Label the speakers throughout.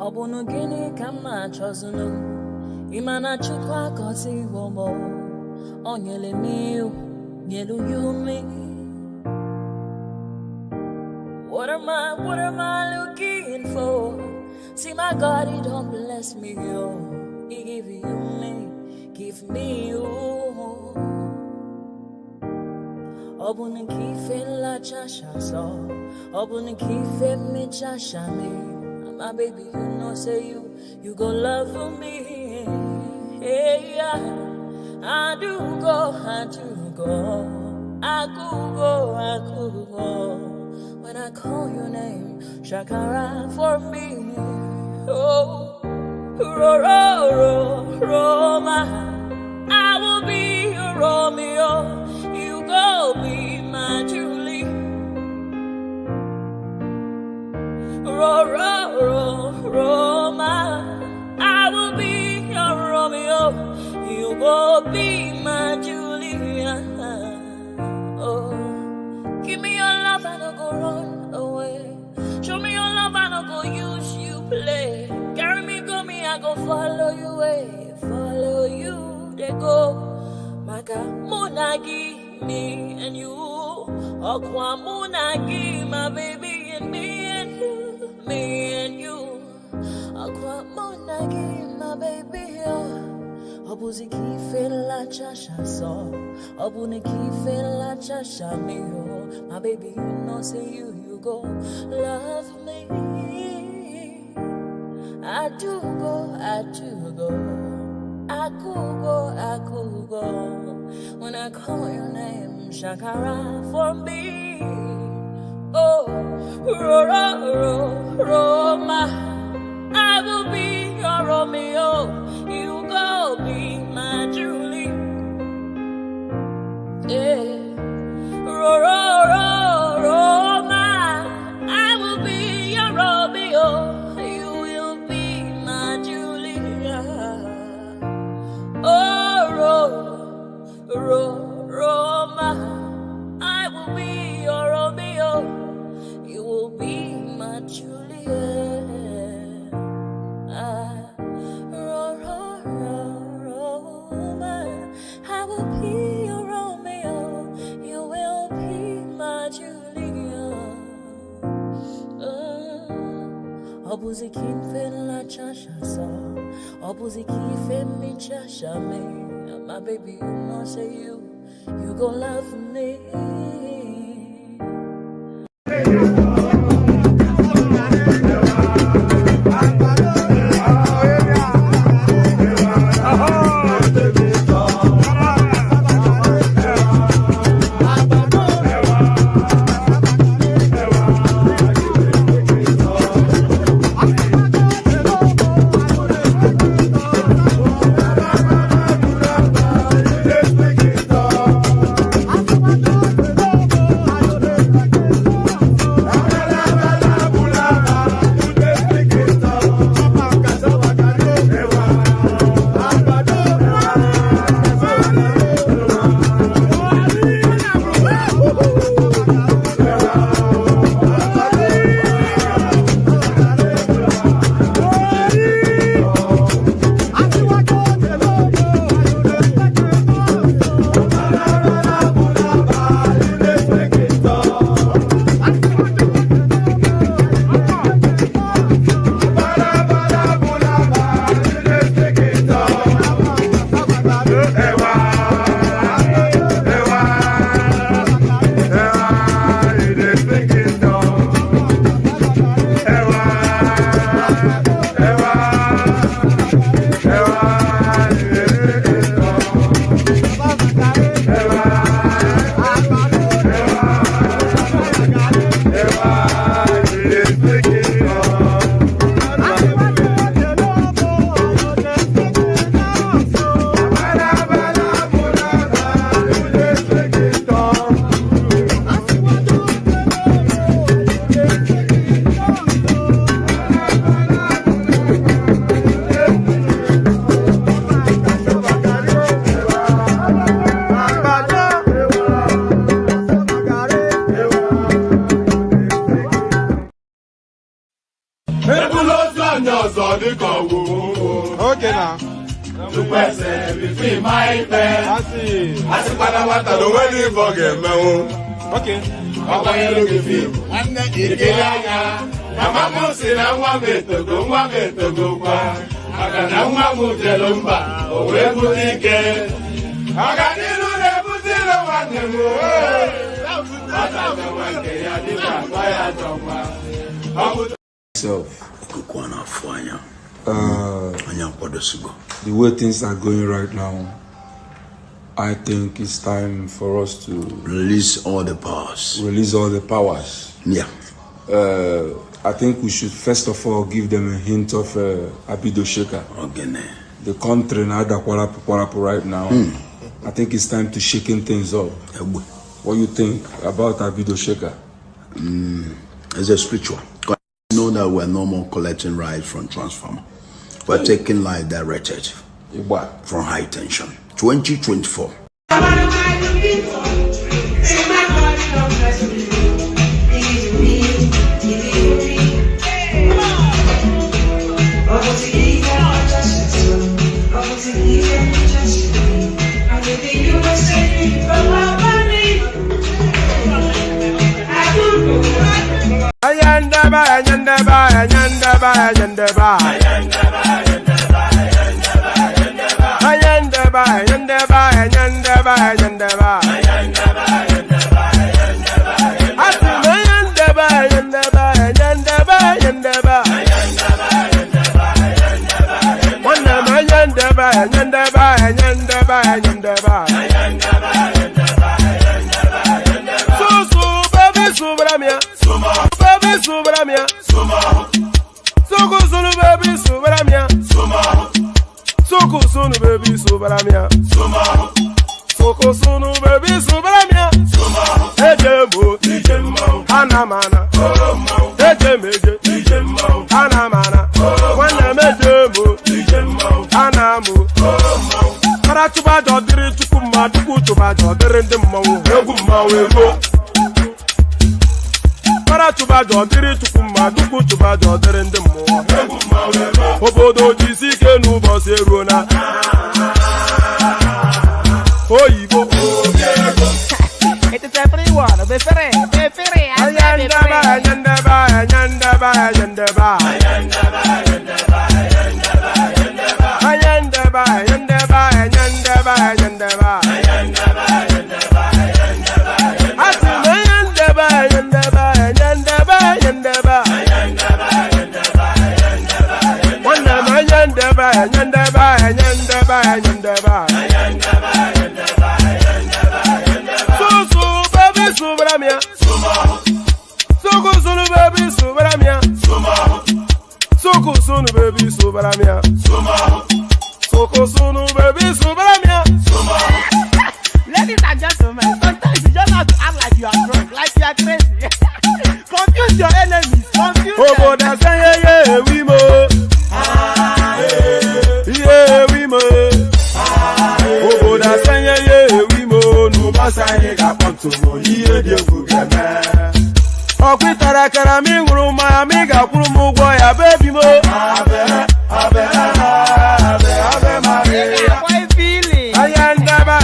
Speaker 1: Ọbụnụ gịnị ka m na-achọzunu ịmana Chukwu agọziwo m o nyere m iwu nyelu ya ume. What am I looking for? See my God, he don't bless me, he give you me, give me you. Ọbụnụ ka ife nlachacha so, ọbụnụ ka ife mmechacha me. My baby, you know, say you gon' love me. Hey, yeah. I do go. I could go. When I call your name, Shakara for me. Oh, Roma. I will be your Romeo. You go be my Julie. Roma, I will be your Romeo. You will be my Julia. Oh, give me your love and I'll go run away. Show me your love and I'll go use you play. Carry me, go me, I go follow you away. Follow you, they go. Maka Munagi, me and you. Okwa Munagi, my baby and me and you. Me and you, Aqua Monagi, my baby. Obuzi kife la chasha so, Obuni kife la chasha me. My baby, you know, say you go love me. I do go. I could go. When I call your name, Shakara for me. Oh, Roma, I will be your Romeo. You go be my Julie. Yeah, Roma, I will be your Romeo. You will be my Julia. Oh, Roma, I will be your Romeo. You will be my Juliet. Roma, I will be your Romeo. You will be my Juliet. Obuzi kife la chasha so, obuzi kife mi chasha me. My baby, you know, say you gon' love me.
Speaker 2: my bed. I see what I want to do when you forget me. Okay. Papa, you look at me. I'm not in Mama say na wa me to go. I can na mu jelumba. O we butike. I got you the butilo one mo.
Speaker 3: The way things are going right now, I think it's time for us to
Speaker 4: release all the powers.
Speaker 3: Yeah. I think we should first of all give them a hint of Abido Sheka. The country now right now. I think it's time to shaking things up. What do you think about Abido Sheka?
Speaker 4: It's a spiritual. I know that we're no more collecting rights from transformer. We're taking life directed from high tension. 2024.
Speaker 5: Ladies and gentlemen, sometimes you just have to act like you are drunk, like you are crazy. Confuse your enemies, confuse them.
Speaker 2: We mo. Yeah, we mo. Oh, that's we mo. No masaya kapanto mo. Iye de bugame. Okwitara kara mi nguru ma mi ga kuru mu gwo ya baby mo. Abe Maria.
Speaker 5: Why feeling?
Speaker 2: Ayandaba.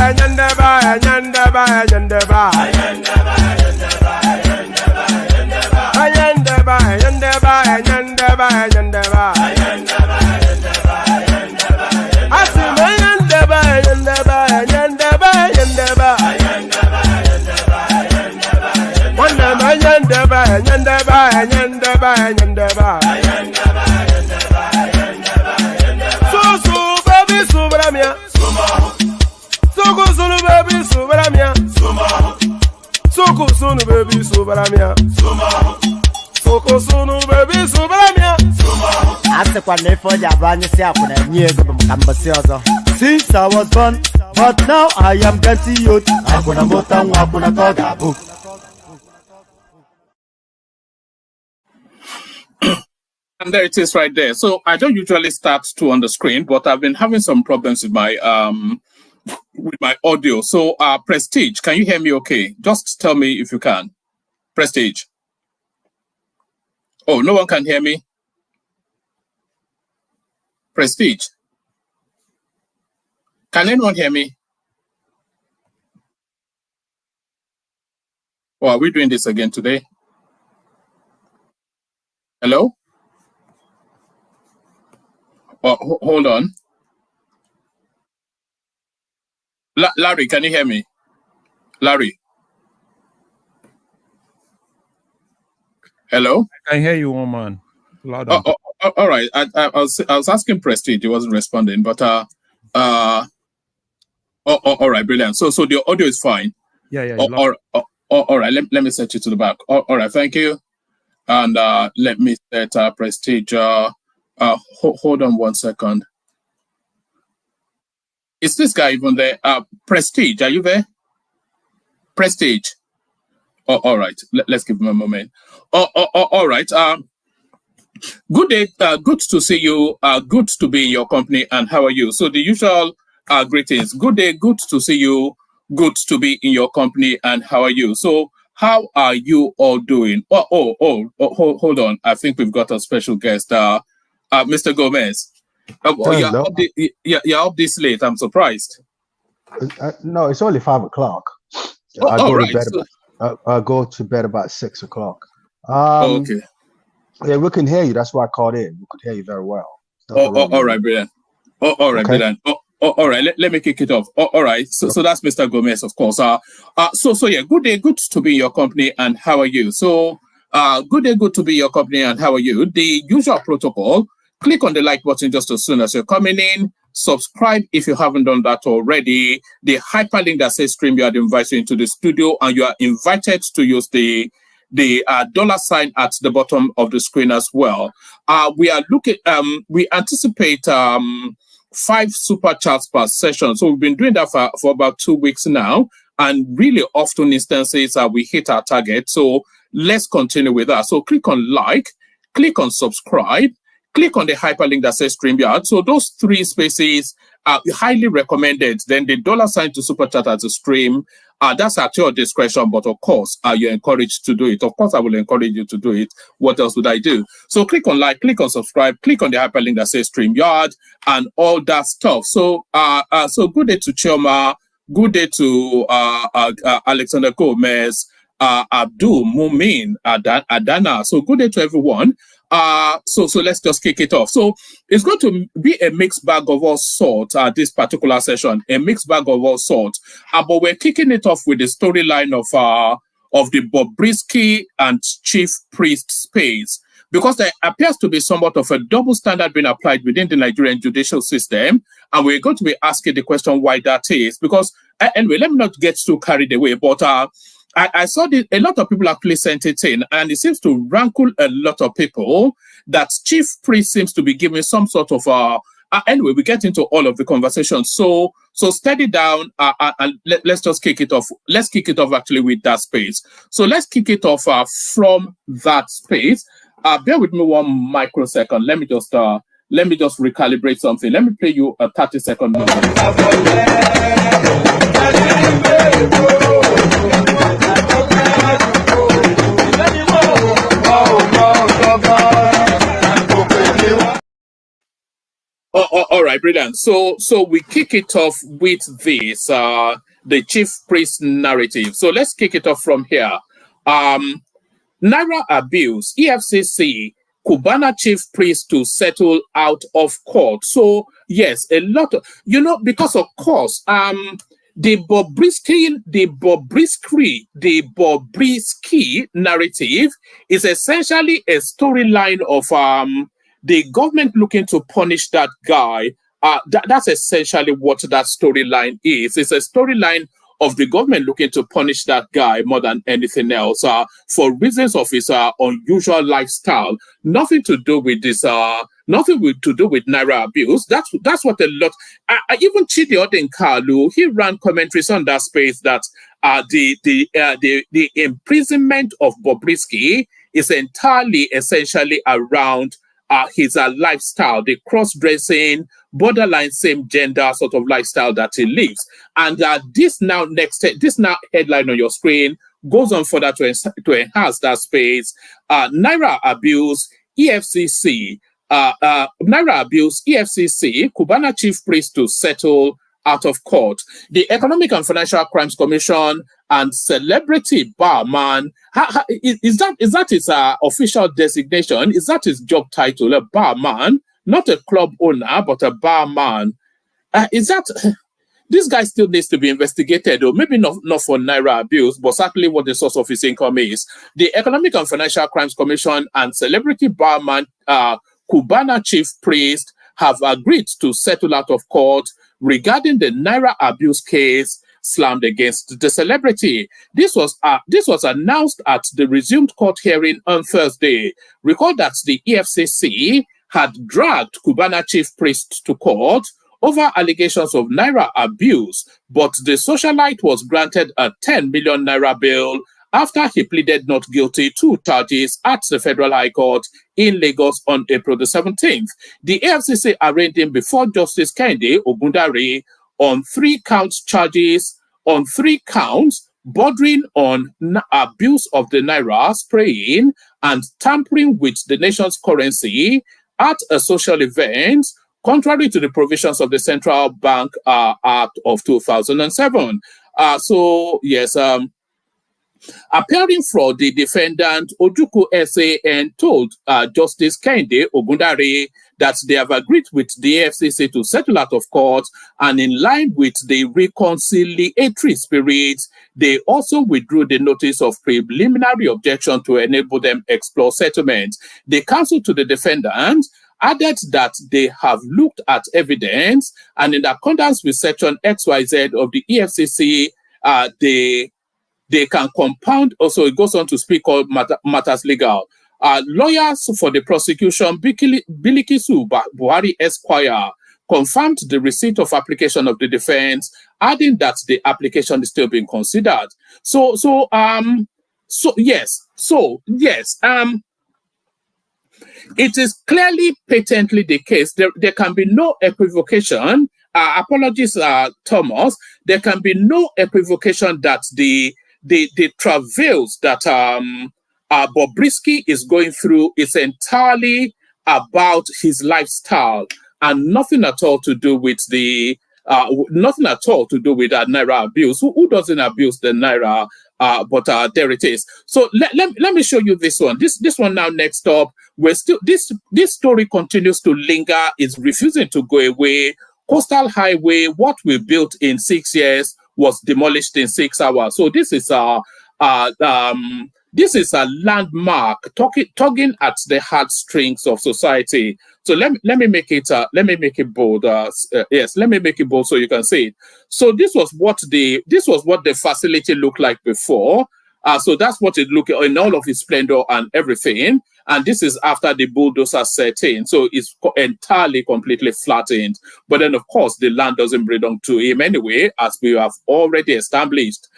Speaker 5: Since I was born, but now I am getting youth.
Speaker 6: And there it is right there. So I don't usually start two on the screen, but I've been having some problems with my audio. So Prestige, can you hear me okay? Just tell me if you can. Prestige. Oh, no one can hear me? Prestige. Can anyone hear me? Or are we doing this again today? Hello? Oh, hold on. Larry, can you hear me? Larry? Hello?
Speaker 2: I can hear you, woman. Loud and
Speaker 6: all right. I was asking Prestige, he wasn't responding, but all right, brilliant. So the audio is fine.
Speaker 2: Yeah.
Speaker 6: All right. Let me set you to the back. All right, thank you. And let me set Prestige. Hold on 1 second. Is this guy even there? Prestige, are you there? Prestige. All right. Let's give him a moment. All right. Good day. Good to see you. Good to be in your company. And how are you? So the usual greetings. Good day. Good to see you. Good to be in your company. And how are you? So how are you all doing? Hold on. I think we've got a special guest, Mr. Gomez. You're up this late. I'm surprised.
Speaker 7: No, it's only 5 o'clock. I go to bed about 6 o'clock.
Speaker 6: Okay.
Speaker 7: Yeah, we can hear you. That's why I called in. We could hear you very well.
Speaker 6: All right, brilliant. All right, brilliant. All right, let me kick it off. All right, so that's Mr. Gomez, of course. So yeah, good day, good to be in your company, and how are you? So, good day, good to be in your company, and how are you? The usual protocol: click on the like button just as soon as you're coming in. Subscribe if you haven't done that already. The hyperlink that says StreamYard invites you into the studio, and you are invited to use the $sign at the bottom of the screen as well. We are looking. We anticipate 5 super chats per session. So we've been doing that for about 2 weeks now, and really often instances we hit our target. So let's continue with that. So click on like, click on subscribe, click on the hyperlink that says StreamYard. So those 3 spaces are highly recommended. Then the $sign to super chat at the stream. That's at your discretion, but of course, you're encouraged to do it. Of course, I will encourage you to do it. What else would I do? So click on like, click on subscribe, click on the hyperlink that says StreamYard, and all that stuff. So, so good day to Chioma, good day to Alexander Gomez, Abdul, Mumin, Adana. So good day to everyone. So let's just kick it off. So it's going to be a mixed bag of all sorts, this particular session, a mixed bag of all sorts. But we're kicking it off with the storyline of the Bobrisky and Chief Priest space, because there appears to be somewhat of a double standard being applied within the Nigerian judicial system. And we're going to be asking the question why that is, because anyway, let me not get too carried away, but I saw a lot of people actually sent it in, and it seems to rankle a lot of people that Chief Priest seems to be giving some sort of anyway, we get into all of the conversations. So steady down, and let's just kick it off. Let's kick it off actually with that space. So let's kick it off from that space. Bear with me 1 microsecond. Let me just recalibrate something. Let me play you a 30-second moment. All right, brilliant. So we kick it off with this, the Chief Priest narrative. So let's kick it off from here. Naira abuse, EFCC, Cubana Chief Priest to settle out of court. So yes, a lot of, because of course, the Bobrisky narrative is essentially a storyline of the government looking to punish that guy. That's essentially what that storyline is. It's a storyline of the government looking to punish that guy more than anything else, for reasons of his unusual lifestyle. Nothing to do with this. Nothing to do with Naira abuse. That's what a lot. Even Chidi Odenkalu, he ran commentaries on that space that the imprisonment of Bobrisky is entirely essentially around his lifestyle, the cross-dressing, borderline same gender sort of lifestyle that he lives. And this now headline on your screen goes on further to enhance that space. Naira abuse, EFCC, Cubana Chief Priest to settle out of court. The Economic and Financial Crimes Commission and celebrity barman, is that his official designation? Is that his job title, a barman? Not a club owner, but a barman. Is that... This guy still needs to be investigated, or maybe not for naira abuse, but certainly what the source of his income is. The Economic and Financial Crimes Commission and celebrity barman Cubana chief priest have agreed to settle out of court regarding the naira abuse case slammed against the celebrity. This was announced at the resumed court hearing on Thursday. Recall that the EFCC had dragged Cubana chief priest to court over allegations of naira abuse, but the socialite was granted a 10 million naira bail after he pleaded not guilty to charges at the Federal High Court in Lagos on April the 17th. The AFCC arraigned him before Justice Kehinde Ogundare on 3 counts bordering on abuse of the naira, spraying and tampering with the nation's currency at a social event, contrary to the provisions of the Central Bank Act of 2007. Appearing for the defendant, Ojukwu SAN told Justice Kehinde Ogundare that they have agreed with the FCC to settle out of court, and in line with the reconciliatory spirit, they also withdrew the notice of preliminary objection to enable them explore settlement. The counsel to the defendant added that they have looked at evidence, and in accordance with Section XYZ of the EFCC, they can compound. Also, it goes on to speak on matters legal. Lawyers for the prosecution, Bilikisu Buhari Esquire, confirmed the receipt of application of the defense, adding that the application is still being considered. It is clearly, patently the case. There can be no equivocation. Apologies, Thomas. There can be no equivocation that the travails that Bobrisky is going through is entirely about his lifestyle and nothing at all to do with naira abuse. Who doesn't abuse the naira? But there it is. So let me show you this one. This one now next up. We're still this story continues to linger. It's refusing to go away. Coastal Highway, what we built in 6 years, was demolished in 6 hours. So this is a landmark tugging at the heartstrings of society. So let me make it bold. Yes, let me make it bold so you can see it. So this was what the facility looked like before. So that's what it looked in all of its splendor and everything. And this is after the bulldozer set in. So it's entirely, completely flattened. But then, of course, the land doesn't belong to him anyway, as we have already established.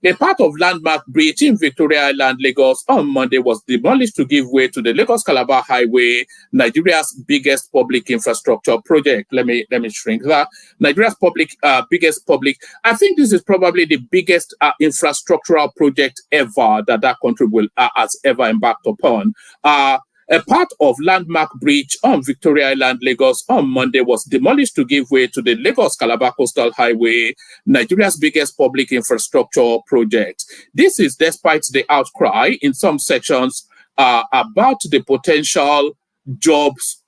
Speaker 6: A part of landmark bridge in Victoria Island, Lagos, on Monday was demolished to give way to the Lagos-Calabar Highway, Nigeria's biggest public infrastructure project. Let me shrink that. Nigeria's biggest public. I think this is probably the biggest infrastructural project ever that country has ever embarked upon. A part of landmark bridge on Victoria Island, Lagos, on Monday was demolished to give way to the Lagos-Calabar Coastal Highway, Nigeria's biggest public infrastructure project. This is despite the outcry in some sections about the potential jobs,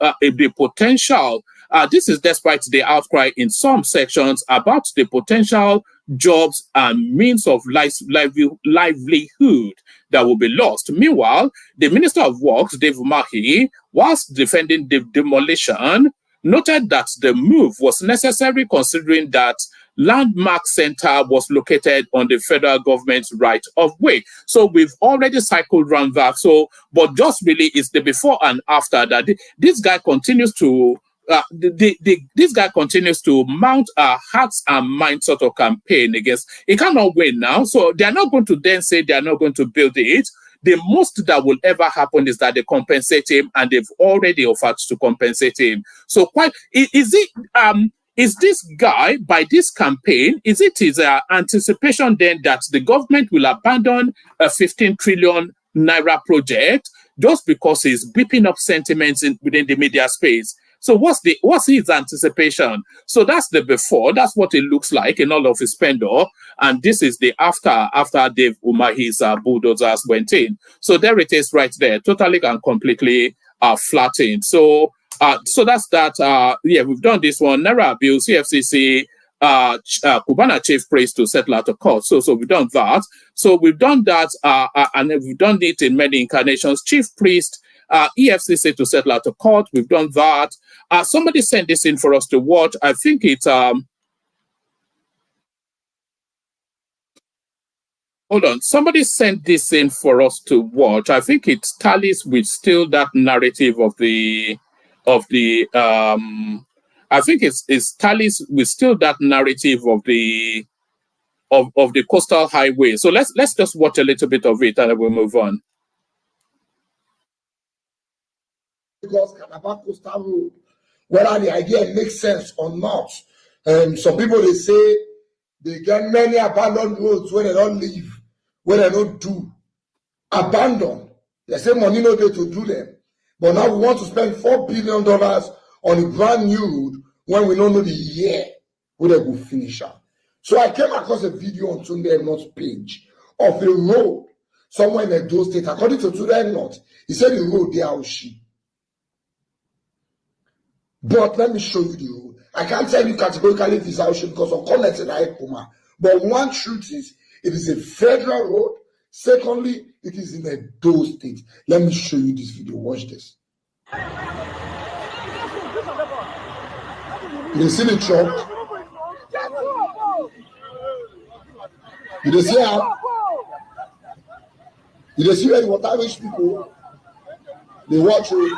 Speaker 6: this is despite the outcry in some sections about the potential jobs and means of livelihood that will be lost. Meanwhile, the Minister of Works, Dave Umahi, whilst defending the demolition, noted that the move was necessary considering that Landmark Center was located on the federal government's right of way. So we've already cycled around that. So, but just really is the before and after that. This guy continues to this guy continues to mount a hearts and minds sort of campaign against. He cannot win now, so they are not going to then say they are not going to build it. The most that will ever happen is that they compensate him, and they've already offered to compensate him. So, is this guy, by this campaign, is it his anticipation then that the government will abandon a 15 trillion naira project just because he's beeping up sentiments within the media space? So what's his anticipation? So that's the before. That's what it looks like in all of his spendor, and this is the after Dave Umahi's bulldozers went in. So there it is right there, totally and completely flattened. So that's that. Yeah, we've done this one. Naira abuse, CFCC. Cubana chief priest to settle out of court. So we've done that. So we've done that, and we've done it in many incarnations. Chief priest, EFCC to settle out of court. We've done that. Somebody sent this in for us to watch. I think it's hold on. Somebody sent this in for us to watch. I think it tallies with still that narrative of the I think it's tallies with still that narrative of the coastal highway. So let's just watch a little bit of it and then we'll move on.
Speaker 8: Because Calabar Coastal Road, whether the idea makes sense or not. Some people they say they get many abandoned roads where they don't live, where they don't do. Abandon. They say money no there to do them. But now we want to spend $4 billion on a brand new road when we don't know the year where they will finish up. So I came across a video on Tunde North page of a road somewhere in Edo State. According to Tunde North, he said the road there was cheap. But let me show you the road. I can't tell you categorically if it's Aushi because of comments in Aikuma. But one truth is, it is a federal road. Secondly, it is in Edo State. Let me show you this video. Watch this. You see the truck? You see how? You see where the water rich people they watch it.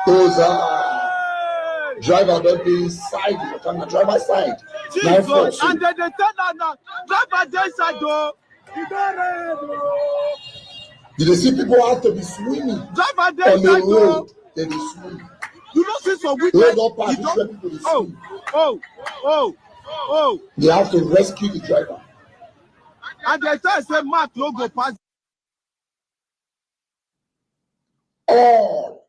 Speaker 8: Those driver don't be inside the driver side.
Speaker 5: Jesus, and then they tell now driver dey side though.
Speaker 8: You see people have to be swimming
Speaker 5: Driver dey
Speaker 8: on the
Speaker 5: side though.
Speaker 8: road. They be swimming.
Speaker 5: You know see some wicked.
Speaker 8: Road up part, where people dey swim. They have to rescue the driver.
Speaker 5: And they tell say Mark no go pass.
Speaker 8: All.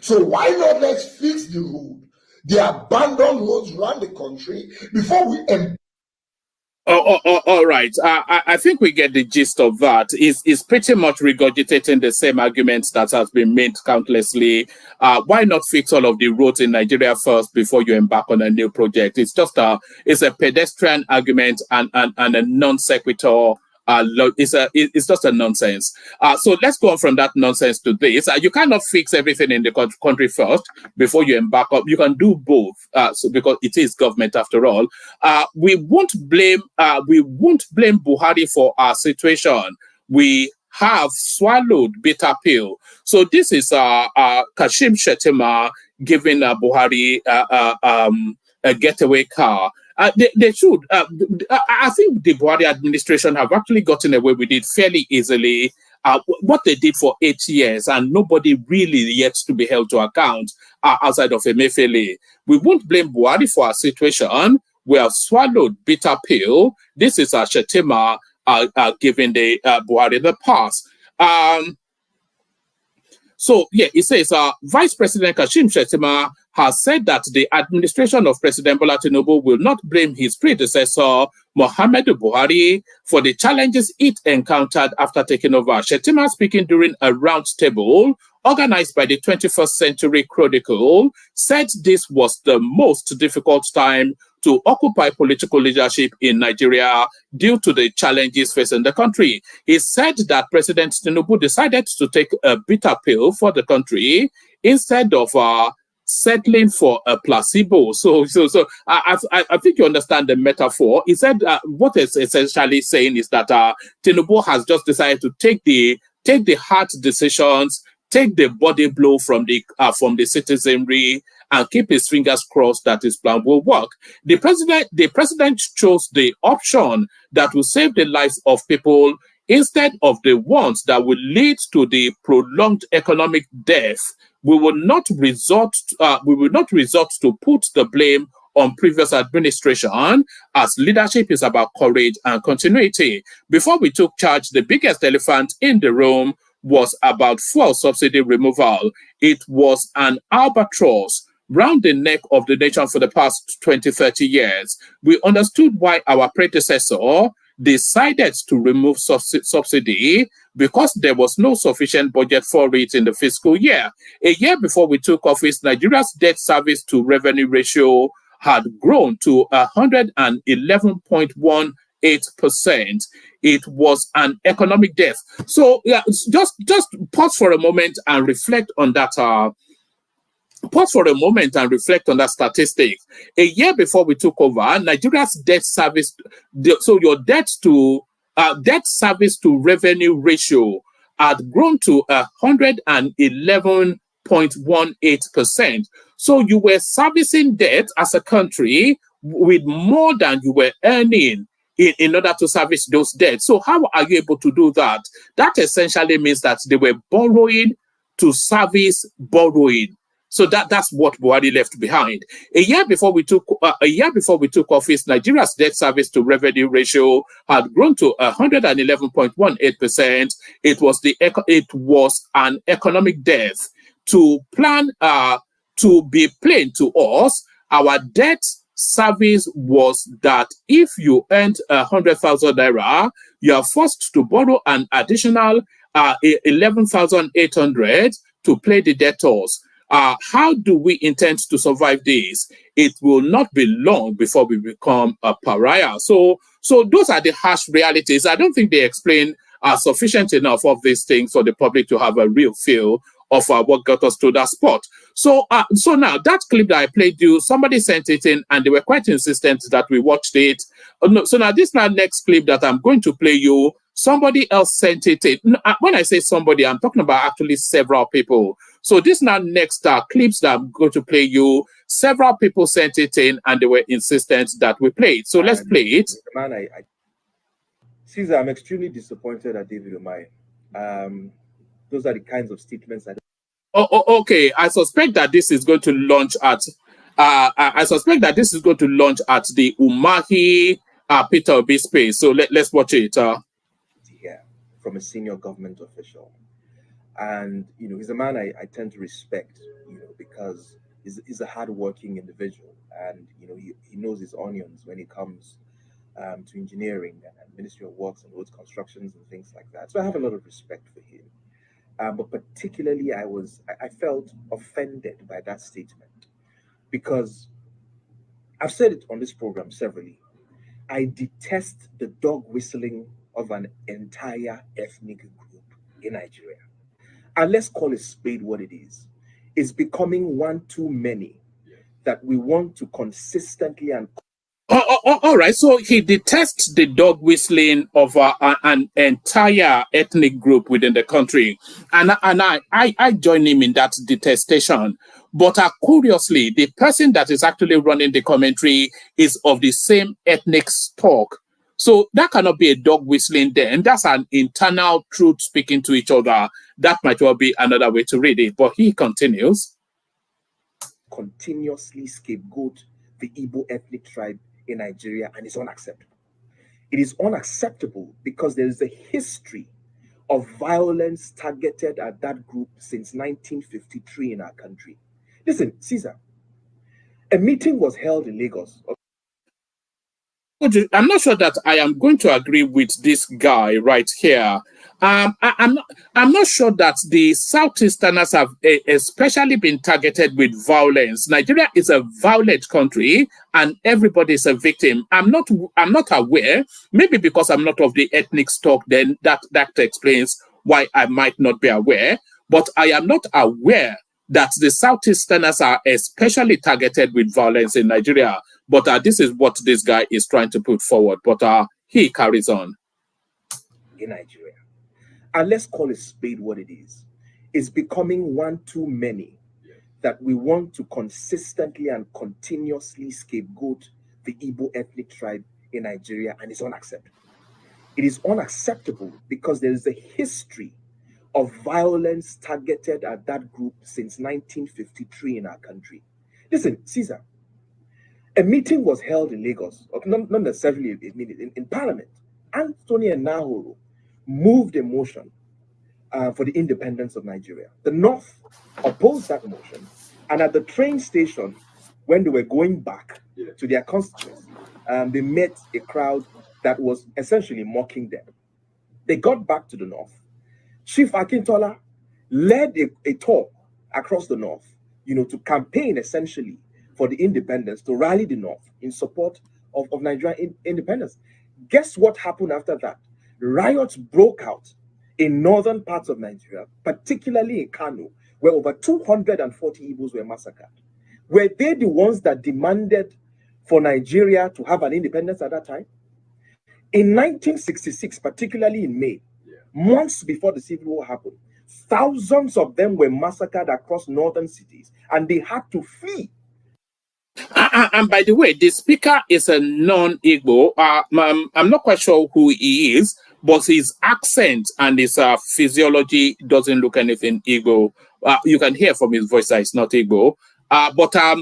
Speaker 8: So why not let's fix the road, the abandoned roads around the country before we
Speaker 6: all right. I think we get the gist of that. Is pretty much regurgitating the same arguments that has been made countlessly. Why not fix all of the roads in Nigeria first before you embark on a new project? It's just a pedestrian argument and a non sequitur. It's just a nonsense. So let's go on from that nonsense to this. You cannot fix everything in the country first before you embark up. You can do both. So because it is government after all. We won't blame Buhari for our situation. We have swallowed bitter pill. So this is Kashim Shettima giving Buhari a getaway car. They should. I think the Buhari administration have actually gotten away with it fairly easily. What they did for 8 years, and nobody really yet to be held to account outside of Emefiele. We won't blame Buhari for our situation. We have swallowed bitter pill. This is Shettima giving the Buhari the pass. So, yeah, it says Vice President Kashim Shettima has said that the administration of President Bola Tinubu will not blame his predecessor, Muhammadu Buhari, for the challenges it encountered after taking over. Shettima, speaking during a roundtable organized by the 21st Century Chronicle, said this was the most difficult time to occupy political leadership in Nigeria due to the challenges facing the country. He said that President Tinubu decided to take a bitter pill for the country instead of settling for a placebo. So I think you understand the metaphor. He said what it's essentially saying is that Tinubu has just decided to take the hard decisions, take the body blow from the citizenry, and keep his fingers crossed that his plan will work. The president chose the option that will save the lives of people instead of the ones that will lead to the prolonged economic death. We will not resort to put the blame on previous administration, as leadership is about courage and continuity. Before we took charge, the biggest elephant in the room was about fuel subsidy removal. It was an albatross round the neck of the nation for the past 20, 30 years. We understood why our predecessor decided to remove subsidy because there was no sufficient budget for it in the fiscal year. A year before we took office, Nigeria's debt service to revenue ratio had grown to 111.18%. It was an economic death. So yeah, just pause for a moment and reflect on that. Pause for a moment and reflect on that statistic. A year before we took over, Nigeria's debt service, so your debt service to revenue ratio had grown to 111.18%. So you were servicing debt as a country with more than you were earning in order to service those debts. So how are you able to do that? That essentially means that they were borrowing to service borrowing. So that's what Buhari left behind. A year before we took office, Nigeria's debt service to revenue ratio had grown to 111.18%. It was an economic death. To be plain to us, our debt service was that if you earned 100,000 naira, you are forced to borrow an additional 11,800 to pay the debtors. How do we intend to survive this? It will not be long before we become a pariah. So those are the harsh realities. I don't think they explain sufficient enough of these things for the public to have a real feel of what got us to that spot. So now that clip that I played you, somebody sent it in and they were quite insistent that we watched it. So now this next clip that I'm going to play you, somebody else sent it in. When I say somebody, I'm talking about actually several people. So this next clips that I'm going to play you, several people sent it in and they were insistent that we play it. So let's play it.
Speaker 9: Man, Caesar, I'm extremely disappointed at David Umahi. Those are the kinds of statements that.
Speaker 6: Okay. I suspect that this is going to launch at. I suspect that this is going to launch at the Umahi Peter Obi space. So let's watch it.
Speaker 9: Here from a senior government official, and he's a man I tend to respect. Because he's a hardworking individual, and he knows his onions when it comes to engineering and Ministry of Works and roads constructions and things like that. So I have a lot of respect for him. But particularly, I felt offended by that statement because I've said it on this program severally. I detest the dog whistling of an entire ethnic group in Nigeria. And let's call a spade what it is. It's becoming one too many that we want to consistently and.
Speaker 6: All right, so he detests the dog whistling of an entire ethnic group within the country, and I join him in that detestation. But curiously, the person that is actually running the commentary is of the same ethnic stock. So that cannot be a dog whistling there, and that's an internal truth speaking to each other. That might well be another way to read it. But he continues.
Speaker 9: Continuously scapegoat the Igbo ethnic tribe in Nigeria, and it's unacceptable. It is unacceptable because there is a history of violence targeted at that group since 1953 in our country. Listen, Caesar, a meeting was held in Lagos.
Speaker 6: I'm not sure that I am going to agree with this guy right here. I'm not sure that the Southeasterners have especially been targeted with violence. Nigeria is a violent country, and everybody is a victim. I'm not aware. Maybe because I'm not of the ethnic stock, then that explains why I might not be aware. But I am not aware that the Southeasterners are especially targeted with violence in Nigeria. But this is what this guy is trying to put forward. But he carries on.
Speaker 9: In Nigeria. And let's call a spade what it is. It's becoming one too many that we want to consistently and continuously scapegoat the Igbo ethnic tribe in Nigeria, and it's unacceptable. It is unacceptable because there is a history of violence targeted at that group since 1953 in our country. Listen, Caesar, a meeting was held in Lagos, not necessarily in Parliament. Anthony Nahoro moved a motion for the independence of Nigeria. The North opposed that motion, and at the train station, when they were going back to their constituency, they met a crowd that was essentially mocking them. They got back to the North. Chief Akintola led a tour across the North, to campaign essentially for the independence, to rally the North in support of Nigerian independence. Guess what happened after that? Riots broke out in northern parts of Nigeria, particularly in Kano, where over 240 Igbos were massacred. Were they the ones that demanded for Nigeria to have an independence at that time? In 1966, particularly in May, months before the Civil War happened, thousands of them were massacred across northern cities, and they had to flee.
Speaker 6: And by the way, the speaker is a non-Igbo. I'm not quite sure who he is, but his accent and his physiology doesn't look anything Igbo. You can hear from his voice that it's not Igbo. But I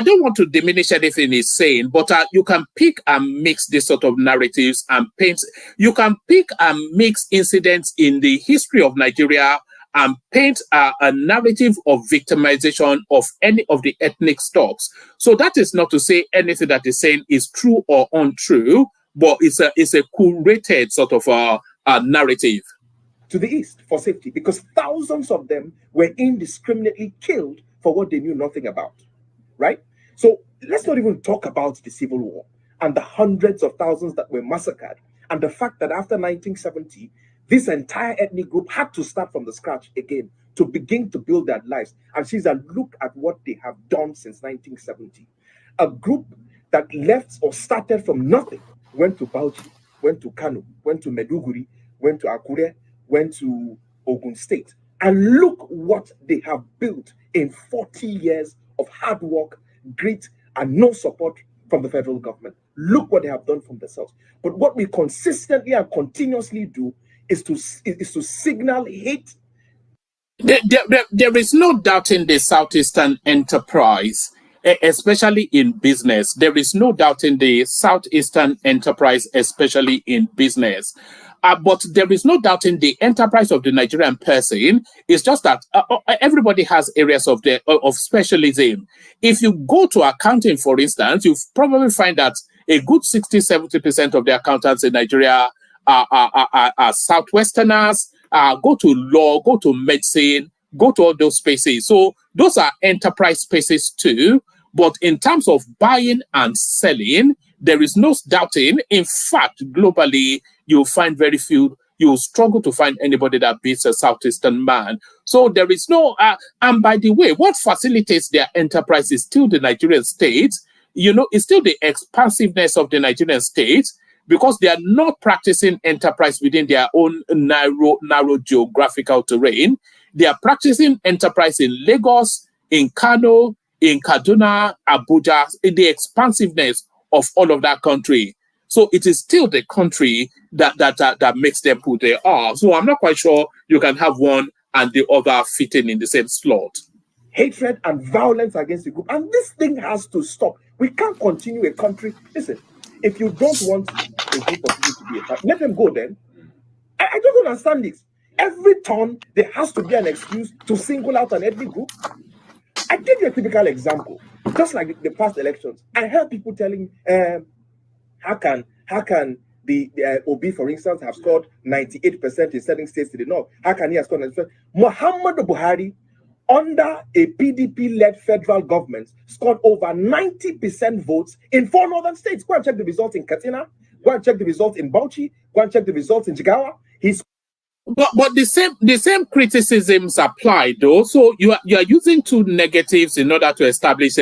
Speaker 6: don't want to diminish anything he's saying, but you can pick and mix this sort of narratives and paint. You can pick and mix incidents in the history of Nigeria and paint a narrative of victimization of any of the ethnic stocks. So that is not to say anything that is saying is true or untrue, but it's a curated sort of narrative.
Speaker 9: To the east for safety, because thousands of them were indiscriminately killed for what they knew nothing about, right? So let's not even talk about the Civil War and the hundreds of thousands that were massacred, and the fact that after 1970, this entire ethnic group had to start from the scratch again to begin to build their lives. And she's a look at what they have done since 1970. A group that left or started from nothing, went to Bauchi, went to Kano, went to Meduguri, went to Akure, went to Ogun State. And look what they have built in 40 years of hard work, grit, and no support from the federal government. Look what they have done from themselves. But what we consistently and continuously do is to signal hate.
Speaker 6: There is no doubt in the Southeastern enterprise, especially in business. There is no doubt in the Southeastern enterprise, especially in business. But there is no doubt in the enterprise of the Nigerian person. It's just that everybody has areas of specialism. If you go to accounting, for instance, you probably find that a good 60-70% of the accountants in Nigeria are Southwesterners. Go to law, go to medicine, go to all those spaces. So those are enterprise spaces too. But in terms of buying and selling, there is no doubting. In fact, globally, you'll find very few. You'll struggle to find anybody that beats a Southeastern man. So there is no. And by the way, what facilitates their enterprise is still the Nigerian state. It's still the expansiveness of the Nigerian state, because they are not practicing enterprise within their own narrow geographical terrain. They are practicing enterprise in Lagos, in Kano, in Kaduna, Abuja, in the expansiveness of all of that country. So it is still the country that makes them who they are. So I'm not quite sure you can have one and the other fitting in the same slot.
Speaker 9: Hatred and violence against the group. And this thing has to stop. We can't continue a country. Listen, if you don't want a group of people to be a part, let them go then. I don't understand this. Every turn, there has to be an excuse to single out an ethnic group. I give you a typical example. Just like the past elections, I heard people telling, how can the Obi, for instance, have scored 98% in certain states to the north? How can he have scored 90%? Muhammadu Buhari, under a PDP-led federal government, scored over 90% votes in 4 northern states. Go and check the results in Katsina. Go and check the results in Bauchi. Go and check the results in Jigawa.
Speaker 6: But the same criticisms apply though. So you are using two negatives in order to establish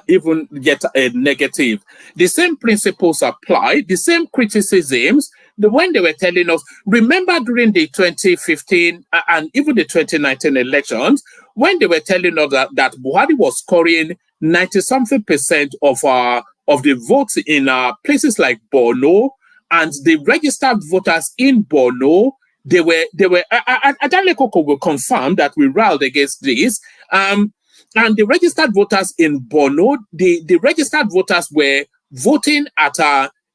Speaker 6: even yet a negative. The same principles apply. The same criticisms. When they were telling us, remember during the 2015 and even the 2019 elections, when they were telling us that Buhari was scoring 90-something% of the votes in places like Borno, and the registered voters in Borno, they were Adelekoko will confirm that we riled against this. And the registered voters in Borno, the registered voters were voting at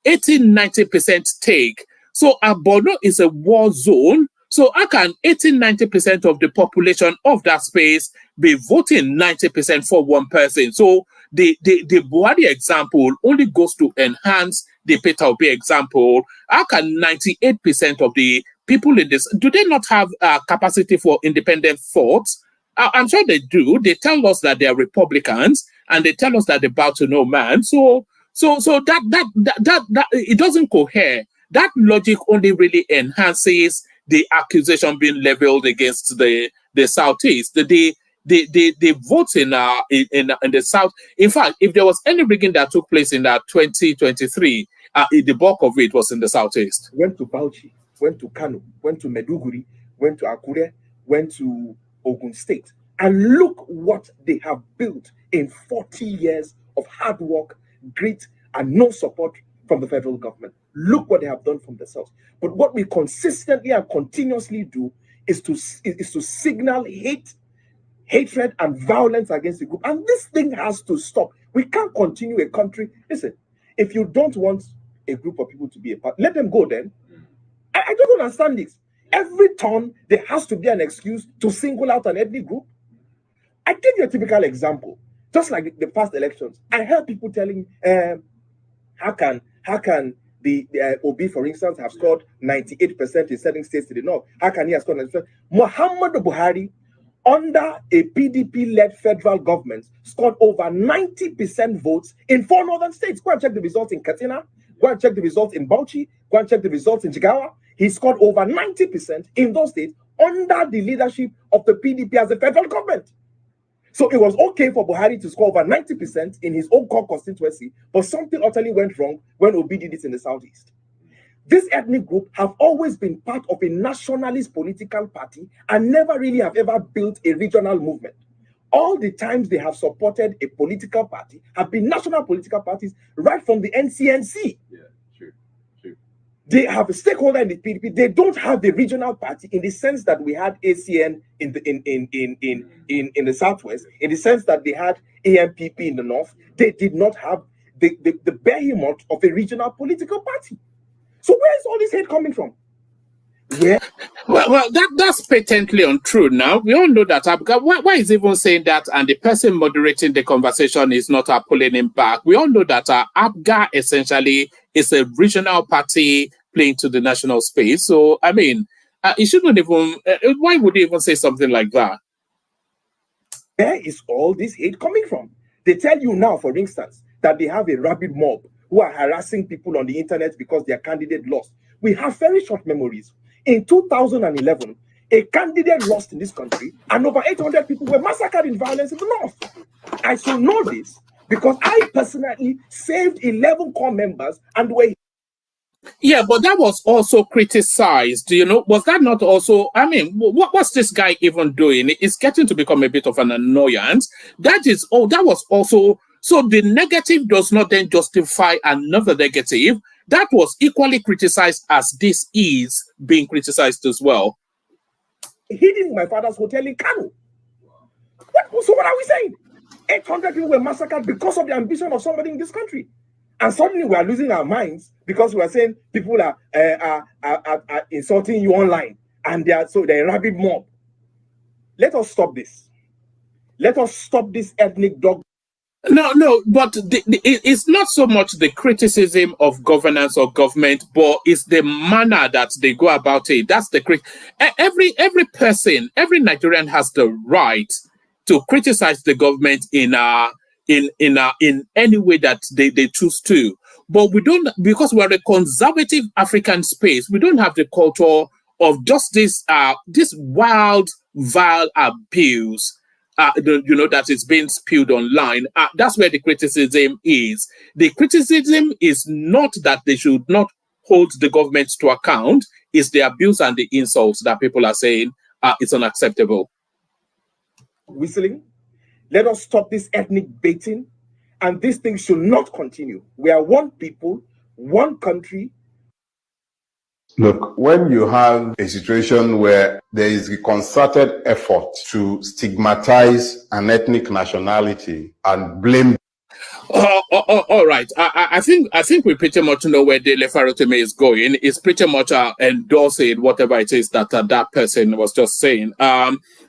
Speaker 6: 80-90% take. So Borno is a war zone. So how can 80-90% of the population of that space be voting 90% for one person? So the Buhari example only goes to enhance the Peter Obi example. How can 98% of the people in this, do they not have capacity for independent thoughts? I'm sure they do. They tell us that they are Republicans and they tell us that they bow to no man. So that it doesn't cohere. That logic only really enhances the accusation being leveled against the Southeast. The votes in the South. In fact, if there was any rigging that took place in 2023, the bulk of it was in the Southeast.
Speaker 9: Went to Bauchi, went to Kano, went to Meduguri, went to Akure, went to Ogun State, and look what they have built in 40 years of hard work, grit, and no support from the federal government. Look what they have done from the South. But what we consistently and continuously do is to signal hatred and violence against the group. And this thing has to stop. We can't continue a country. Listen, if you don't want a group of people to be a part, let them go then. I don't understand this. Every turn, there has to be an excuse to single out an ethnic group. I give you a typical example. Just like the past elections, I heard people telling, how can the Obi, for instance, have scored 98% in certain states to the north? How can he have scored 90%? Muhammadu Buhari, under a PDP-led federal government, scored over 90% votes in 4 northern states. Go and check the results in Katsina. Go and check the results in Bauchi. Go and check the results in Jigawa. He scored over 90% in those states under the leadership of the PDP as a federal government. So it was okay for Buhari to score over 90% in his own core constituency, but something utterly went wrong when Obi did it in the Southeast. This ethnic group have always been part of a nationalist political party and never really have ever built a regional movement. All the times they have supported a political party have been national political parties right from the NCNC.
Speaker 3: Yeah, true.
Speaker 9: They have a stakeholder in the PDP. They don't have the regional party in the sense that we had ACN in the Southwest, in the sense that they had AMPP in the North. They did not have the behemoth of a regional political party. So where is all this hate coming from? Yeah.
Speaker 6: Well, that's patently untrue now. We all know that. Why is even saying that and the person moderating the conversation is not pulling him back? We all know that APGA essentially is a regional party playing to the national space. So, I mean, it shouldn't even... why would he even say something like that?
Speaker 9: Where is all this hate coming from? They tell you now, for instance, that they have a rabid mob who are harassing people on the internet because their candidate lost. We have very short memories. In 2011, a candidate lost in this country and over 800 people were massacred in violence in the North. I should know this because I personally saved 11 core members and were...
Speaker 6: Yeah, but that was also criticized, you know. Was that not also, I mean, what's this guy even doing? It's getting to become a bit of an annoyance. That was also, so the negative does not then justify another negative. That was equally criticized as this is being criticized as well.
Speaker 9: Hidden my father's hotel in Kano. So what are we saying? 800 people were massacred because of the ambition of somebody in this country. And suddenly we are losing our minds because we are saying people are insulting you online and they're a rabid mob. Let us stop this. Let us stop this ethnic dog.
Speaker 6: No, but it's not so much the criticism of governance or government, but it's the manner that they go about it. That's the every person, every Nigerian has the right to criticize the government in any way that they choose to. But we don't, because we're a conservative African space, we don't have the culture of just this wild, vile abuse. That is being spewed online. That's where the criticism is. The criticism is not that they should not hold the government to account. It's the abuse and the insults that people are saying it's unacceptable.
Speaker 9: Whistling. Let us stop this ethnic baiting, and this thing should not continue. We are one people, one country.
Speaker 10: Look, when you have a situation where there is a concerted effort to stigmatize an ethnic nationality and blame
Speaker 6: All right. I think we pretty much know where Dele Farotime is going. It's pretty much endorsing whatever it is that that person was just saying.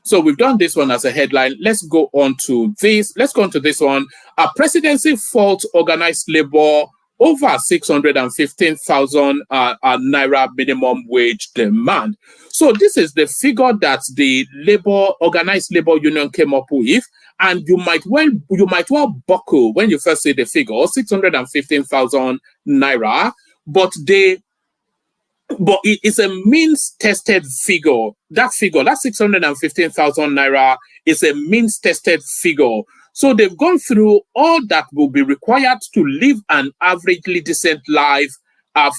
Speaker 6: So we've done this one as a headline. Let's go on to this. Let's go on to this one. A presidency faults organized labor over 615,000 naira minimum wage demand. So this is the figure that the organized labor union came up with. And you might well buckle when you first see the figure, 615,000 naira, but it is a means tested figure. That 615,000 naira, is a means tested figure. So they've gone through all that will be required to live an averagely decent life. But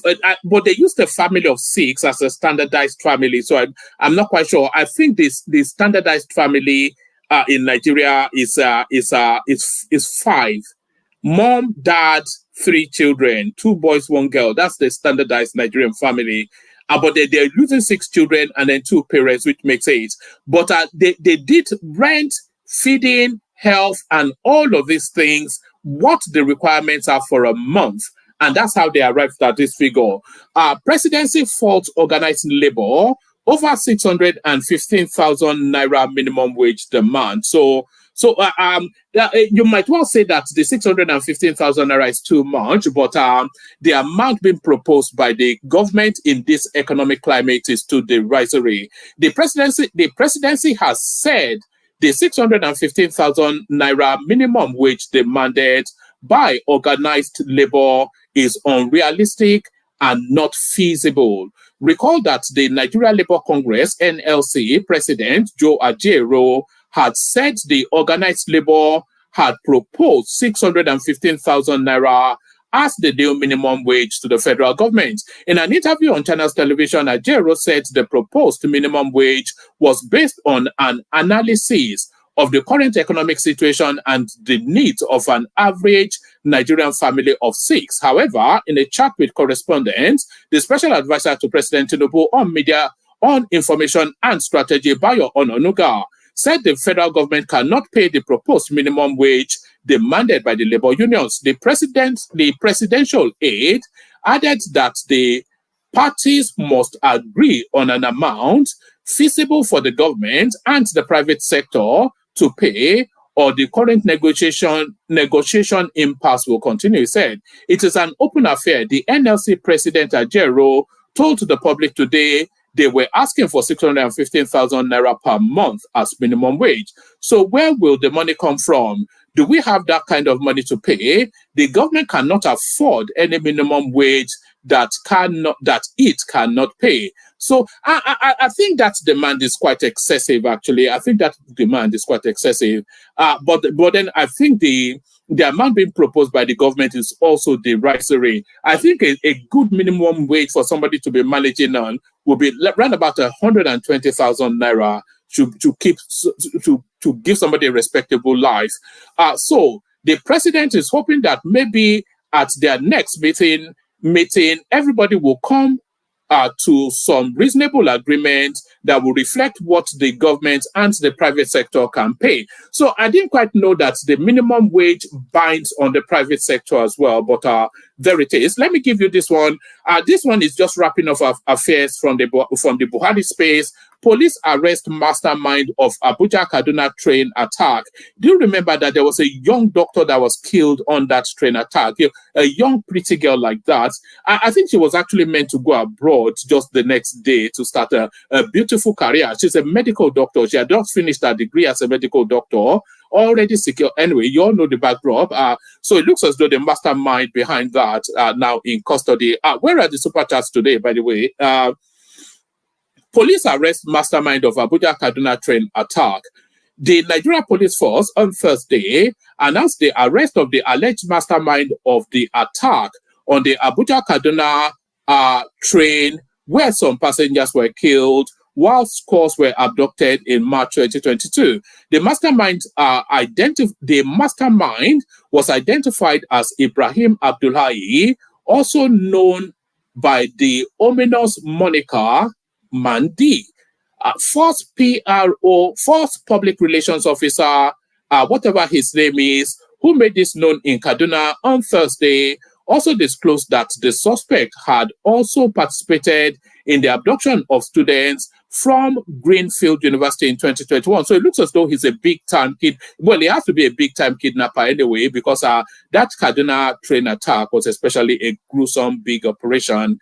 Speaker 6: they used a family of 6 as a standardized family. So I'm not quite sure. I think the standardized family in Nigeria is 5. Mom, dad, 3 children, 2 boys, 1 girl. That's the standardized Nigerian family. But they're losing 6 children and then 2 parents, which makes 8. But they did rent, feeding, health, and all of these things, what the requirements are for a month. And that's how they arrived at this figure. Presidency faults organized labor over 615,000 naira minimum wage demand. So you might well say that the 615,000 naira is too much, but the amount being proposed by the government in this economic climate is too derisory. The presidency has said the 615,000 naira minimum wage demanded by organized labor is unrealistic and not feasible. Recall that the Nigeria Labour Congress, NLC, President Joe Ajaero had said the organized labor had proposed 615,000 naira as the new minimum wage to the federal government. In an interview on Channels Television, Ajaero said the proposed minimum wage was based on an analysis of the current economic situation and the needs of an average Nigerian family of 6. However, in a chat with correspondents, the special advisor to President Tinubu on media, on information and strategy, Bayo Ononuga, said the federal government cannot pay the proposed minimum wage demanded by the labor unions. The presidential aide added that the parties must agree on an amount feasible for the government and the private sector to pay, or the current negotiation impasse will continue. He said, it is an open affair. The NLC President Ajaero told the public today they were asking for 615,000 naira per month as minimum wage. So where will the money come from? Do we have that kind of money to pay? The government cannot afford any minimum wage that it cannot pay. So I think that demand is quite excessive, actually. I think that demand is quite excessive. But then I think the amount being proposed by the government is also derisory. I think a good minimum wage for somebody to be managing on will be around about 120,000 naira to give somebody a respectable life. So the president is hoping that maybe at their next meeting, everybody will come to some reasonable agreement that will reflect what the government and the private sector can pay. So I didn't quite know that the minimum wage binds on the private sector as well, but there it is. Let me give you this one. This one is just wrapping up affairs from the Buhari space. Police arrest mastermind of Abuja Kaduna train attack. Do you remember that there was a young doctor that was killed on that train attack? A young pretty girl like that. I think she was actually meant to go abroad just the next day to start a beautiful career. She's a medical doctor. She had just finished her degree as a medical doctor, already secure. Anyway, you all know the backdrop. So it looks as though the mastermind behind that are now in custody. Where are the super chats today, by the way? Police arrest mastermind of Abuja Kaduna train attack. The Nigeria Police Force on Thursday announced the arrest of the alleged mastermind of the attack on the Abuja Kaduna train, where some passengers were killed while scores were abducted in March 2022. The mastermind was identified as Ibrahim Abdullahi, also known by the ominous moniker Mandi. First public relations officer, whatever his name is, who made this known in Kaduna on Thursday, also disclosed that the suspect had also participated in the abduction of students from Greenfield University in 2021. So it looks as though he's a big-time kid. Well, he has to be a big-time kidnapper anyway, because that Kaduna train attack was especially a gruesome, big operation.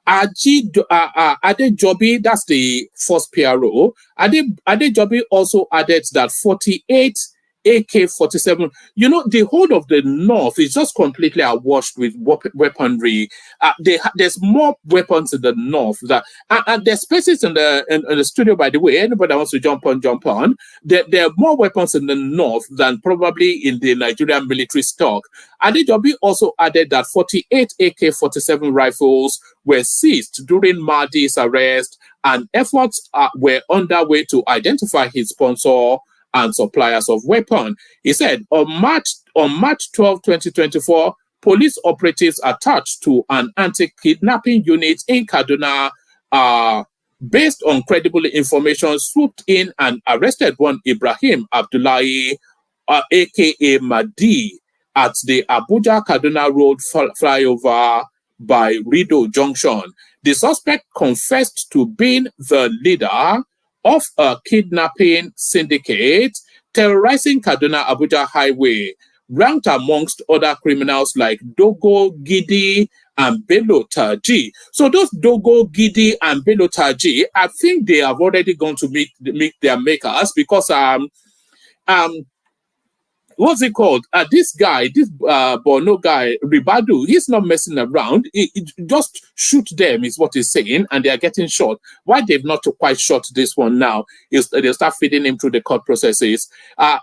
Speaker 6: Adejobi, that's the first PRO. Adejobi also added that 48 AK-47, the whole of the north is just completely awash with weaponry. There's more weapons in the north. And there's spaces in the studio, by the way. Anybody that wants to jump on. There are more weapons in the north than probably in the Nigerian military stock. Adejobi also added that 48 AK-47 rifles were seized during Mahdi's arrest, and efforts were underway to identify his sponsor and suppliers of weapons. He said on March 12, 2024, police operatives attached to an anti-kidnapping unit in Kaduna, based on credible information, swooped in and arrested one Ibrahim Abdullahi, aka Mahdi, at the Abuja-Kaduna Road flyover by Rido Junction. The suspect confessed to being the leader of a kidnapping syndicate terrorizing Kaduna-Abuja Highway, ranked amongst other criminals like Dogo Gidi and Bello Taji. So those Dogo Gidi and Bello Taji, I think they have already gone to meet their makers, because what's it called? This Borno guy, Ribadu, he's not messing around. He just shoot them, is what he's saying, and they are getting shot. Why they've not quite shot this one now is they'll start feeding him through the court processes.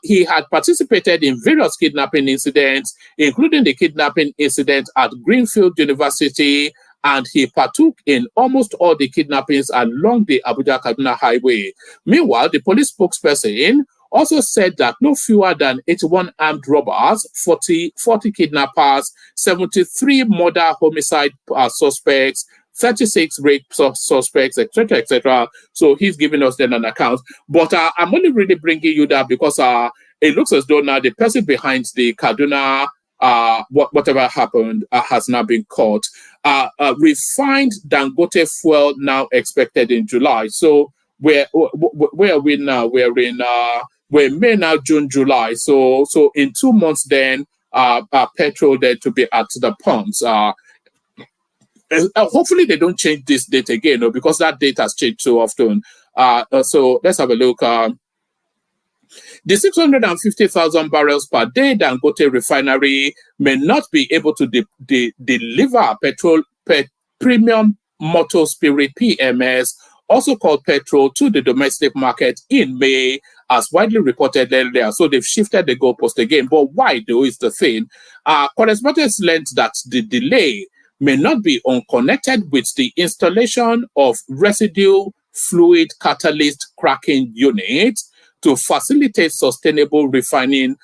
Speaker 6: He had participated in various kidnapping incidents, including the kidnapping incident at Greenfield University, and he partook in almost all the kidnappings along the Abuja-Kaduna Highway. Meanwhile, the police spokesperson also said that no fewer than 81 armed robbers, 40 kidnappers, 73 murder homicide suspects, 36 rape suspects, etc., etc. So he's giving us then an account. But I'm only really bringing you that because it looks as though now the person behind the Kaduna, whatever happened, has now been caught. Refined Dangote fuel now expected in July. So where are we now? We're May now, June, July. So in 2 months then, petrol there to be at the pumps. Hopefully they don't change this date again, because that date has changed so often. So let's have a look. The 650,000 barrels per day Dangote refinery may not be able to deliver premium motor spirit PMS, also called petrol, to the domestic market in May, as widely reported earlier. So they've shifted the goalpost again. But why, though, is the thing? Correspondents learned that the delay may not be unconnected with the installation of residue fluid catalyst cracking unit to facilitate sustainable refining.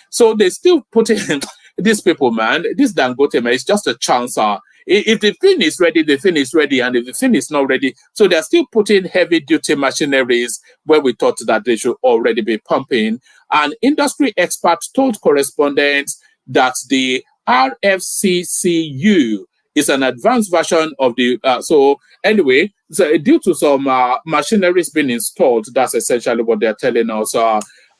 Speaker 6: So they still put in these people, man. This Dangote, man, it's just a chance. If the thing is ready, the thing is ready. And if the thing is not ready, so they're still putting heavy-duty machineries where we thought that they should already be pumping. An industry expert told correspondents that the RFCCU is an advanced version of the... so due to some machineries being installed, that's essentially what they're telling us.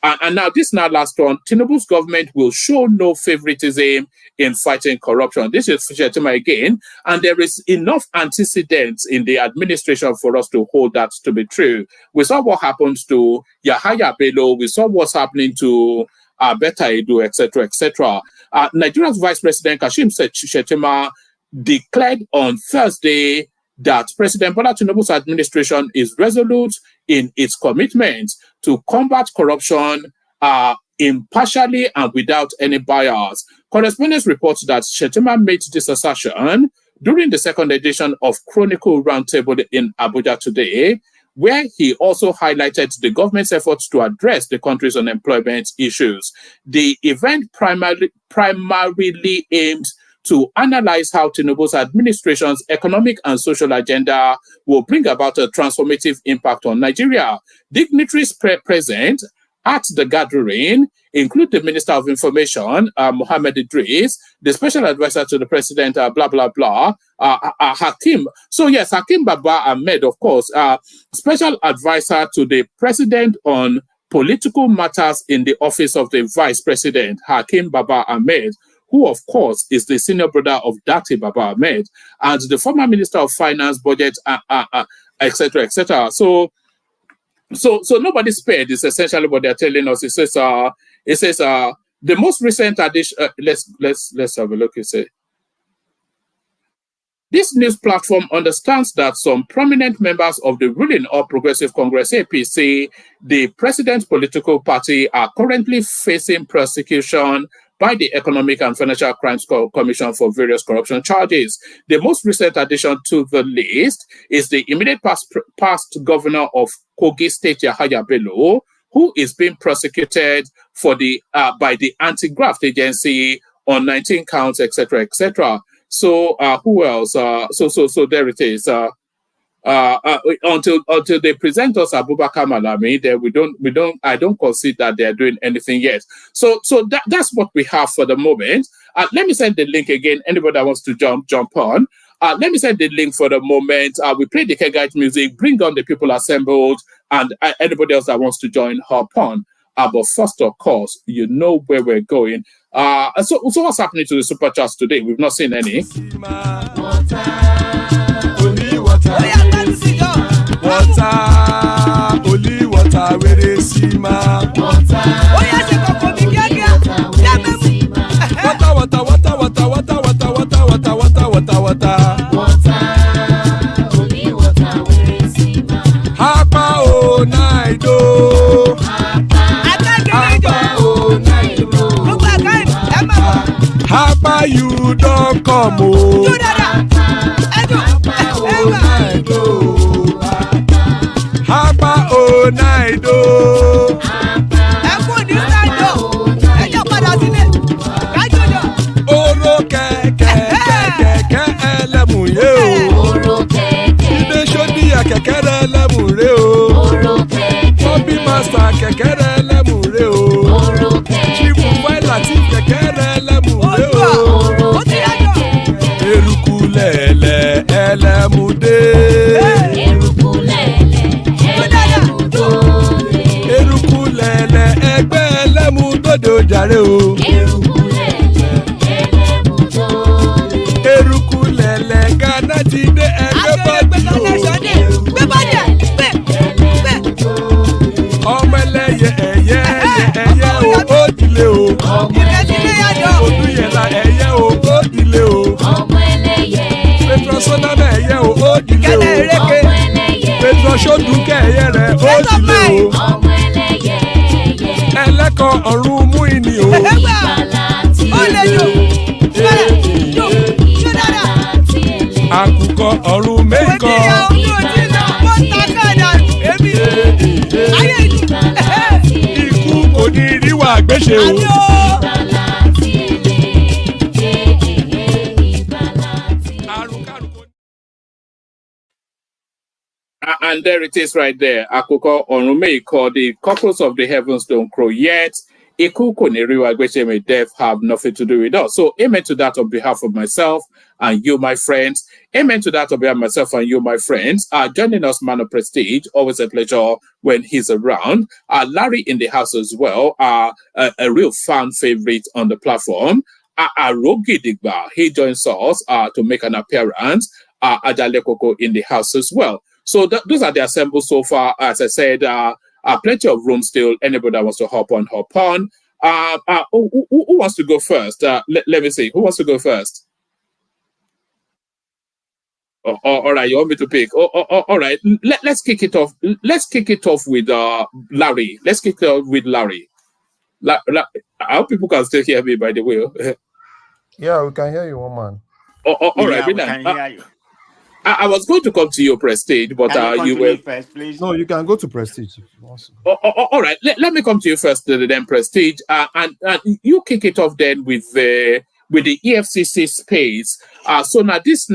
Speaker 6: And now this last one, Tinubu's government will show no favoritism in fighting corruption. This is Shettima again, and there is enough antecedents in the administration for us to hold that to be true. We saw what happened to Yahaya Bello. We saw what's happening to Beta Edu, etc., etc. Nigeria's Vice President Kashim Shettima declared on Thursday that President Bola Tinubu's administration is resolute in its commitment to combat corruption impartially and without any bias. Correspondents report that Shettima made this assertion during the second edition of Chronicle Roundtable in Abuja today, where he also highlighted the government's efforts to address the country's unemployment issues. The event primarily aimed to analyze how Tinubu's administration's economic and social agenda will bring about a transformative impact on Nigeria. Dignitaries present at the gathering include the Minister of Information, Mohammed Idris, the Special Advisor to the President, blah, blah, blah, Hakim. So yes, Hakim Baba Ahmed, of course, Special Advisor to the President on Political Matters in the Office of the Vice President, Hakim Baba Ahmed, who, of course, is the senior brother of Dati Baba Ahmed, and the former Minister of Finance, Budget, etc., etc. So nobody spared is essentially what they're telling us. It says the most recent addition. Let's have a look. It says this news platform understands that some prominent members of the ruling All Progressive Congress APC, the president's political party, are currently facing prosecution by the Economic and Financial Crimes Commission for various corruption charges. The most recent addition to the list is the immediate past governor of Kogi State, Yahaya Bello, who is being prosecuted for by the Anti-Graft Agency on 19 counts, etc., etc. So who else? So there it is. Until they present us Abubakar Malami, then I don't consider that they're doing anything yet. So that's what we have for the moment. Let me send the link again. Anybody that wants to jump on. Let me send the link for the moment. We play the Kegite music, bring on the people assembled, and anybody else that wants to join, hop on. But first, of course, you know where we're going. So what's happening to the super chats today? We've not seen any.
Speaker 2: Only water, where they see ma. Water, only water, where they see ma. Hapa o naido. Hapa you don't come o. Hapa o naido. Oro kẹ̀kẹ́ ẹlẹ́mù yé o. Ibe sodi ya kẹ̀kẹ́ ẹlẹ́mù re o. Bobby master kẹ̀kẹ́ ẹlẹ́mù re o. Chief Wela ti kẹ̀kẹ́ ẹlẹ́mù re o. Eruku lẹ̀lẹ̀ ẹlẹ́mù dé. Eruku lẹ̀lẹ̀ ẹgbẹ́ ẹlẹ́mù dòde ojàre o. Eruku lẹ̀lẹ̀ Ghana ti dé ẹgbẹ́ bọ́dì o. Ọmọ ẹlẹ́yẹ ẹyẹ o ó dilé o. Odúyẹ̀lá ẹyẹ o ó dilé o. Petrol sọ́nàmẹ̀ ẹyẹ o ó dilé o. Petrol sọ́dúnkẹ́ ẹyẹ rẹ̀ ó dilé o. Ẹlẹ́kọ̀ọ́ ọ̀run mú ìní o. Àkùkọ ọ̀run mẹ́kọ̀. Ikú kò ní ríwà gbéṣe o.
Speaker 6: And there it is right there. Akoko Onumeiko, the cockles of the heavens don't crow yet. Iku Koniriwa Gweshe may death have nothing to do with us. So amen to that on behalf of myself and you, my friends. Amen to that on behalf of myself and you, my friends. Joining us, Man of Prestige, always a pleasure when he's around. Larry in the house as well, a real fan favorite on the platform. Arogi Digba, he joins us to make an appearance. Ajale Koko in the house as well. So those are the assembles so far. As I said, plenty of room still. Anybody that wants to hop on, hop on. Who wants to go first? Let me see. Who wants to go first? All right, you want me to pick? All right. Let's kick it off. Let's kick it off with Larry. Let's kick it off with Larry. I hope people can still hear me, by the way.
Speaker 11: Yeah, we can hear you, woman.
Speaker 6: All right, we can hear you. I was going to come to your Prestige, but you were
Speaker 11: first, please. No, you can go to Prestige if you want to.
Speaker 6: All right, let me come to you first, then Prestige, and you kick it off then with the EFCC space. So now this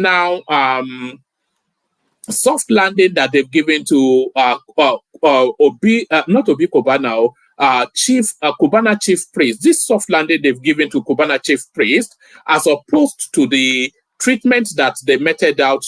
Speaker 6: soft landing that they've given to Obi, not Obi Koba now, Cubana chief priest, this soft landing they've given to Cubana chief priest, as opposed to the treatment that they meted out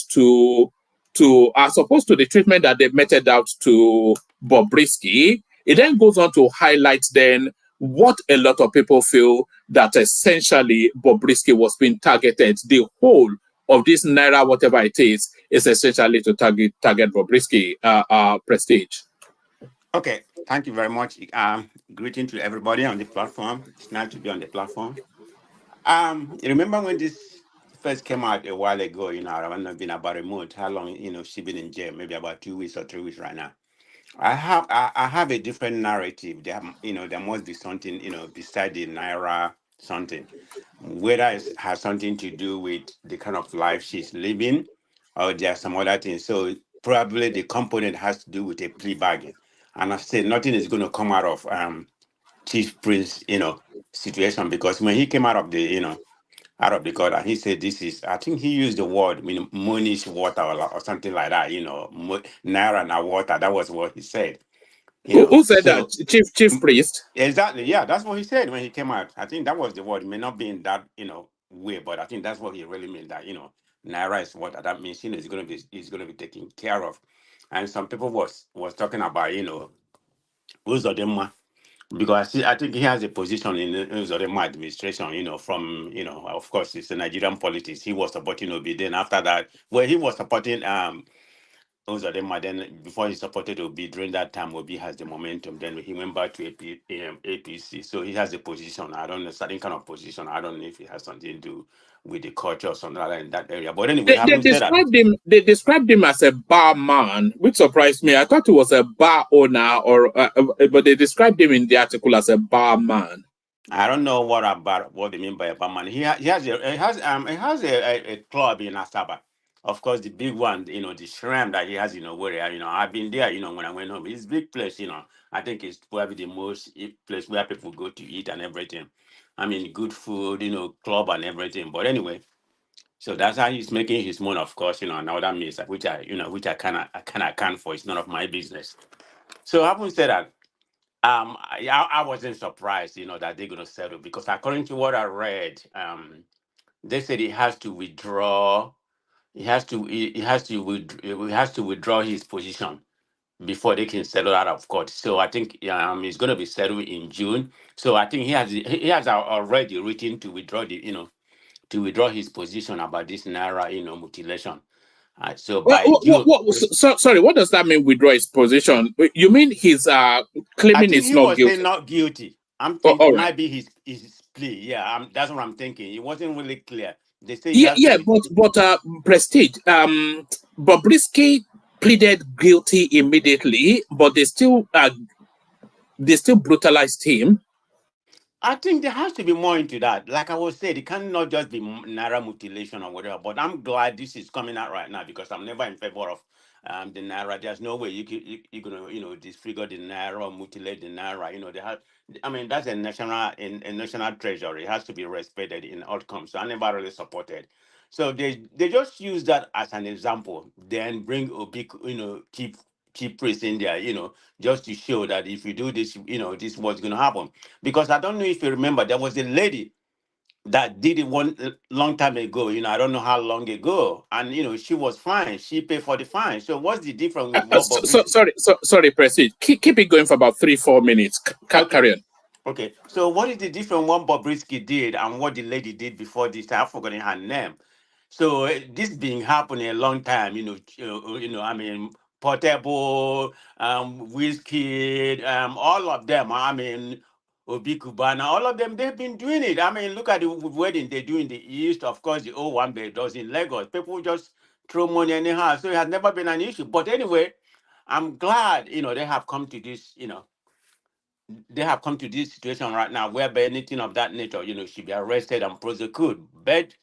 Speaker 6: as opposed to the treatment that they meted out to Bobrisky. It then goes on to highlight then what a lot of people feel that essentially Bobrisky was being targeted. The whole of this Naira, whatever it is essentially to target Bobrisky prestige.
Speaker 12: Okay, thank you very much. Greeting to everybody on the platform. It's nice to be on the platform. You remember when this first came out a while ago, around been about a month, how long, she been in jail, maybe about 2 weeks or 3 weeks right now. I have a different narrative. There must be something, beside the Naira something. Whether it has something to do with the kind of life she's living or there are some other things. So probably the component has to do with a plea bargain. And I said nothing is going to come out of Chief Prince, situation, because when he came out of the court and he said this is, I think he used the word, money is water or something like that, Naira na water. That was what he said.
Speaker 6: Who said that? Chief Priest?
Speaker 12: Exactly. Yeah, that's what he said when he came out. I think that was the word. It may not be in that, way, but I think that's what he really meant, that, Naira is water. That means, it's gonna be taken care of. And some people was talking about, Uzodinma, because I think he has a position in the Uzodinma administration, from, of course, it's the Nigerian politics. He was supporting Obi. Then after that, he was supporting Uzodinma. Then before he supported Obi, during that time, Obi has the momentum. Then he went back to APC. So he has a position. I don't know, certain kind of position. I don't know if it has something to do with the culture or something like that in that area. But anyway,
Speaker 6: they described him as a bar man, which surprised me. I thought he was a bar owner, but they described him in the article as a bar man.
Speaker 12: I don't know what they mean by a barman. He has a club in Asaba. Of course, the big one, the shrimp that he has, where I've been there, when I went home. It's a big place, I think it's probably the most place where people go to eat and everything. I mean, good food, club and everything. But anyway, so that's how he's making his money, of course, now that means which I cannot account for. It's none of my business. So having said that, I wasn't surprised, that they're gonna settle, because according to what I read, they said he has to withdraw. He has to withdraw his position before they can settle out of court. So I think he's gonna be settled in June. So I think he has already written to withdraw his position about this Naira, mutilation. So by June.
Speaker 6: Sorry, what does that mean? Withdraw his position? You mean he's claiming he's not guilty?
Speaker 12: Saying not guilty. I'm thinking it might be his plea. Yeah, that's what I'm thinking. It wasn't really clear. They say
Speaker 6: but Prestige. Bobrisky pleaded guilty immediately, but they still brutalized him.
Speaker 12: I think there has to be more into that. Like I was saying, it cannot just be Naira mutilation or whatever. But I'm glad this is coming out right now, because I'm never in favor of the Naira. There's no way you're gonna disfigure the Naira or mutilate the Naira. They have. I mean, that's a national treasure. It has to be respected in outcomes. So I never really supported. So they just use that as an example. Then bring a big keep priest in there, just to show that if you do this, this is what's going to happen. Because I don't know if you remember, there was a lady that did it one long time ago. I don't know how long ago, and she was fine. She paid for the fine. So what's the difference with
Speaker 6: sorry, Prestige. Keep it going for about 3-4 minutes. Carry on.
Speaker 12: Okay. So what is the difference what Bobrisky did and what the lady did before this? I've forgotten her name. So this been happening a long time. I mean, Portable, Whiskey, all of them. I mean, Obi Kubana, all of them, they've been doing it. I mean, look at the wedding they do in the East. Of course, the old one does in Lagos. People just throw money anyhow. So it has never been an issue. But anyway, I'm glad, they have come to this, they have come to this situation right now whereby anything of that nature, should be arrested and prosecuted. But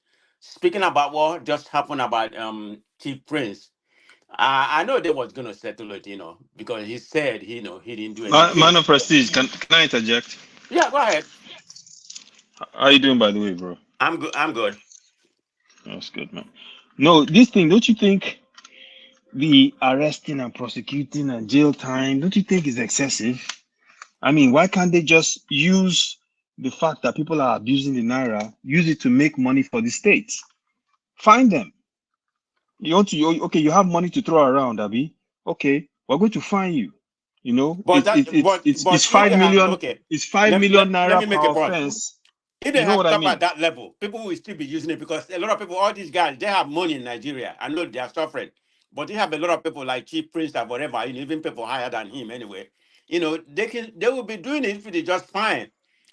Speaker 12: speaking about what just happened about Chief Prince, I know they was gonna settle it, because he said he didn't do anything.
Speaker 13: Man of Prestige, can I interject?
Speaker 12: Yeah, go ahead.
Speaker 13: How are you doing, by the way, bro?
Speaker 12: I'm good.
Speaker 13: That's good, man. No, this thing, don't you think the arresting and prosecuting and jail time, don't you think is excessive?
Speaker 11: I mean, why can't they just use the fact that people are abusing the naira, use it to make money for the states? Find them. You want to, okay, you have money to throw around, Abby. Okay, we're going to find you. You know,
Speaker 12: But that,
Speaker 11: it's
Speaker 12: if
Speaker 11: five
Speaker 12: they have,
Speaker 11: million,
Speaker 12: okay,
Speaker 11: it's 5 million
Speaker 12: let
Speaker 11: naira
Speaker 12: me make
Speaker 11: per
Speaker 12: a point.
Speaker 11: offense.
Speaker 12: If
Speaker 11: You
Speaker 12: they
Speaker 11: know
Speaker 12: have
Speaker 11: what I
Speaker 12: stuff at
Speaker 11: mean?
Speaker 12: that level, people will still be using it because a lot of people, all these guys, they have money in Nigeria. I know they are suffering, but they have a lot of people like Chief Prince or whatever, even people higher than him anyway. They will be doing it if they just fine.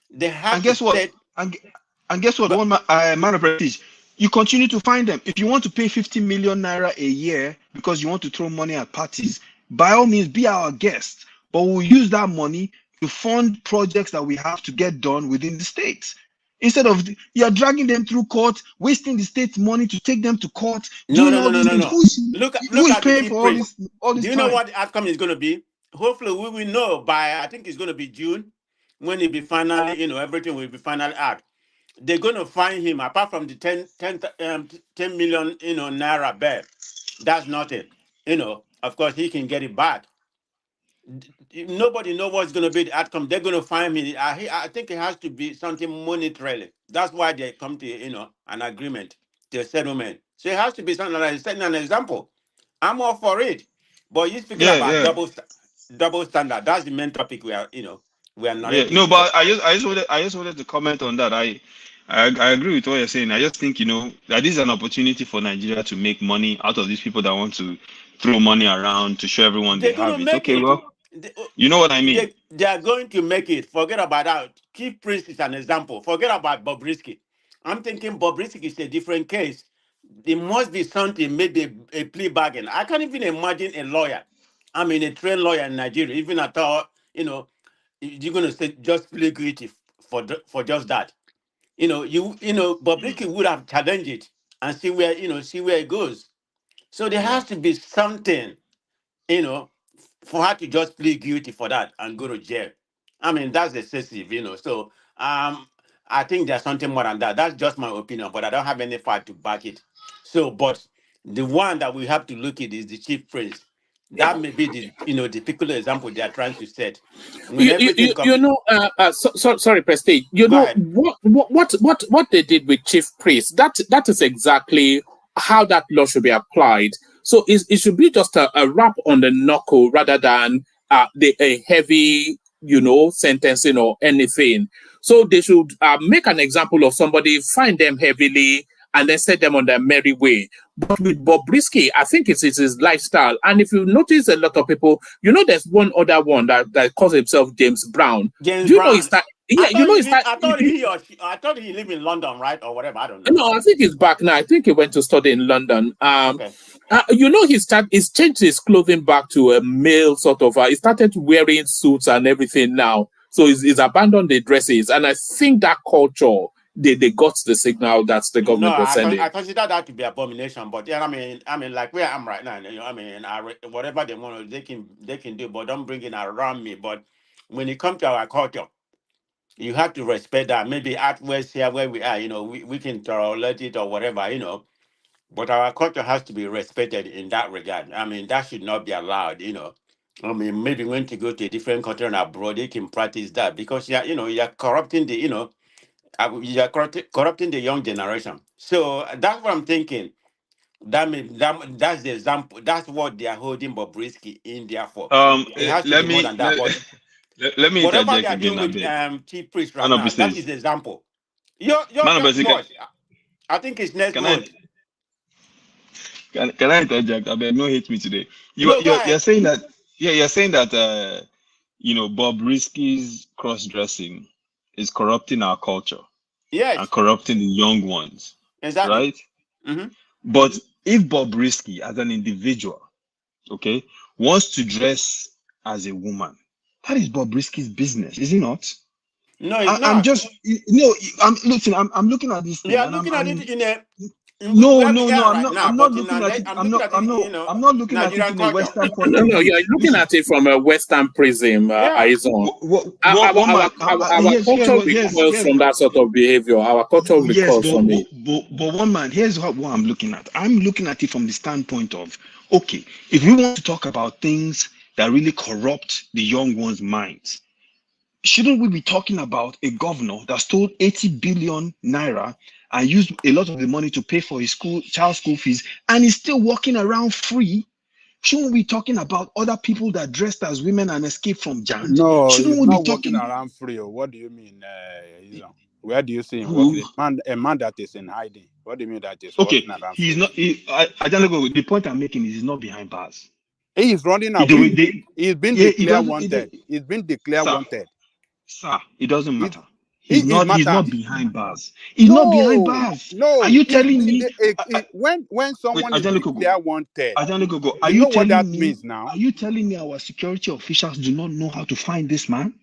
Speaker 12: They have
Speaker 11: And
Speaker 12: to
Speaker 11: guess what?
Speaker 12: set,
Speaker 11: And guess what?
Speaker 12: but
Speaker 11: Man of prestige, you continue to find them. If you want to pay 50 million naira a year because you want to throw money at parties, by all means, be our guest. But we'll use that money to fund projects that we have to get done within the states. Instead of you're dragging them through court, wasting the state's money to take them to court,
Speaker 12: no,
Speaker 11: doing
Speaker 12: no, no,
Speaker 11: all
Speaker 12: no,
Speaker 11: these
Speaker 12: no,
Speaker 11: things.
Speaker 12: no.
Speaker 11: Who
Speaker 12: Look
Speaker 11: is
Speaker 12: at the
Speaker 11: paying
Speaker 12: Chief
Speaker 11: for
Speaker 12: Prince.
Speaker 11: all this
Speaker 12: Do you know
Speaker 11: time?
Speaker 12: what the outcome is going to be? Hopefully, we will know by, I think it's going to be June, when it be finally, everything will be finally out. They're going to fine him apart from the 10 million, naira bail. That's nothing. Of course, he can get it back. Nobody know what's going to be the outcome. They're going to fine me. I think it has to be something monetarily. That's why they come to, an agreement, to a settlement. So it has to be something like setting an example. I'm all for it. But you're speaking
Speaker 11: Yeah,
Speaker 12: about
Speaker 11: yeah.
Speaker 12: double standard. That's the main topic we are
Speaker 11: Yeah,
Speaker 12: narrating
Speaker 11: no,
Speaker 12: because
Speaker 11: but I just wanted to comment on that. I agree with what you're saying. I just think, that this is an opportunity for Nigeria to make money out of these people that want to throw money around to show everyone they
Speaker 12: they're going
Speaker 11: have
Speaker 12: to
Speaker 11: it.
Speaker 12: make
Speaker 11: Okay,
Speaker 12: it.
Speaker 11: well, you know what I mean?
Speaker 12: They are going to make it. Forget about that. Keep Prince is an example. Forget about Bobrisky. I'm thinking Bobrisky is a different case. There must be something, maybe a plea bargain. I can't even imagine a lawyer. I mean, a trained lawyer in Nigeria, even at all, you're going to say just plead guilty for just that. Bobrisky would have challenged it and see where it goes. So there
Speaker 11: Yeah.
Speaker 12: has to be something, you know, for her to just plead guilty for that and go to jail. I mean, that's excessive. So I think there's something more than that. That's just my opinion, but I don't have any fact to back it. So, but the one that we have to look at is the chief prince. That may be the particular example they are trying to set. When everything comes,
Speaker 6: Sorry, Prestige.
Speaker 12: go ahead.
Speaker 6: What they did with Chief Priest, that is exactly how that law should be applied. So it should be just a rap on the knuckle rather than a heavy, sentencing or anything. So they should make an example of somebody, find them heavily, and then set them on their merry way. But with Bobrisky, I think it's his lifestyle. And if you notice, a lot of people, there's one other one that calls himself James Brown.
Speaker 12: James
Speaker 6: Do you know he's
Speaker 12: Brown.
Speaker 6: that? Yeah, he's that.
Speaker 12: I thought he lived in London, right, or whatever. I don't know.
Speaker 6: No, I think he's back now. I think he went to study in London.
Speaker 12: Okay.
Speaker 6: He's changed his clothing back to a male sort of. He started wearing suits and everything now. So he's abandoned the dresses, and I think that culture they got the signal that the
Speaker 12: No,
Speaker 6: government was sending.
Speaker 12: I consider that to be abomination. But yeah, I mean, like where I'm right now, whatever they want, they can do, but don't bring it around me. But when it comes to our culture, you have to respect that. Maybe at West here where we are, we can tolerate it or whatever. But our culture has to be respected in that regard. I mean, that should not be allowed. I mean, maybe when to go to a different country and abroad, they can practice that because you're corrupting corrupting the young generation. So that's what I'm thinking. That's the example. That's what they are holding Bobrisky in there for. It has to
Speaker 11: Let
Speaker 12: be more
Speaker 11: me
Speaker 12: than that. But
Speaker 11: let me
Speaker 12: whatever they
Speaker 11: interject
Speaker 12: are
Speaker 11: again
Speaker 12: doing
Speaker 11: a
Speaker 12: with
Speaker 11: bit.
Speaker 12: Chief Priest right
Speaker 11: Man of
Speaker 12: now, that
Speaker 11: prestige.
Speaker 12: is the example. Your
Speaker 11: Man of prestige,
Speaker 12: watch. I think it's next
Speaker 11: can I
Speaker 12: month.
Speaker 11: can I interject? I beg, no hate me today.
Speaker 12: No, go
Speaker 11: You're
Speaker 12: ahead.
Speaker 11: saying that you're saying that Bob Risky's cross dressing is corrupting our culture and
Speaker 12: Yes,
Speaker 11: corrupting the young ones,
Speaker 12: exactly.
Speaker 11: right?
Speaker 12: Hmm.
Speaker 11: But if Bob Risky as an individual, okay, wants to dress as a woman, that is Bob Risky's business, is it not?
Speaker 12: No, it's
Speaker 11: I'm
Speaker 12: not.
Speaker 11: just no. I'm looking at this
Speaker 12: We
Speaker 11: thing,
Speaker 12: are
Speaker 11: and
Speaker 12: looking at it in
Speaker 11: no,
Speaker 12: where we
Speaker 11: no, no.
Speaker 12: are right now,
Speaker 11: I'm not
Speaker 12: but
Speaker 11: looking at it.
Speaker 12: I'm looking at it,
Speaker 11: I'm not looking at it
Speaker 12: Nigerian
Speaker 11: in a
Speaker 12: culture.
Speaker 11: Western point
Speaker 6: No,
Speaker 11: of
Speaker 6: no,
Speaker 11: view.
Speaker 6: you're looking
Speaker 11: Listen,
Speaker 6: at it from a Western prism,
Speaker 12: Yeah.
Speaker 6: Aizon.
Speaker 11: one man.
Speaker 6: Our culture recoils from that sort of behavior. Our culture
Speaker 11: Yes,
Speaker 6: recoils from it.
Speaker 11: but one man. Here's what I'm looking at. I'm looking at it from the standpoint of, okay, if we want to talk about things that really corrupt the young ones' minds, shouldn't we be talking about a governor that stole 80 billion naira and used a lot of the money to pay for his child school fees, and is still walking around free? Shouldn't we be talking about other people that dressed as women and escaped from jams?
Speaker 14: No,
Speaker 11: Shouldn't
Speaker 14: he's
Speaker 11: we be
Speaker 14: not walking
Speaker 11: talking?
Speaker 14: around free. What do you mean? Where do you see him
Speaker 11: Who?
Speaker 14: walking? A man that is in hiding. What do you mean that is
Speaker 11: Okay,
Speaker 14: walking around
Speaker 11: he's
Speaker 14: free?
Speaker 11: not. I don't know. The point I'm making is he's not behind bars.
Speaker 14: He is running away. He's been declared wanted. He's been declared wanted.
Speaker 11: Sir, it doesn't matter.
Speaker 14: It
Speaker 11: He's
Speaker 14: matters.
Speaker 11: not behind bars. He's not behind bars.
Speaker 14: No.
Speaker 11: Are you telling me
Speaker 14: when someone is declared wanted?
Speaker 11: Are
Speaker 14: you
Speaker 11: you
Speaker 14: know what that
Speaker 11: telling me?
Speaker 14: means now?
Speaker 11: Are you telling me our security officials do not know how to find this man?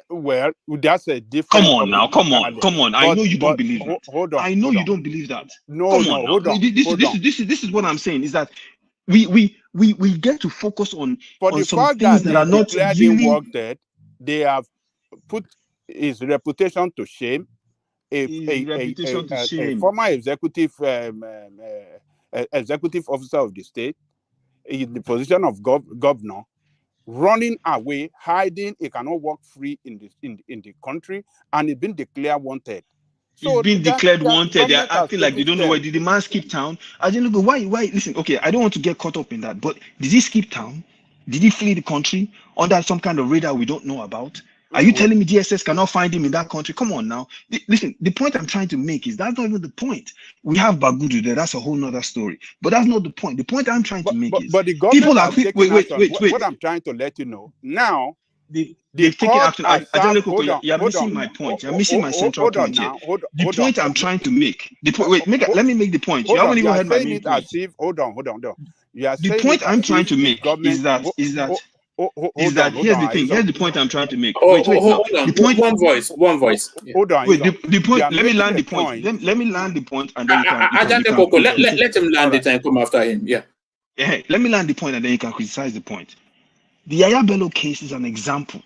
Speaker 14: Well, that's a different.
Speaker 11: Come on now, come on. I know you don't believe that.
Speaker 14: Hold on.
Speaker 11: I know you don't believe that.
Speaker 14: No,
Speaker 11: come
Speaker 14: no,
Speaker 11: on now.
Speaker 14: hold on.
Speaker 11: This is what I'm saying is that we get to focus on some
Speaker 14: fact
Speaker 11: things
Speaker 14: that
Speaker 11: are not
Speaker 14: declared
Speaker 11: really
Speaker 14: wanted. They have put his reputation to shame. A former executive executive officer of the state in the position of governor, running away, hiding. He cannot walk free in the country, and he's been declared wanted.
Speaker 11: So he's been declared wanted. They're acting like they don't know where. Did the man skip town? I didn't look. Why? Listen, okay, I don't want to get caught up in that. But did he skip town? Did he flee the country under some kind of radar we don't know about? Are you telling me DSS cannot find him in that country? Come on now. Listen, the point I'm trying to make is that's not even the point. We have Bagudu there. That's a whole nother story. But that's not the point. The point I'm trying to make is
Speaker 14: the government
Speaker 11: people are
Speaker 14: wait. What I'm trying to let you know now.
Speaker 11: They've taken action. You're missing my point. You're missing my central point here. The point I'm trying to make. Let me make the point. You haven't even heard my main point.
Speaker 14: Hold on.
Speaker 11: The point I'm trying to make is that here's the thing. Here's the point I'm trying to make. Wait.
Speaker 6: Hold on.
Speaker 11: The point.
Speaker 6: One voice.
Speaker 14: Hold on.
Speaker 11: Wait. The point. Let me land the point. Let me land the point, and then you can.
Speaker 6: Let him land it and come after him. Yeah.
Speaker 11: Let me land the point, and then you can criticize the point. The Yaya Bello case is an example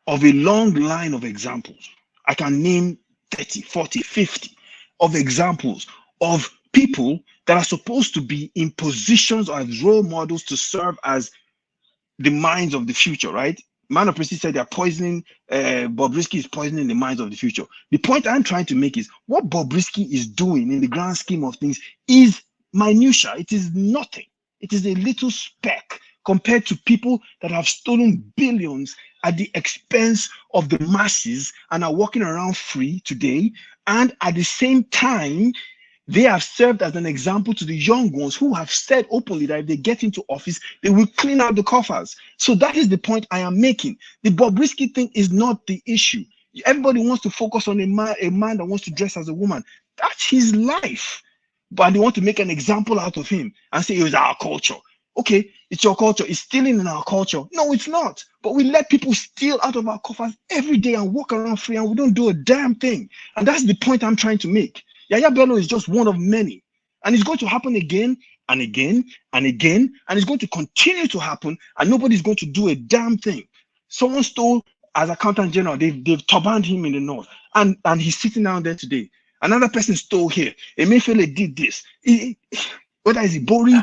Speaker 11: of a long line of examples. I can name 30, 40, 50 of examples of people that are supposed to be in positions as role models to serve as the minds of the future, right? Man of Precision said they're poisoning, Bobrisky is poisoning the minds of the future. The point I'm trying to make is what Bobrisky is doing in the grand scheme of things is minutia. It is nothing. It is a little speck compared to people that have stolen billions at the expense of the masses and are walking around free today. And at the same time, they have served as an example to the young ones who have said openly that if they get into office, they will clean out the coffers. So that is the point I am making. The Bobrisky thing is not the issue. Everybody wants to focus on a man that wants to dress as a woman. That's his life. But they want to make an example out of him and say it was our culture. Okay, it's your culture. It's stealing in our culture. No, it's not. But we let people steal out of our coffers every day and walk around free, and we don't do a damn thing. And that's the point I'm trying to make. Yaya Bello is just one of many. And it's going to happen again and again and again. And it's going to continue to happen. And nobody's going to do a damn thing. Someone stole as accountant general. They've turbaned him in the north. And he's sitting down there today. Another person stole here. Emefiele did this. Whether it's boring,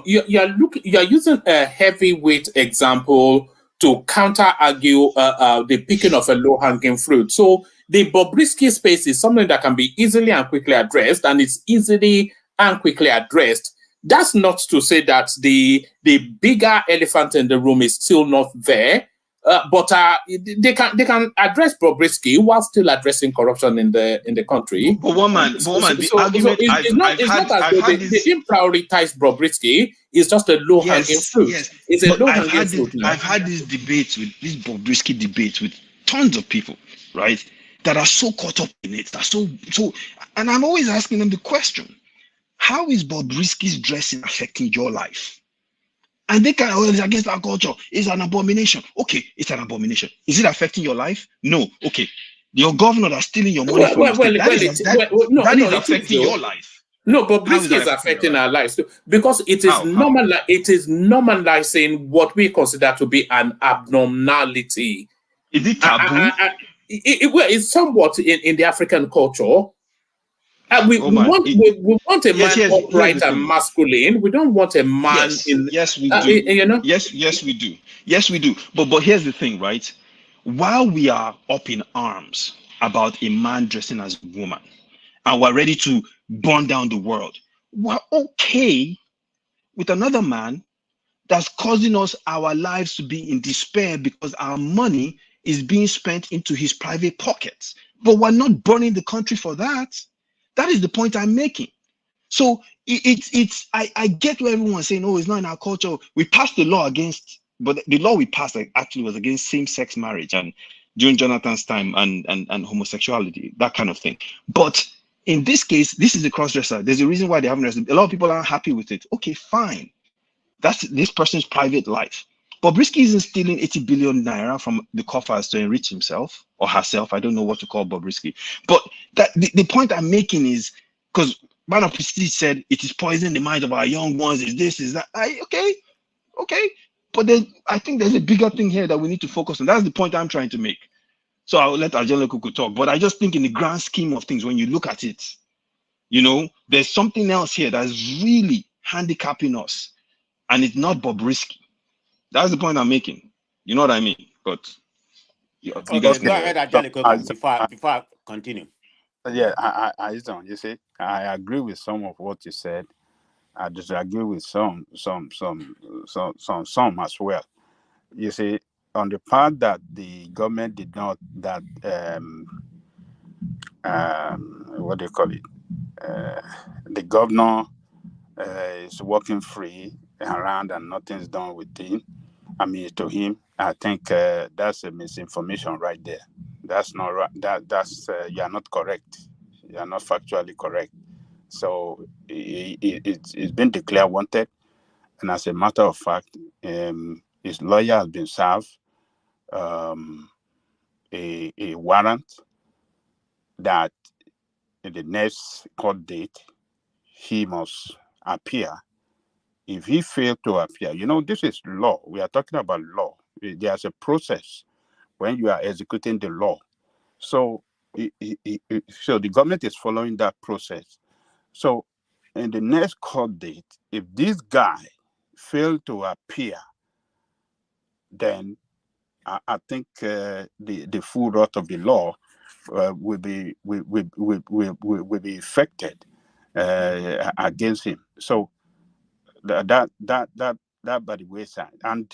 Speaker 6: you are using a heavyweight example to counter argue the picking of a low-hanging fruit. So the Bobrisky space is something that can be easily and quickly addressed, and it's easily and quickly addressed. That's not to say that the bigger elephant in the room is still not there. But they can address Bobrisky while still addressing corruption in the country.
Speaker 11: But one man, the argument
Speaker 6: it's not as though they didn't prioritize Bobrisky. It's just a low-hanging fruit.
Speaker 11: Yes.
Speaker 6: It's a low-hanging fruit.
Speaker 11: I've had these Bobrisky debates with tons of people, right? That are so caught up in it. That so, and I'm always asking them the question: how is Bobrisky's dressing affecting your life? And they can, it's against our culture. It's an abomination. Okay, it's an abomination. Is it affecting your life? No. Okay. Your governor that's stealing your money from that is affecting your life.
Speaker 6: No, but Bobrisky is affecting our lives too, because it is it is normalizing what we consider to be an abnormality.
Speaker 11: Is it taboo?
Speaker 6: It's somewhat in the African culture. We
Speaker 11: Roman,
Speaker 6: want a man
Speaker 11: here's
Speaker 6: upright
Speaker 11: the
Speaker 6: and
Speaker 11: thing.
Speaker 6: masculine. We don't want a man
Speaker 11: Yes,
Speaker 6: in,
Speaker 11: yes, we do.
Speaker 6: you know.
Speaker 11: Yes, we do. Yes, we do. But here's the thing, right? While we are up in arms about a man dressing as a woman, and we're ready to burn down the world, we're okay with another man that's causing us our lives to be in despair because our money is being spent into his private pockets. But we're not burning the country for that. That is the point I'm making. So I get what everyone's saying. Oh, it's not in our culture. We passed the law against, but the law we passed actually was against same-sex marriage and during Jonathan's time and homosexuality, that kind of thing. But in this case, this is a cross-dresser. There's a reason why they haven't arrested. A lot of people aren't happy with it. Okay, fine. That's this person's private life. Bobrisky isn't stealing 80 billion naira from the coffers to enrich himself or herself. I don't know what to call Bobrisky. But that the point I'm making is because Man of Prestige said it is poisoning the minds of our young ones, is this, is that. Okay. But then I think there's a bigger thing here that we need to focus on. That's the point I'm trying to make. So I'll let Ajelo Kuku talk. But I just think in the grand scheme of things, when you look at it, there's something else here that's really handicapping us. And it's not Bobrisky. That's the point I'm making. You know what I mean? But you guys
Speaker 12: Go
Speaker 11: can.
Speaker 12: ahead, Angelica, before I continue.
Speaker 14: Yeah, you see, I agree with some of what you said. I disagree with some as well. You see, on the part that the government did not, that what do you call it? The governor is working free around and nothing's done with him. I mean, to him, I think that's a misinformation right there. That's not right. That's you are not correct. You are not factually correct. So it's been declared wanted, and as a matter of fact, his lawyer has been served a warrant that in the next court date he must appear. If he failed to appear, this is law. We are talking about law. There's a process when you are executing the law. So, so the government is following that process. So, in the next court date, if this guy failed to appear, then I think the full wrath of the law will be affected against him. So that by the wayside. And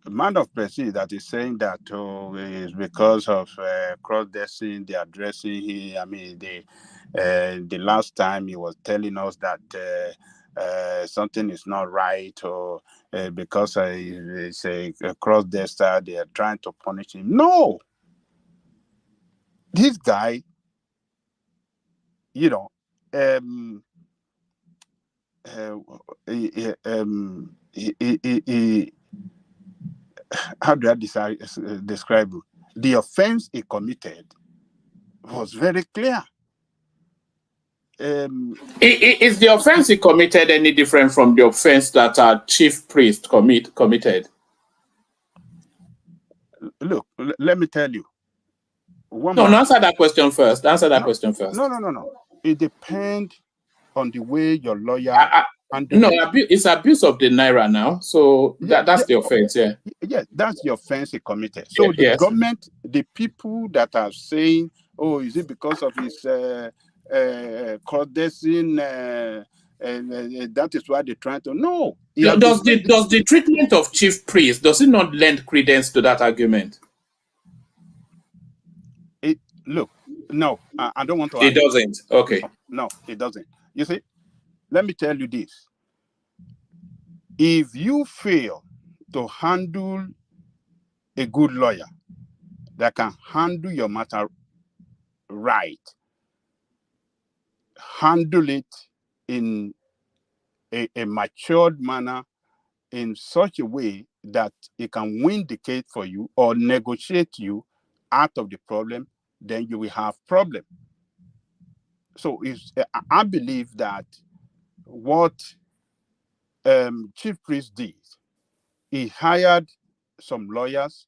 Speaker 14: the man of prestige that is saying that is because of cross-dressing, they are dressing him. I mean, the last time he was telling us that something is not right, or because it's a cross-dresser, they are trying to punish him. No! This guy, how do I describe it? The offense he committed was very clear.
Speaker 6: Is the offense he committed any different from the offense that our chief priest committed?
Speaker 14: Look, let me tell you.
Speaker 6: Answer that question first.
Speaker 14: No. It depends on the way your lawyer handles it.
Speaker 6: It's abuse of the naira now. So that's the offense, yeah.
Speaker 14: Yes, that's the offense he committed. So the government, the people that are saying, oh, is it because of his cross-dressing, that is why they're trying to... No.
Speaker 6: Does the treatment of chief priest, does it not lend credence to that argument?
Speaker 14: Look, no, I don't want to...
Speaker 6: It doesn't. Okay.
Speaker 14: No, it doesn't. You see, let me tell you this. If you fail to handle a good lawyer that can handle your matter right, handle it in a matured manner, in such a way that it can win the case for you or negotiate you out of the problem, then you will have problem. So I believe that what Chief Priest did, he hired some lawyers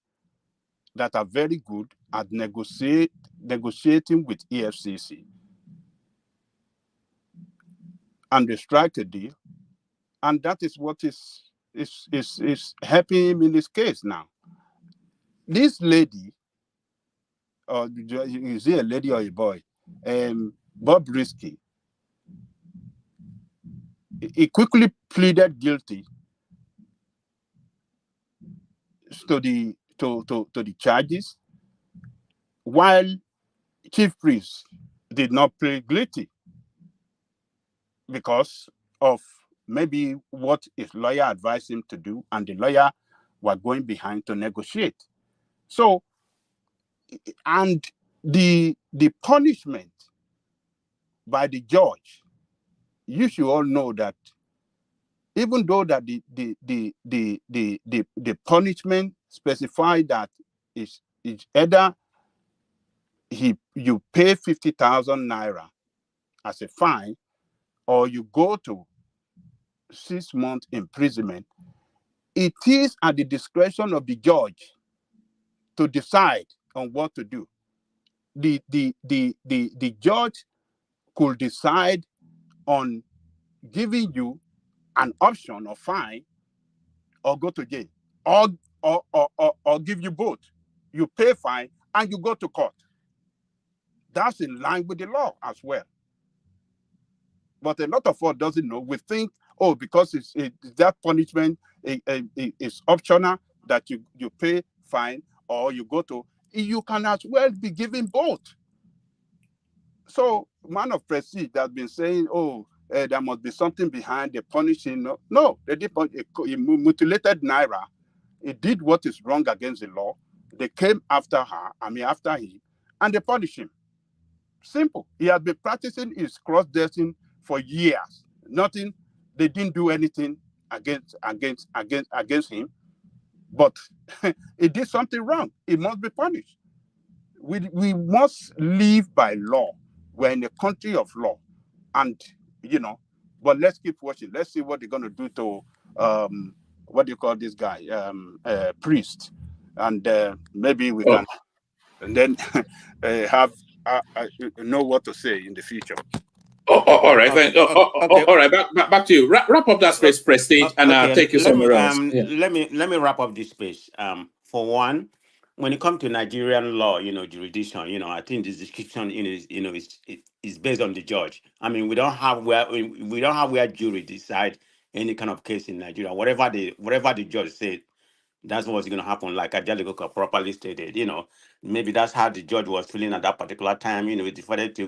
Speaker 14: that are very good at negotiating with EFCC. and they strike a deal, and that is what is helping him in this case now. This lady, or is he a lady or a boy? Bob Risky, he quickly pleaded guilty to the charges, while Chief Priest did not plead guilty because of maybe what his lawyer advised him to do, and the lawyer were going behind to negotiate. So, and the punishment by the judge, you should all know that even though that the punishment specified that is either you pay 50,000 naira as a fine, or you go to 6 months imprisonment, it is at the discretion of the judge to decide on what to do. The judge could decide on giving you an option of fine or go to jail, or give you both. You pay fine and you go to court. That's in line with the law as well. But a lot of us doesn't know. We think, oh, because that punishment is optional, that you pay fine or you go to, you can as well be given both. So man of prestige that's been saying, oh, there must be something behind the punishing. No, they did he mutilated Naira. He did what is wrong against the law. They came after after him, and they punished him. Simple. He has been practicing his cross-dressing for years. Nothing. They didn't do anything against him, but he did something wrong. He must be punished. We must live by law. We're in a country of law, and but let's keep watching. Let's see what they're going to do to what do you call this guy, Priest, and maybe we can, and then have know what to say in the future.
Speaker 6: All right. All right. Back to you. Wrap up that space, Prestige, and I'll take you somewhere else.
Speaker 12: Let me wrap up this space. For one, when it comes to Nigerian law, jurisdiction, I think this description, is based on the judge. I mean, we don't have where jury decide any kind of case in Nigeria. Whatever the judge said, that's what's going to happen. Like Ajaligoka properly stated, maybe that's how the judge was feeling at that particular time. He decided to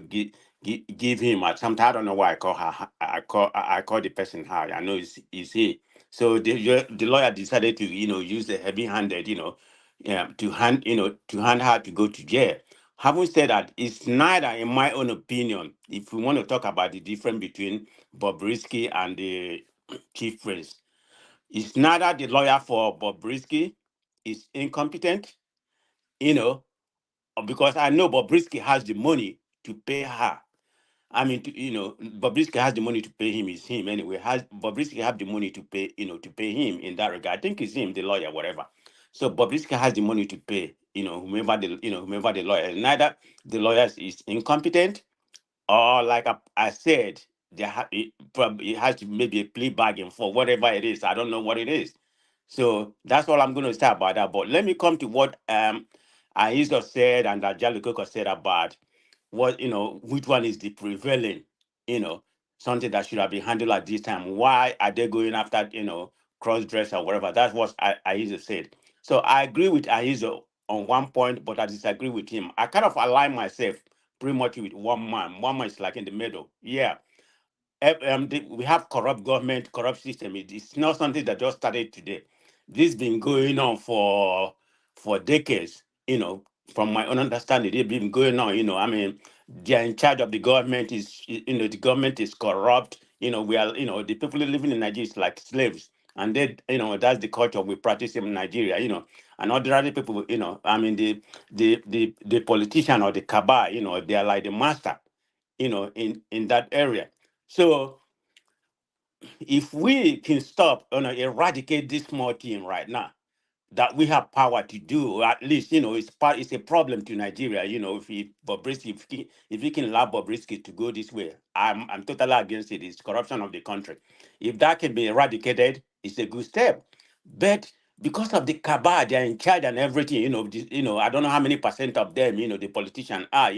Speaker 12: give him at some time. I don't know why I call her. I call the person her. I know it's he. So the lawyer decided to use the heavy-handed to hand her to go to jail. Having said that, it's neither, in my own opinion, if we want to talk about the difference between Bobrisky and the chief priest, it's neither the lawyer for Bobrisky is incompetent, because I know Bobrisky has the money to pay her. I mean, Bobrisky has the money to pay him. It's him anyway. Bobrisky have the money to pay, to pay him in that regard. I think it's him, the lawyer, whatever. So Bobrisky has the money to pay, whomever the lawyer. Neither the lawyer is incompetent, or like I said, it has to maybe a plea bargain for whatever it is. I don't know what it is. So that's all I'm going to say about that. But let me come to what Aizo said and Jalikoko said about what, which one is the prevailing, something that should have been handled at this time. Why are they going after, cross-dress or whatever? That's what Aizo said. So I agree with Aizo on one point, but I disagree with him. I kind of align myself pretty much with one man. One man is like in the middle. Yeah. We have corrupt government, corrupt system. It's not something that just started today. This has been going on for decades. From my own understanding, it's been going on. I mean, they're in charge of the government. The government is corrupt. We are, the people living in Nigeria is like slaves, and they, that's the culture we practice in Nigeria. And ordinary people, I mean, the politician or the cabal, they are like the master, in that area. So if we can stop, eradicate this small team right now, that we have power to do, or at least, it's a problem to Nigeria. If Bobrisky, if he can allow Bobrisky to go this way, I'm totally against it. It's corruption of the country. If that can be eradicated, it's a good step. But because of the cabal, they're in charge and everything, I don't know how many percent of them, the politicians are,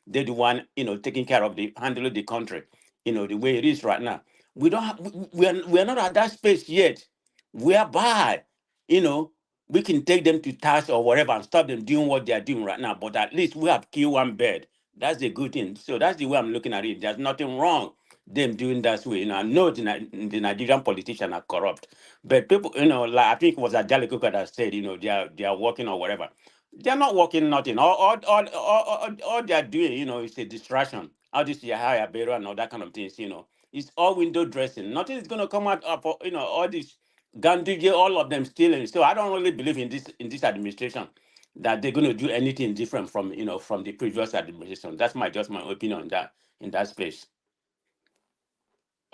Speaker 12: they're the one, taking care of handling the country, the way it is right now. We don't have, we're not at that space yet, whereby, you know, we can take them to task or whatever and stop them doing what they are doing right now. But at least we have killed one bird. That's a good thing. So that's the way I'm looking at it. There's nothing wrong them doing that way. I know the Nigerian politicians are corrupt, but people, like I think it was Ajali Kuka that said, they are working or whatever. They're not working nothing. All they are doing, is a distraction. How this Yahya Bello and all that kind of things, it's all window dressing. Nothing is gonna come out of all this Gandhi, all of them stealing. So I don't really believe in this administration that they're going to do anything different from the previous administration. That's just my opinion on that in that space.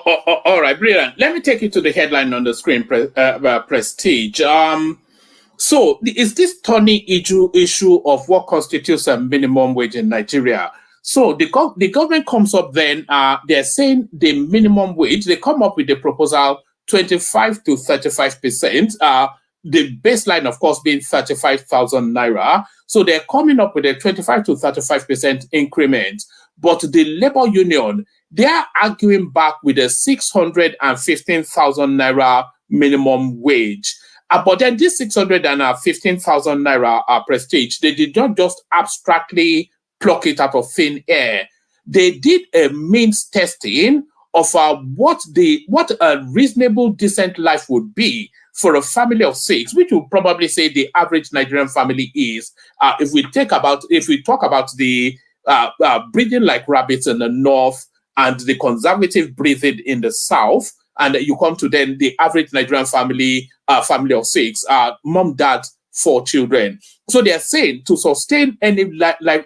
Speaker 6: All right, brilliant. Let me take you to the headline on the screen, Prestige. So is this thorny issue of what constitutes a minimum wage in Nigeria? So the government comes up then, they're saying the minimum wage, they come up with the proposal 25 to 35%. The baseline, of course, being 35,000 naira. So they're coming up with a 25 to 35% increment. But the labor union, they are arguing back with a 615,000 naira minimum wage. But then this 615,000 naira Prestige, they did not just abstractly pluck it out of thin air. They did a means testing of what a reasonable, decent life would be for a family of 6, which would probably say the average Nigerian family is. If we talk about the breeding like rabbits in the north and the conservative breeding in the south, and you come to then the average Nigerian family of 6, mom, dad, 4 children. So they are saying to sustain any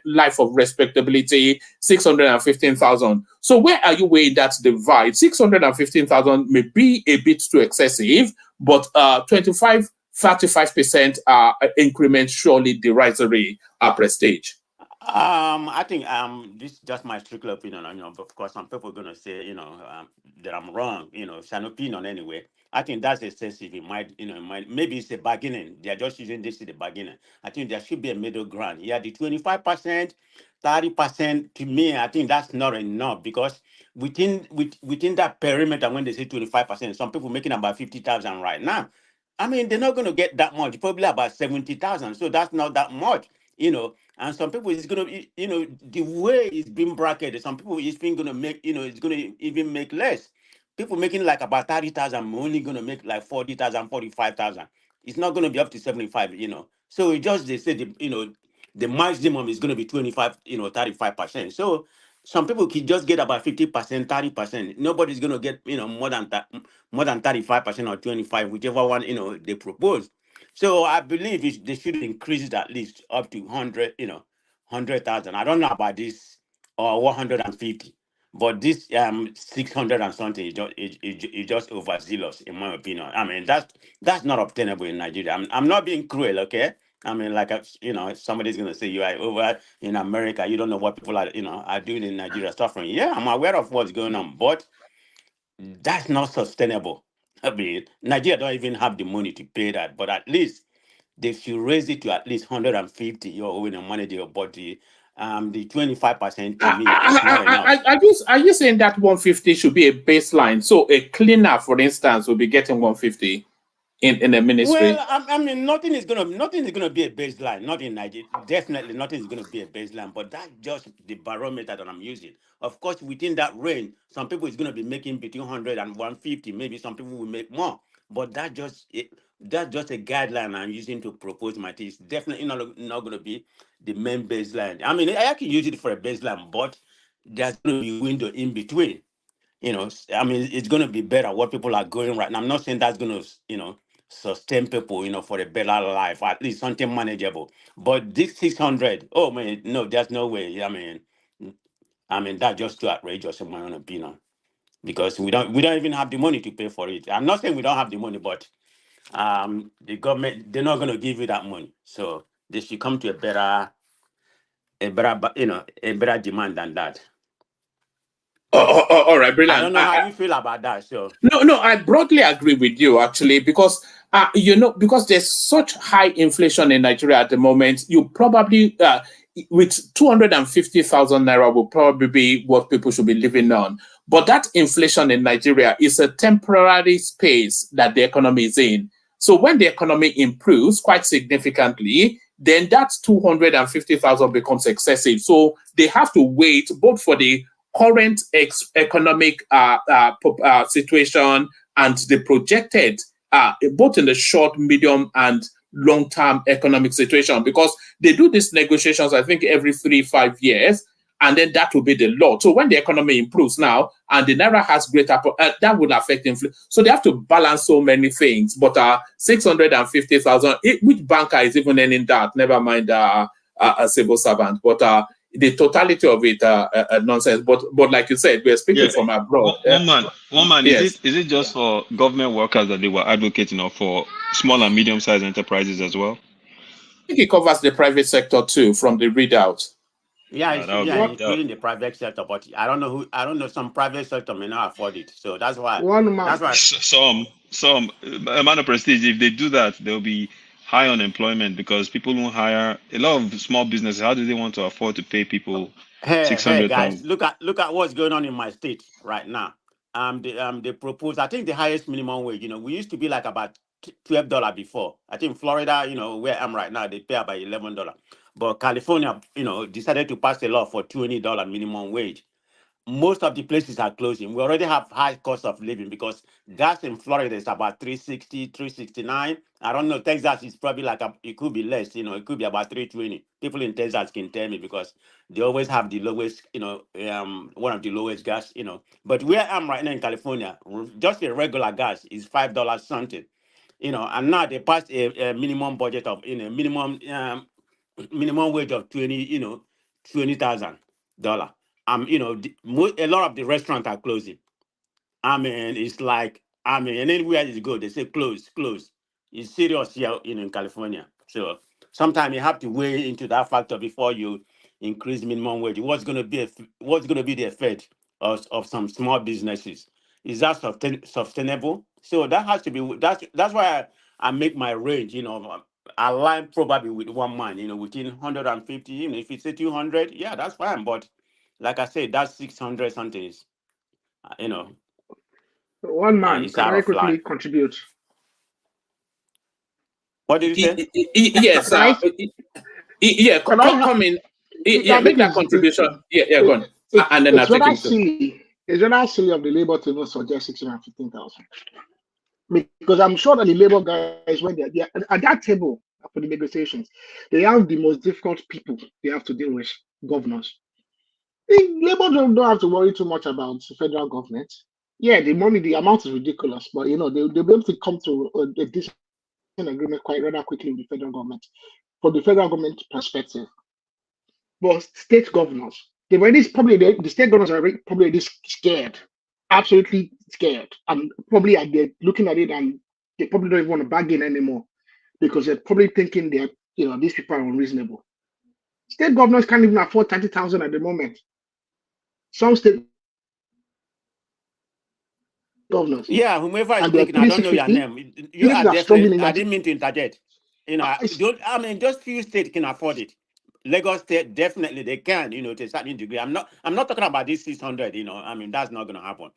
Speaker 6: life of respectability, 615,000. So where are you weighing that divide? 615,000 may be a bit too excessive, but 25, 35% increment surely derisory Prestige.
Speaker 12: I think this is just my strict opinion. Of course, some people are gonna say, that I'm wrong. It's an opinion anyway. I think that's excessive. It might, maybe it's a bargaining. They are just using this as the bargaining. I think there should be a middle ground. Yeah, the 25%, 30%. To me, I think that's not enough because within that perimeter, when they say 25%, some people making about 50,000 right now. I mean, they're not going to get that much. Probably about 70,000. So that's not that much. And some people it's gonna be, the way it's been bracketed, some people it's been gonna make, it's gonna even make less. People making like about 30,000 only gonna make like 40,000, 45,000. It's not gonna be up to 75. So it just they say the maximum is gonna be 25, 35%. So some people can just get about 50%, 30%. Nobody's gonna get, more than 35% or 25, whichever one, they propose. So I believe they should increase it at least up to 100, 100,000. I don't know about this or 150, but this 600 and something is just overzealous in my opinion. I mean that's not obtainable in Nigeria. I'm not being cruel, okay? I mean, like somebody's gonna say you are over in America. You don't know what people are doing in Nigeria suffering. Yeah, I'm aware of what's going on, but that's not sustainable. I mean, Nigeria don't even have the money to pay that, but at least they should raise it to at least 150. You're owing a money to your body. The 25% to me is not enough.
Speaker 6: Are you saying that 150 should be a baseline? So a cleaner, for instance, will be getting 150 in a ministry?
Speaker 12: Well, I mean, nothing is gonna be a baseline. Not in Nigeria. Definitely, nothing is gonna be a baseline. But that's just the barometer that I'm using. Of course, within that range, some people is gonna be making between 100 and 150. Maybe some people will make more. But that's just a guideline I'm using to propose my thing. It's definitely not gonna be the main baseline. I mean, I can use it for a baseline, but there's gonna be a window in between. I mean, it's going to be better what people are going right now. I'm not saying that's going to, sustain people, for a better life, at least something manageable. But this 600, oh man, no, there's no way. I mean, that's just too outrageous in my own opinion, because we don't even have the money to pay for it. I'm not saying we don't have the money, but the government, they're not going to give you that money. So they should come to a better, a better demand than that.
Speaker 6: All right, brilliant.
Speaker 12: I don't know how you feel about that. So
Speaker 6: No, I broadly agree with you actually, because because there's such high inflation in Nigeria at the moment. You probably with 250,000 naira will probably be what people should be living on. But that inflation in Nigeria is a temporary space that the economy is in. So when the economy improves quite significantly, then that 250,000 becomes excessive. So they have to wait both for the current economic situation and the projected, both in the short, medium, and long-term economic situation, because they do these negotiations, I think, every 3-5 years, and then that will be the law. So when the economy improves now and the naira has greater, that would affect inflation. So they have to balance so many things. But 650,000, which banker is even earning that? Never mind a civil servant. But the totality of it nonsense. But like you said, we're speaking from abroad.
Speaker 13: One man.
Speaker 6: Yes.
Speaker 13: Is it just for government workers that they were advocating, or for small and medium-sized enterprises as well?
Speaker 6: I think it covers the private sector too, from the readout.
Speaker 12: Yeah,
Speaker 13: That
Speaker 12: including the private sector, but I don't know. Some private sector may not afford it, so that's why.
Speaker 5: One man.
Speaker 12: That's why.
Speaker 13: some amount of prestige. If they do that, there'll be high unemployment, because people won't hire. A lot of small businesses, how do they want to afford to pay people
Speaker 12: Hey,
Speaker 13: 600,000?
Speaker 12: guys, look at what's going on in my state right now. They propose, I think, the highest minimum wage. We used to be like about $12 before. I think Florida, where I'm right now, they pay about $11. But California, decided to pass a law for $20 minimum wage. Most of the places are closing. We already have high cost of living, because gas in Florida is about 360, 369. I don't know. Texas is probably it could be less, it could be about 320. People in Texas can tell me, because they always have the lowest, one of the lowest gas, But where I'm right now in California, just a regular gas is $5 something, and now they passed a minimum budget of, minimum wage of $20,000. A lot of the restaurants are closing. It's like, and anywhere you go, they say close. It's serious here in California. So sometimes you have to weigh into that factor before you increase minimum wage. What's going to be the effect of some small businesses? Is that sustainable? So that has to be. That's why I make my range. Align probably with one man. Within 150. If it's 200, yeah, that's fine. But like I said, that's 600 something is,
Speaker 5: One man,
Speaker 12: it's
Speaker 5: can
Speaker 12: out
Speaker 5: I
Speaker 12: of line.
Speaker 5: quickly contribute?
Speaker 12: What did you say?
Speaker 6: Yes.
Speaker 5: Can I? Can I?
Speaker 6: Come in.
Speaker 5: I
Speaker 6: Make
Speaker 5: think
Speaker 6: that contribution. Go on. And then I'll
Speaker 5: it's
Speaker 6: take
Speaker 5: rather
Speaker 6: him to.
Speaker 5: silly. It's rather silly of the labor to not suggest 615,000, because I'm sure that the labor guys, when they're at that table for the negotiations, they have the most difficult people they have to deal with, governors. Labor don't have to worry too much about the federal government. Yeah, the money, the amount is ridiculous, but they'll be able to come to a decent agreement quite rather quickly with the federal government, from the federal government perspective. But state governors, they've already probably the state governors are probably already scared, absolutely scared, and probably they're looking at it and they probably don't even want to bargain anymore, because they're probably thinking they're these people are unreasonable. State governors can't even afford 30,000 at the moment. Some state governors,
Speaker 12: Yeah, whomever is
Speaker 5: and they're
Speaker 12: speaking, I
Speaker 5: putting
Speaker 12: don't know your
Speaker 5: 650.
Speaker 12: name. You are
Speaker 5: Places are struggling
Speaker 12: definitely.
Speaker 5: in
Speaker 12: I
Speaker 5: that.
Speaker 12: didn't mean to interject. Just few states can afford it. Lagos State, definitely they can. To a certain degree. I'm not talking about this 600. That's not going to happen.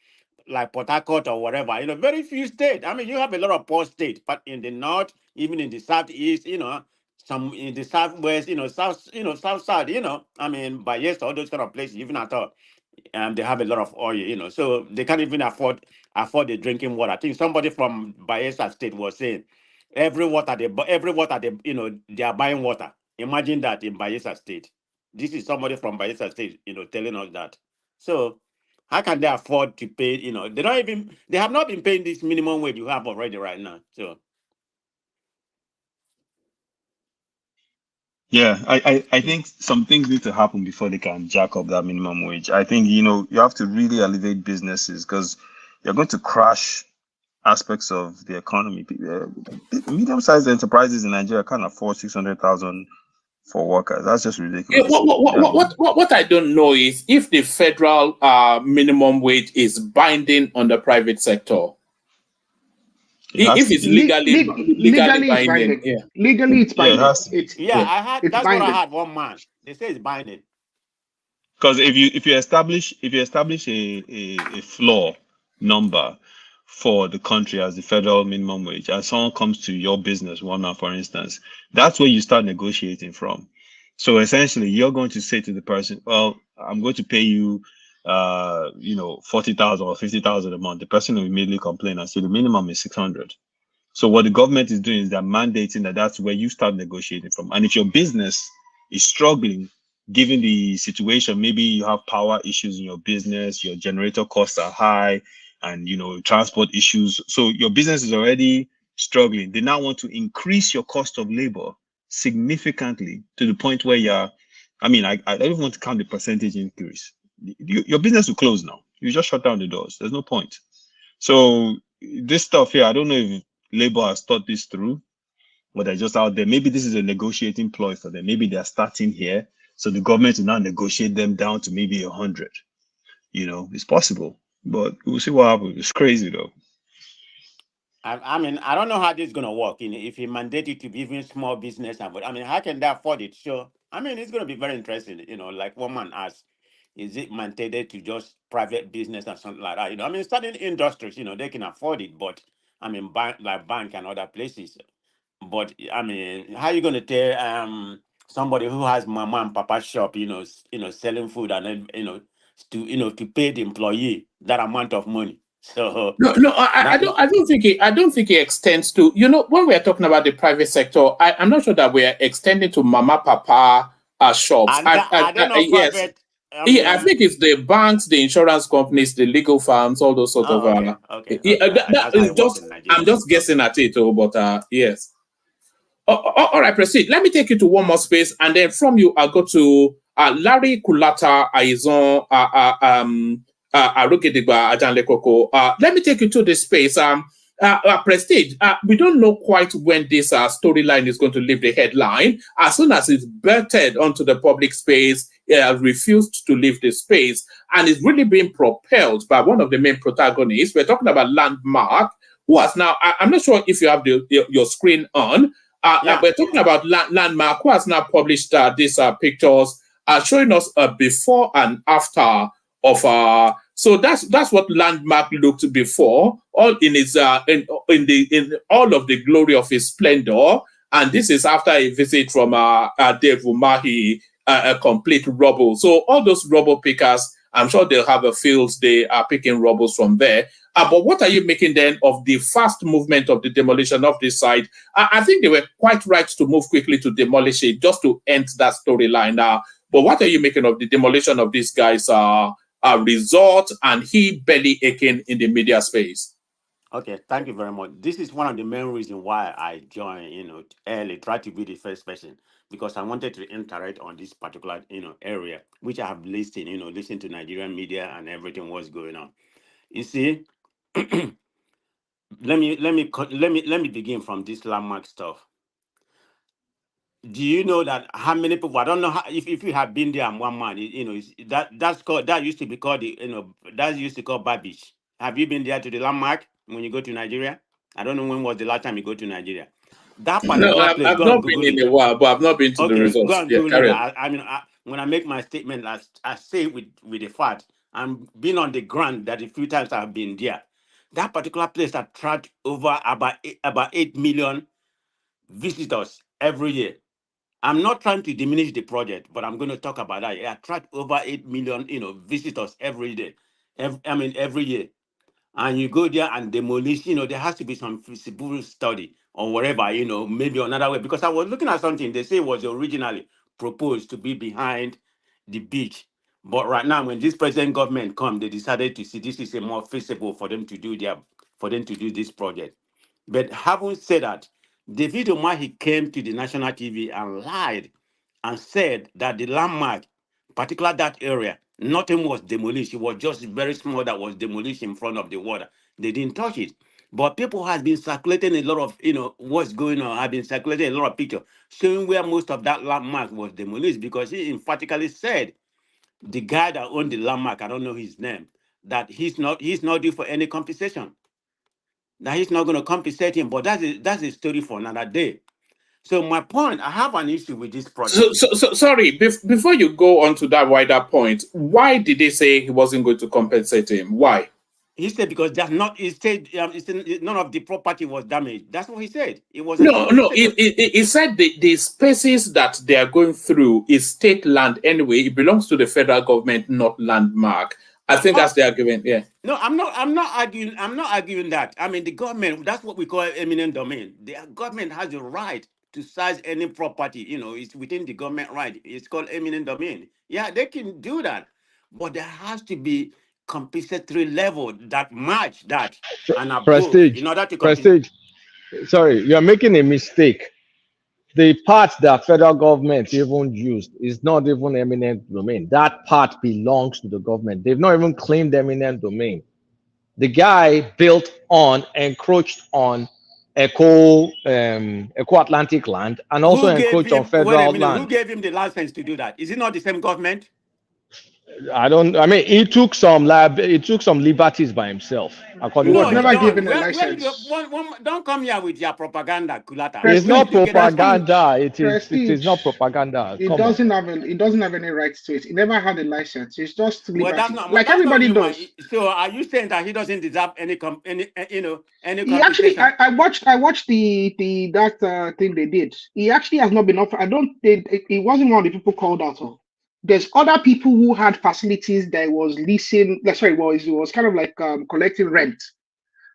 Speaker 12: Like Port Harcourt or whatever. Very few states. You have a lot of poor states, but in the north, even in the southeast, some in the southwest, south side, Bayelsa, all those kind of places, even at all. They have a lot of oil, so they can't even afford the drinking water. I think somebody from Bayelsa State was saying every water they are buying water. Imagine that in Bayelsa State. This is somebody from Bayelsa State, telling us that. So how can they afford to pay? They have not been paying this minimum wage you have already right now. So
Speaker 13: Yeah, I think some things need to happen before they can jack up that minimum wage. I think, you have to really elevate businesses, because you're going to crash aspects of the economy. Medium-sized enterprises in Nigeria can't afford 600,000 for workers. That's just ridiculous.
Speaker 6: What I don't know is if the federal minimum wage is binding on the private sector. If it's legally
Speaker 5: it's
Speaker 6: binding,
Speaker 5: binding. Legally, it's binding.
Speaker 12: I had
Speaker 5: it's
Speaker 12: that's
Speaker 5: binding.
Speaker 12: what I had one man. They say it's binding.
Speaker 13: Because if you establish a floor number for the country as the federal minimum wage, and someone comes to your business, one now for instance, that's where you start negotiating from. So essentially, you're going to say to the person, "Well, I'm going to pay you, 40,000 or 50,000 a month." The person will immediately complain and say the minimum is 600. So what the government is doing is they're mandating that that's where you start negotiating from. And if your business is struggling, given the situation, maybe you have power issues in your business, your generator costs are high, and transport issues. So your business is already struggling. They now want to increase your cost of labor significantly to the point where I don't even want to count the percentage increase. Your business will close now. You just shut down the doors. There's no point. So this stuff here, I don't know if Labour has thought this through, but they're just out there. Maybe this is a negotiating ploy for them. Maybe they're starting here, so the government will now negotiate them down to maybe 100. It's possible, but we'll see what happens. It's crazy though.
Speaker 12: I mean, I don't know how this is gonna work. If he mandated to be even small business, but I mean, how can they afford it? Sure. I mean, it's gonna be very interesting. Like one man asked, is it mandated to just private business or something like that? I mean, certain industries, they can afford it, but I mean, bank and other places. But I mean, how are you gonna tell somebody who has mama and papa shop, selling food and then to pay the employee that amount of money? So
Speaker 6: No, I don't think it extends to, when we're talking about the private sector, I'm not sure that we're extending to mama, papa shops.
Speaker 12: I don't know
Speaker 6: Yes.
Speaker 12: private.
Speaker 6: I think it's the banks, the insurance companies, the legal firms, all those sort of.
Speaker 12: Okay.
Speaker 6: That is just, I'm just guessing at it, but yes. All right, proceed. Let me take you to one more space, and then from you, I'll go to Larry Kulata Aizon Arugedigba Ajanlekoko. Let me take you to this space. Prestige, we don't know quite when this storyline is going to leave the headline. As soon as it's birthed onto the public space, it has refused to leave the space, and it's really being propelled by one of the main protagonists. We're talking about Landmark, who has now, I'm not sure if you have your screen on. We're talking about Landmark, who has now published these pictures showing us a before and after of so that's what Landmark looked before, all in its in all of the glory of his splendor. And this is after a visit from Dave Umahi, a complete rubble. So all those rubble pickers, I'm sure they'll have a field day picking rubbles from there. But what are you making then of the fast movement of the demolition of this site? I think they were quite right to move quickly to demolish it just to end that storyline. But what are you making of the demolition of this guy's resort and he belly aching in the media space?
Speaker 12: Okay, thank you very much. This is one of the main reasons why I joined, early, try to be the first person, because I wanted to interact on this particular, area, which I have listened, listen to Nigerian media and everything what's going on. You see, let me begin from this Landmark stuff. Do you know that how many people? I don't know if you have been there and one man, that used to be called that used to call Babish. Have you been there to the Landmark when you go to Nigeria? I don't know when was the last time you go to Nigeria. That particular place.
Speaker 6: I've not been in a while, but I've not been to the resort.
Speaker 12: Go and Google it. I mean, when I make my statement, I say with the fact, I'm been on the ground that a few times I've been there. That particular place attracts over about 8 million visitors every year. I'm not trying to diminish the project, but I'm going to talk about that. It attracts over 8 million, visitors every day. Every year. And you go there and demolish, there has to be some feasibility study or whatever, maybe another way. Because I was looking at something, they say it was originally proposed to be behind the beach. But right now, when this present government come, they decided to see this is a more feasible for them to do this project. But having said that, David Umahi came to the national TV and lied and said that the Landmark, particularly that area, nothing was demolished. It was just very small that was demolished in front of the water. They didn't touch it. But people has been circulating a lot of, what's going on. Have been circulating a lot of pictures showing where most of that landmark was demolished, because he emphatically said the guy that owned the landmark, I don't know his name, that he's not due for any compensation. That he's not going to compensate him. But that's a story for another day. So my point, I have an issue with this project.
Speaker 6: So sorry, before you go on to that wider point, why did they say he wasn't going to compensate him? Why?
Speaker 12: He said because that's not. He said none of the property was damaged. That's what he said. It was
Speaker 6: No. He said the spaces that they are going through is state land anyway. It belongs to the federal government, not landmark. I think that's the argument. Yeah.
Speaker 12: No, I'm not arguing. I'm not arguing that. I mean, the government. That's what we call eminent domain. The government has the right to seize any property. It's within the government right. It's called eminent domain. Yeah, they can do that, but there has to be compensatory level that match that and above
Speaker 7: Prestige.
Speaker 12: in order to
Speaker 7: Prestige. Sorry, you're making a mistake. The part that federal government even used is not even eminent domain. That part belongs to the government. They've not even claimed eminent domain. The guy built on, encroached on Eco Atlantic land, and also encroached on federal land.
Speaker 12: Who gave him the license to do that? Is it not the same government?
Speaker 7: I mean, he took some liberties by himself. According
Speaker 5: to
Speaker 7: never
Speaker 5: given a license.
Speaker 12: Don't come here with your propaganda, Kulata.
Speaker 7: It's not propaganda. It is not propaganda.
Speaker 5: It doesn't have any rights to it. It never had a license. It's just liberty. Well, that's not, like everybody does.
Speaker 12: So are you saying that he doesn't deserve any
Speaker 5: He actually, I watched the thing they did. He actually has not been offered. He wasn't one of the people called out of. There's other people who had facilities that was leasing. Sorry, it was kind of like collecting rent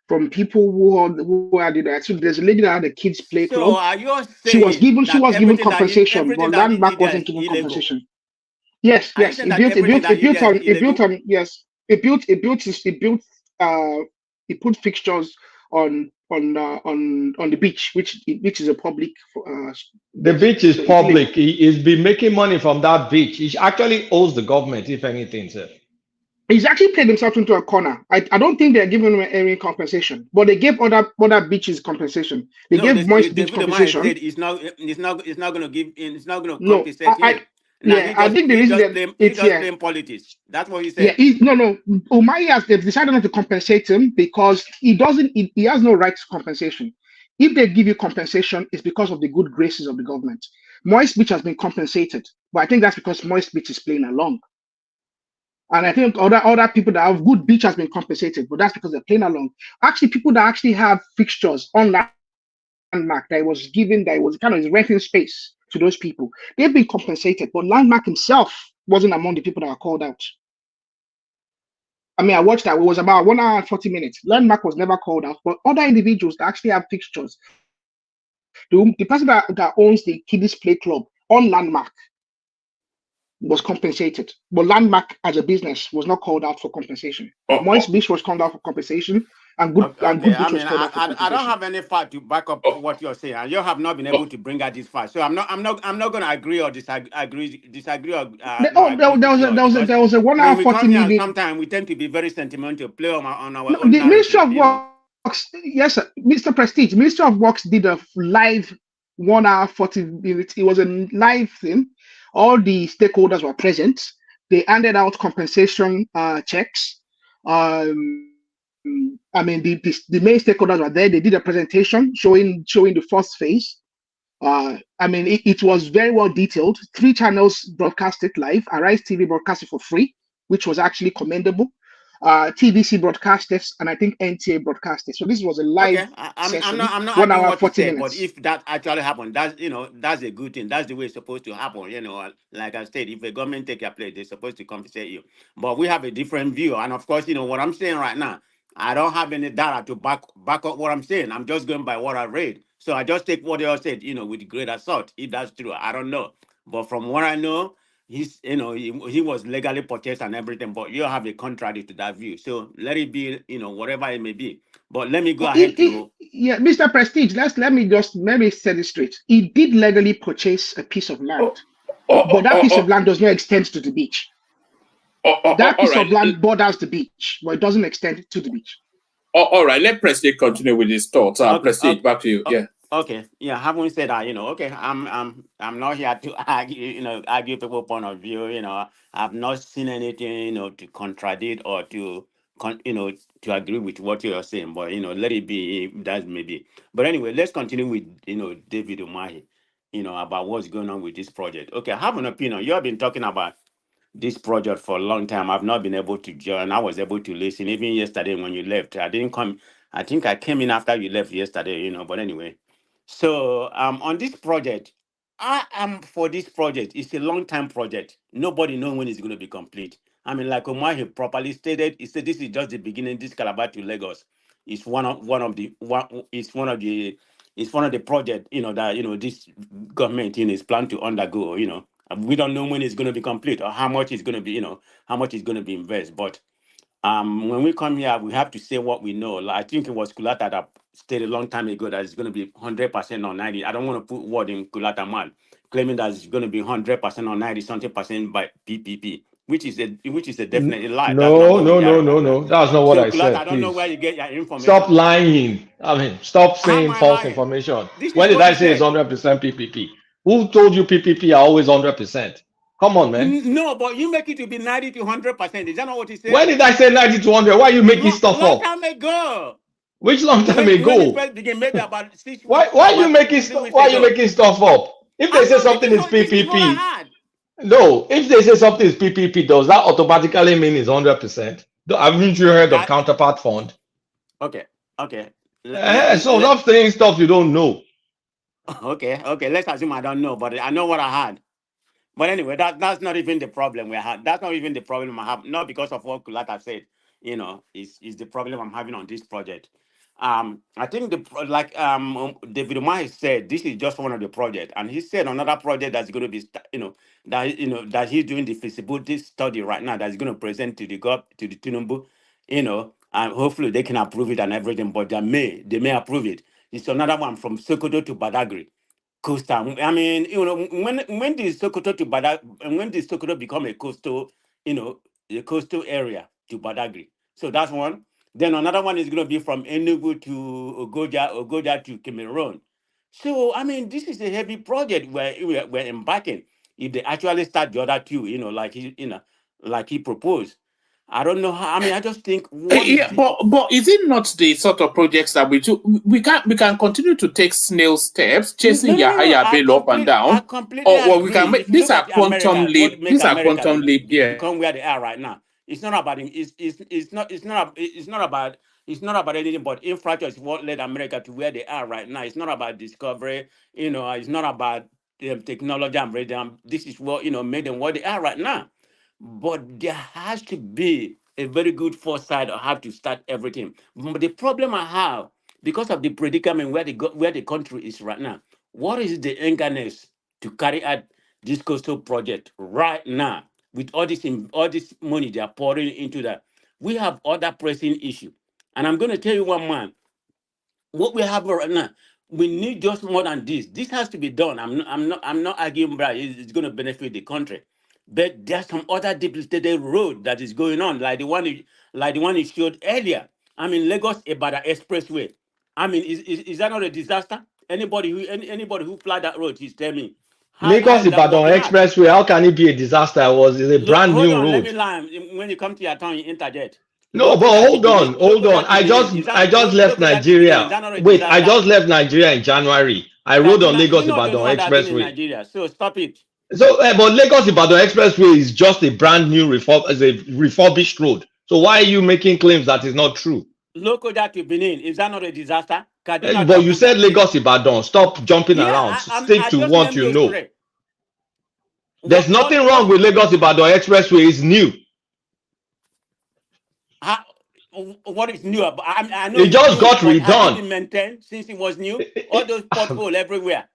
Speaker 5: from people who had it. So there's a lady that had a kids play club.
Speaker 12: So are you saying
Speaker 5: she was given compensation, but landmark wasn't given compensation. Yes. It put fixtures on the beach, which is a public.
Speaker 7: The beach is public. He's been making money from that beach. He actually owes the government, if anything, sir.
Speaker 5: He's actually played himself into a corner. I don't think they're giving him any compensation, but they gave other beaches compensation. They gave Moist Beach compensation.
Speaker 12: It's not going to give. It's not going to compensate him.
Speaker 5: I think the reason that
Speaker 12: it's playing politics. That's what he said.
Speaker 5: Yeah, Umahi has decided not to compensate him because he has no right to compensation. If they give you compensation, it's because of the good graces of the government. Moist Beach has been compensated, but I think that's because Moist Beach is playing along. And I think other people that have good beach has been compensated, but that's because they're playing along. Actually, people that actually have fixtures on landmark that was kind of renting space to those people, they've been compensated, but landmark himself wasn't among the people that were called out. I mean, I watched that. It was about 1 hour and 40 minutes. Landmark was never called out, but other individuals that actually have fixtures. The person that owns the Kiddies Play Club on landmark was compensated, but landmark as a business was not called out for compensation. Moist Beach was called out for compensation, and good Beach was called out for compensation.
Speaker 12: I don't have any fact to back up what you're saying, and you have not been able to bring out this fact. So I'm not going to agree or disagree.
Speaker 5: There was a 1 hour 40 minutes.
Speaker 12: Sometimes we tend to be very sentimental, play on our
Speaker 5: own. The Ministry of Works, yes, sir, Mr. Prestige, Ministry of Works did a live 1 hour 40 minutes. It was a live thing. All the stakeholders were present. They handed out compensation checks. I mean, the main stakeholders were there. They did a presentation showing the first phase. I mean, it was very well detailed. 3 channels broadcast it live. Arise TV broadcast it for free, which was actually commendable. TVC broadcasters, and I think NTA broadcasters. So this was a live session.
Speaker 12: I'm not 1 hour 40 minutes. But if that actually happened, that's a good thing. That's the way it's supposed to happen. Like I said, if the government take your place, they're supposed to compensate you. But we have a different view, and of course, what I'm saying right now, I don't have any data to back up what I'm saying. I'm just going by what I read. So I just take what they all said, with great assault. If that's true, I don't know. But from what I know, he was legally purchased and everything, but you have a contrary to that view. So let it be, whatever it may be. But let me go ahead to.
Speaker 5: Yeah, Mr. Prestige, let me set it straight. He did legally purchase a piece of land, but that piece of land does not extend to the beach. That piece of land borders the beach, but it doesn't extend to the beach.
Speaker 6: all right, let Prestige continue with his thoughts.
Speaker 12: Okay,
Speaker 6: Prestige, back to you. Yeah.
Speaker 12: Okay, yeah. Having said that, okay, I'm not here to argue, argue people's point of view. I've not seen anything, to contradict or to, to agree with what you're saying. But let it be. That maybe. But anyway, let's continue with David Umahi, about what's going on with this project. Okay, I have an opinion. You have been talking about this project for a long time. I've not been able to join. I was able to listen even yesterday when you left. I didn't come. I think I came in after you left yesterday. But anyway. So on this project, I am for this project. It's a long-term project. Nobody knows when it's going to be complete. I mean, like Omahi properly stated, he said this is just the beginning. This Calabar to Lagos is one of the project that this government is planned to undergo. We don't know when it's going to be complete or how much it's going to be. How much is going to be invested, but when we come here, we have to say what we know. Like, I think it was Kulata that stated a long time ago that it's going to be 100% or 90. I don't want to put word in Kulata mouth, claiming that it's going to be 100% or 90 something percent by PPP, which is a definite lie. That's not
Speaker 7: No,
Speaker 12: what we
Speaker 7: no,
Speaker 12: hear
Speaker 7: no,
Speaker 12: right
Speaker 7: no,
Speaker 12: now.
Speaker 7: no. That's not what
Speaker 12: So
Speaker 7: I
Speaker 12: Kulata,
Speaker 7: said.
Speaker 12: I don't know
Speaker 7: Please
Speaker 12: where you get your information.
Speaker 7: stop lying. I mean, stop
Speaker 12: How am
Speaker 7: saying
Speaker 12: I
Speaker 7: false
Speaker 12: lying?
Speaker 7: information.
Speaker 12: This
Speaker 7: When
Speaker 12: is
Speaker 7: did
Speaker 12: what
Speaker 7: I
Speaker 12: he
Speaker 7: say it's
Speaker 12: said.
Speaker 7: 100% PPP? Who told you PPP are always 100%? Come on, man.
Speaker 12: No, but you make it to be 90 to 100%. Is that not what he said?
Speaker 7: When did I say 90 to 100? Why are you making stuff
Speaker 12: Long
Speaker 7: up?
Speaker 12: time ago.
Speaker 7: Which long time
Speaker 12: When it
Speaker 7: ago?
Speaker 12: first began, maybe about 6
Speaker 7: Why
Speaker 12: weeks,
Speaker 7: why are you
Speaker 12: about
Speaker 7: making
Speaker 12: 3 weeks
Speaker 7: why are you
Speaker 12: ago.
Speaker 7: making stuff up? If they
Speaker 12: I'm
Speaker 7: say
Speaker 12: not
Speaker 7: something
Speaker 12: making
Speaker 7: is
Speaker 12: so. This is what I
Speaker 7: PPP,
Speaker 12: had.
Speaker 7: no. If they say something is PPP, does that automatically mean it's 100%? Haven't you heard of
Speaker 12: That
Speaker 7: counterpart fund?
Speaker 12: okay. Okay.
Speaker 7: So stop saying stuff you don't know.
Speaker 12: Okay. Let's assume I don't know, but I know what I had. But anyway, that's not even the problem we had. That's not even the problem I have. Not because of what Kulata said. Is the problem I'm having on this project. I think David Umar said, this is just one of the projects, and he said another project that's going to be that he's doing the feasibility study right now that's going to present to the Tinubu, and hopefully they can approve it and everything. But they may approve it. It's another one from Sokoto to Badagry. Coastal. I mean, when the Sokoto to when the Sokoto become a coastal, a coastal area to Badagry. So that's one. Then another one is going to be from Enugu to Ogoja to Cameroon. So I mean, this is a heavy project we're embarking. If they actually start the other two, like he proposed. I don't know how. I mean, I just think what is
Speaker 6: Yeah, but is it not the sort of projects that we do? We can continue to take snail steps, chasing your
Speaker 12: No.
Speaker 6: higher bill up and
Speaker 12: I
Speaker 6: down,
Speaker 12: completely
Speaker 6: or we
Speaker 12: agree.
Speaker 6: can make
Speaker 12: If you
Speaker 6: these
Speaker 12: look
Speaker 6: are
Speaker 12: at
Speaker 6: quantum
Speaker 12: America, what
Speaker 6: leap.
Speaker 12: make
Speaker 6: These are
Speaker 12: America
Speaker 6: quantum leap. Yeah.
Speaker 12: become where they are right now? It's not about it's not about anything but infrastructure is what led America to where they are right now. It's not about discovery. It's not about technology and radar. This is what made them what they are right now. But there has to be a very good foresight on how to start everything. But the problem I have, because of the predicament where the country is right now, what is the eagerness to carry out this coastal project right now with all this money they are pouring into that? We have other pressing issue, and I'm going to tell you one man. What we have right now, we need just more than this. This has to be done. I'm not arguing that it's going to benefit the country, but there's some other debilitated road that is going on, like the one you showed earlier. I mean, Lagos Ibadan Expressway. I mean, is that not a disaster? Anybody who fly that road, please tell me how
Speaker 7: Lagos
Speaker 12: is that
Speaker 7: Ibadan
Speaker 12: working out?
Speaker 7: Expressway, how can it be a disaster? It's a
Speaker 12: Look,
Speaker 7: brand
Speaker 12: hold
Speaker 7: new
Speaker 12: on, let me
Speaker 7: road.
Speaker 12: lie. When you come to your town, you interject.
Speaker 7: No, but hold on. I just left
Speaker 12: Lokoja to Benin, is
Speaker 7: Nigeria.
Speaker 12: that not a
Speaker 7: Wait, I
Speaker 12: disaster?
Speaker 7: just left Nigeria in January. I rode on
Speaker 12: You're
Speaker 7: Lagos
Speaker 12: not the only
Speaker 7: Ibadan
Speaker 12: one that's been in
Speaker 7: Expressway.
Speaker 12: Nigeria, so stop it.
Speaker 7: So, but Lagos Ibadan Expressway is just a brand new is a refurbished road. So why are you making claims that is not true?
Speaker 12: Lokoja to Benin, is that not a disaster? Kaduna to
Speaker 7: But you said
Speaker 12: Abuja.
Speaker 7: Lagos Ibadan. Stop jumping around.
Speaker 12: Yeah,
Speaker 7: Stick
Speaker 12: I
Speaker 7: to
Speaker 12: just
Speaker 7: what
Speaker 12: named
Speaker 7: you
Speaker 12: those
Speaker 7: know.
Speaker 12: three.
Speaker 7: There's nothing wrong
Speaker 12: What?
Speaker 7: with Lagos Ibadan Expressway. It's new.
Speaker 12: How, what is new about? I know
Speaker 7: It
Speaker 12: it's
Speaker 7: just
Speaker 12: new,
Speaker 7: got
Speaker 12: but has it
Speaker 7: redone.
Speaker 12: been maintained since it was new? All those potholes everywhere.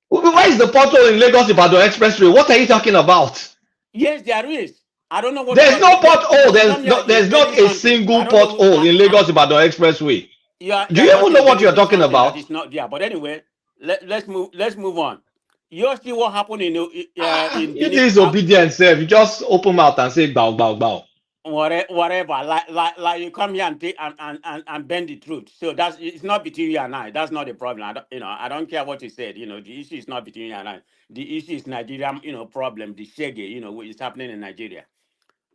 Speaker 7: Where is the pothole in Lagos Ibadan Expressway? What are you talking about?
Speaker 12: Yes, there is. I don't know what
Speaker 7: There's
Speaker 12: part.
Speaker 7: no pothole.
Speaker 12: You come here, you
Speaker 7: There's
Speaker 12: study
Speaker 7: not
Speaker 12: the
Speaker 7: a
Speaker 12: country. I
Speaker 7: single
Speaker 12: don't know.
Speaker 7: pothole in Lagos Ibadan Expressway. Do
Speaker 12: You're
Speaker 7: you
Speaker 12: just
Speaker 7: even know what you're
Speaker 12: embellishing
Speaker 7: talking
Speaker 12: something that
Speaker 7: about?
Speaker 12: is not there. But anyway, let's move on. You see what happened in
Speaker 7: You
Speaker 12: Benin.
Speaker 7: disobedient self. You just open mouth and say bow bow bow.
Speaker 12: whatever. Like you come here and take and bend the truth. So that's it's not between you and I. That's not the problem. I don't care what you said. The issue is not between you and I. The issue is Nigerian, problem. The shege, what is happening in Nigeria.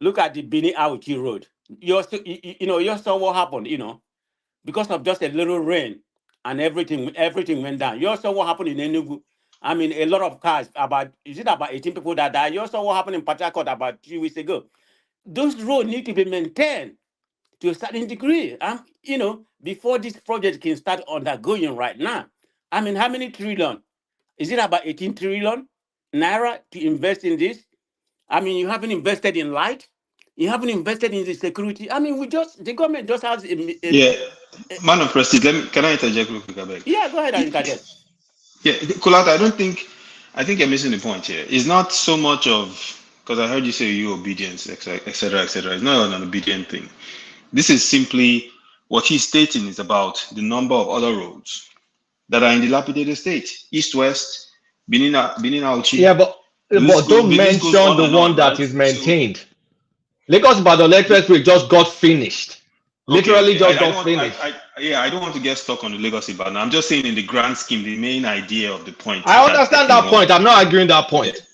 Speaker 12: Look at the Bini Auchi Road. You saw what happened. Because of just a little rain and everything went down. You saw what happened in Enugu. I mean, a lot of cars. About 18 people that died? You saw what happened in Port Harcourt about 2 weeks ago. Those roads need to be maintained to a certain degree. Before this project can start undergoing right now. I mean, how many trillion? Is it about 18 trillion naira to invest in this? I mean, you haven't invested in light. You haven't invested in the security. I mean, the government just has
Speaker 13: Yeah, man of President, can I interject real quick, Abeg?
Speaker 12: Yeah, go ahead and interject.
Speaker 13: Yeah, Kulata, I think you're missing the point here. It's not so much of, because I heard you say you obedience, etc., etc. It's not an obedient thing. This is simply what he's stating is about the number of other roads that are in dilapidated state, east-west, Benin Auchi.
Speaker 7: Yeah, but don't mention the one that is maintained. Lagos Ibadan Expressway just got finished. Literally just got finished.
Speaker 13: I don't want to get stuck on the Lagos Ibadan. I'm just saying in the grand scheme, the main idea of the point.
Speaker 7: I understand that point. I'm not arguing that point.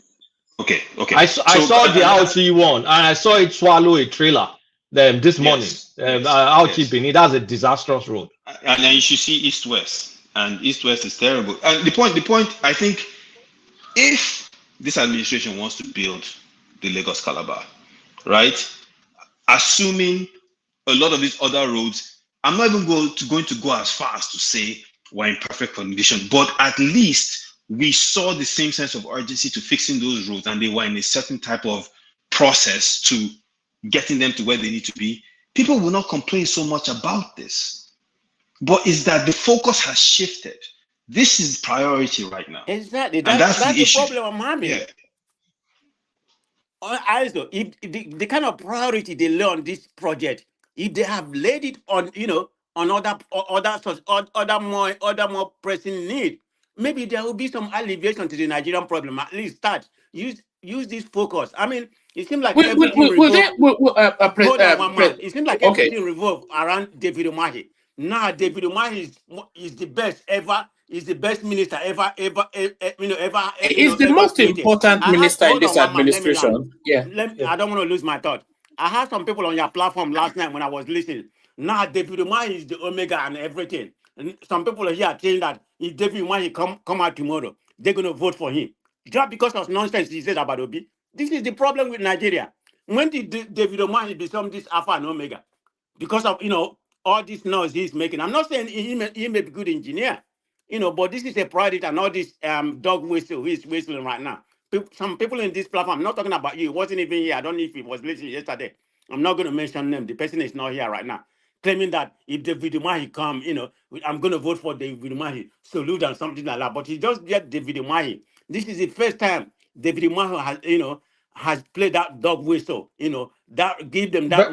Speaker 13: Okay.
Speaker 7: I saw the Auchi one, and I saw it swallow a trailer this morning. Auchi Benin, that's a disastrous road.
Speaker 13: And then you should see east-west, and east-west is terrible. And the point, I think, if this administration wants to build the Lagos Calabar, right? Assuming a lot of these other roads, I'm not even going to go as far as to say we're in perfect condition, but at least we saw the same sense of urgency to fixing those roads, and they were in a certain type of process to getting them to where they need to be. People will not complain so much about this, but it's that the focus has shifted. This is priority right now.
Speaker 12: Exactly.
Speaker 13: And that's the issue.
Speaker 12: Problem I'm having. Yeah. Also, if the kind of priority they lay on this project, if they have laid it on, on other more pressing need, maybe there will be some alleviation to the Nigerian problem. At least start use this focus. I mean, it seems like everything revolves. It seems like everything revolves around David Umahi. Now, David Umahi is the best ever. Is the best minister ever.
Speaker 6: He's the most important minister in this administration.
Speaker 12: I don't want to lose my thought. I had some people on your platform last night when I was listening. Now David Umahi is the omega and everything. And some people are here saying that if David Umahi come out tomorrow, they're going to vote for him. Just because of nonsense he said about Obi. This is the problem with Nigeria. When did David Umahi become this alpha and omega? Because of all this noise he's making. I'm not saying he may be a good engineer. But this is a priority, and all this dog whistle who is whistling right now. Some people in this platform, I'm not talking about you, wasn't even here. I don't know if he was listening yesterday. I'm not going to mention them. The person is not here right now. Claiming that if David Umahi come, I'm going to vote for David Umahi, salute and something like that. But he just get David Umahi. This is the first time David Umahi has played that dog whistle, that give them that.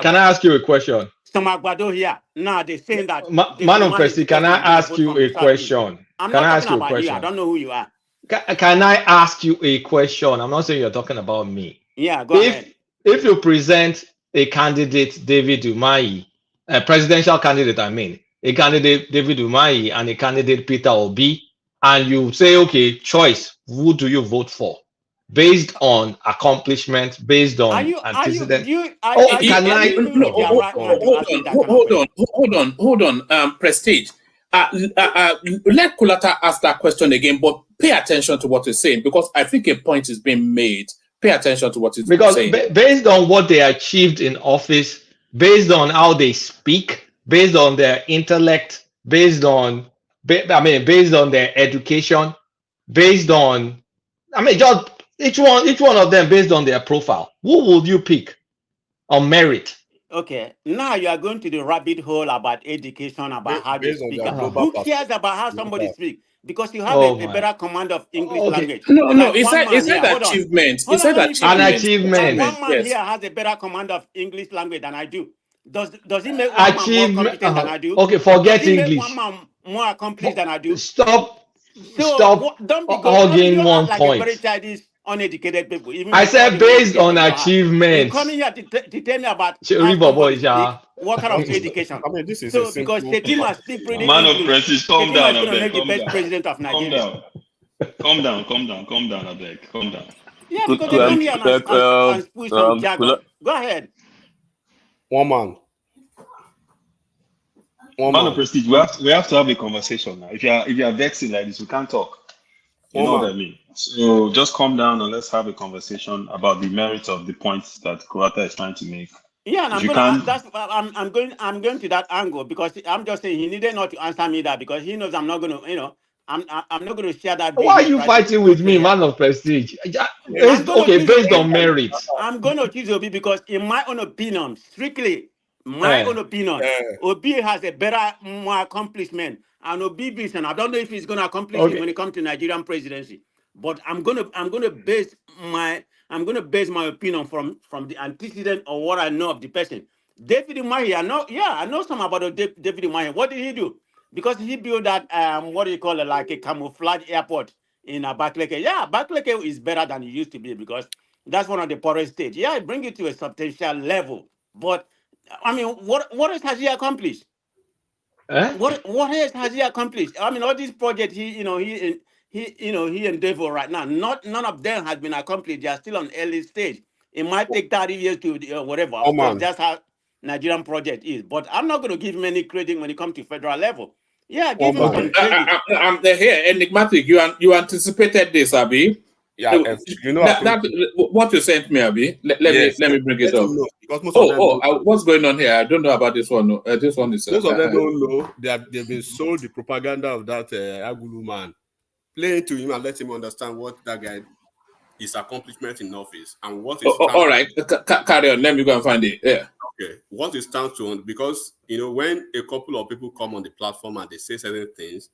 Speaker 7: Can I ask you a question?
Speaker 12: Some Agbado here. Now they're saying that.
Speaker 7: Man of Presti, can I ask you a question?
Speaker 12: I'm not talking about you. I don't know who you are.
Speaker 7: Can I ask you a question? I'm not saying you're talking about me.
Speaker 12: Yeah, go ahead.
Speaker 7: If you present a candidate, David Umahi, a presidential candidate, a candidate, David Umahi, and a candidate, Peter Obi, and you say, okay, choice, who do you vote for? Based on accomplishment, based on antecedent.
Speaker 6: Hold on, Prestige. Let Kulata ask that question again, but pay attention to what he's saying, because I think a point is being made. Pay attention to what he's saying.
Speaker 7: Because based on what they achieved in office, based on how they speak, based on their intellect, based on their education, based on, just each one of them based on their profile. Who would you pick on merit?
Speaker 12: Okay, now you are going to the rabbit hole about education, about how they speak. Who cares about how somebody speaks? Because you have a better command of English language.
Speaker 6: No, it's that achievement. It's
Speaker 7: an achievement.
Speaker 12: One man here has a better command of English language than I do. Does he make one man more competent than I do?
Speaker 7: Okay, forget English.
Speaker 12: One man more accomplished than I do.
Speaker 7: Stop. Don't be
Speaker 12: hugging
Speaker 7: one
Speaker 12: like
Speaker 7: point.
Speaker 12: a very childish uneducated people. Even
Speaker 7: I
Speaker 12: with all
Speaker 7: said
Speaker 12: the
Speaker 7: based
Speaker 12: education
Speaker 7: on
Speaker 12: you don't have. You come
Speaker 7: achievements.
Speaker 12: in here to tell me about how
Speaker 7: Boy,
Speaker 12: somebody speak, what kind of
Speaker 15: This is,
Speaker 12: education.
Speaker 15: I mean, this is a
Speaker 12: So because
Speaker 15: simple
Speaker 12: Shetima speak pretty
Speaker 13: Man of
Speaker 12: English,
Speaker 13: prestige, calm
Speaker 12: Shetima
Speaker 13: down,
Speaker 12: is
Speaker 13: I
Speaker 12: going to
Speaker 13: beg,
Speaker 12: make the
Speaker 13: calm
Speaker 12: best
Speaker 13: down.
Speaker 12: president of
Speaker 13: Calm
Speaker 12: Nigeria.
Speaker 13: down. Calm down, I beg. Calm down.
Speaker 12: Yeah, because they come here and push some jargon. Go ahead.
Speaker 15: one man.
Speaker 13: Man of prestige, we have to have a conversation now. If you are vexing like this, we can't talk. You know what I mean? So just calm down and let's have a conversation about the merits of the points that Kurata is trying to make.
Speaker 12: Yeah, and
Speaker 13: If you can,
Speaker 12: I'm going to that angle because I'm just saying he needed not to answer me that because he knows I'm not going to, I'm not going to share that
Speaker 7: why are
Speaker 12: video.
Speaker 7: you fighting with me, man of prestige?
Speaker 12: I'm going to choose
Speaker 7: Based on
Speaker 12: Obi.
Speaker 7: merit.
Speaker 12: I'm going to choose Obi because, in my own opinion, strictly my own opinion, Obi has a better, more accomplishment. And Obi Vision, I don't know if he's going to accomplish it when it comes to Nigerian presidency, but I'm going to base my opinion from the antecedent of what I know of the person. David Umahi, I know some about David Umahi. What did he do? Because he built that what do you call it, like a camouflage airport in Abakaliki. Yeah, Abakaliki is better than it used to be because that's one of the poorest states. Yeah, it brings it to a substantial level. But I mean, what else has he accomplished? What else has he accomplished? I mean, all these projects he endeavor right now. None of them has been accomplished. They are still on early stage. It might take 30 years to whatever. Of course, that's how Nigerian project is. But I'm not going to give him any credit when it comes to federal level. Yeah, give him some credit.
Speaker 6: I'm here, enigmatic. You anticipated this, Abi.
Speaker 15: Yeah, you know
Speaker 6: what you sent me, Abi. Let me bring it up.
Speaker 15: Because most of them
Speaker 6: what's going on here? I don't know about this one. This one is
Speaker 15: most of them don't know. They've been sold the propaganda of that Agulu man, playing to him and let him understand what that guy his accomplishment in office and what is.
Speaker 6: All right, carry on. Let me go and find it. Yeah.
Speaker 15: Okay, what is stands to, because when a couple of people come on the platform and they say certain things,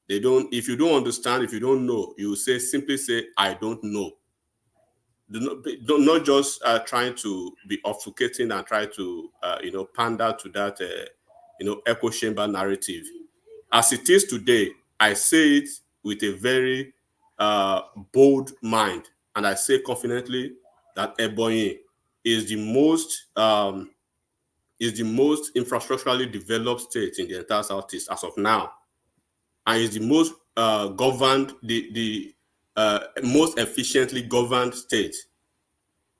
Speaker 15: they don't. If you don't understand, if you don't know, you simply say I don't know. Do not just trying to be obfuscating and try to pander to that echo chamber narrative. As it is today, I say it with a very bold mind, and I say confidently that Ebonyi is the most infrastructurally developed state in the entire Southeast as of now, and is the most governed, the most efficiently governed state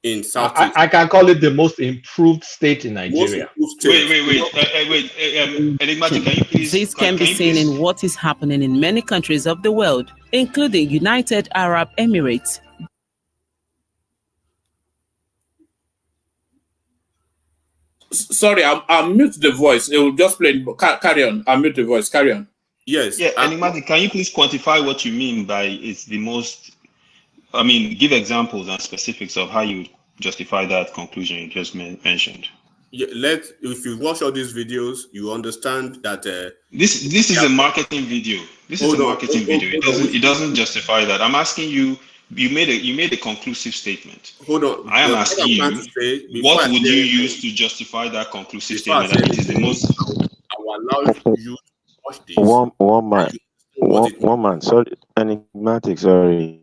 Speaker 15: in Southeast.
Speaker 7: I can call it the most improved state in Nigeria.
Speaker 13: Wait. Enigmatic, can you please?
Speaker 16: This can be seen in what is happening in many countries of the world, including United Arab Emirates.
Speaker 6: Sorry, I'll mute the voice. It will just play. Carry on. I'll mute the voice. Carry on.
Speaker 15: Yes.
Speaker 13: Yeah, Enigmatic, can you please quantify what you mean by it's the most? I mean, give examples and specifics of how you justify that conclusion you just mentioned.
Speaker 15: Yeah, if you watch all these videos, you understand that
Speaker 13: this is a marketing video. This is a marketing video. It doesn't justify that. I'm asking you. You made a conclusive statement.
Speaker 15: Hold on.
Speaker 13: I am asking you, what would you use to justify that conclusive statement? That it is the most.
Speaker 15: I will allow you to watch this.
Speaker 17: One man. Sorry, enigmatic. Sorry.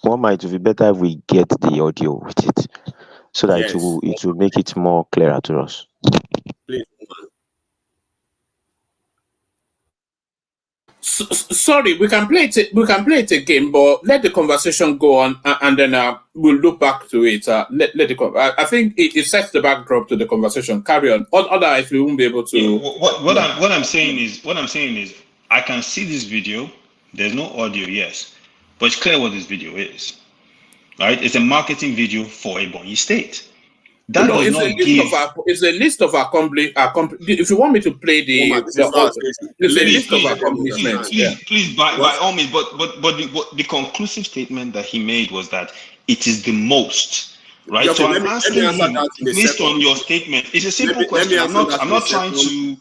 Speaker 17: One man, it would be better if we get the audio with it, so that it will make it more clearer to us.
Speaker 15: Please.
Speaker 6: Sorry, we can play it. We can play it again, but let the conversation go on, and then we'll look back to it. I think it sets the backdrop to the conversation. Carry on. Otherwise, we won't be able to.
Speaker 13: Yeah, what I'm saying is, I can see this video. There's no audio, yes, but it's clear what this video is. Right? It's a marketing video for Ebonyi State. That does not give.
Speaker 6: It's a list of if you want me to play it's a list of accomplishments.
Speaker 13: Please, by all means. But the conclusive statement that he made was that it is the most. Right.
Speaker 15: Okay,
Speaker 13: so I'm asking you, based on your statement, it's a simple question. I'm not trying to.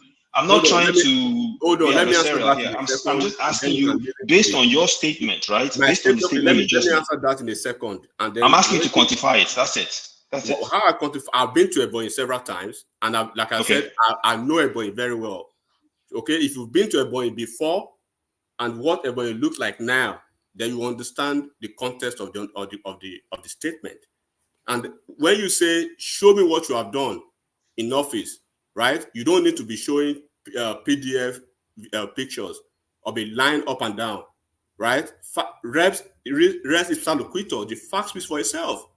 Speaker 15: Hold on. Let me answer that.
Speaker 13: Yeah, I'm just asking you, based on your statement, right? Based on the statement you just.
Speaker 15: Let me answer that in a second, and then
Speaker 13: I'm asking you to quantify it. That's it.
Speaker 15: How I quantify? I've been to Ebonyi several times, and I said, I know Ebonyi very well. Okay, if you've been to Ebonyi before, and what Ebonyi looks like now, then you understand the context of the statement. And when you say, show me what you have done in office, right? You don't need to be showing PDF pictures of a line up and down, right? Res ipsa loquitur, the fact speaks for itself.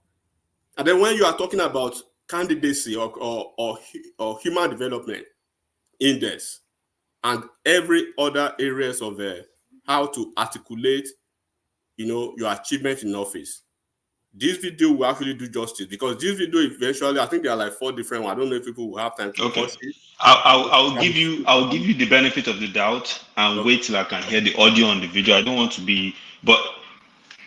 Speaker 15: And then when you are talking about candidacy or human development index and every other areas of how to articulate, your achievement in office, this video will actually do justice, because this video eventually, I think there are like 4 different ones. I don't know if people will have time to watch it.
Speaker 13: I'll give you the benefit of the doubt and wait till I can hear the audio on the video. I don't want to be, but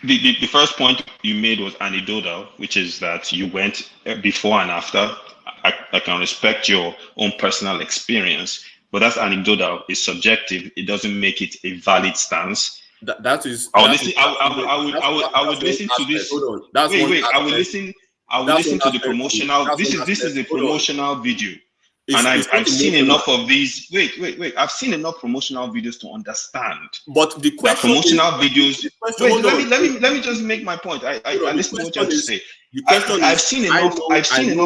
Speaker 13: the first point you made was anecdotal, which is that you went before and after. I can respect your own personal experience, but that's anecdotal. It's subjective. It doesn't make it a valid stance.
Speaker 15: That is.
Speaker 13: I would listen to this. Wait. I would listen to the promotional. This is a promotional video, and I've seen enough of these. Wait. I've seen enough promotional videos to understand.
Speaker 15: But the question
Speaker 13: promotional videos. Wait, let me just make my point. I listen to what you have to say. I've seen enough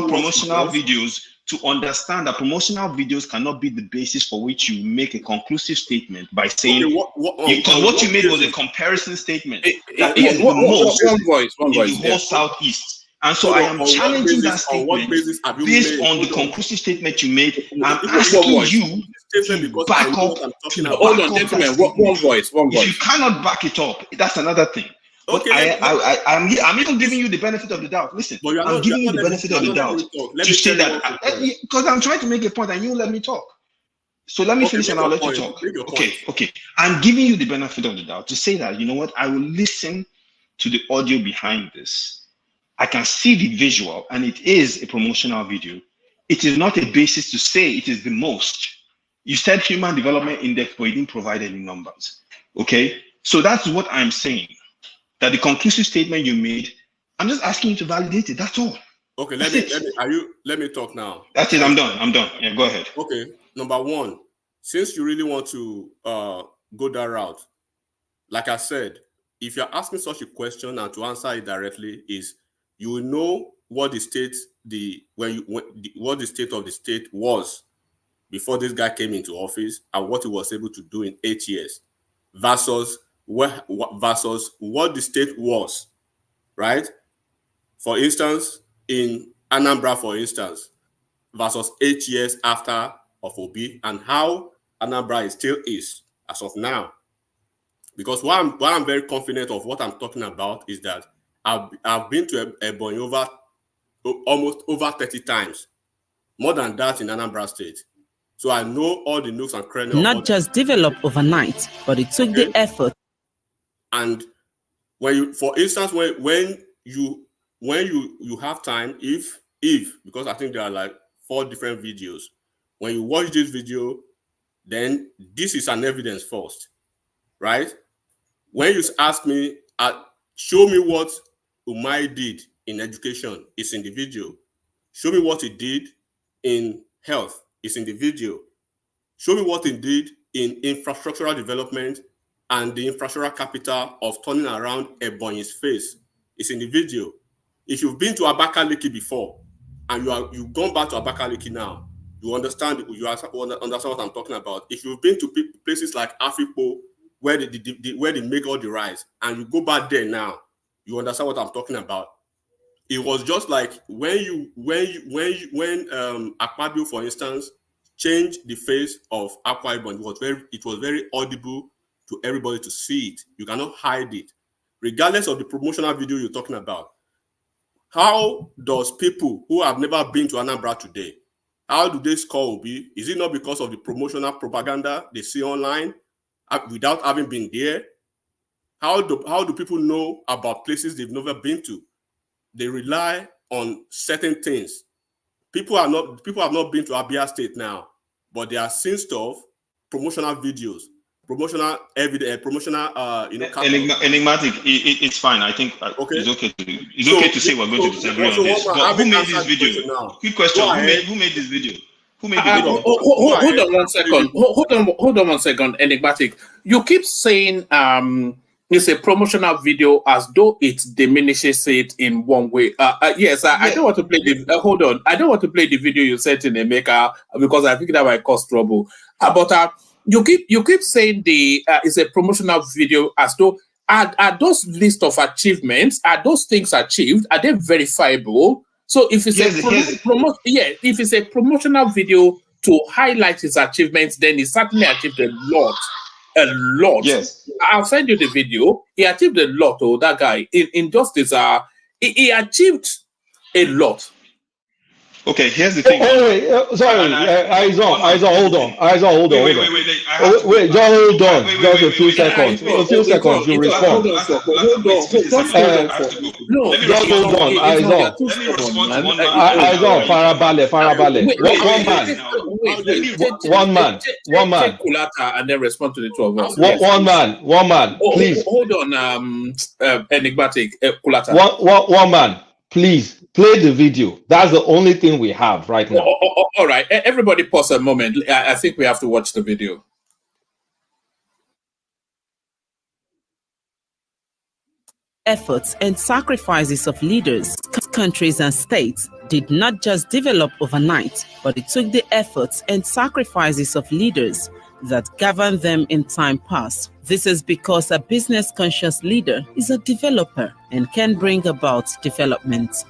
Speaker 13: promotional videos to understand that promotional videos cannot be the basis for which you make a conclusive statement by saying, because what you made was a comparison statement that is the most in the whole Southeast. And so I am challenging that statement based on the conclusive statement you made. I'm asking you to back up.
Speaker 6: Hold on, gentlemen, one voice.
Speaker 13: If you cannot back it up, that's another thing. But okay, I'm even giving you the benefit of the doubt. Listen, I'm giving you the benefit of the doubt to say that, because I'm trying to make a point and you let me talk. So let me finish and I'll let you talk. Okay. I'm giving you the benefit of the doubt to say that, you know what, I will listen to the audio behind this. I can see the visual and it is a promotional video. It is not a basis to say it is the most. You said human development index, but you didn't provide any numbers. Okay, so that's what I'm saying. That the conclusive statement you made, I'm just asking you to validate it. That's all.
Speaker 15: Okay, let me talk now.
Speaker 13: That's it. I'm done. Yeah, go ahead.
Speaker 15: Okay, number one, since you really want to go that route, like I said, if you're asking such a question and to answer it directly, is you will know what the state what the state of the state was before this guy came into office and what he was able to do in 8 years versus what the state was, right? For instance, in Anambra, for instance, versus 8 years after of Obi, and how Anambra still is as of now. Because why I'm very confident of what I'm talking about is that I've been to Ebonyi almost over 30 times, more than that in Anambra State. So I know all the nooks and crannies.
Speaker 16: Not just developed overnight, but it took the effort.
Speaker 15: And when you, for instance, when you have time, if because I think there are like 4 different videos, when you watch this video, then this is an evidence first, right? When you ask me, show me what Umai did in education, it's in the video. Show me what he did in health, it's in the video. Show me what he did in infrastructural development and the infrastructural capital of turning around Ebonyi's face, it's in the video. If you've been to Abakaliki before and you've gone back to Abakaliki now, you understand what I'm talking about. If you've been to places like Afipo, where they make all the rice, and you go back there now, you understand what I'm talking about. It was just like when Akpabio, for instance, changed the face of Akwa Ibom. It was very audible to everybody to see it. You cannot hide it, regardless of the promotional video you're talking about. How does people who have never been to Anambra today, how do they score Obi? Is it not because of the promotional propaganda they see online without having been there? How do people know about places they've never been to? They rely on certain things. People have not been to Abia State now, but they are seeing stuff, promotional videos, promotional evidence, promotional
Speaker 13: enigmatic. It's fine. I think it's okay to say we're going to disagree on this. But who made this video? Quick question: Who made this video? Who made the video?
Speaker 6: Hold on 1 second. Hold on 1 second. Enigmatic. You keep saying it's a promotional video as though it diminishes it in one way. Yes, I don't want to play the. Hold on, I don't want to play the video you sent in Emeka because I think that might cause trouble. But you keep saying it's a promotional video as though are those list of achievements, are those things achieved? Are they verifiable? So if it's if it's a promotional video to highlight his achievements, then he certainly achieved a lot. A lot.
Speaker 13: Yes.
Speaker 6: I'll send you the video. He achieved a lot, that guy. In justice, he achieved a lot.
Speaker 13: Okay, here's the thing.
Speaker 7: Sorry, Aizon, hold on. Wait, just hold on. Just a few seconds. A few seconds, you respond. Just hold on, Aizon. Aizon, Farabale. One man.
Speaker 6: Take Kulata and then respond to the two of us.
Speaker 7: One man, please.
Speaker 6: Hold on, enigmatic Kulata.
Speaker 7: One man. Please play the video. That's the only thing we have right now.
Speaker 6: All right. Everybody pause a moment. I think we have to watch the video.
Speaker 16: Efforts and sacrifices of leaders, countries, and states did not just develop overnight, but it took the efforts and sacrifices of leaders that governed them in time past. This is because a business-conscious leader is a developer and can bring about development.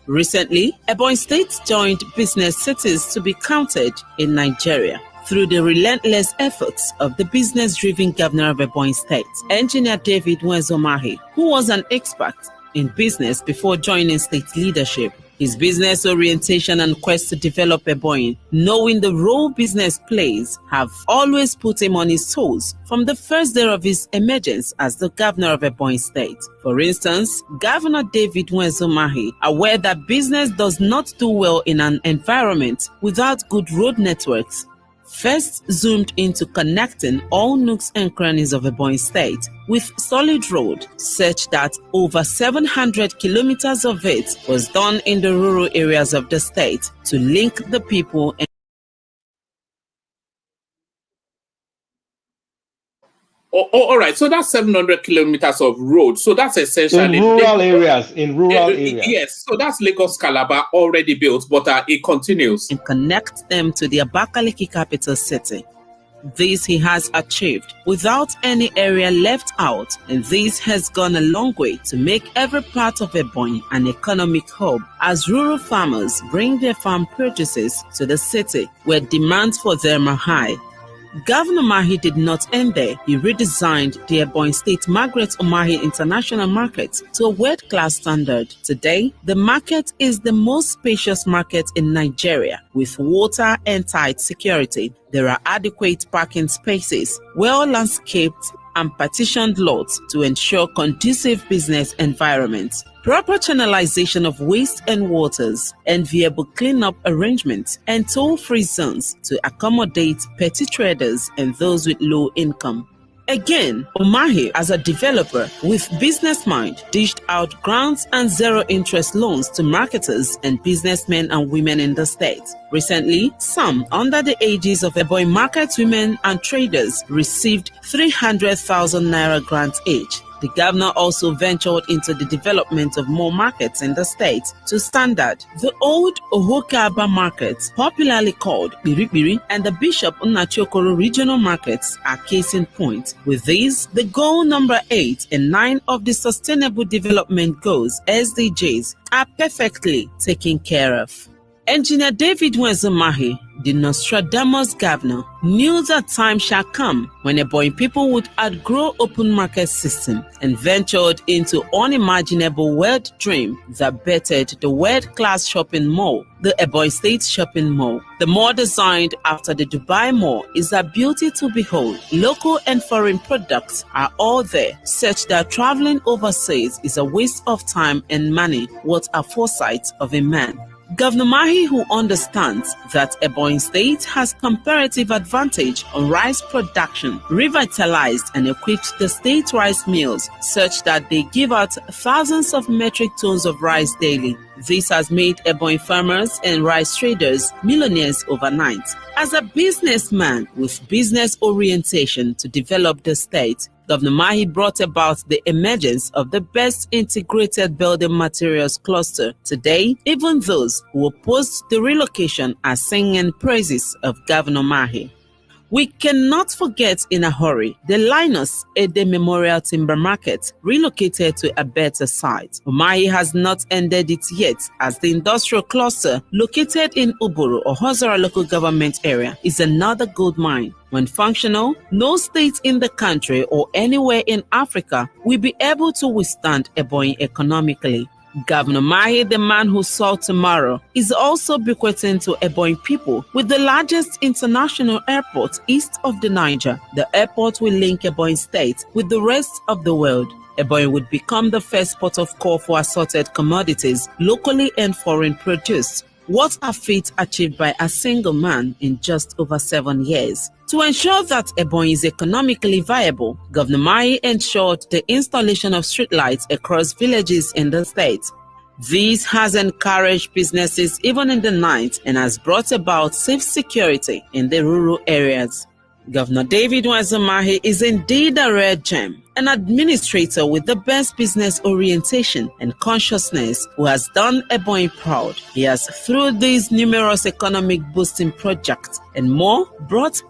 Speaker 16: Recently, Ebonyi State joined business cities to be counted in Nigeria through the relentless efforts of the business-driven governor of Ebonyi State, Engineer David Nwezomahi, who was an expert in business before joining state leadership. His business orientation and quest to develop Ebonyi, knowing the role business plays, have always put him on his toes from the first day of his emergence as the governor of Ebonyi State. For instance, Governor David Nwezomahi, aware that business does not do well in an environment without good road networks, first zoomed into connecting all nooks and crannies of Ebonyi State with solid road, such that over 700 kilometers of it was done in the rural areas of the state to link the people.
Speaker 6: All right. So that's 700 kilometers of road. So that's essentially
Speaker 7: in rural areas.
Speaker 6: Yes. So that's Lagos Calabar already built, but it continues
Speaker 16: and connect them to the Abakaliki capital city. This he has achieved without any area left out, and this has gone a long way to make every part of Ebonyi an economic hub as rural farmers bring their farm purchases to the city where demands for them are high. Governor Mahi did not end there. He redesigned the Ebonyi State Margaret Omahi International Market to a world-class standard. Today, the market is the most spacious market in Nigeria, with water and tight security. There are adequate parking spaces, well-landscaped and partitioned lots to ensure conducive business environments, proper channelization of waste and waters, enviable cleanup arrangements, and toll-free zones to accommodate petty traders and those with low income. Again, Omahi, as a developer with business mind, dished out grants and zero-interest loans to marketers and businessmen and women in the state. Recently, some under the ages of Ebonyi market women and traders received 300,000 naira grants each. The governor also ventured into the development of more markets in the state to standard. The old Ohokaba markets, popularly called Biribiri, and the Bishop Nnachiokoro regional markets are case in point. With these, the goal number 8 and 9 of the Sustainable Development Goals, SDGs, are perfectly taken care of. Engineer David Nwezomahi, the Nostradamus governor, knew that time shall come when Ebonyi people would outgrow open market system and ventured into unimaginable world dream that bettered the world-class shopping mall, the Ebonyi State Shopping Mall. The mall, designed after the Dubai Mall, is a beauty to behold. Local and foreign products are all there, such that traveling overseas is a waste of time and money. What a foresight of a man. Governor Mahi, who understands that Ebonyi State has comparative advantage on rice production, revitalized and equipped the state rice mills such that they give out thousands of metric tons of rice daily. This has made Ebonyi farmers and rice traders millionaires overnight. As a businessman with business orientation to develop the state, Governor Mahi brought about the emergence of the best integrated building materials cluster. Today, even those who opposed the relocation are singing praises of Governor Mahi. We cannot forget in a hurry the Linus Ede Memorial Timber Market relocated to a better site. Umahi has not ended it yet, as the industrial cluster located in Uburu or Hozara local government area is another gold mine. When functional, no state in the country or anywhere in Africa will be able to withstand Ebonyi economically. Governor Mahi, the man who saw tomorrow, is also bequeathing to Ebonyi people with the largest international airport east of the Niger. The airport will link Ebonyi State with the rest of the world. Ebonyi would become the first port of call for assorted commodities, locally and foreign produced. What a feat achieved by a single man in just over 7 years. To ensure that Ebonyi is economically viable, Governor Mahi ensured the installation of streetlights across villages in the state. This has encouraged businesses even in the night and has brought about safe security in the rural areas. Governor David Wazamahi is indeed a rare gem, an administrator with the best business orientation and consciousness who has done Ebonyi proud. He has, through these numerous economic boosting projects and more, brought...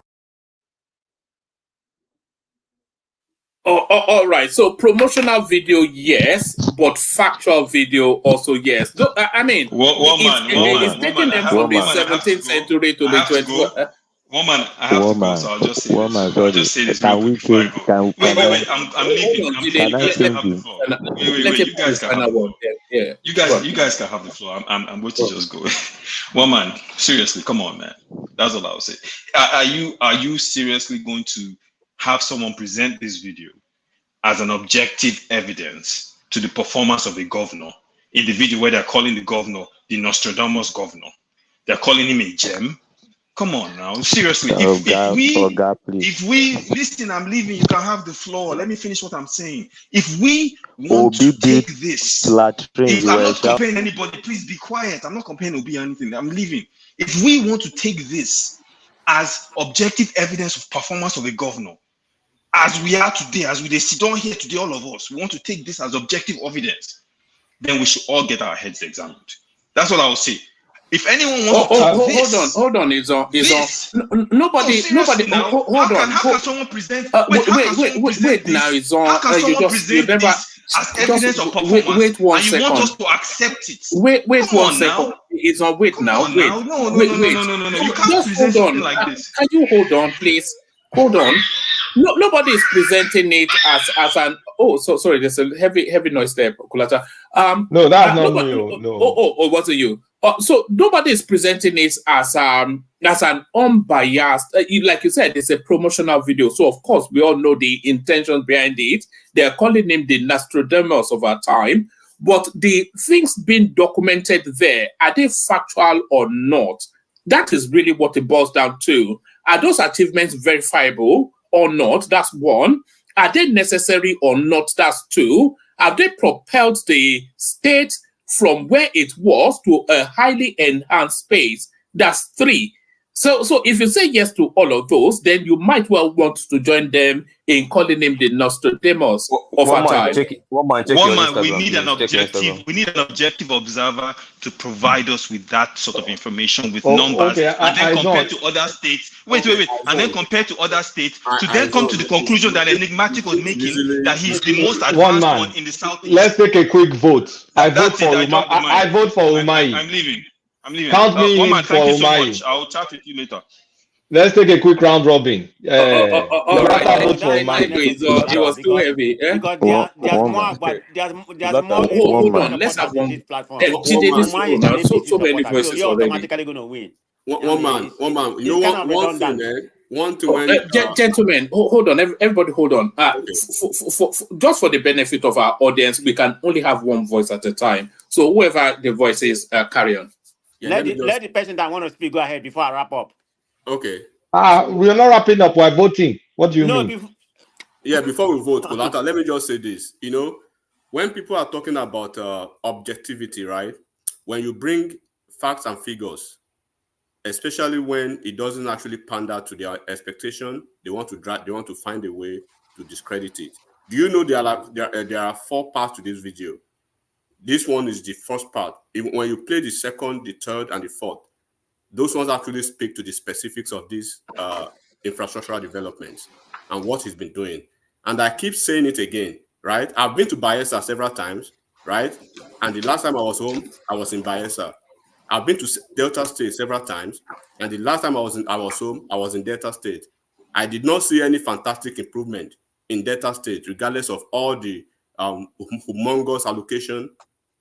Speaker 6: All right. So promotional video, yes, but factual video also yes. I mean, it's taking them from the 17th century to the 21st.
Speaker 13: Woman, I have to go, so I'll just say this. I'll just say this real quick before I go. Wait, I'm leaving. Wait, you guys can have the floor. Yeah. You guys can have the floor. I'm going to just go. Woman, seriously, come on, man. That's all I'll say. Are you seriously going to have someone present this video as an objective evidence to the performance of the governor in the video where they're calling the governor the Nostradamus governor? They're calling him a gem. Come on now, seriously. If we listen, I'm leaving. You can have the floor. Let me finish what I'm saying. If we want to take this, if I'm not comparing anybody, please be quiet. I'm not comparing Obi or anything. I'm leaving. If we want to take this as objective evidence of performance of a governor, as we are today, as we sit down here today, all of us, we want to take this as objective evidence, then we should all get our heads examined. That's what I will say. If anyone wants
Speaker 6: hold on, nobody.
Speaker 13: Now,
Speaker 6: hold on.
Speaker 13: How can someone present?
Speaker 6: Wait. Now it's on.
Speaker 13: How can someone present this as evidence of performance?
Speaker 6: Wait 1 second.
Speaker 13: And you want us to accept it?
Speaker 6: Wait 1 second. It's on. Wait now. Wait.
Speaker 13: No. You can't present something like this.
Speaker 6: Can you hold on, please? Hold on. No, nobody is presenting it as an. Oh, so sorry. There's a heavy noise there, Kulata.
Speaker 7: No, that's not me. No.
Speaker 6: Oh, what's you? So nobody is presenting it as an unbiased, like you said, it's a promotional video. So of course we all know the intention behind it. They are calling him the Nostradamus of our time, but the things being documented there, are they factual or not? That is really what it boils down to. Are those achievements verifiable or not? That's one. Are they necessary or not? That's two. Have they propelled the state from where it was to a highly enhanced space? That's three. So if you say yes to all of those, then you might well want to join them in calling him the Nostradamus of our time.
Speaker 13: We need an objective. We need an objective observer to provide us with that sort of information with numbers, and then compare to other states. Wait. And then compare to other states to then come to the conclusion that Enigmatic was making that he's the most advanced one in the southeast.
Speaker 7: Let's take a quick vote. I vote for Umahi.
Speaker 13: I'm leaving.
Speaker 7: Count me in for
Speaker 13: thank you so
Speaker 7: Umahi.
Speaker 13: much. I'll chat with you later.
Speaker 7: Let's take a quick round robin.
Speaker 6: All right. It was too heavy.
Speaker 12: Because there's more, but there's more.
Speaker 6: Hold on. Let's have one. So many voices
Speaker 12: automatically going to win.
Speaker 15: One man. You know what? One thing, one to win.
Speaker 6: Gentlemen, hold on. Everybody, hold on. Just for the benefit of our audience, we can only have one voice at a time. So whoever the voice is, carry on.
Speaker 12: Let the person that want to speak go ahead before I wrap up.
Speaker 15: Okay.
Speaker 7: We are not wrapping up. We're voting. What do you mean?
Speaker 15: Before we vote, Kulata, let me just say this. You know, when people are talking about objectivity, right? When you bring facts and figures, especially when it doesn't actually pander to their expectation, they want to find a way to discredit it. Do you know there are 4 parts to this video? This one is the first part. When you play the second, the third, and the fourth, those ones actually speak to the specifics of these infrastructural developments and what he's been doing. And I keep saying it again, right? I've been to Bayelsa several times, right? And the last time I was home, I was in Bayelsa. I've been to Delta State several times, and the last time I was home, I was in Delta State. I did not see any fantastic improvement in Delta State, regardless of all the humongous allocation,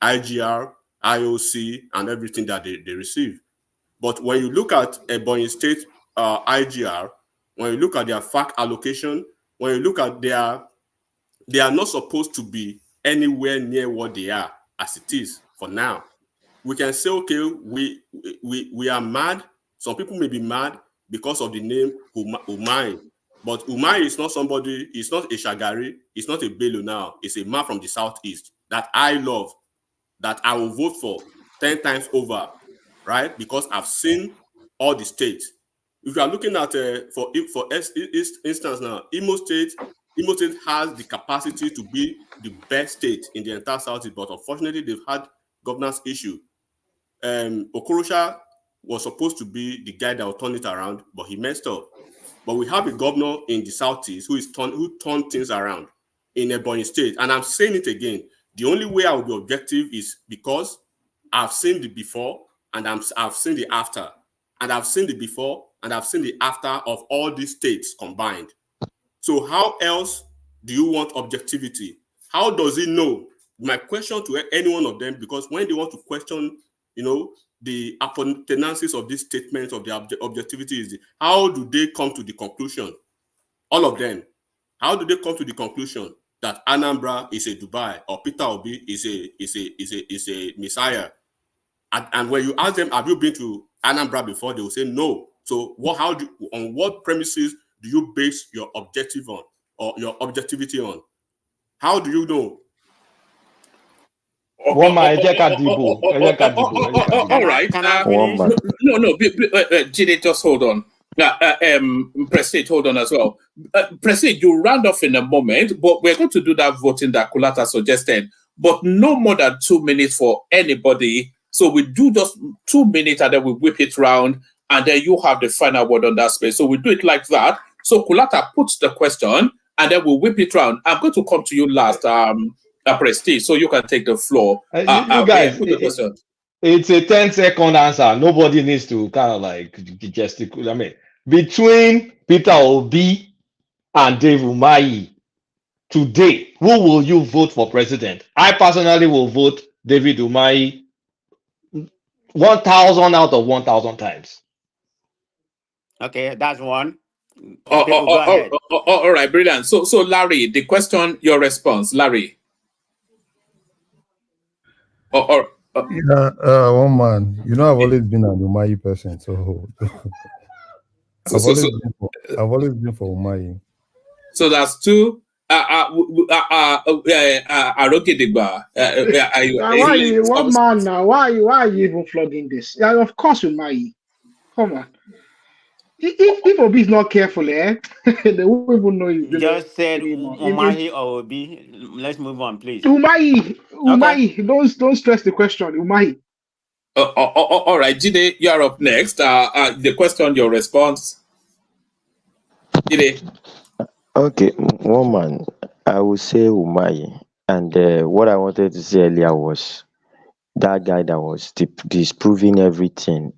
Speaker 15: IGR, IOC, and everything that they receive. But when you look at Ebonyi State IGR, when you look at their FAC allocation, when you look at they are not supposed to be anywhere near what they are as it is for now. We can say, okay, we are mad. Some people may be mad because of the name Umahi. But Umahi is not somebody, it's not a Shagari, it's not a Bello now. It's a man from the southeast that I love, that I will vote for 10 times over, right? Because I've seen all the states. If you are looking at, for instance now, Imo State has the capacity to be the best state in the entire southeast, but unfortunately they've had governance issue. Okorosha was supposed to be the guy that will turn it around, but he messed up. But we have a governor in the southeast who turned things around in Ebonyi State. And I'm saying it again, the only way I will be objective is because I've seen the before and I've seen the after. And I've seen the before and I've seen the after of all these states combined. So how else do you want objectivity? How does he know? My question to any one of them, because when they want to question, the appurtenances of this statement of the objectivity is how do they come to the conclusion? All of them. How do they come to the conclusion that Anambra is a Dubai or Peter Obi is a Messiah? And when you ask them, have you been to Anambra before? They will say no. So on what premises do you base your objective on or your objectivity on? How do you know?
Speaker 6: All right. No, Jide, just hold on. Prestige, hold on as well. Prestige, you round off in a moment, but we're going to do that voting that Kulata suggested, but no more than 2 minutes for anybody. So we do just 2 minutes and then we whip it round, and then you have the final word on that space. So we do it like that. So Kulata puts the question, and then we'll whip it round. I'm going to come to you last, Prestige, so you can take the floor.
Speaker 7: You guys,
Speaker 6: put the question.
Speaker 7: It's a 10-second answer. Nobody needs to kind of like gesticulate. I mean, between Peter Obi and Dave Umahi today, who will you vote for president? I personally will vote David Umahi 1,000 out of 1,000 times.
Speaker 12: Okay, that's one.
Speaker 6: Go ahead. All right, brilliant. So Larry, the question, your response, Larry.
Speaker 18: One man. I've always been an Umahi person, so I've always been for Umahi.
Speaker 6: So that's two. Arogedigba.
Speaker 5: One man now. Why are you even flogging this? Yeah, of course, Umahi. Come on. If Obi is not careful, they won't even know you.
Speaker 12: Just said Umahi or Obi. Let's move on, please.
Speaker 5: Umahi. Okay. Don't stress the question. Umahi.
Speaker 6: All right, Jide, you're up next. The question, your response. Jide.
Speaker 17: Okay, one man, I would say Umahi. And what I wanted to say earlier was that guy that was disproving everything.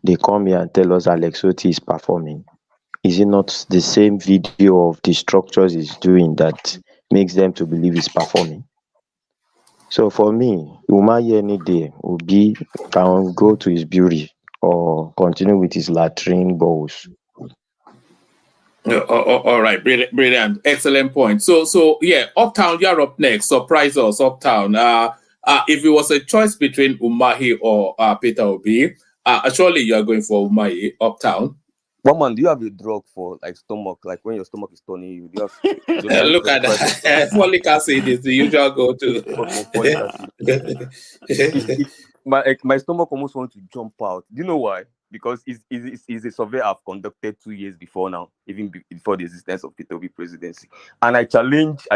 Speaker 17: They come here and tell us Alex Otti is performing. Is it not the same video of the structures he's doing that makes them to believe he's performing? So for me, Umahi any day can go to his beauty or continue with his latrine goals.
Speaker 6: All right, brilliant, excellent point. So yeah, Uptown, you're up next. Surprise us, Uptown. If it was a choice between Umahi or Peter Obi, surely you are going for Umahi, Uptown.
Speaker 19: One man, do you have a drug for like stomach, like when your stomach is turning you? Do you have
Speaker 6: look at that. Folic acid is the usual go-to.
Speaker 19: My stomach almost wants to jump out. Do you know why? because it's a survey I've conducted 2 years before now, even before the existence of Peter Obi presidency. And I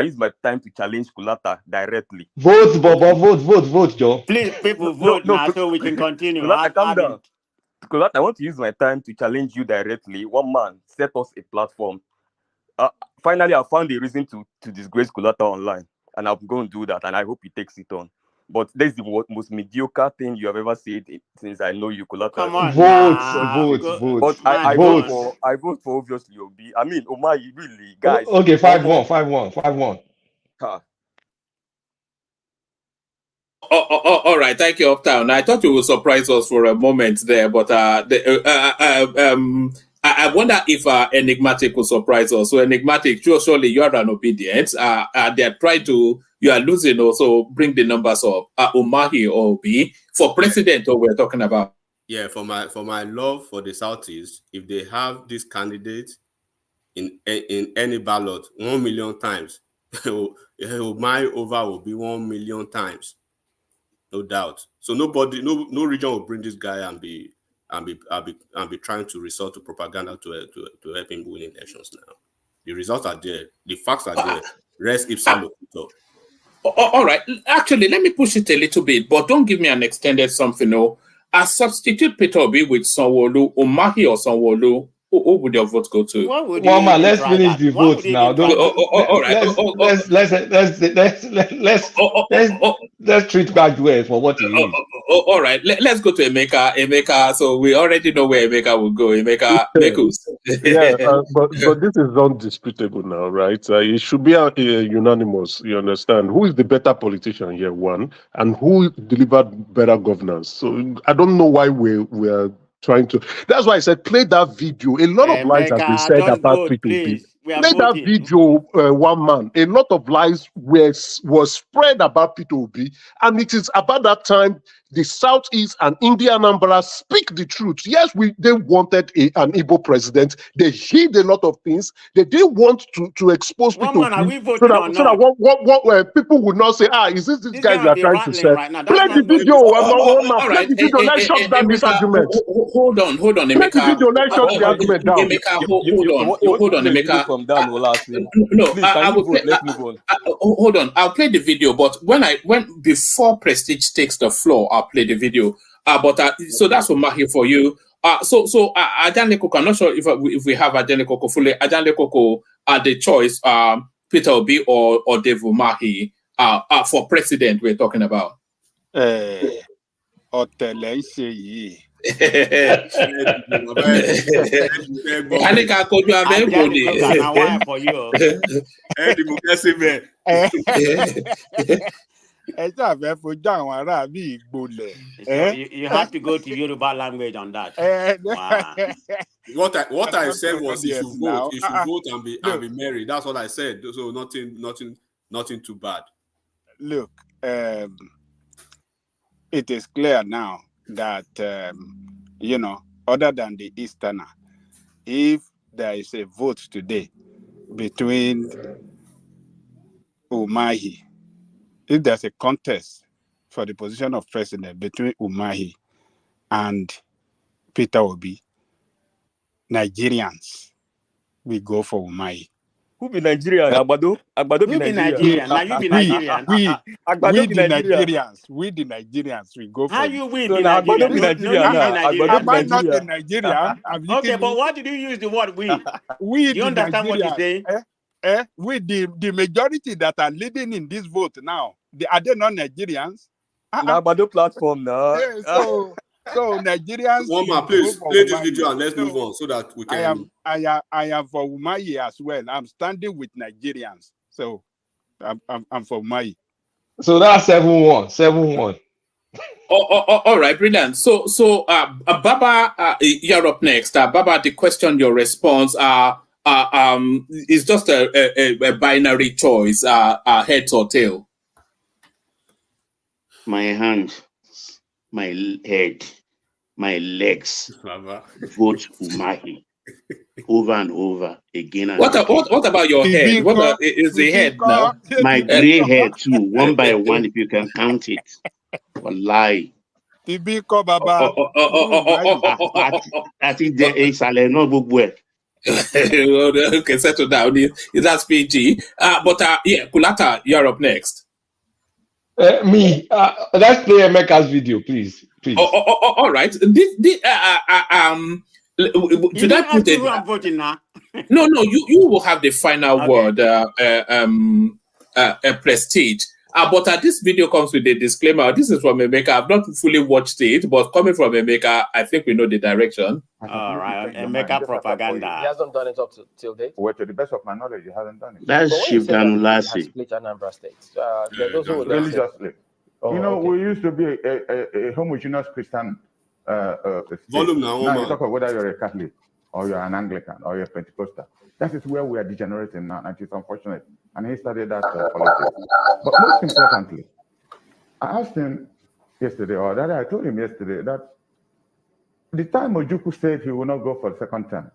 Speaker 19: use my time to challenge Kulata directly.
Speaker 7: Vote, Bobo, vote, Joe.
Speaker 12: Please, people vote now so we can continue.
Speaker 19: Kulata, calm down. Kulata, I want to use my time to challenge you directly. One man set us a platform. Finally, I found a reason to disgrace Kulata online, and I'm going to do that, and I hope he takes it on. But that's the most mediocre thing you have ever said since I know you, Kulata.
Speaker 12: Come on,
Speaker 7: vote.
Speaker 19: But I vote for obviously Obi. I mean, Omar, you really, guys.
Speaker 7: Okay, 5-1.
Speaker 6: All right, thank you, Uptown. I thought you would surprise us for a moment there, but I wonder if Enigmatic will surprise us. So Enigmatic, surely you are an obedient. They're trying to, you are losing also, bring the numbers up. Umahi or Obi for president, or we're talking about.
Speaker 15: Yeah, for my love for the Southeast, if they have this candidate in any ballot 1 million times, my over will be 1 million times, no doubt. So no region will bring this guy and be trying to resort to propaganda to help him win elections now. The results are there, the facts are there. Rest ipsa locutor.
Speaker 6: All right, actually, let me push it a little bit, but don't give me an extended something. No, substitute Peter Obi with Sanwo-Olu, Umahi or Sanwo-Olu. Who would your vote go to?
Speaker 7: Mama, let's finish the votes now.
Speaker 6: All right.
Speaker 7: Let's treat Badwell for what he is.
Speaker 6: All right. Let's go to Emeka. Emeka. So we already know where Emeka will go. Emeka, Mekus.
Speaker 10: but this is undisputable now, right? It should be unanimous. You understand? Who is the better politician here? One, and who delivered better governance? So I don't know why we're trying to. That's why I said play that video. A lot of lies have been said about Peter Obi. Play that video, one man. A lot of lies was spread about Peter Obi, and it is about that time the Southeast and India Anambra speak the truth. Yes, they wanted an Igbo president. They hid a lot of things. They didn't want to expose Peter Obi so that what people would not say, is this guy you are trying to say?
Speaker 6: Right now.
Speaker 10: Play the video. Play the video. Let's shut down this argument.
Speaker 6: Hold on, Emeka.
Speaker 10: Play the video. Let's shut the argument down.
Speaker 6: Emeka, hold on, Emeka. Hold on. I'll play the video, but before Prestige takes the floor, I'll play the video. So that's Umahi for you. So Ajanle Koko, I'm not sure if we have Ajanle Koko fully. Ajanle Koko the choice, Peter Obi or Dave Umahi for president we're talking about.
Speaker 14: You
Speaker 12: have to go to Yoruba language on that.
Speaker 15: Wow. What I said was you should vote. You should vote and be merry. That's what I said. So nothing too bad.
Speaker 14: Look, it is clear now that other than the Easterner, if there is a vote today between Umahi, if there's a contest for the position of president between Umahi and Peter Obi, Nigerians will go for Umahi.
Speaker 19: Who be Nigerian? Agbado be Nigerian.
Speaker 12: Now you be Nigerian.
Speaker 14: We the Nigerians, we go for.
Speaker 12: How you we be Nigerian?
Speaker 14: Am I not a Nigerian?
Speaker 12: Okay, but why did you use the word we?
Speaker 14: We
Speaker 12: you understand what you're saying?
Speaker 14: With the majority that are leading in this vote now, are they not Nigerians?
Speaker 19: Agbado platform now.
Speaker 14: So Nigerians.
Speaker 15: One please play this video and let's move on so that we can.
Speaker 14: I am for Umahi as well. I'm standing with Nigerians, so I'm for Umahi.
Speaker 7: So that's 7-1.
Speaker 6: All right, brilliant. So Baba, you're up next. Baba, the question, your response is just a binary choice, heads or tail.
Speaker 20: My hand, my head, my legs vote Umahi over and over again. And
Speaker 6: what about your head? What is the head now?
Speaker 20: My gray hair too, one by one, if you can count it. Wallahi.
Speaker 14: Tibiko Baba.
Speaker 20: I think there is a no book.
Speaker 6: Okay, settle down. That's PG. Yeah, Kulata, you're up next.
Speaker 7: Me. Let's play Emeka's video, please. Please.
Speaker 6: All right.
Speaker 12: You don't have to go and vote now.
Speaker 6: No, you will have the final word, Prestige. But this video comes with a disclaimer. This is from Emeka. I've not fully watched it, but coming from Emeka, I think we know the direction.
Speaker 12: All right, Emeka propaganda.
Speaker 19: He hasn't done it up till date.
Speaker 14: Well, to the best of my knowledge, he hasn't done it.
Speaker 20: That's
Speaker 19: Shiftanulasi. Split Anambra State. Those who
Speaker 14: religiously. We used to be a homogeneous Christian
Speaker 15: volume
Speaker 14: now you talk about whether you're a Catholic or you're an Anglican or you're a Pentecostal. That is where we are degenerating now, and it's unfortunate. And he studied that politics. But most importantly, I asked him yesterday, or that I told him yesterday, that the time Ojukwu said he will not go for a second term,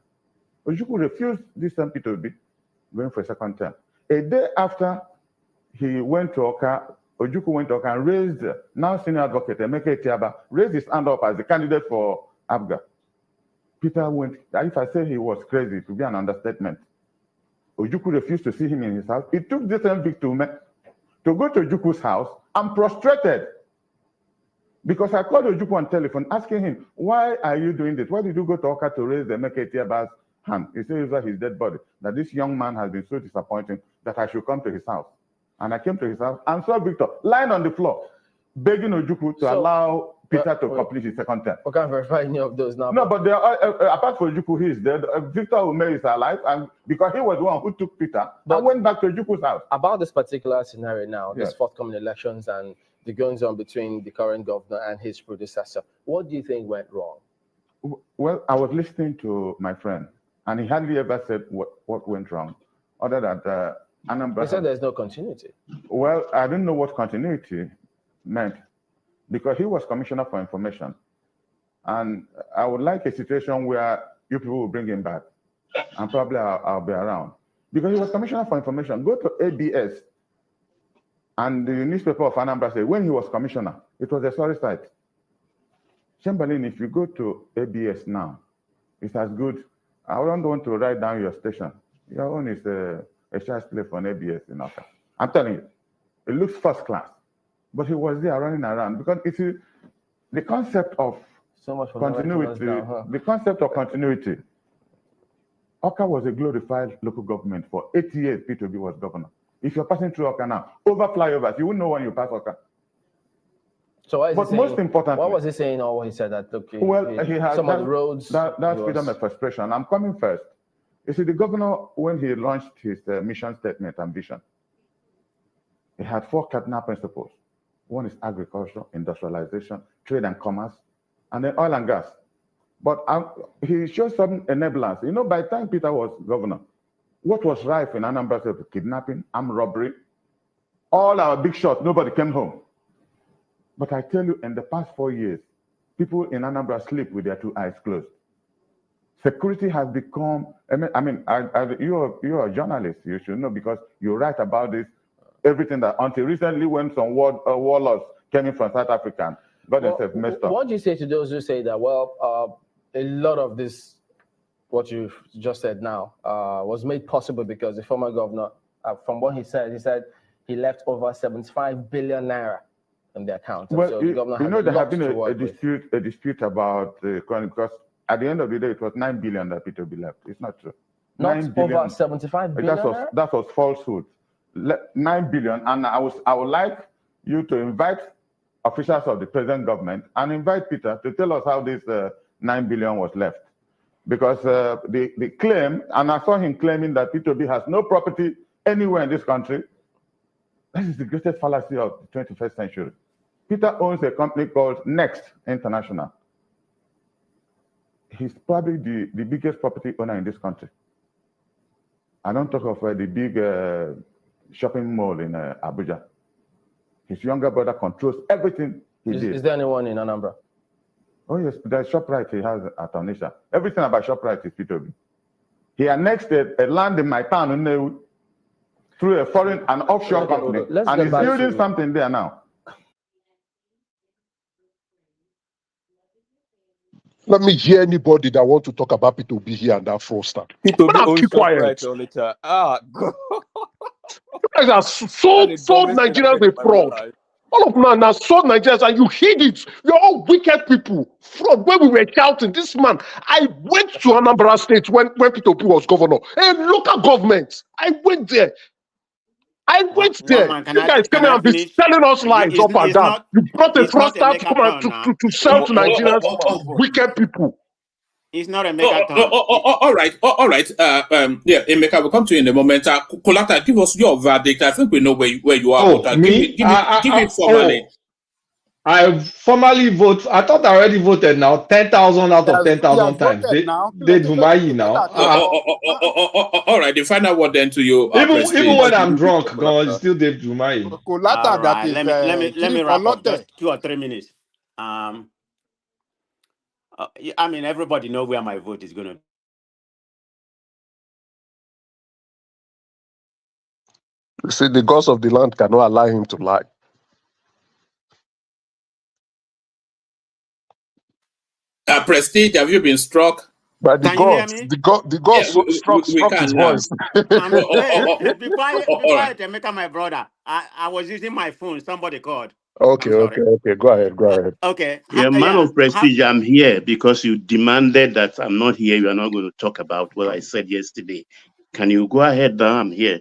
Speaker 14: Ojukwu refused this time to be going for a second term. A day after he went to Oka, Ojukwu went to Oka and raised, now senior advocate, Emeka Etiaba, raised his hand up as the candidate for ABGA. Peter went, if I say he was crazy, it would be an understatement. Ojukwu refused to see him in his house. It took this big to go to Ojukwu's house and prostrated. Because I called Ojukwu on telephone asking him, why are you doing this? Why did you go to Oka to raise the Emeka Etiaba's hand? He said it was his dead body, that this young man has been so disappointing that I should come to his house. And I came to his house and saw Victor lying on the floor, begging Ojukwu to allow Peter to complete his second term.
Speaker 19: We can't verify any of those now.
Speaker 14: No, but there are, apart from Ojukwu, he is dead. Victor Ume is alive, and because he was the one who took Peter and went back to Ojukwu's house.
Speaker 19: About this particular scenario now, these forthcoming elections and the goings on between the current governor and his predecessor, what do you think went wrong?
Speaker 14: Well, I was listening to my friend, and he hardly ever said what went wrong, other than Anambra.
Speaker 19: He said there's no continuity.
Speaker 14: Well, I didn't know what continuity meant, because he was commissioner for information. And I would like a situation where you people will bring him back, and probably I'll be around. Because he was commissioner for information. Go to ABS, and the newspaper of Anambra said when he was commissioner, it was a sorry sight. Chamberlain, if you go to ABS now, it's as good. I don't want to write down your station. Your own is a child's play for an ABS in Oka. I'm telling you, it looks first class. But he was there running around because it's the concept of continuity. The concept of continuity. Oka was a glorified local government for 8 years. P2B was governor. If you're passing through Oka now, over flyovers, you wouldn't know when you pass Oka.
Speaker 19: So what is
Speaker 14: but most importantly,
Speaker 19: what was he saying? Or he said that okay,
Speaker 14: well, he had
Speaker 19: some of the roads.
Speaker 14: That's freedom of expression. I'm coming first. You see, the governor, when he launched his mission statement and vision, he had 4 cardinal principles. One is agriculture, industrialization, trade and commerce, and then oil and gas. But he showed some enablers. You know, by the time Peter was governor, what was rife in Anambra State? Kidnapping, armed robbery, all our big shots, nobody came home. But I tell you, in the past 4 years, people in Anambra sleep with their 2 eyes closed. Security has become, you're a journalist, you should know, because you write about this, everything that, until recently when some warlords came in from South Africa, got themselves messed up.
Speaker 19: What do you say to those who say that, well, a lot of this, what you've just said now, was made possible because the former governor, from what he said he left over 75 billion naira in the account.
Speaker 14: Well,
Speaker 19: so
Speaker 14: you know, there have been
Speaker 19: a
Speaker 14: dispute about the economy, because at the end of the day, it was 9 billion that P2B left. It's not true.
Speaker 19: Not over 75 billion.
Speaker 14: That was falsehood. 9 billion, and I would like you to invite officials of the present government and invite Peter to tell us how this 9 billion was left. Because the claim, and I saw him claiming that P2B has no property anywhere in this country. That is the greatest fallacy of the 21st century. Peter owns a company called Next International. He's probably the biggest property owner in this country. I don't talk of the big shopping mall in Abuja. His younger brother controls everything he did.
Speaker 19: Is there anyone in Anambra?
Speaker 14: Oh yes, there's ShopRite he has at Onisha. Everything about ShopRite is P2B. He annexed a land in my town through an offshore company, and he's building something there now.
Speaker 10: Let me hear anybody that want to talk about P2B here and that fraudster.
Speaker 19: People
Speaker 10: But
Speaker 19: be
Speaker 10: I'll
Speaker 19: own
Speaker 10: keep
Speaker 19: shop
Speaker 10: quiet.
Speaker 19: right on it. God.
Speaker 10: You guys are sold
Speaker 19: the dumbest thing I've
Speaker 10: Nigerians
Speaker 19: heard in
Speaker 10: a
Speaker 19: my whole
Speaker 10: fraud.
Speaker 19: life.
Speaker 10: All of them are sold Nigerians and you hid it. You're all wicked people. Fraud. When we were shouting, this man, I went to Anambra State when P2B was governor. A local government. I went there.
Speaker 12: One man,
Speaker 10: You guys came
Speaker 12: can
Speaker 10: here
Speaker 12: I
Speaker 10: and be
Speaker 12: finish?
Speaker 10: telling us lies up and down. You brought a
Speaker 12: It's not a
Speaker 10: fraudster to
Speaker 12: mega
Speaker 10: come and
Speaker 12: town now.
Speaker 10: to sell to Nigerians,
Speaker 12: Come on, vote.
Speaker 10: wicked people.
Speaker 12: It's not a mega town.
Speaker 6: All right. Yeah, Emeka, we'll come to you in a moment. Kolata, give us your verdict. I think we know where you are.
Speaker 7: Oh,
Speaker 6: But
Speaker 7: me?
Speaker 6: give it formally.
Speaker 7: I formally vote. I thought I already voted now. 10,000 out of
Speaker 14: He has
Speaker 7: 10,000 times.
Speaker 14: voted now.
Speaker 7: They Vumayi
Speaker 14: Let
Speaker 7: now.
Speaker 14: her talk.
Speaker 6: All right. The final word then to you,
Speaker 7: Even
Speaker 6: Prestige.
Speaker 7: when I'm drunk, God, it's still Dave Vumayi.
Speaker 12: All
Speaker 14: Kolata that
Speaker 12: right.
Speaker 14: is
Speaker 12: Let me wrap up
Speaker 14: Olote.
Speaker 12: just 2 or 3 minutes. I mean, everybody know where my vote is going to.
Speaker 10: You see, the gods of the land cannot allow him to lie.
Speaker 6: Prestige, have you been struck?
Speaker 10: By the
Speaker 12: Can you hear
Speaker 10: gods,
Speaker 12: me?
Speaker 10: the gods
Speaker 6: We
Speaker 10: struck
Speaker 6: can
Speaker 10: his
Speaker 6: now.
Speaker 10: voice.
Speaker 12: Be quiet,
Speaker 6: All right.
Speaker 12: Emeka, my brother. I was using my phone. Somebody called.
Speaker 10: Okay.
Speaker 12: I'm sorry.
Speaker 10: Go ahead.
Speaker 12: Okay.
Speaker 20: Yeah, man of prestige, I'm here because you demanded that I'm not here. You are not going to talk about what I said yesterday. Can you go ahead now? I'm here.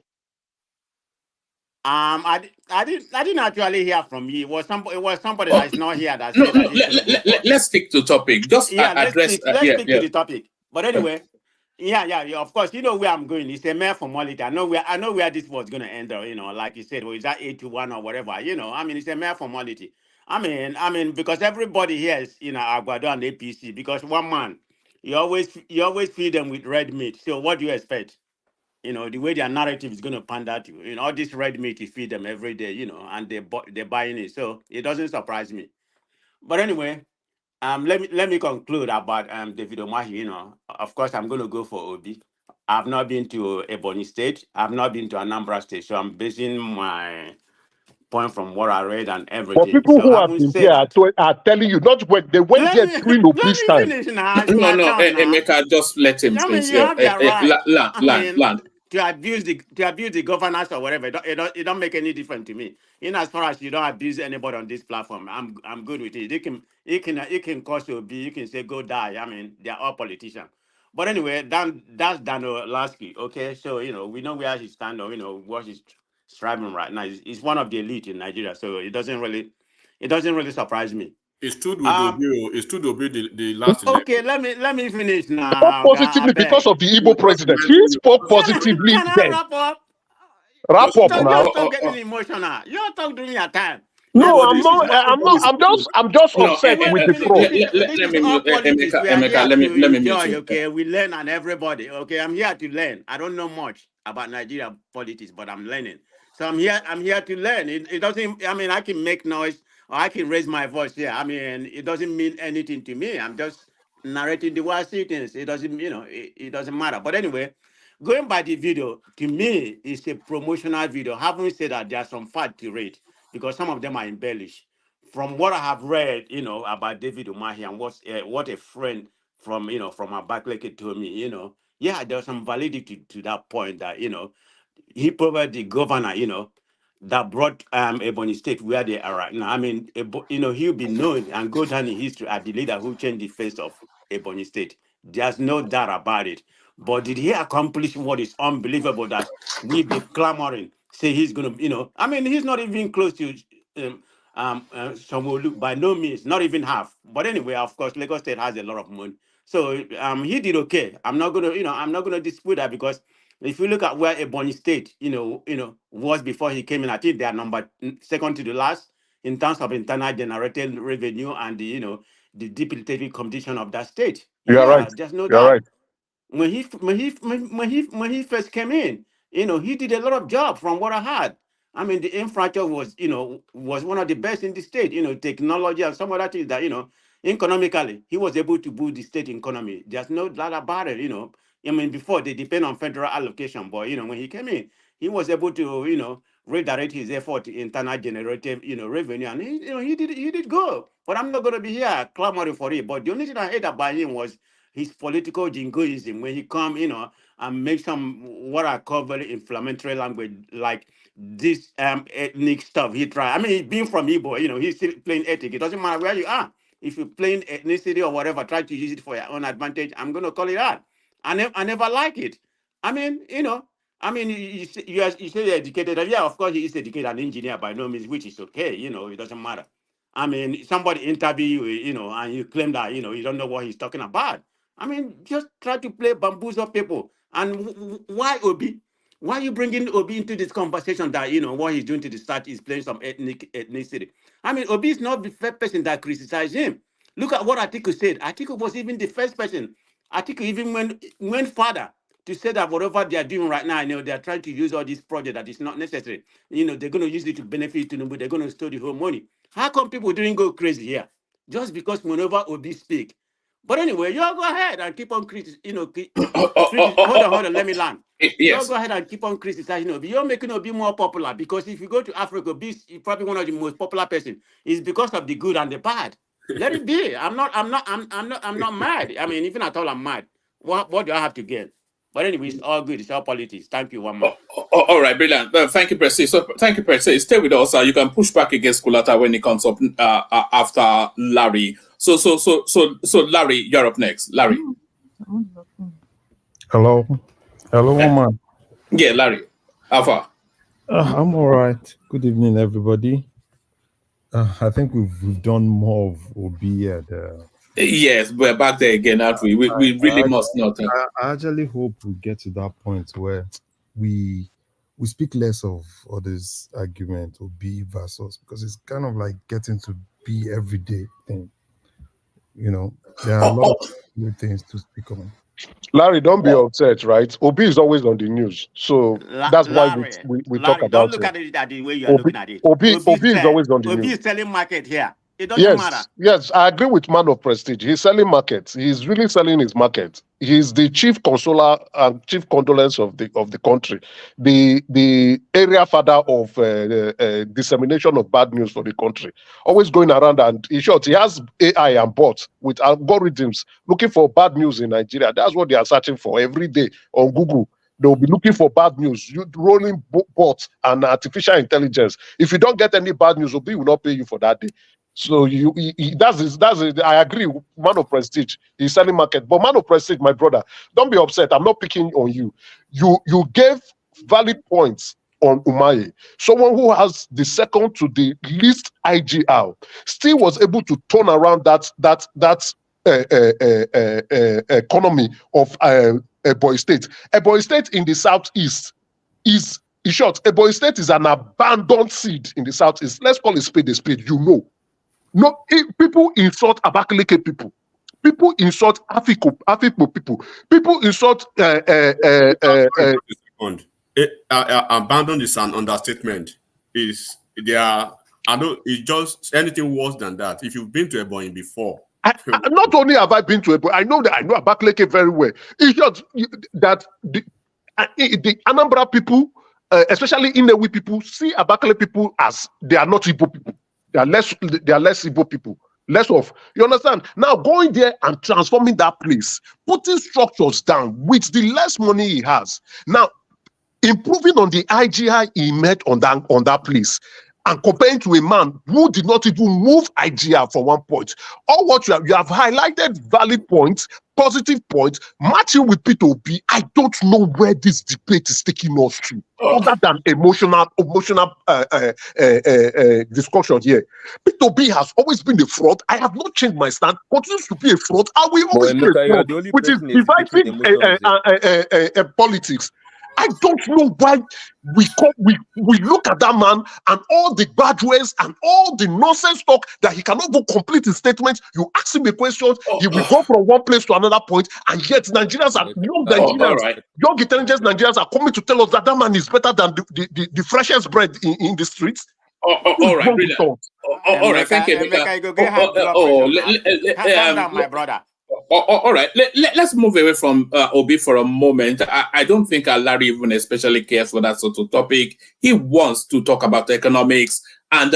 Speaker 12: I didn't actually hear from you. It was somebody that's not here that said that this thing will move forward.
Speaker 6: Let's stick to topic. Just address.
Speaker 12: Let's stick to the topic. But anyway, yeah. Of course, you know where I'm going. It's a mere formality. I know where this was going to end. Like you said, is that 8-1 or whatever? I mean, it's a mere formality. I mean, because everybody here is Aguado and APC. Because one man, you always feed them with red meat. So what do you expect? The way their narrative is going to pander to, all this red meat you feed them every day, and they're buying it. So it doesn't surprise me. But anyway, let me conclude about David Omahi. Of course, I'm going to go for Obi. I've not been to Ebonyi State. I've not been to Anambra State. So I'm basing my point from what I read and
Speaker 10: But
Speaker 12: everything.
Speaker 10: people
Speaker 12: So
Speaker 10: who have
Speaker 12: having
Speaker 10: been
Speaker 12: said
Speaker 10: there
Speaker 12: that,
Speaker 10: are telling you not when they went
Speaker 12: let
Speaker 10: there
Speaker 12: me
Speaker 10: during
Speaker 12: let
Speaker 10: Obi's
Speaker 12: me
Speaker 10: time.
Speaker 12: finish now. It's my
Speaker 6: No,
Speaker 12: turn now.
Speaker 6: Emeka, just let him
Speaker 12: I mean,
Speaker 6: finish.
Speaker 12: you have the right.
Speaker 6: Land.
Speaker 12: To abuse the governance or whatever, it don't make any difference to me. As far as you don't abuse anybody on this platform, I'm good with it. It can cause you be. You can say go die. I mean, they are all politicians. But anyway, that's Dano Lasky. Okay, so we know where he stands. Or what he's striving right now. He's one of the elite in Nigeria, so it doesn't really surprise me.
Speaker 15: It stood with Obi. It stood Obi the last election.
Speaker 12: Okay, let me finish
Speaker 10: Spoke
Speaker 12: now. Okay, I
Speaker 10: positively because
Speaker 12: beg.
Speaker 10: of the Igbo president. He spoke positively
Speaker 12: Can I
Speaker 10: then.
Speaker 12: wrap up?
Speaker 10: Wrap up now.
Speaker 12: Stop getting emotional. You don't talk during your time.
Speaker 10: No,
Speaker 12: This is what
Speaker 10: I'm just upset
Speaker 12: wait
Speaker 10: with
Speaker 12: a
Speaker 10: the
Speaker 12: minute.
Speaker 10: fraud.
Speaker 12: This is all politics. We are
Speaker 6: Emeka,
Speaker 12: here
Speaker 6: let
Speaker 12: to
Speaker 6: me mute
Speaker 12: enjoy.
Speaker 6: you.
Speaker 12: Okay, we learn and everybody. Okay, I'm here to learn. I don't know much about Nigeria politics, but I'm learning. So I'm here to learn. It doesn't. I mean, I can make noise or I can raise my voice here. I mean, it doesn't mean anything to me. I'm just narrating the way I see things. It doesn't. It doesn't matter. But anyway. Going by the video, to me, it's a promotional video. Having said that, there are some facts to read because some of them are embellished. From what I have read, about David Umahi and what a friend from Abakaliki told me, yeah, there's some validity to that point that he provided the governor, that brought Ebonyi State where they are right now. I mean, he'll be known and go down in history as the leader who changed the face of Ebonyi State. There's no doubt about it. But did he accomplish what is unbelievable that we be clamoring, say he's going to, I mean, he's not even close to Sanwo-Olu, by no means, not even half. But anyway, of course, Lagos State has a lot of money. So he did okay. I'm not gonna dispute that because if you look at where Ebonyi State, was before he came in, I think they are second to the last in terms of internal generated revenue and the debilitating condition of that state.
Speaker 10: You are right.
Speaker 12: Yeah, there's no
Speaker 10: You are
Speaker 12: doubt.
Speaker 10: right.
Speaker 12: When he first came in, he did a lot of job from what I heard. I mean, the infrastructure was one of the best in the state. Technology and some other things that economically he was able to boost the state economy. There's no doubt about it. I mean, before they depend on federal allocation, but when he came in, he was able to, redirect his effort to internal generative, revenue, and he did good. But I'm not going to be here clamoring for it. But the only thing I hate about him was his political jingoism when he come, and make some what I call very inflammatory language, like this ethnic stuff he tried. I mean, being from Igbo, he's still playing ethnic. It doesn't matter where you are. If you're playing ethnicity or whatever, try to use it for your own advantage. I'm going to call it out. I never like it. I mean, you say you're educated. And yeah, of course, he is educated, an engineer by no means, which is okay. It doesn't matter. I mean, somebody interview you, and you claim that, you don't know what he's talking about. I mean, just try to play bamboozle people. And why Obi? Why are you bringing Obi into this conversation that, what he's doing to the start is playing some ethnicity? I mean, Obi is not the first person that criticized him. Look at what Atiku said. Atiku was even the first person. Atiku even went further to say that whatever they are doing right now, they are trying to use all this project that is not necessary. They're going to use it to benefit Tinubu. They're going to steal the whole money. How come people didn't go crazy here? Just because whenever Obi speak. But anyway, you all go ahead and keep on hold on, let me land.
Speaker 6: Yes.
Speaker 12: You all go ahead and keep on criticizing Obi. You're making Obi more popular because if you go to Africa, Obi is probably one of the most popular person. It's because of the good and the bad. Let it be. I'm not mad. I mean, even at all, I'm mad. What do I have to gain? But anyway, it's all good. It's all politics. Thank you, one more.
Speaker 6: All right, brilliant. Thank you, Percy. So, thank you, Percy. Stay with us. You can push back against Kulata when it comes up after Larry. So, Larry, you're up next. Larry.
Speaker 18: Hello, man.
Speaker 6: Yeah, Larry. How far?
Speaker 18: I'm all right. Good evening, everybody. I think we've done more of Obi at
Speaker 6: Yes, we're back there again, aren't we? We really must not.
Speaker 18: I actually hope we get to that point where we speak less of all this argument Obi versus, because it's kind of like getting to be everyday thing. There are a lot of new things to speak on.
Speaker 10: Larry, don't be upset, right? Obi is always on the news, so that's why we talk about
Speaker 12: don't look
Speaker 10: it.
Speaker 12: at it the way you are looking at it.
Speaker 10: Obi is always on the news.
Speaker 12: Obi is selling market here. It doesn't matter.
Speaker 10: Yes, I agree with Man of Prestige. He's selling markets. He's really selling his market. He's the chief consoler and chief condolence of the country, the area father of dissemination of bad news for the country. Always going around, and in short, he has AI and bots with algorithms looking for bad news in Nigeria. That's what they are searching for every day on Google. They'll be looking for bad news, rolling bots and artificial intelligence. If you don't get any bad news, Obi will not pay you for that day. So that's it. I agree. Man of Prestige, he's selling market. But Man of Prestige, my brother, don't be upset. I'm not picking on you. You gave valid points on Umahi. Someone who has the second to the least IGR still was able to turn around that economy of Ebonyi State. Ebonyi State in the southeast is, in short, Ebonyi State is an abandoned seed in the southeast. Let's call it spade a spade. No, people insult Abakaliki people. People insult Afiko people. People insult.
Speaker 15: Abandon is an understatement. It's just anything worse than that. If you've been to Ebonyi before.
Speaker 10: Not only have I been to Ebonyi, I know Abakaliki very well. It's just that the Anambra people, especially Inewi people, see Abakaliki people as they are not Igbo people. They are less Igbo people. Less of, you understand? Now going there and transforming that place, putting structures down with the less money he has. Now improving on the IGI he made on that place, and comparing to a man who did not even move IGR from one point. All what you have highlighted valid points, positive points, matching with P2P. I don't know where this debate is taking us to, other than emotional discussion here. P2P has always been a fraud. I have not changed my stand. Continues to be a fraud. I will always be a fraud, which is divisive politics. I don't know why we look at that man and all the graduates and all the nonsense talk that he cannot go complete his statement. You ask him a question, he will go from one place to another point, and yet Nigerians are young intelligent Nigerians are coming to tell us that man is better than the freshest bread in the streets.
Speaker 6: All right, brilliant. All right, thank you.
Speaker 12: Calm down, my brother.
Speaker 6: All right, let's move away from Obi for a moment. I don't think Larry even especially cares for that sort of topic. He wants to talk about economics and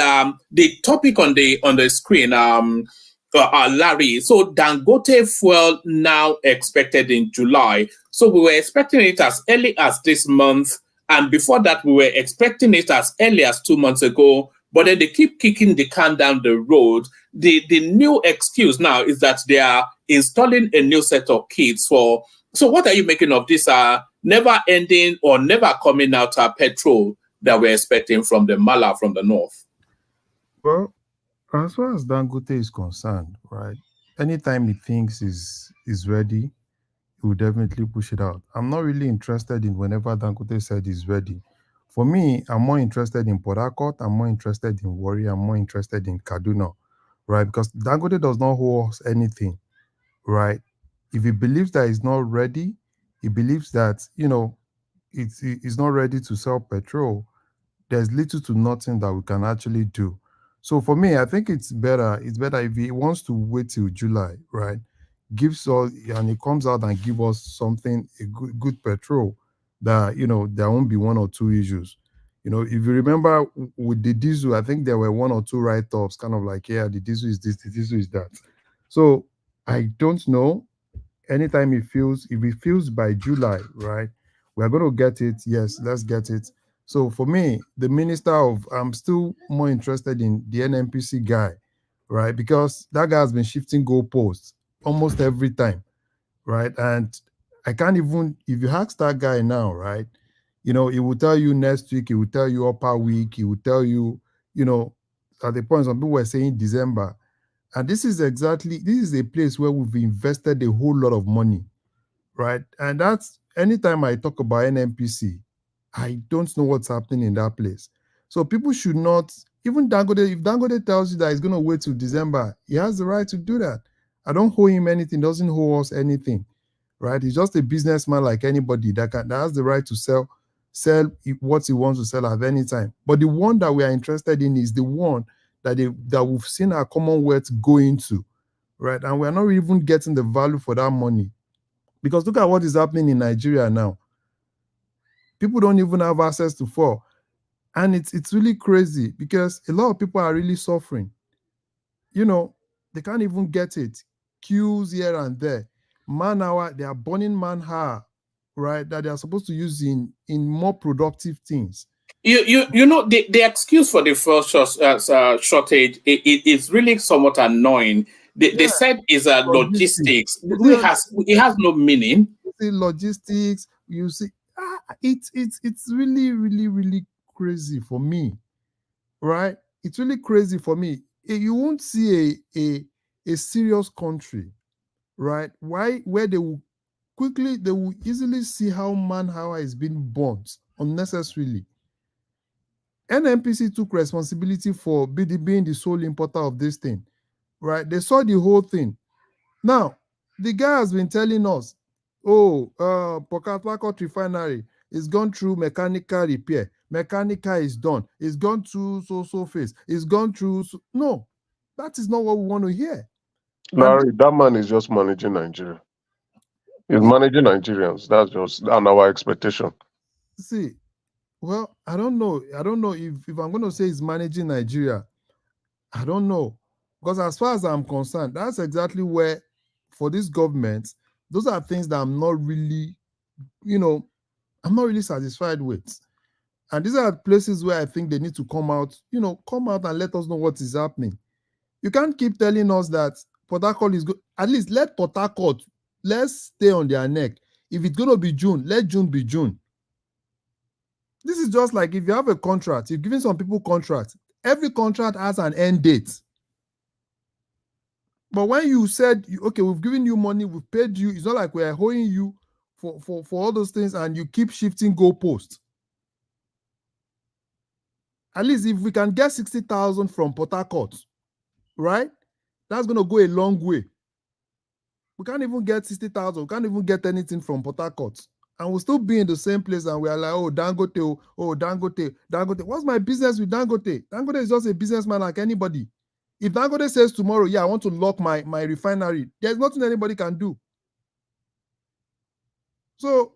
Speaker 6: the topic on the screen. Larry, so Dangote fuel now expected in July. So we were expecting it as early as this month, and before that we were expecting it as early as 2 months ago. But then they keep kicking the can down the road. The new excuse now is that they are installing a new set of kits for. So what are you making of this never ending or never coming out petrol that we're expecting from the Mala from the north?
Speaker 18: Well, as far as Dangote is concerned, right? Anytime he thinks is ready, he will definitely push it out. I'm not really interested in whenever Dangote said he's ready. For me, I'm more interested in Port Harcourt, I'm more interested in Warri, I'm more interested in Kaduna, right? Because Dangote does not hold us anything, right? If he believes that he's not ready, he believes that, he's not ready to sell petrol, there's little to nothing that we can actually do. So for me, I think it's better if he wants to wait till July, right? Gives us, and he comes out and give us something, a good petrol that, there won't be one or two issues. If you remember with the diesel, I think there were one or two write-offs, kind of like, yeah, the diesel is this, the diesel is that. So I don't know. Anytime if he feels by July, right, we're going to get it. Yes, let's get it. So for me, I'm still more interested in the NNPC guy, right? Because that guy has been shifting goalposts almost every time, right? And I can't even, if you ask that guy now, right, he will tell you next week, he will tell you upper week, he will tell you, at the point some people were saying December. And this is a place where we've invested a whole lot of money, right? And that's anytime I talk about NNPC, I don't know what's happening in that place. So people should not, even Dangote, if Dangote tells you that he's going to wait till December, he has the right to do that. I don't owe him anything, doesn't owe us anything, right? He's just a businessman like anybody that has the right to sell what he wants to sell at any time. But the one that we are interested in is the one that we've seen our Commonwealth go into, right? And we're not even getting the value for that money. Because look at what is happening in Nigeria now. People don't even have access to fuel. And it's really crazy because a lot of people are really suffering. They can't even get it. Queues here and there. Man hour, they are burning man hour, right? That they are supposed to use in more productive things.
Speaker 6: The excuse for the fuel shortage is really somewhat annoying. They said it's logistics. It has no meaning.
Speaker 18: Logistics, you see, it's really, really, really crazy for me, right? It's really crazy for me. You won't see a serious country, right? Where they will easily see how manpower is being burnt unnecessarily. NNPC took responsibility for being the sole importer of this thing, right? They saw the whole thing. Now, the guy has been telling us, Port Harcourt refinery is gone through mechanical repair. Mechanical is done. It's gone through so phase. It's gone through. No, that is not what we want to hear.
Speaker 10: Larry, that man is just managing Nigeria. He's managing Nigerians. That's just our expectation.
Speaker 18: See, well, I don't know. I don't know if I'm going to say he's managing Nigeria. I don't know. Because as far as I'm concerned, that's exactly where, for this government, those are things that I'm not really satisfied with. And these are places where I think they need to come out and let us know what is happening. You can't keep telling us that Port Harcourt is good. At least let Port Harcourt, let's stay on their neck. If it's going to be June, let June be June. This is just like if you have a contract, you're giving some people contracts. Every contract has an end date. But when you said, okay, we've given you money, we've paid you, it's not like we're owing you for all those things and you keep shifting goalposts. At least if we can get 60,000 from Port Harcourt, right? That's going to go a long way. We can't even get 60,000. We can't even get anything from Port Harcourt. And we'll still be in the same place and we're like, Dangote. What's my business with Dangote? Dangote is just a businessman like anybody. If Dangote says tomorrow, yeah, I want to lock my refinery, there's nothing anybody can do. So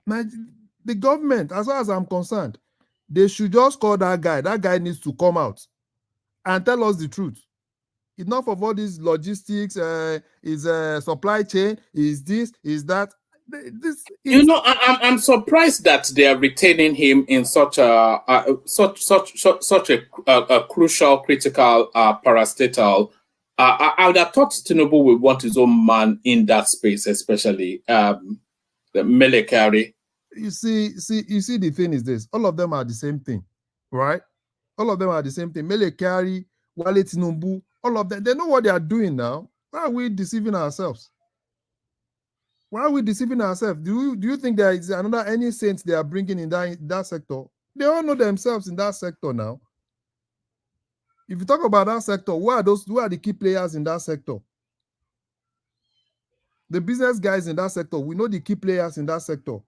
Speaker 18: the government, as far as I'm concerned, they should just call that guy. That guy needs to come out and tell us the truth. Enough of all these logistics, is supply chain, is this, is that.
Speaker 6: I'm surprised that they are retaining him in such a crucial, critical parastatal. I would have thought Tinubu would want his own man in that space, especially the military.
Speaker 18: You see, the thing is this: all of them are the same thing, right? All of them are the same thing. Mele Kyari, Wale Tinubu, all of them, they know what they are doing now. Why are we deceiving ourselves? Why are we deceiving ourselves? Do you think there is any saints they are bringing in that sector? They all know themselves in that sector now. If you talk about that sector, who are the key players in that sector? The business guys in that sector, we know the key players in that sector.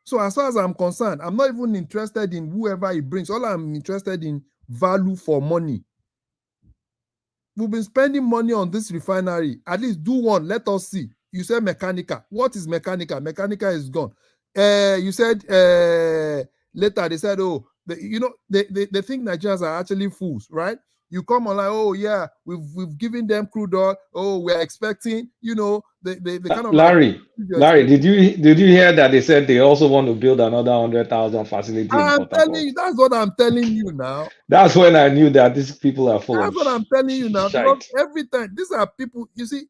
Speaker 18: So as far as I'm concerned, I'm not even interested in whoever he brings. All I'm interested in value for money. We've been spending money on this refinery. At least do one. Let us see. You said Mechanica. What is Mechanica? Mechanica is gone. You said later they said, oh, they think Nigerians are actually fools, right? You come on like, oh yeah, we've given them crude oil. Oh, we're expecting, they kind of
Speaker 7: Larry,
Speaker 18: like,
Speaker 7: did you hear that they said they also want to build another 100,000 facility in Port
Speaker 18: telling you, that's what I'm telling you now.
Speaker 7: That's when I knew that these people are full
Speaker 18: That's
Speaker 7: of
Speaker 18: what I'm telling you now.
Speaker 7: shite.
Speaker 18: Because every time these are people, you see,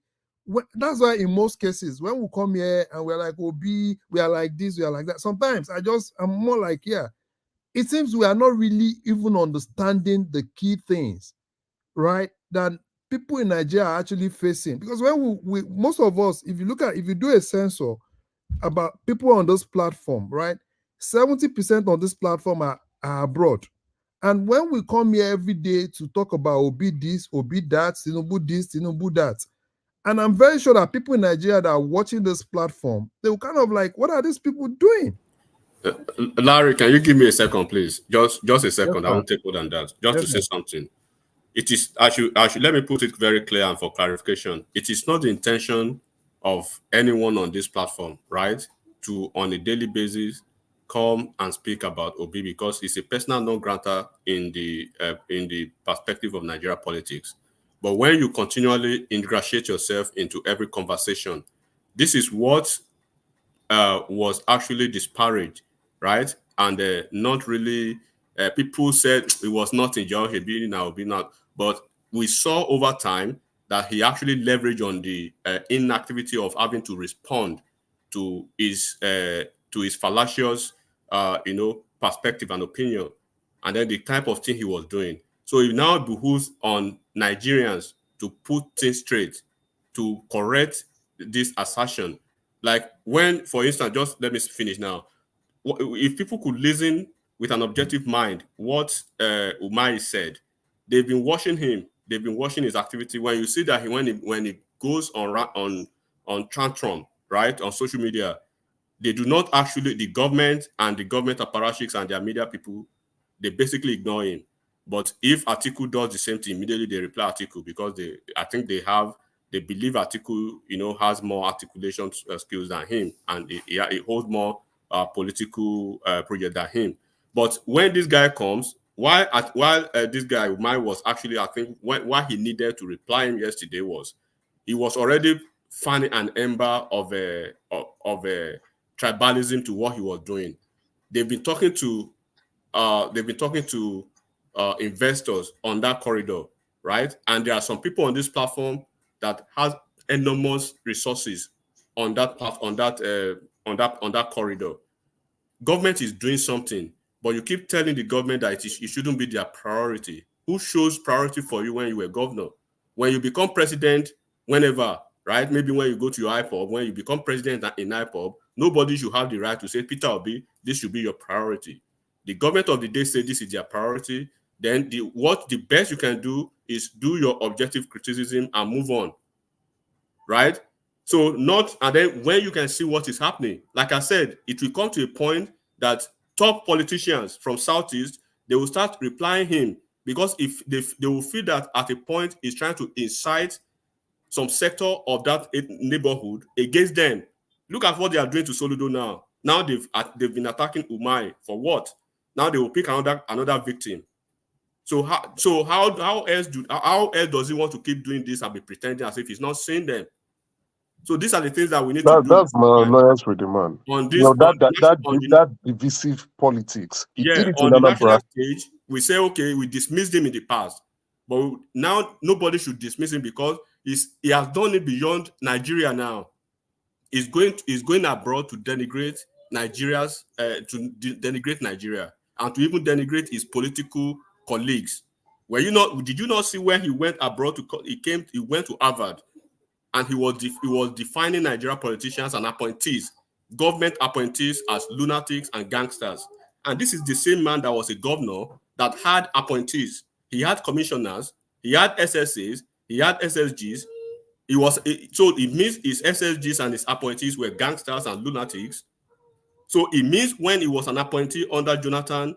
Speaker 18: that's why in most cases when we come here and we're like, oh, we are like this, we are like that. Sometimes I'm more like, yeah, it seems we are not really even understanding the key things, right? That people in Nigeria are actually facing. Because when we most of us, if you do a census about people on this platform, right? 70% on this platform are abroad. And when we come here every day to talk about Obi this, Obi that, Tinubu this, Tinubu that, and I'm very sure that people in Nigeria that are watching this platform, they will kind of like, what are these people doing?
Speaker 15: Larry, can you give me a second, please? Just a second.
Speaker 18: Yes,
Speaker 15: I won't take more than that. Just
Speaker 18: yes,
Speaker 15: to say something. It is, I should let me put it very clear and for clarification. It is not the intention of anyone on this platform, right, to on a daily basis come and speak about Obi because it's a personal non-grata in the perspective of Nigeria politics. But when you continually ingratiate yourself into every conversation, this is what was actually disparaged, right? And not really, people said it was not in John Hebini now, be not. But we saw over time that he actually leveraged on the inactivity of having to respond to his fallacious, perspective and opinion, and then the type of thing he was doing. So it now behooves on Nigerians to put things straight, to correct this assertion. Like when, for instance, just let me finish now. If people could listen with an objective mind, what Umai said, they've been watching him. They've been watching his activity. When you see that when he goes on tantrum, right, on social media, they do not actually, the government and the government apparatchiks and their media people, they basically ignore him. But if Atiku does the same thing, immediately they reply Atiku because they believe Atiku, has more articulation skills than him, and he holds more political project than him. But when this guy comes, while this guy mine was actually, I think, why he needed to reply him yesterday was he was already fanning an ember of a tribalism to what he was doing. They've been talking to investors on that corridor, right? And there are some people on this platform that has enormous resources on that corridor. Government is doing something, but you keep telling the government that it shouldn't be their priority. Who shows priority for you when you were governor? When you become president, whenever, right? Maybe when you go to your IPOB, when you become president in IPOB, nobody should have the right to say, Peter Obi, this should be your priority. The government of the day say this is their priority. Then the best you can do is do your objective criticism and move on, right? So and then when you can see what is happening, like I said, it will come to a point that top politicians from Southeast, they will start replying him because if they will feel that at a point he's trying to incite some sector of that neighborhood against them. Look at what they are doing to Soludo now. Now they've been attacking Umai for what? Now they will pick another victim. So how else does he want to keep doing this and be pretending as if he's not seeing them? So these are the things that we need to do.
Speaker 10: That's my lawyers with the man.
Speaker 15: On
Speaker 10: You
Speaker 15: this,
Speaker 10: know, that divisive politics. He did it in
Speaker 15: on the national
Speaker 10: Anambra.
Speaker 15: stage, we say, okay, we dismissed him in the past, but now nobody should dismiss him because he has done it beyond Nigeria now. He's going abroad to denigrate Nigeria's denigrate Nigeria and to even denigrate his political colleagues. Did you not see when he went abroad he went to Harvard and he was defining Nigerian politicians and appointees, government appointees, as lunatics and gangsters. And this is the same man that was a governor that had appointees. He had commissioners, he had SSAs, he had SSGs. So it means his SSGs and his appointees were gangsters and lunatics. So it means when he was an appointee under Jonathan,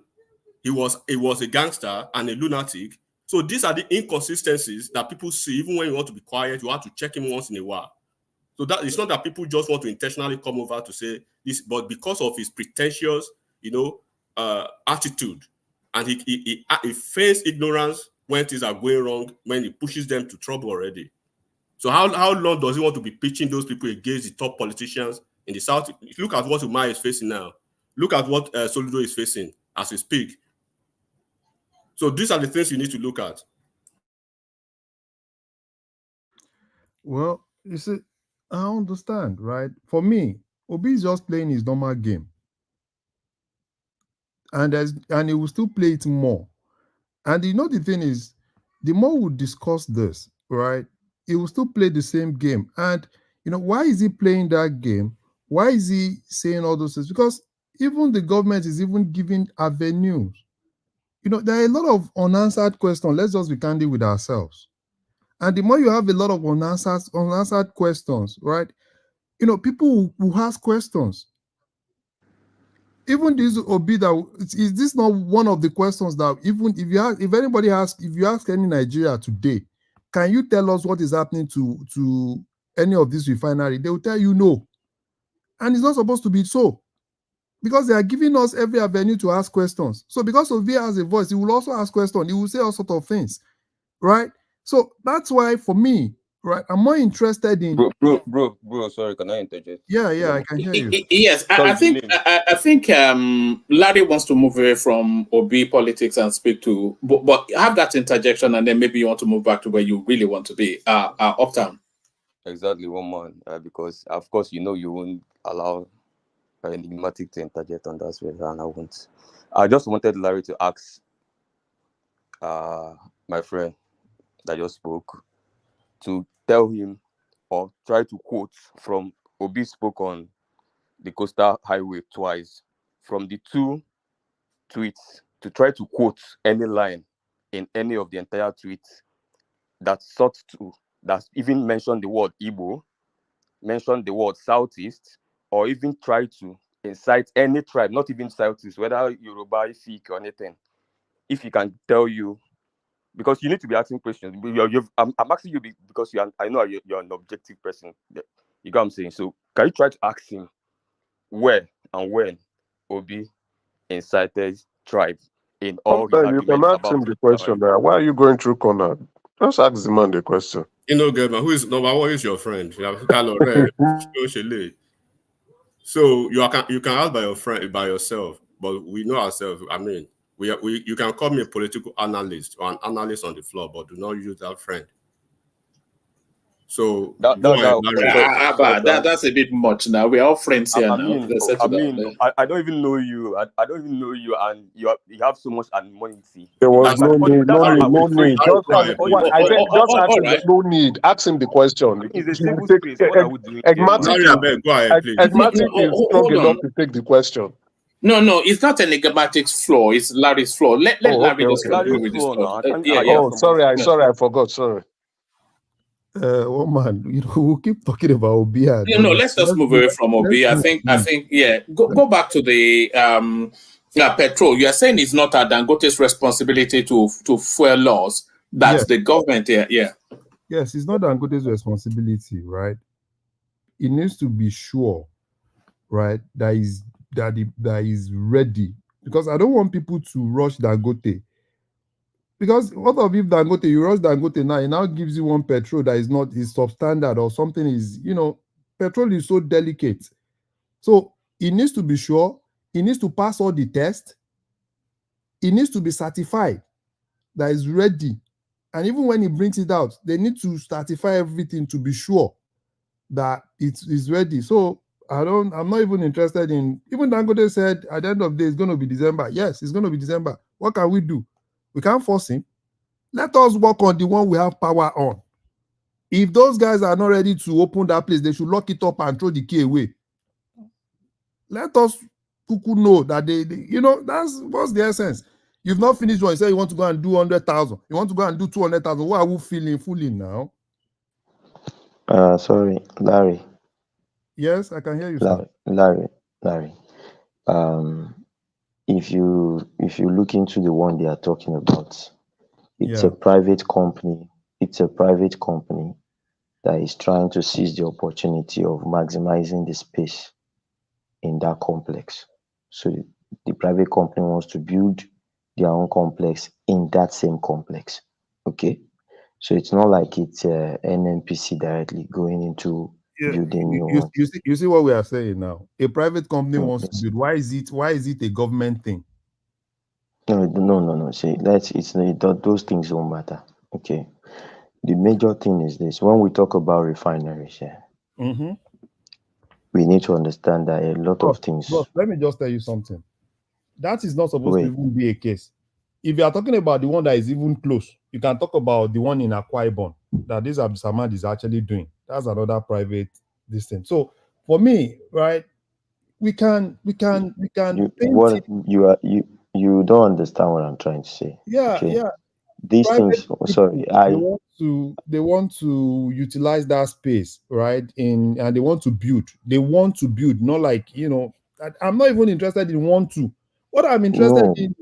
Speaker 15: he was a gangster and a lunatic. So these are the inconsistencies that people see. Even when you want to be quiet, you have to check him once in a while. So that it's not that people just want to intentionally come over to say this, but because of his pretentious, attitude, and he feigns ignorance when things are going wrong, when he pushes them to trouble already. So how long does he want to be pitching those people against the top politicians in the South? Look at what Umar is facing now. Look at what Soludo is facing as we speak. So these are the things you need to look at.
Speaker 18: Well, you see, I understand, right? For me, Obi is just playing his normal game. And he will still play it more. And the thing is, the more we discuss this, right, he will still play the same game. And why is he playing that game? Why is he saying all those things? Because even the government is even giving avenues. There are a lot of unanswered questions. Let's just be candid with ourselves. And the more you have a lot of unanswered questions, right? People will ask questions. Even this Obi, is this not one of the questions that even if you ask any Nigeria today, can you tell us what is happening to any of this refinery? They will tell you no. And it's not supposed to be so. Because they are giving us every avenue to ask questions. So because Obi has a voice, he will also ask questions. He will say all sorts of things. Right? So that's why for me, right, I'm more interested in
Speaker 19: Bro, sorry, can I interject?
Speaker 18: Yeah, I can hear you.
Speaker 6: Yes, I think Larry wants to move away from Obi politics and speak to, but have that interjection, and then maybe you want to move back to where you really want to be, Uptown.
Speaker 19: Exactly, one man, because of course you won't allow Enigmatic to interject on that way, and I won't. I just wanted Larry to ask my friend that just spoke to tell him or try to quote from Obi spoke on the Coastal Highway twice, from the two tweets, to try to quote any line in any of the entire tweets that even mentioned the word Igbo, mentioned the word Southeast, or even try to incite any tribe, not even Southeast, whether Yoruba, Ifik, or anything. If he can tell you, because you need to be asking questions. I'm asking you because I know you're an objective person. You get what I'm saying? So can you try to ask him where and when Obi incited tribe in all his
Speaker 10: You can
Speaker 19: arguments
Speaker 10: ask him the question there. Why are you going through corner? Just ask the man the question.
Speaker 15: German, who is number one is your friend? So you can ask by yourself, but we know ourselves. I mean, you can call me a political analyst or an analyst on the floor, but do not use that friend. So
Speaker 6: that's a bit much now. We're all friends here now.
Speaker 19: I don't even know you. I don't even know you, and you have so much anonymity.
Speaker 10: There was no need. No need. Ask him the question.
Speaker 19: It's a civil space. What are we doing?
Speaker 10: Egmatic is strong enough to take the question.
Speaker 6: No, it's not Enigmatic's flaw. It's Larry's flaw. Let Larry just continue with this one.
Speaker 10: Sorry, I forgot. Sorry.
Speaker 18: Man, we'll keep talking about Obi.
Speaker 6: Let's just move away from Obi. I think, go back to the Yeah, Petrol, you are saying it's not a Dangote's responsibility to fuel laws. That's
Speaker 18: Yes,
Speaker 6: the government here. Yeah.
Speaker 18: yes, it's not Dangote's responsibility, right? It needs to be sure, right, that is ready, because I don't want people to rush Dangote. Because what of if Dangote, you rush Dangote now, it now gives you one petrol that is not is substandard or something is, petrol is so delicate. So it needs to be sure, it needs to pass all the tests, it needs to be certified that is ready. And even when he brings it out, they need to certify everything to be sure that it is ready. So I'm not even interested in, even Dangote said at the end of the day it's going to be December. Yes, it's going to be December. What can we do? We can't force him. Let us work on the one we have power on. If those guys are not ready to open that place, they should lock it up and throw the key away. Let us cuckoo know that that's what's the essence. You've not finished one. You say you want to go and do 100,000. You want to go and do 200,000. What are we fooling now?
Speaker 17: Sorry, Larry.
Speaker 18: Yes, I can hear you, sir.
Speaker 17: Larry. If you look into the one they are talking about, it's
Speaker 18: Yeah.
Speaker 17: a private company. It's a private company that is trying to seize the opportunity of maximizing the space in that complex. So the private company wants to build their own complex in that same complex. Okay, so it's not like it's NNPC directly going into
Speaker 18: Yeah,
Speaker 17: building new
Speaker 18: you,
Speaker 17: ones.
Speaker 18: you see what we are saying now. A private company wants to
Speaker 17: Yes.
Speaker 18: build. Why is it a government thing?
Speaker 17: No. See, those things don't matter. Okay. The major thing is this: when we talk about refineries,
Speaker 18: Mm-hmm.
Speaker 17: we need to understand that a lot of things.
Speaker 18: Bro, let me just tell you something. That is not supposed to
Speaker 17: Wait,
Speaker 18: even be a case. If you are talking about the one that is even close, you can talk about the one in Akwa Ibom that this Abdulsamad is actually doing. That's another private distance. So for me, right, we can
Speaker 17: you
Speaker 18: paint
Speaker 17: what
Speaker 18: it.
Speaker 17: you don't understand what I'm trying to say.
Speaker 18: Yeah,
Speaker 17: Okay,
Speaker 18: yeah.
Speaker 17: these
Speaker 18: Private
Speaker 17: things.
Speaker 18: people
Speaker 17: Sorry,
Speaker 18: they want to utilize that space, right? And they want to build. They want to build, not like I'm not even interested in want to. What I'm interested
Speaker 17: no.
Speaker 18: in,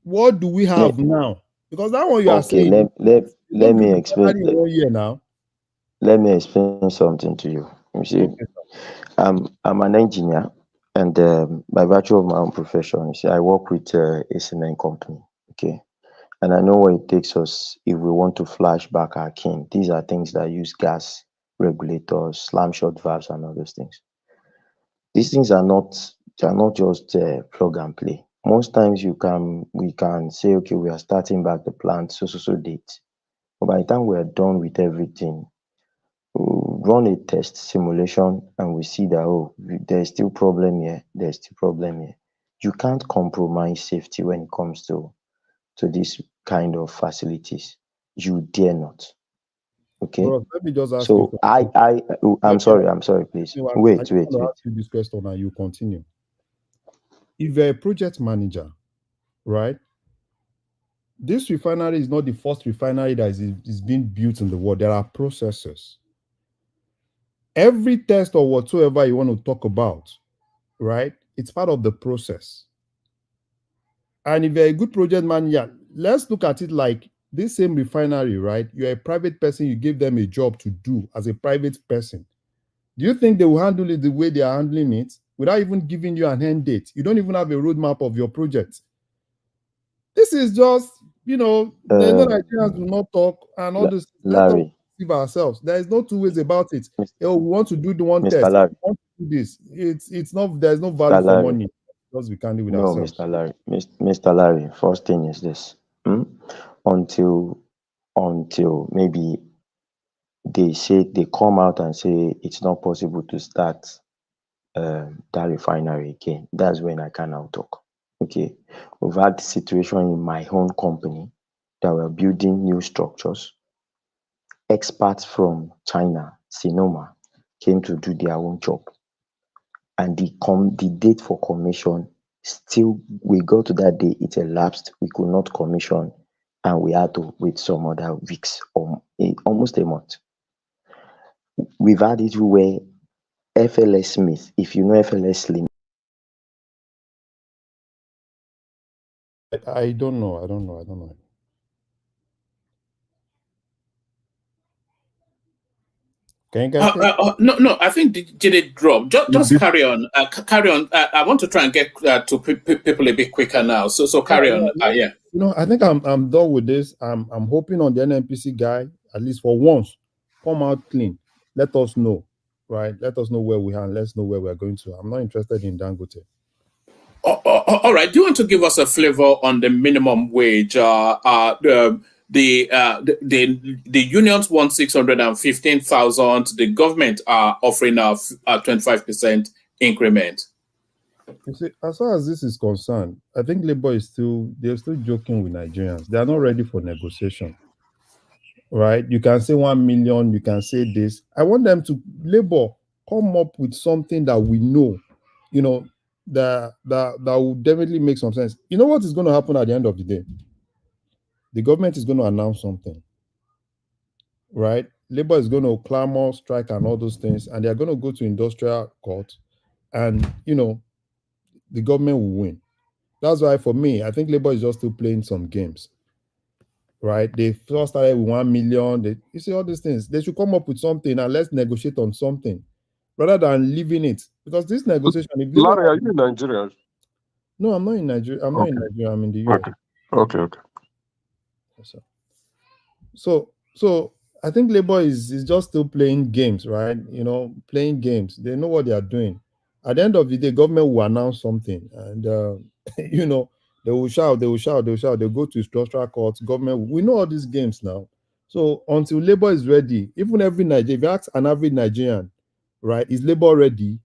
Speaker 18: what do we have now? Because that one you are
Speaker 17: Okay,
Speaker 18: saying, you
Speaker 17: let
Speaker 18: don't build
Speaker 17: me
Speaker 18: the
Speaker 17: explain.
Speaker 18: refinery in 1 year now.
Speaker 17: Let me explain something to you. You see,
Speaker 18: Okay.
Speaker 17: I'm an engineer, and by virtue of my own profession, you see, I work with a cement company. Okay, and I know what it takes us if we want to flash back our king. These are things that use gas regulators, slam shot valves, and all those things. These things are not just plug and play. Most times we can say, okay, we are starting back the plant so date. But by the time we are done with everything, we run a test simulation and we see that there's still problem here, there's still problem here. You can't compromise safety when it comes to this kind of facilities. You dare not. Okay.
Speaker 18: Bro, let me just ask you a
Speaker 17: So
Speaker 18: question.
Speaker 17: I'm
Speaker 18: Let me
Speaker 17: sorry, please.
Speaker 18: I
Speaker 17: Wait.
Speaker 18: just want to ask you this question and you continue. If you're a project manager, right? This refinery is not the first refinery that is being built in the world. There are processes. Every test or whatsoever you want to talk about, right? It's part of the process. And if you're a good project manager, let's look at it like this same refinery, right? You're a private person, you give them a job to do as a private person. Do you think they will handle it the way they are handling it without even giving you an end date? You don't even have a roadmap of your project. This is just, they know Nigerians do not talk and all this. Let us
Speaker 17: Larry,
Speaker 18: deceive ourselves. There is no two ways about it. Oh, we want to do the one
Speaker 17: Mr.
Speaker 18: test.
Speaker 17: Larry,
Speaker 18: We want to do this. It's not. There's no value
Speaker 17: Mr.
Speaker 18: for
Speaker 17: Larry.
Speaker 18: money because we can't live with
Speaker 17: No,
Speaker 18: ourselves.
Speaker 17: Mr. Larry. Mr. Larry, first thing is this. Until maybe they come out and say it's not possible to start that refinery again. That's when I can now talk. Okay. We've had the situation in my own company that we're building new structures. Experts from China, Sinoma, came to do their own job. And the date for commission, still we got to that day, it elapsed, we could not commission, and we had to wait some other weeks or almost a month. We've had it where FLS Smith, if you know FLS Slim,
Speaker 18: I don't know. I don't know. I don't know. Can you guys hear?
Speaker 6: No. I think did it drop? Just
Speaker 18: This-
Speaker 6: carry on. Carry on. I want to try and get to people a bit quicker now. So
Speaker 18: yeah,
Speaker 6: carry
Speaker 18: yeah,
Speaker 6: on.
Speaker 18: yeah.
Speaker 6: Yeah.
Speaker 18: I think I'm done with this. I'm hoping on the NNPC guy, at least for once, come out clean. Let us know, right? Let us know where we are. And let's know where we are going to. I'm not interested in Dangote.
Speaker 6: All right. Do you want to give us a flavor on the minimum wage? The unions want 615,000. The government are offering a 25% increment.
Speaker 18: You see, as far as this is concerned, I think Labour is they're still joking with Nigerians. They are not ready for negotiation. Right? You can say 1 million, you can say this. I want them to Labour come up with something that we know, that will definitely make some sense. You know what is going to happen at the end of the day? The government is going to announce something, right? Labour is going to clamor, strike, and all those things, and they are going to go to industrial court, and the government will win. That's why, for me, I think Labour is just still playing some games, right? They first started with 1 million. You see all these things. They should come up with something and let's negotiate on something rather than leaving it. Because this negotiation, if
Speaker 10: Larry, are you in Nigeria?
Speaker 18: no, I'm not in Nigeria. I'm not in Nigeria. I'm in the US.
Speaker 10: Okay.
Speaker 18: Yes, sir. So I think Labour is just still playing games, right? Playing games. They know what they are doing. At the end of the day, government will announce something, and they will shout, they'll go to structural courts. Government, we know all these games now. So until Labour is ready, even every Nigerian, if you ask an average Nigerian, right, is Labour ready?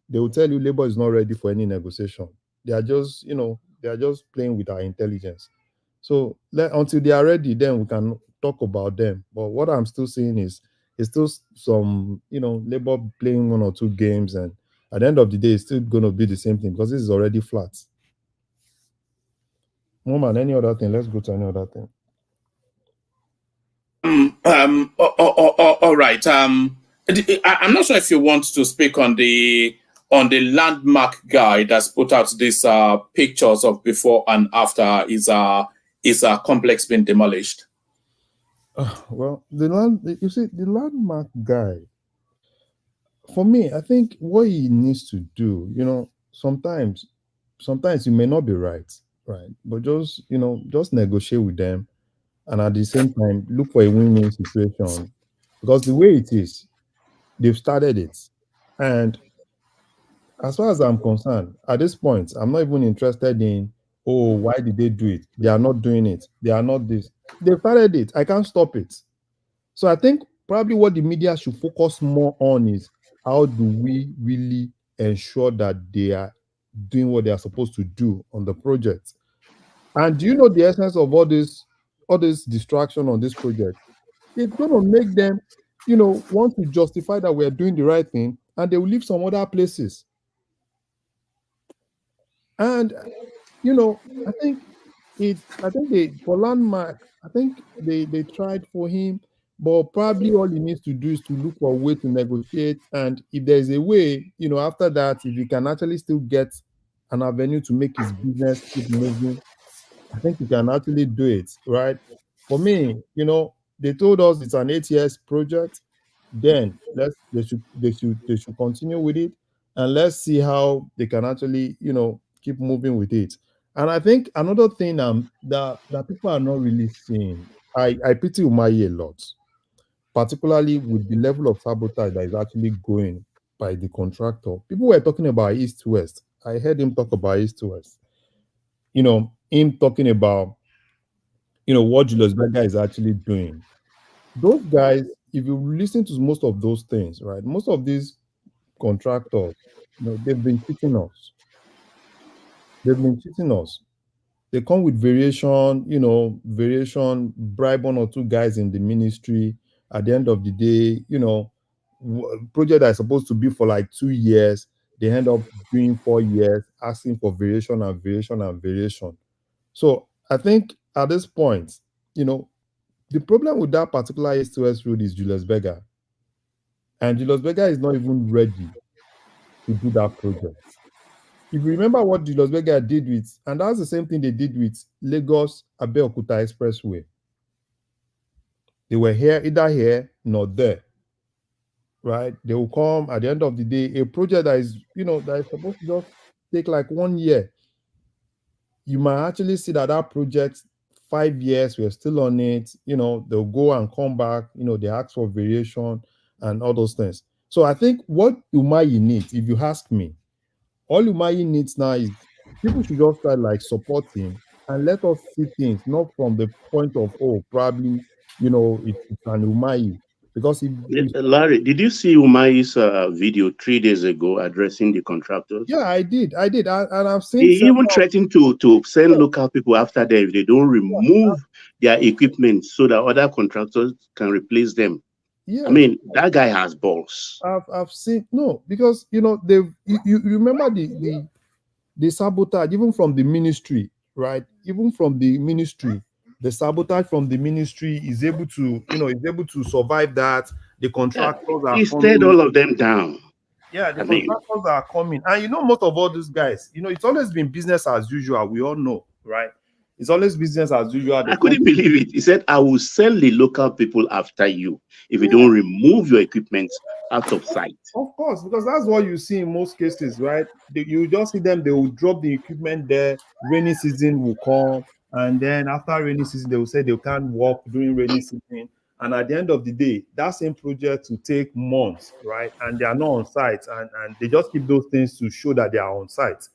Speaker 18: They will tell you Labour is not ready for any negotiation. They are just, playing with our intelligence. So until they are ready, then we can talk about them. But what I'm still seeing is it's still some, Labour playing one or two games, and at the end of the day, it's still going to be the same thing because this is already flat. Woman, any other thing? Let's go to any other thing.
Speaker 6: All right. I'm not sure if you want to speak on the landmark guy that's put out these pictures of before and after his complex being demolished.
Speaker 18: Well, the landmark guy. For me, I think what he needs to do, sometimes you may not be right, but just negotiate with them, and at the same time look for a win-win situation, because the way it is, they've started it, and as far as I'm concerned, at this point, I'm not even interested in, oh, why did they do it? They are not doing it. They are not this. They started it. I can't stop it. So I think probably what the media should focus more on is how do we really ensure that they are doing what they are supposed to do on the project. And do you know the essence of all this distraction on this project? It's going to make them, want to justify that we're doing the right thing, and they will leave some other places. And I think they for landmark, I think they tried for him, but probably all he needs to do is to look for a way to negotiate. And if there's a way, after that, if he can actually still get an avenue to make his business keep moving, I think you can actually do it, right? For me, they told us it's an 8 years project. Then they should continue with it, and let's see how they can actually keep moving with it. And I think another thing that people are not really seeing, I pity Umahi a lot, particularly with the level of sabotage that is actually going by the contractor. People were talking about East West. I heard him talk about East West. Him talking about what Julius Berger is actually doing. Those guys, if you listen to most of those things, right? Most of these contractors, they've been cheating us. They've been cheating us. They come with variation, bribe one or two guys in the ministry. At the end of the day, project that is supposed to be for like 2 years, they end up doing 4 years, asking for variation and variation and variation. So I think at this point, the problem with that particular East-West road is Julius Berger. And Julius Berger is not even ready to do that project. if you remember what Julius Berger did with, and that's the same thing they did with Lagos Abeokuta Expressway. They were either here, not there. Right? They will come at the end of the day, a project that is, that is supposed to just take like 1 year. You might actually see that project, 5 years, we're still on it. They'll go and come back, they ask for variation and all those things. So I think what Umahi needs, if you ask me, all Umahi needs now is people should just try like support him and let us see things, not from the point of, probably, it's an Umahi. Because if
Speaker 20: Larry, did you see Umahi's video 3 days ago addressing the contractors?
Speaker 18: Yeah, I did, and I've seen.
Speaker 20: He even threatened to send local people after them if they don't remove their equipment so that other contractors can replace them.
Speaker 18: Yeah,
Speaker 20: I mean, that guy has balls.
Speaker 18: I've seen because they've you remember the sabotage even from the ministry, right? Even from the ministry, the sabotage from the ministry is able to survive that. The contractors are
Speaker 20: he
Speaker 18: coming.
Speaker 20: stared all of them down.
Speaker 18: Yeah, the contractors are coming, and most of all these guys, it's always been business as usual. We all know, right? It's always business as usual.
Speaker 20: I couldn't believe it. He said, "I will send the local people after you if you don't remove your equipment out of sight."
Speaker 18: Of course, because that's what you see in most cases, right? You just see them, they will drop the equipment there, rainy season will come, and then after rainy season, they will say they can't work during rainy season. And at the end of the day, that same project will take months, right? And they are not on site, and they just keep those things to show that they are on site.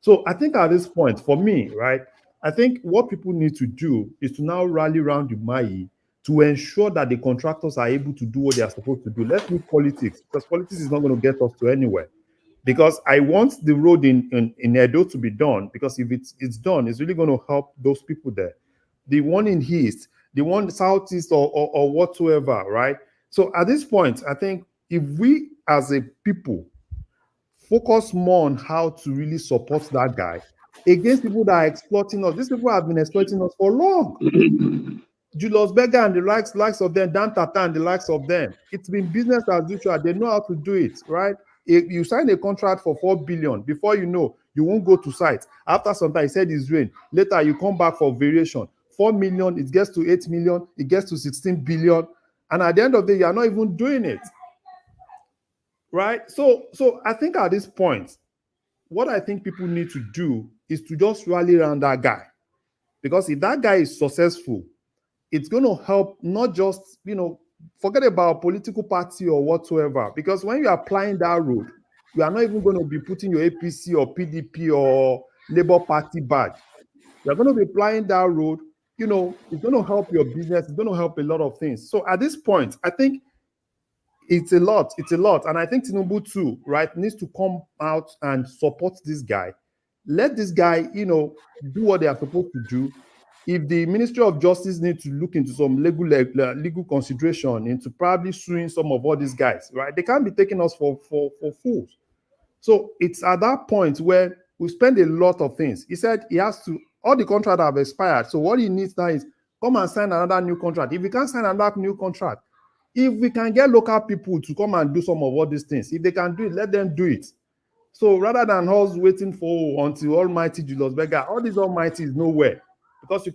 Speaker 18: So I think at this point, for me, right, I think what people need to do is to now rally around the Umahi to ensure that the contractors are able to do what they are supposed to do. Let's leave politics, because politics is not going to get us to anywhere. Because I want the road in Edo to be done, because if it's done, it's really going to help those people there. The one in East, the one Southeast or whatsoever, right? So at this point, I think if we as a people focus more on how to really support that guy against people that are exploiting us. These people have been exploiting us for long. Julius Berger and the likes of them, Dan Tata and the likes of them. It's been business as usual. They know how to do it, right? If you sign a contract for 4 billion, before you know, you won't go to site. After some time, he said it's rain. Later, you come back for variation. 4 million, it gets to 8 million, it gets to 16 billion. And at the end of the day, you are not even doing it. Right? So I think at this point, what I think people need to do is to just rally around that guy. Because if that guy is successful, it's going to help not just, forget about political party or whatsoever. Because when you're applying that road, you are not even going to be putting your APC or PDP or Labour Party badge. You're going to be applying that road. It's going to help your business. It's going to help a lot of things. So at this point, I think it's a lot. And I think Tinubu too, right, needs to come out and support this guy. Let this guy, do what they are supposed to do. If the Ministry of Justice needs to look into some legal consideration into probably suing some of all these guys, right? They can't be taking us for fools. So it's at that point where we spend a lot of things. He said he has to, all the contracts have expired. So what he needs now is come and sign another new contract. If we can't sign another new contract, if we can get local people to come and do some of all these things, if they can do it, let them do it. So rather than us waiting for until Almighty Julius Berger, all these Almighty is nowhere. Because you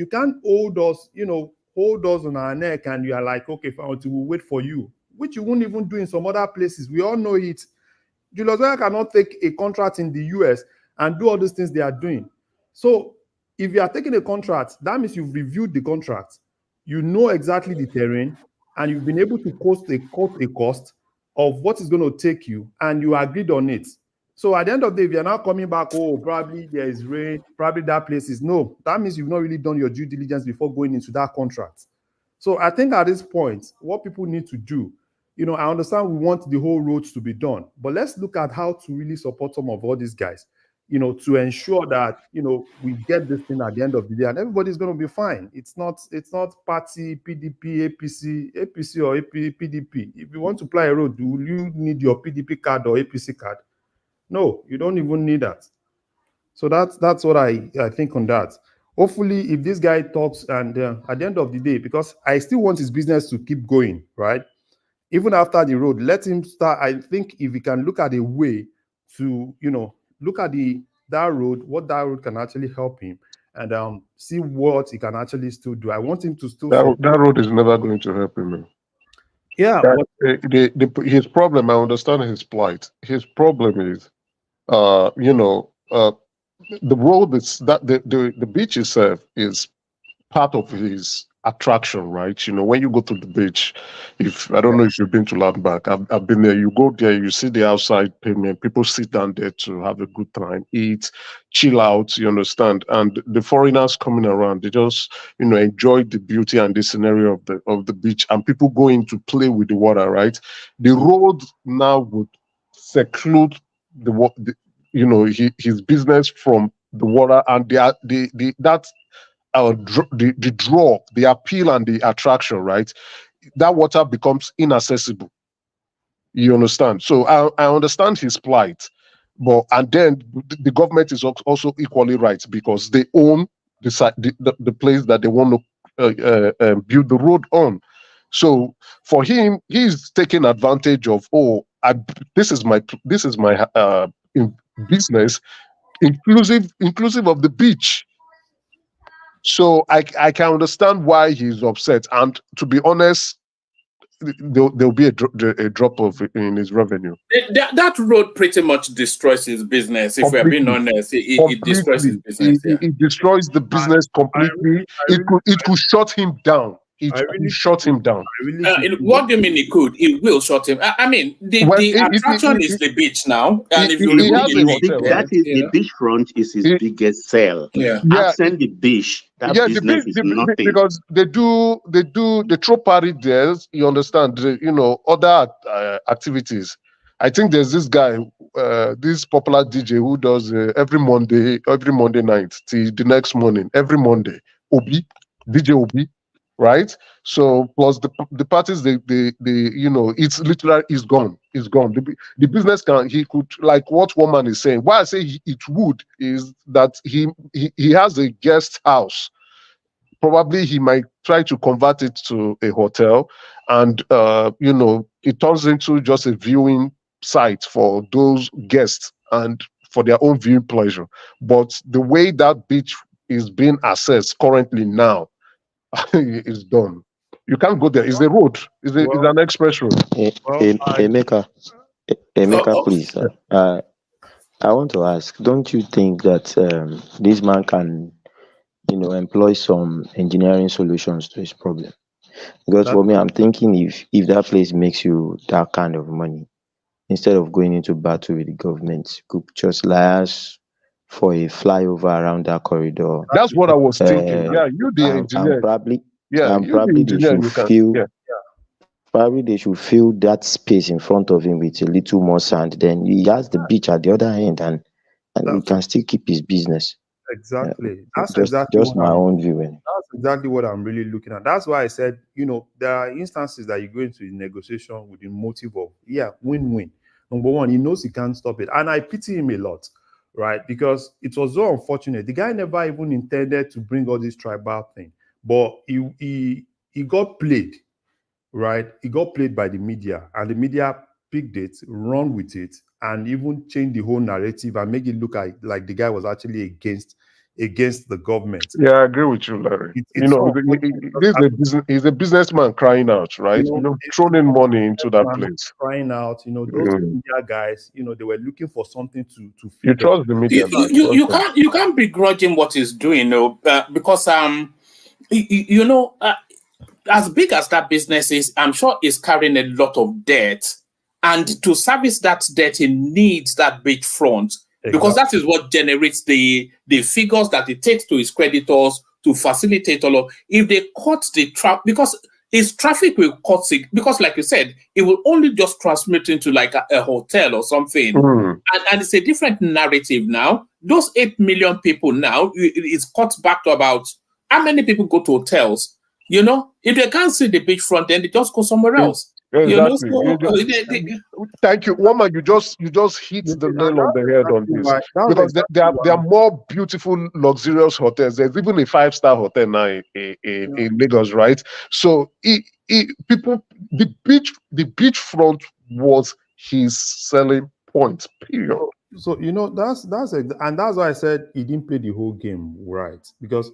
Speaker 18: can't hold us, hold us on our neck and you are like, okay, until we wait for you, which you won't even do in some other places. We all know it. Julius Berger cannot take a contract in the US and do all these things they are doing. So if you are taking a contract, that means you've reviewed the contract. You know exactly the terrain, and you've been able to quote a cost of what is going to take you, and you agreed on it. So at the end of the day, if you're now coming back, probably there is rain, probably that place is no, that means you've not really done your due diligence before going into that contract. So I think at this point, what people need to do, I understand we want the whole roads to be done, but let's look at how to really support some of all these guys, to ensure that, we get this thing at the end of the day and everybody's going to be fine. It's not party, PDP, APC or PDP. If you want to apply a road, do you need your PDP card or APC card? No, you don't even need that. So that's what I think on that. Hopefully, if this guy talks and at the end of the day, because I still want his business to keep going, right? Even after the road, let him start. I think if we can look at a way to, look at that road, what that road can actually help him, and see what he can actually still do. I want him to still
Speaker 10: That,
Speaker 18: support.
Speaker 10: that road is never going to help him. Man.
Speaker 18: Yeah,
Speaker 10: That, his problem, I understand his plight. His problem is, the road is that the beach itself is part of his attraction, right? When you go to the beach, if I don't know if you've been to Landmark, I've been there. You go there, you see the outside pavement. People sit down there to have a good time, eat, chill out. You understand? And the foreigners coming around, they just enjoy the beauty and the scenario of the beach. And people go in to play with the water, right? The road now would seclude his business from the water, and that the draw, the appeal, and the attraction, right? That water becomes inaccessible. You understand? So I understand his plight, and then the government is also equally right, because they own the place that they want to build the road on. So for him, he's taking advantage of, this is my business, inclusive of the beach. So I can understand why he's upset, and to be honest, there'll be a drop of in his revenue.
Speaker 6: That road pretty much destroys his business. If we're being honest, it destroys his business.
Speaker 10: It destroys the business completely. It could shut him down. It could shut him down.
Speaker 6: What do you mean it could? It will shut him. I mean, the attraction is the beach now, and if you remove the beach,
Speaker 20: the beachfront is his biggest sell. Absent the beach, that business is nothing.
Speaker 10: Because they throw party there. You understand? Other activities. I think there's this guy, this popular DJ who does every Monday night till the next morning, every Monday. DJ Obi. Right, so plus the parties, it's literally is gone. It's gone. The business he could, like what one man is saying. Why I say it would is that he has a guest house. Probably he might try to convert it to a hotel, and it turns into just a viewing site for those guests and for their own viewing pleasure. But the way that beach is being assessed currently now, is done. You can't go there. It's a road. It's an express road.
Speaker 17: Emeka, please. I want to ask, don't you think that this man can, employ some engineering solutions to his problem? Because for me, I'm thinking if that place makes you that kind of money, instead of going into battle with the government, you could just liaise for a flyover around that corridor.
Speaker 10: That's what I was thinking. Yeah, you the engineer.
Speaker 17: Probably they should fill that space in front of him with a little more sand. Then he has the beach at the other end, and he can still keep his business.
Speaker 18: Exactly.
Speaker 17: That's just my own view.
Speaker 18: That's exactly what I'm really looking at. That's why I said, there are instances that you go into a negotiation with the motive of, win-win. Number one, he knows he can't stop it. And I pity him a lot, right? Because it was so unfortunate. The guy never even intended to bring all this tribal thing, but he got played, right? He got played by the media, and the media picked it, run with it, and even change the whole narrative and make it look like the guy was actually against the government.
Speaker 10: Yeah, I agree with you, Larry. He's a businessman crying out, right? Throwing money into that place.
Speaker 18: Crying out, those media guys, they were looking for something to
Speaker 10: you trust the media.
Speaker 6: You can't begrudge him what he's doing, because as big as that business is, I'm sure he's carrying a lot of debt. And to service that debt, he needs that beachfront, because that is what generates the figures that it takes to his creditors to facilitate all of. If they cut the traffic, because his traffic will cut it, because like you said, it will only just transmit into like a hotel or something. And it's a different narrative now. Those 8 million people now, it's cut back to about how many people go to hotels. If they can't see the beachfront, then they just go somewhere else.
Speaker 10: Exactly. Thank you, Woman. You just hit the nail on the head on this, because there are more beautiful, luxurious hotels. There's even a 5-star hotel now in Lagos, right? So the beachfront was his selling point. Period.
Speaker 18: So and that's why I said he didn't play the whole game right, because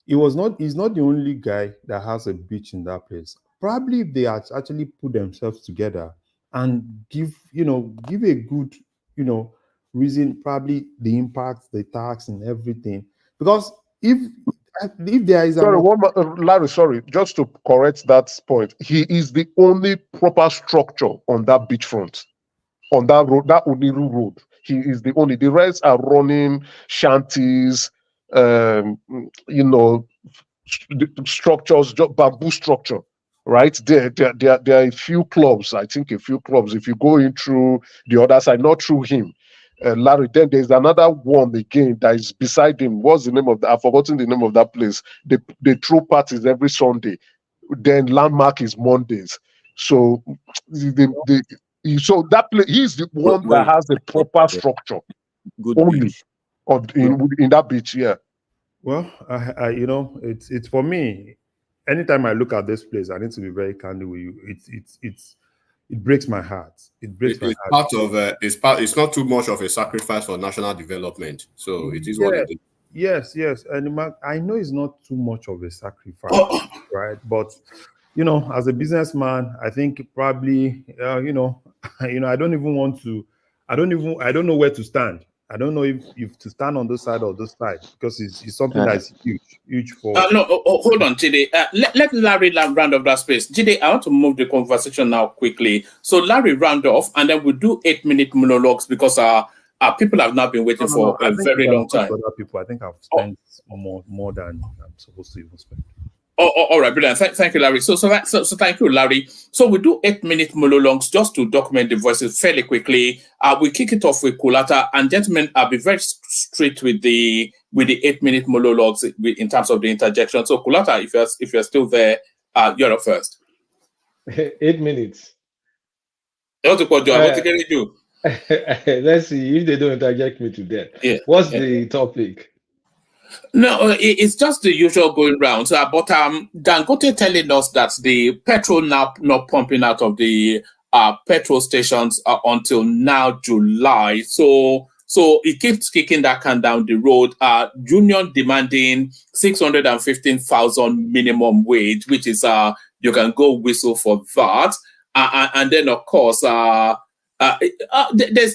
Speaker 18: he's not the only guy that has a bitch in that place. Probably if they had actually put themselves together and give a good reason, probably the impact, the tax and everything. Because if there is
Speaker 10: Sorry,
Speaker 18: an
Speaker 10: Larry, sorry, just to correct that point. He is the only proper structure on that beachfront, on that road, that Uniru road. He is the only. The rest are running shanties, um, you know, structures, bamboo structure, right? There are a few clubs, I think a few clubs. If you go in through the other side, not through him, Larry, then there's another one again that is beside him. What's the name of that? I've forgotten the name of that place. They throw parties every Sunday. Then Landmark is Mondays. So so that place, he's the one that has the proper structure.
Speaker 13: Good
Speaker 10: only
Speaker 13: beach.
Speaker 10: in that beach, yeah.
Speaker 18: Well, it's for me. Anytime I look at this place, I need to be very candid with you. It breaks my heart. It breaks my
Speaker 15: It's
Speaker 18: heart.
Speaker 15: part of it's not too much of a sacrifice for national development. So it is what
Speaker 18: Yeah,
Speaker 15: it is.
Speaker 18: yes, and I know it's not too much of a sacrifice, right? But as a businessman, I think probably I don't even want to. I don't know where to stand. I don't know if to stand on this side or this side, because it's something
Speaker 17: Uh,
Speaker 18: that's huge for.
Speaker 6: No, hold on, Jide. Let Larry round off that space. Jide, I want to move the conversation now quickly. So Larry round off, and then we'll do 8-minute monologues because our people have not been waiting
Speaker 18: No.
Speaker 6: for
Speaker 18: I
Speaker 6: a
Speaker 18: think we
Speaker 6: very
Speaker 18: can
Speaker 6: long
Speaker 18: afford
Speaker 6: time.
Speaker 18: other people. I think I've spent more than I'm supposed to even spend.
Speaker 6: All right, brilliant. Thank you, Larry. So thank you, Larry. So we do 8-minute monologues just to document the voices fairly quickly. We kick it off with Kulata, and gentlemen, I'll be very straight with the 8-minute monologues in terms of the interjection. So Kulata, if you're still there, you're up first.
Speaker 7: 8 minutes.
Speaker 6: What can you do?
Speaker 7: Let's see if they don't interject me to death.
Speaker 6: Yeah.
Speaker 7: What's the topic?
Speaker 6: No, it's just the usual going round. But Dangote telling us that the petrol now not pumping out of the petrol stations until now July. So it keeps kicking that can down the road. Union demanding 615,000 minimum wage, which is you can go whistle for that. And then of course there's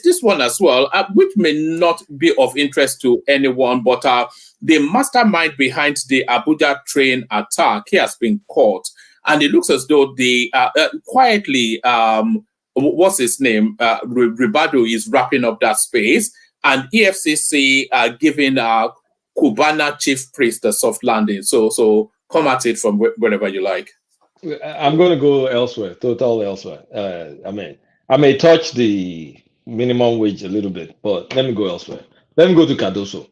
Speaker 6: this one as well, which may not be of interest to anyone, but the mastermind behind the Abuja train attack, he has been caught. And it looks as though the quietly, what's his name? Ribado is wrapping up that space. And EFCC giving Cubana chief priest a soft landing. So come at it from wherever you like.
Speaker 7: I'm going to go elsewhere, total elsewhere. I may touch the minimum wage a little bit, but let me go elsewhere. Let me go to Cardoso.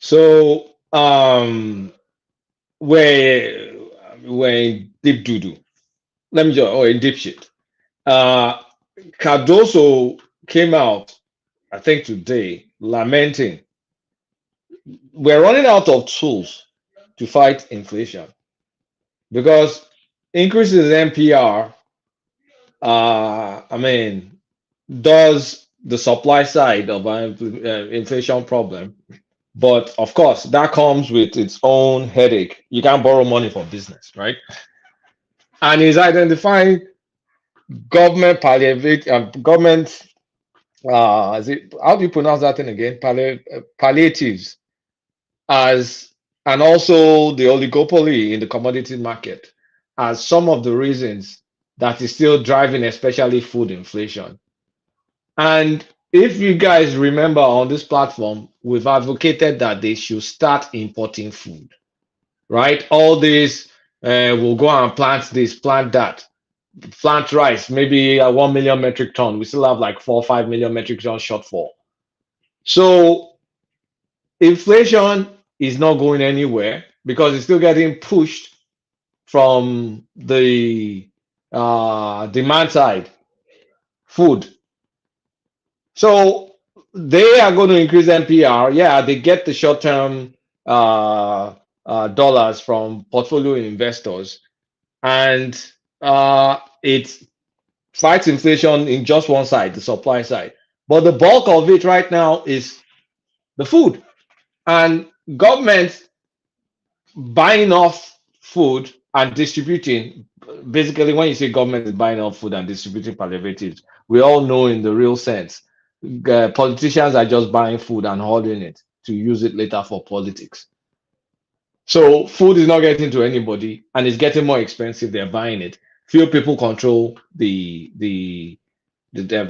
Speaker 7: So we're in deep doo-doo. In deep shit. Cardoso came out, I think today, lamenting we're running out of tools to fight inflation because increases in NPR, does the supply side of an inflation problem. But of course, that comes with its own headache. You can't borrow money for business, right? And he's identifying government government. How do you pronounce that thing again? Palliatives, as and also the oligopoly in the commodity market as some of the reasons that is still driving, especially food inflation. And if you guys remember on this platform, we've advocated that they should start importing food, right? All this, we'll go and plant this, plant that, plant rice, maybe 1 million metric ton. We still have like 4 or 5 million metric ton shortfall. So inflation is not going anywhere because it's still getting pushed from the demand side, food. So they are going to increase NPR. Yeah, they get the short-term dollars from portfolio investors, and it fights inflation in just one side, the supply side. But the bulk of it right now is the food. And governments buying off food and distributing. Basically, when you say government is buying off food and distributing palliatives, we all know in the real sense, politicians are just buying food and holding it to use it later for politics. So food is not getting to anybody, and it's getting more expensive. They're buying it. Few people control they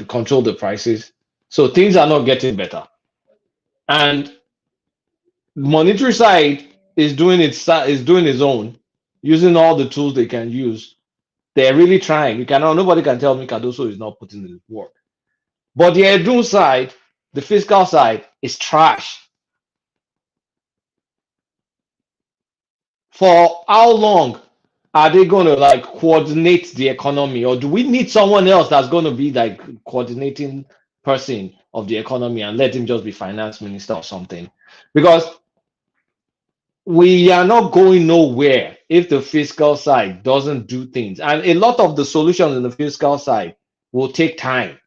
Speaker 7: control the prices. So things are not getting better. And monetary side is doing its own, using all the tools they can use. They're really trying. Nobody can tell me Cardoso is not putting in the work. But the Edun side, the fiscal side, is trash. For how long are they going to like coordinate the economy, or do we need someone else that's going to be like coordinating person of the economy and let him just be finance minister or something? Because we are not going nowhere if the fiscal side doesn't do things. And a lot of the solutions in the fiscal side will take time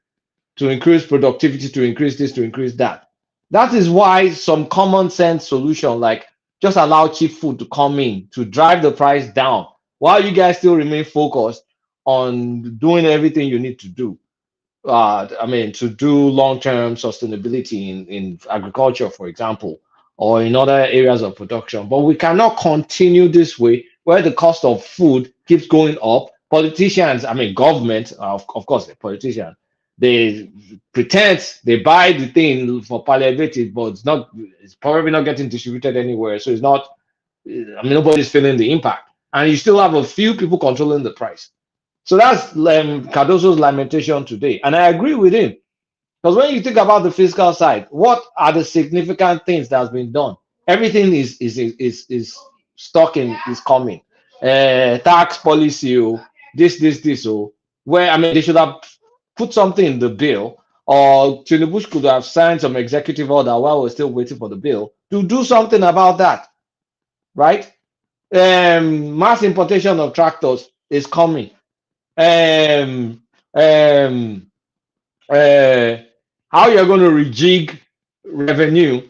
Speaker 7: to increase productivity, to increase this, to increase that. That is why some common sense solution like just allow cheap food to come in to drive the price down while you guys still remain focused on doing everything you need to do. To do long-term sustainability in agriculture, for example, or in other areas of production. But we cannot continue this way where the cost of food keeps going up. Politicians, government, of course, the politicians, they pretend they buy the thing for palliative, but it's probably not getting distributed anywhere. So it's not, nobody's feeling the impact. And you still have a few people controlling the price. So that's Cardoso's lamentation today. And I agree with him. Because when you think about the fiscal side, what are the significant things that has been done? Everything is stuck in is coming. Tax policy, this. Where they should have put something in the bill, or Tinubu could have signed some executive order while we're still waiting for the bill to do something about that, right? Mass importation of tractors is coming. How you're going to rejig revenue?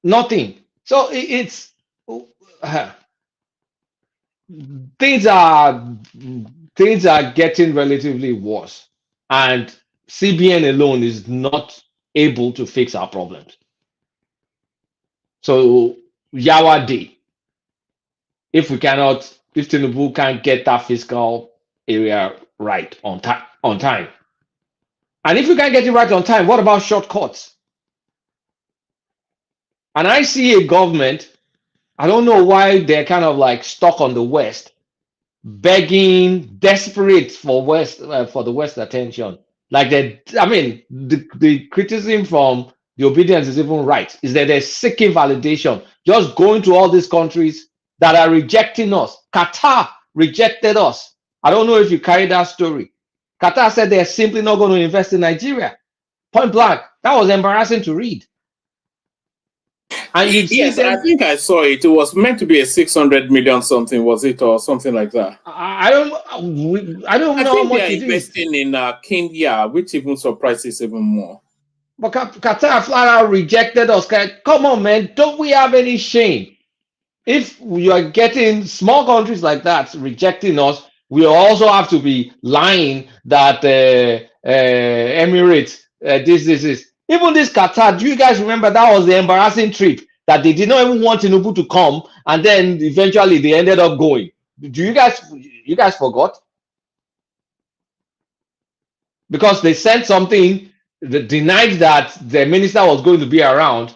Speaker 7: Nothing. So it's things are getting relatively worse, and CBN alone is not able to fix our problems. So Yawa Day, if Tinubu can't get that fiscal area right on time. And if you can't get it right on time, what about shortcuts? And I see a government, I don't know why they're kind of like stuck on the West, begging, desperate for the West attention. Like the criticism from the obedience is even right, is that they're seeking validation, just going to all these countries that are rejecting us. Qatar rejected us. I don't know if you carry that story. Qatar said they're simply not going to invest in Nigeria. Point blank. That was embarrassing to read. And
Speaker 6: yes, I think I saw it. It was meant to be a 600 million something, was it, or something like that?
Speaker 7: I don't know how much
Speaker 6: they are investing in Kenya, which even surprises even more.
Speaker 7: But Qatar flat out rejected us. Come on, man! Don't we have any shame? If we are getting small countries like that rejecting us, we also have to be lying that Emirates, this. Even this Qatar, do you guys remember that was the embarrassing trip that they did not even want Tinubu to come, and then eventually they ended up going? Do you guys forgot? Because they sent something that denied that the minister was going to be around,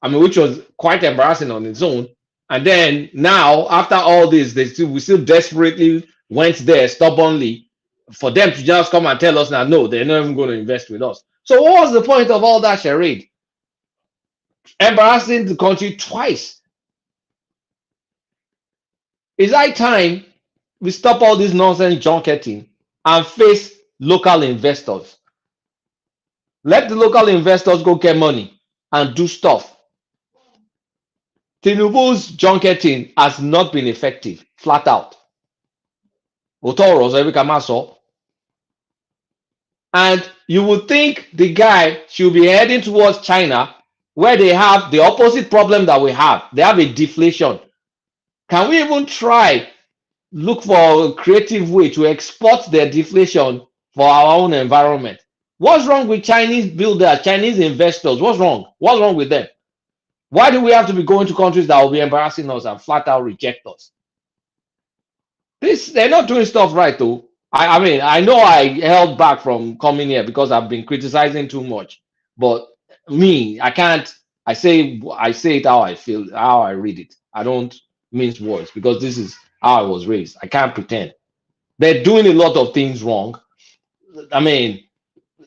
Speaker 7: which was quite embarrassing on its own. And then now, after all this, we still desperately went there stubbornly for them to just come and tell us now, no, they're not even going to invest with us. So what was the point of all that charade? Embarrassing the country twice. It's high time we stop all this nonsense junketing and face local investors. Let the local investors go get money and do stuff. Tinubu's junketing has not been effective, flat out. And you would think the guy should be heading towards China, where they have the opposite problem that we have. They have a deflation. Can we even try look for a creative way to export their deflation for our own environment? What's wrong with Chinese builders, Chinese investors? What's wrong? What's wrong with them? Why do we have to be going to countries that will be embarrassing us and flat out reject us? They're not doing stuff right though. I mean, I know I held back from coming here because I've been criticizing too much. But me, I can't. I say it how I feel, how I read it. I don't mince words because this is how I was raised. I can't pretend. They're doing a lot of things wrong. I mean,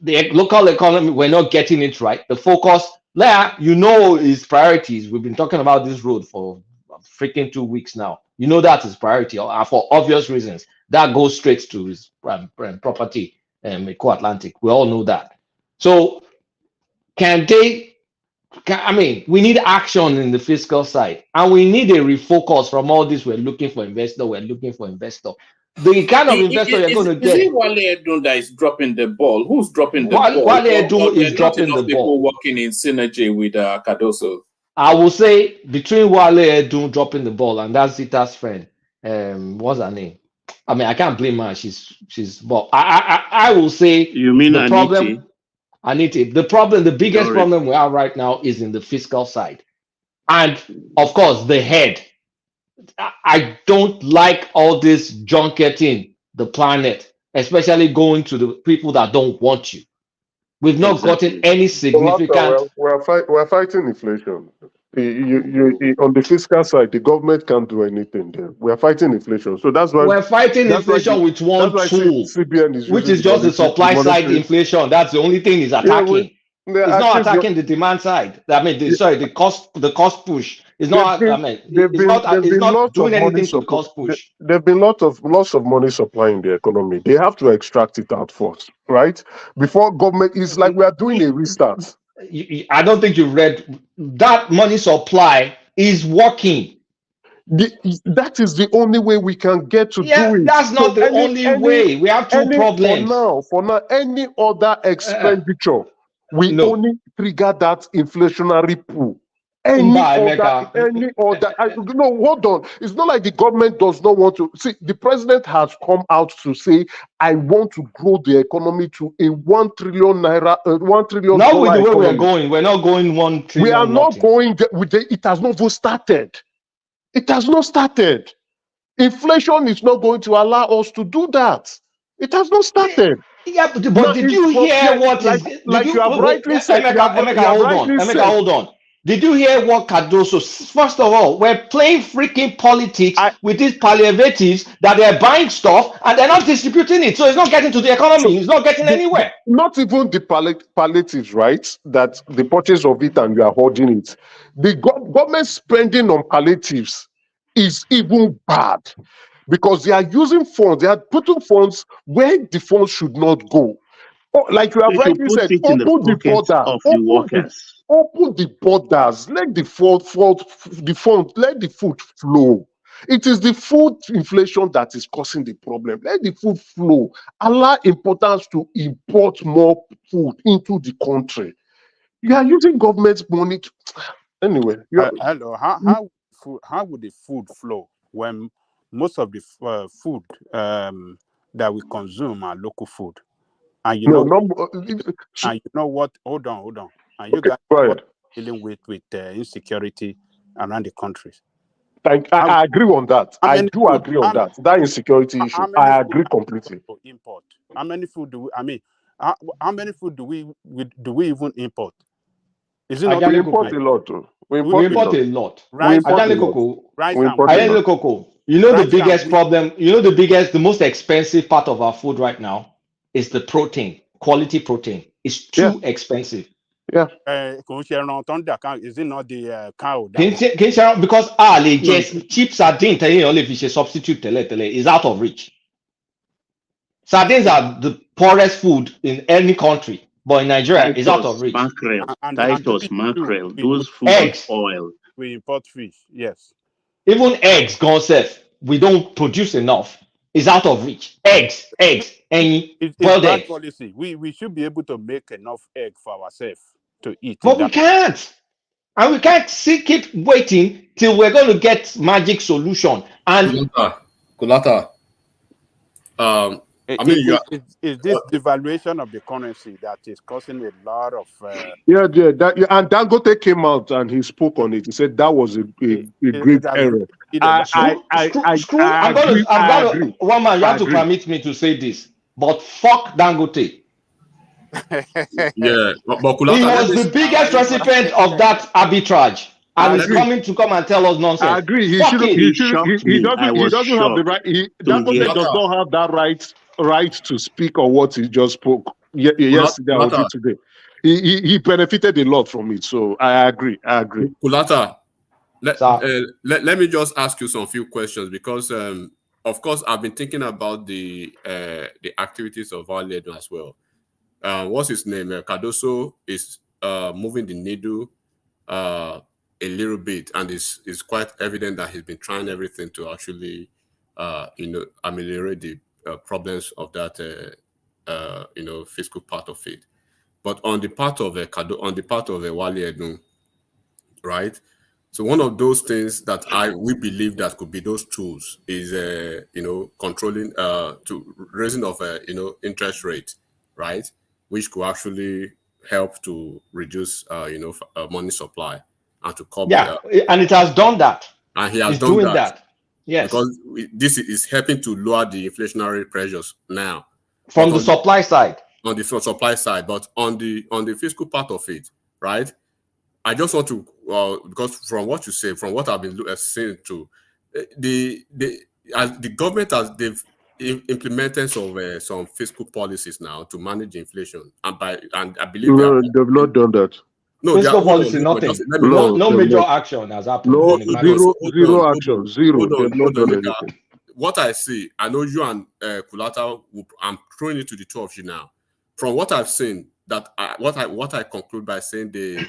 Speaker 7: the local economy, we're not getting it right. The focus, is priorities. We've been talking about this road for freaking 2 weeks now. That is priority for obvious reasons. That goes straight to his property, Eco Atlantic. We all know that. So, we need action in the fiscal side, and we need a refocus from all this. We're looking for investor. The kind of investor you're going to get.
Speaker 6: Is it Wale Edun that is dropping the ball? Who's dropping the ball?
Speaker 7: Wale Edun is dropping the ball.
Speaker 6: People working in synergy with Cardoso.
Speaker 7: I will say between Wale Edun dropping the ball and that's Zita's friend. What's her name? I mean, I can't blame her. She's. But I will say.
Speaker 20: You mean
Speaker 7: the
Speaker 20: Aniti?
Speaker 7: problem? Aniti. The biggest problem we have right now is in the fiscal side, and of course the head. I don't like all this junketing the planet, especially going to the people that don't want you. We've not gotten any significant.
Speaker 10: We're fighting inflation. On the fiscal side, the government can't do anything there. We are fighting inflation, so that's why
Speaker 7: we're fighting inflation with one tool, which is just the supply side inflation. That's the only thing is attacking. It's not attacking the demand side. I mean, the cost push. It's not. It's not doing anything to the cost push.
Speaker 10: There've been lots of money supplying the economy. They have to extract it out first, right? Before government, it's like we are doing a restart.
Speaker 7: I don't think you've read that money supply is working.
Speaker 10: That is the only way we can get to do it.
Speaker 7: That's not the only way. We have two problems.
Speaker 10: For now, any other expenditure, we only trigger that inflationary pool. Hold on. It's not like the government does not want to. See, the president has come out to say, I want to grow the economy to a 1 trillion naira, $1 trillion.
Speaker 7: Now with the way we're going, we're not going 1 trillion.
Speaker 10: We are not going with it has not even started. It has not started. Inflation is not going to allow us to do that. It has not started.
Speaker 7: Yeah, but did you hear what is
Speaker 10: like you have rightly said?
Speaker 7: Emeka, hold on. Did you hear what Cardoso? First of all, we're playing freaking politics with these palliatives that they're buying stuff and they're not distributing it. So it's not getting to the economy. It's not getting anywhere.
Speaker 10: Not even the palliatives, right? That the purchase of it and you are holding it. The government spending on palliatives is even bad because they are using funds. They are putting funds where the funds should not go. Like you have rightly said, open the borders. Open the borders. Let the food flow. It is the food inflation that is causing the problem. Let the food flow. Allow importers to import more food into the country. You are using government money. Anyway,
Speaker 14: hello. How would the food flow when most of the food that we consume are local food? And you know what? Hold on. And you guys are dealing with insecurity around the countries.
Speaker 10: I agree on that. I do agree on that. That insecurity issue. I agree completely.
Speaker 14: Import. How many food do we? I mean, how many food do we even import?
Speaker 10: Is it not? We import a lot.
Speaker 7: We import a lot.
Speaker 14: Rice.
Speaker 7: Cocoa. You know the biggest problem. You know the most expensive part of our food right now is the protein. Quality protein. It's too expensive.
Speaker 10: Yeah.
Speaker 14: Is it not the cow?
Speaker 7: Because cheap sardine if you substitute is out of reach. Sardines are the poorest food in any country, but in Nigeria it's out of reach.
Speaker 20: Mackerel, mackerel, those food
Speaker 7: eggs,
Speaker 20: oil.
Speaker 14: We import fish, yes.
Speaker 7: Even eggs, we don't produce enough. is out of reach. Eggs, and
Speaker 14: It's
Speaker 7: boiled
Speaker 14: bad
Speaker 7: eggs.
Speaker 14: policy. We should be able to make enough egg for ourselves to eat in
Speaker 7: But we
Speaker 14: that.
Speaker 7: can't. And we can't keep waiting till we're going to get magic solution. And
Speaker 15: Kulata. I mean,
Speaker 14: Is this devaluation of the currency that is causing a lot of
Speaker 10: Yeah, and Dangote came out and he spoke on it. He said that was a great error. I agree.
Speaker 7: One man, you
Speaker 10: I
Speaker 7: have to
Speaker 10: agree.
Speaker 7: permit me to say this, but fuck Dangote.
Speaker 15: Yeah, but
Speaker 7: He
Speaker 15: Kulata,
Speaker 7: was the biggest recipient of that arbitrage, and he's coming to come and tell us nonsense.
Speaker 10: I agree. He
Speaker 7: Fuck
Speaker 10: shouldn't.
Speaker 7: it.
Speaker 10: He
Speaker 4: It
Speaker 10: shouldn't.
Speaker 4: shocked
Speaker 10: He
Speaker 4: me. I
Speaker 10: doesn't. He
Speaker 4: was
Speaker 10: doesn't have the
Speaker 4: shocked
Speaker 10: right.
Speaker 4: to
Speaker 10: Dangote
Speaker 4: hear
Speaker 10: does
Speaker 4: that.
Speaker 10: not have that right to speak on what he just spoke yesterday or
Speaker 15: Kulata.
Speaker 10: today. He benefited a lot from it. So I agree.
Speaker 15: Kulata, let me just ask you some few questions because, of course, I've been thinking about the activities of our leader as well. What's his name? Cardoso is moving the needle a little bit, and it's quite evident that he's been trying everything to actually, ameliorate the problems of that, fiscal part of it. But on the part of Wale Edun, right? So one of those things that we believe that could be those tools is controlling to raising of interest rate, right, which could actually help to reduce money supply and to curb
Speaker 7: And it has done that.
Speaker 15: and he has
Speaker 7: It's
Speaker 15: done
Speaker 7: doing
Speaker 15: that.
Speaker 7: Yes,
Speaker 15: Because this is helping to lower the inflationary pressures now
Speaker 7: from the supply side.
Speaker 15: On the supply side, but on the fiscal part of it, right? I just want to, because from what you say, from what I've been saying too, the government they've implemented some fiscal policies now to manage inflation, and I believe
Speaker 10: They've not done that.
Speaker 15: No,
Speaker 7: fiscal policy, nothing. No major action has happened.
Speaker 10: No, zero action.
Speaker 15: Hold
Speaker 10: Zero.
Speaker 15: on,
Speaker 10: They've not done anything.
Speaker 15: What I see, I know you and Kulata. I'm throwing it to the two of you now. From what I've seen, what I conclude by saying they've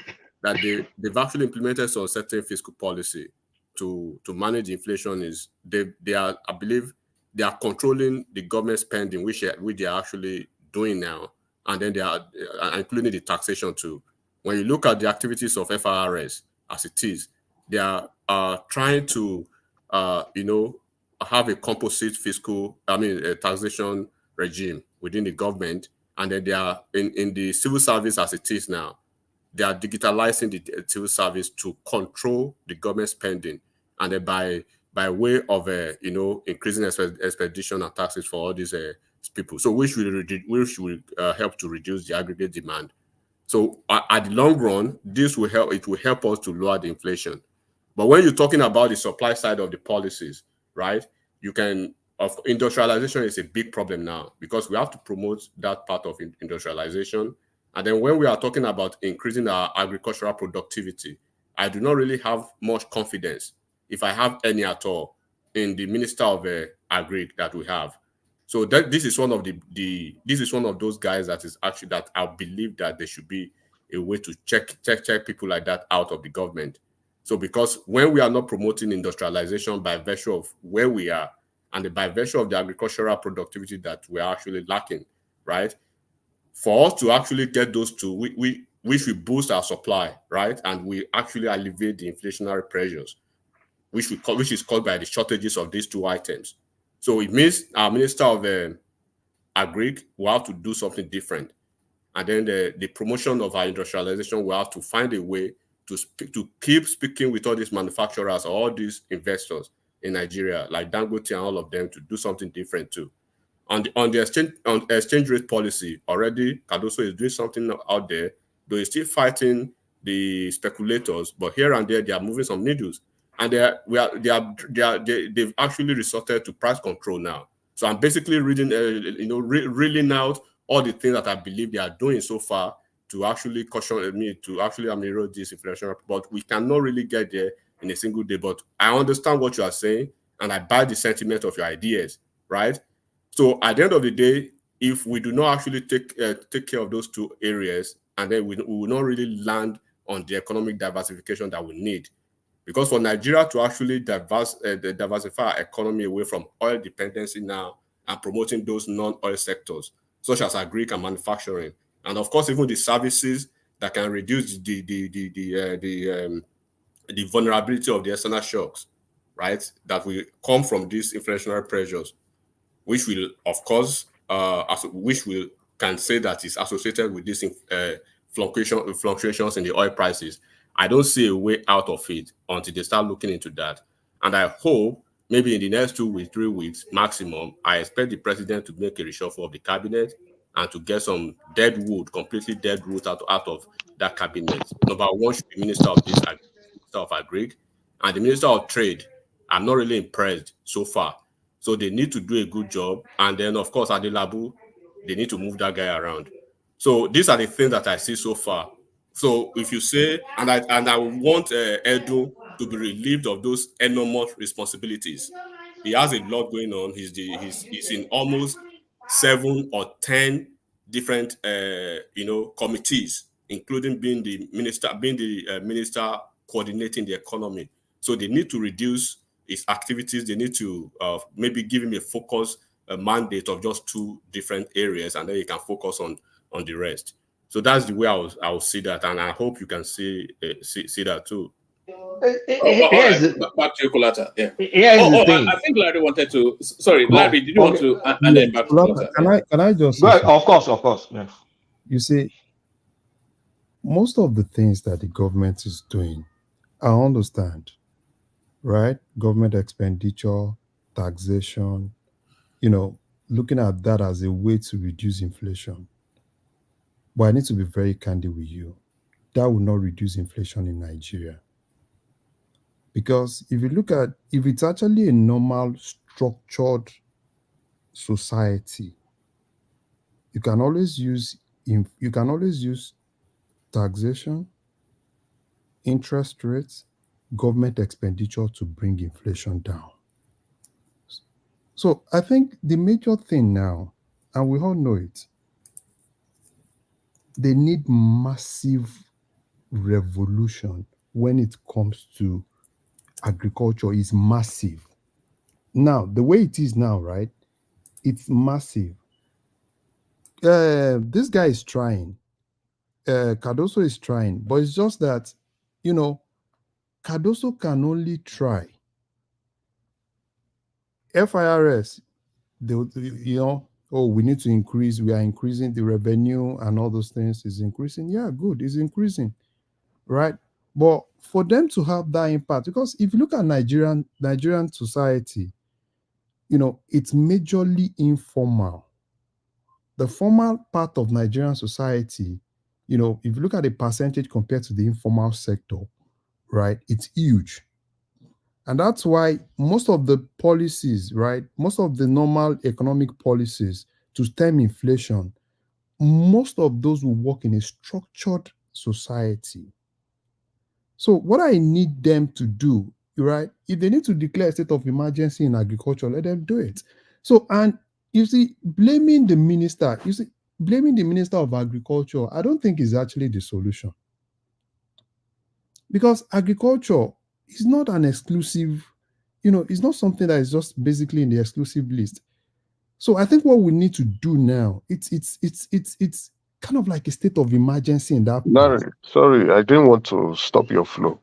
Speaker 15: actually implemented some certain fiscal policy to manage inflation is they are, I believe, they are controlling the government spending, which they are actually doing now, and then they are including the taxation too. When you look at the activities of FIRS as it is, they are trying to have a composite taxation regime within the government, and then they are in the civil service as it is now. They are digitalizing the civil service to control the government spending, and then by way of increasing expedition and taxes for all these people, so which will help to reduce the aggregate demand. So at the long run, this will help. It will help us to lower the inflation. But when you're talking about the supply side of the policies, right? Industrialization is a big problem now because we have to promote that part of industrialization. And then when we are talking about increasing our agricultural productivity, I do not really have much confidence, if I have any at all, in the Minister of Agri that we have. So this is one of this is one of those guys that is actually that I believe that there should be a way to check people like that out of the government. So because when we are not promoting industrialization by virtue of where we are and by virtue of the agricultural productivity that we're actually lacking, right? For us to actually get those two, we should boost our supply, right? And we actually alleviate the inflationary pressures, which is caused by the shortages of these two items. So it means our Minister of Agri will have to do something different. And then the promotion of our industrialization will have to find a way to keep speaking with all these manufacturers, all these investors in Nigeria, like Dangote and all of them, to do something different too. On the exchange rate policy, already Cardoso is doing something out there, though he's still fighting the speculators, but here and there they are moving some needles. And they've actually resorted to price control now. So I'm basically reading, reeling out all the things that I believe they are doing so far to actually ameliorate this inflation. But we cannot really get there in a single day. But I understand what you are saying, and I buy the sentiment of your ideas, right? So at the end of the day, if we do not actually take care of those two areas, and then we will not really land on the economic diversification that we need. Because for Nigeria to actually diversify our economy away from oil dependency now and promoting those non-oil sectors, such as agri and manufacturing, and of course even the services that can reduce the vulnerability of the external shocks, right, that will come from these inflationary pressures, which will, of course, can say that is associated with this fluctuations in the oil prices. I don't see a way out of it until they start looking into that. And I hope maybe in the next 2 weeks, 3 weeks maximum, I expect the president to make a reshuffle of the cabinet and to get some completely dead wood out of that cabinet. Number one should be Minister of Minister of Agri, and the Minister of Trade. I'm not really impressed so far. So they need to do a good job. And then, of course, Adelabu, they need to move that guy around. So these are the things that I see so far. So if you say, and I want Edu to be relieved of those enormous responsibilities. He has a lot going on. He's in almost 7 or 10 different committees, including being the minister coordinating the economy. So they need to reduce his activities. They need to maybe give him a mandate of just 2 different areas, and then he can focus on the rest. So that's the way I will see that, and I hope you can see that too.
Speaker 6: All right. Back to you, Kolata. Yeah.
Speaker 7: The thing.
Speaker 6: I think Larry wanted to. Sorry, Larry, did you want to? And then back to Kolata.
Speaker 18: Can I just?
Speaker 7: Go ahead. Of course. Yeah.
Speaker 18: You see, most of the things that the government is doing, I understand, right? Government expenditure, taxation, looking at that as a way to reduce inflation. But I need to be very candid with you. That will not reduce inflation in Nigeria. Because if it's actually a normal structured society, you can always use taxation, interest rates, government expenditure to bring inflation down. So I think the major thing now, and we all know it, they need massive revolution when it comes to agriculture. Is massive. Now, the way it is now, right? It's massive. This guy is trying. Cardoso is trying, but it's just that, Cardoso can only try. FIRS, we need to increase. We are increasing the revenue and all those things. Is increasing. Yeah, good. It's increasing, right? But for them to have that impact, because if you look at Nigerian society, it's majorly informal. The formal part of Nigerian society, if you look at the percentage compared to the informal sector, right, it's huge. And that's why most of the policies, right, most of the normal economic policies to stem inflation, most of those will work in a structured society. So what I need them to do, right, if they need to declare a state of emergency in agriculture, let them do it. So, and you see, blaming the minister of agriculture, I don't think is actually the solution. Because agriculture is not an exclusive, it's not something that is just basically in the exclusive list. So I think what we need to do now, it's kind of like a state of emergency in that
Speaker 10: Larry, sorry, I didn't want to stop your flow.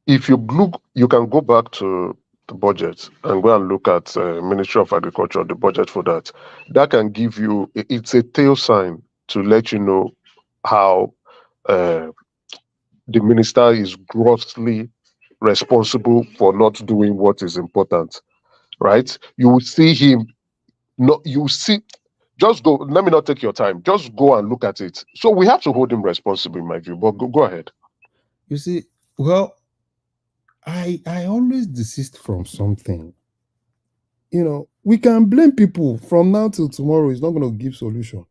Speaker 10: If you look, you can go back to the budget and go and look at Ministry of Agriculture, the budget for that. That can give you, it's a tail sign to let you know how the minister is grossly responsible for not doing what is important, right? You will see him, just go, let me not take your time, just go and look at it. So we have to hold him responsible in my view, but go ahead.
Speaker 18: You see, well, I always desist from something. We can blame people from now till tomorrow. It's not going to give solution.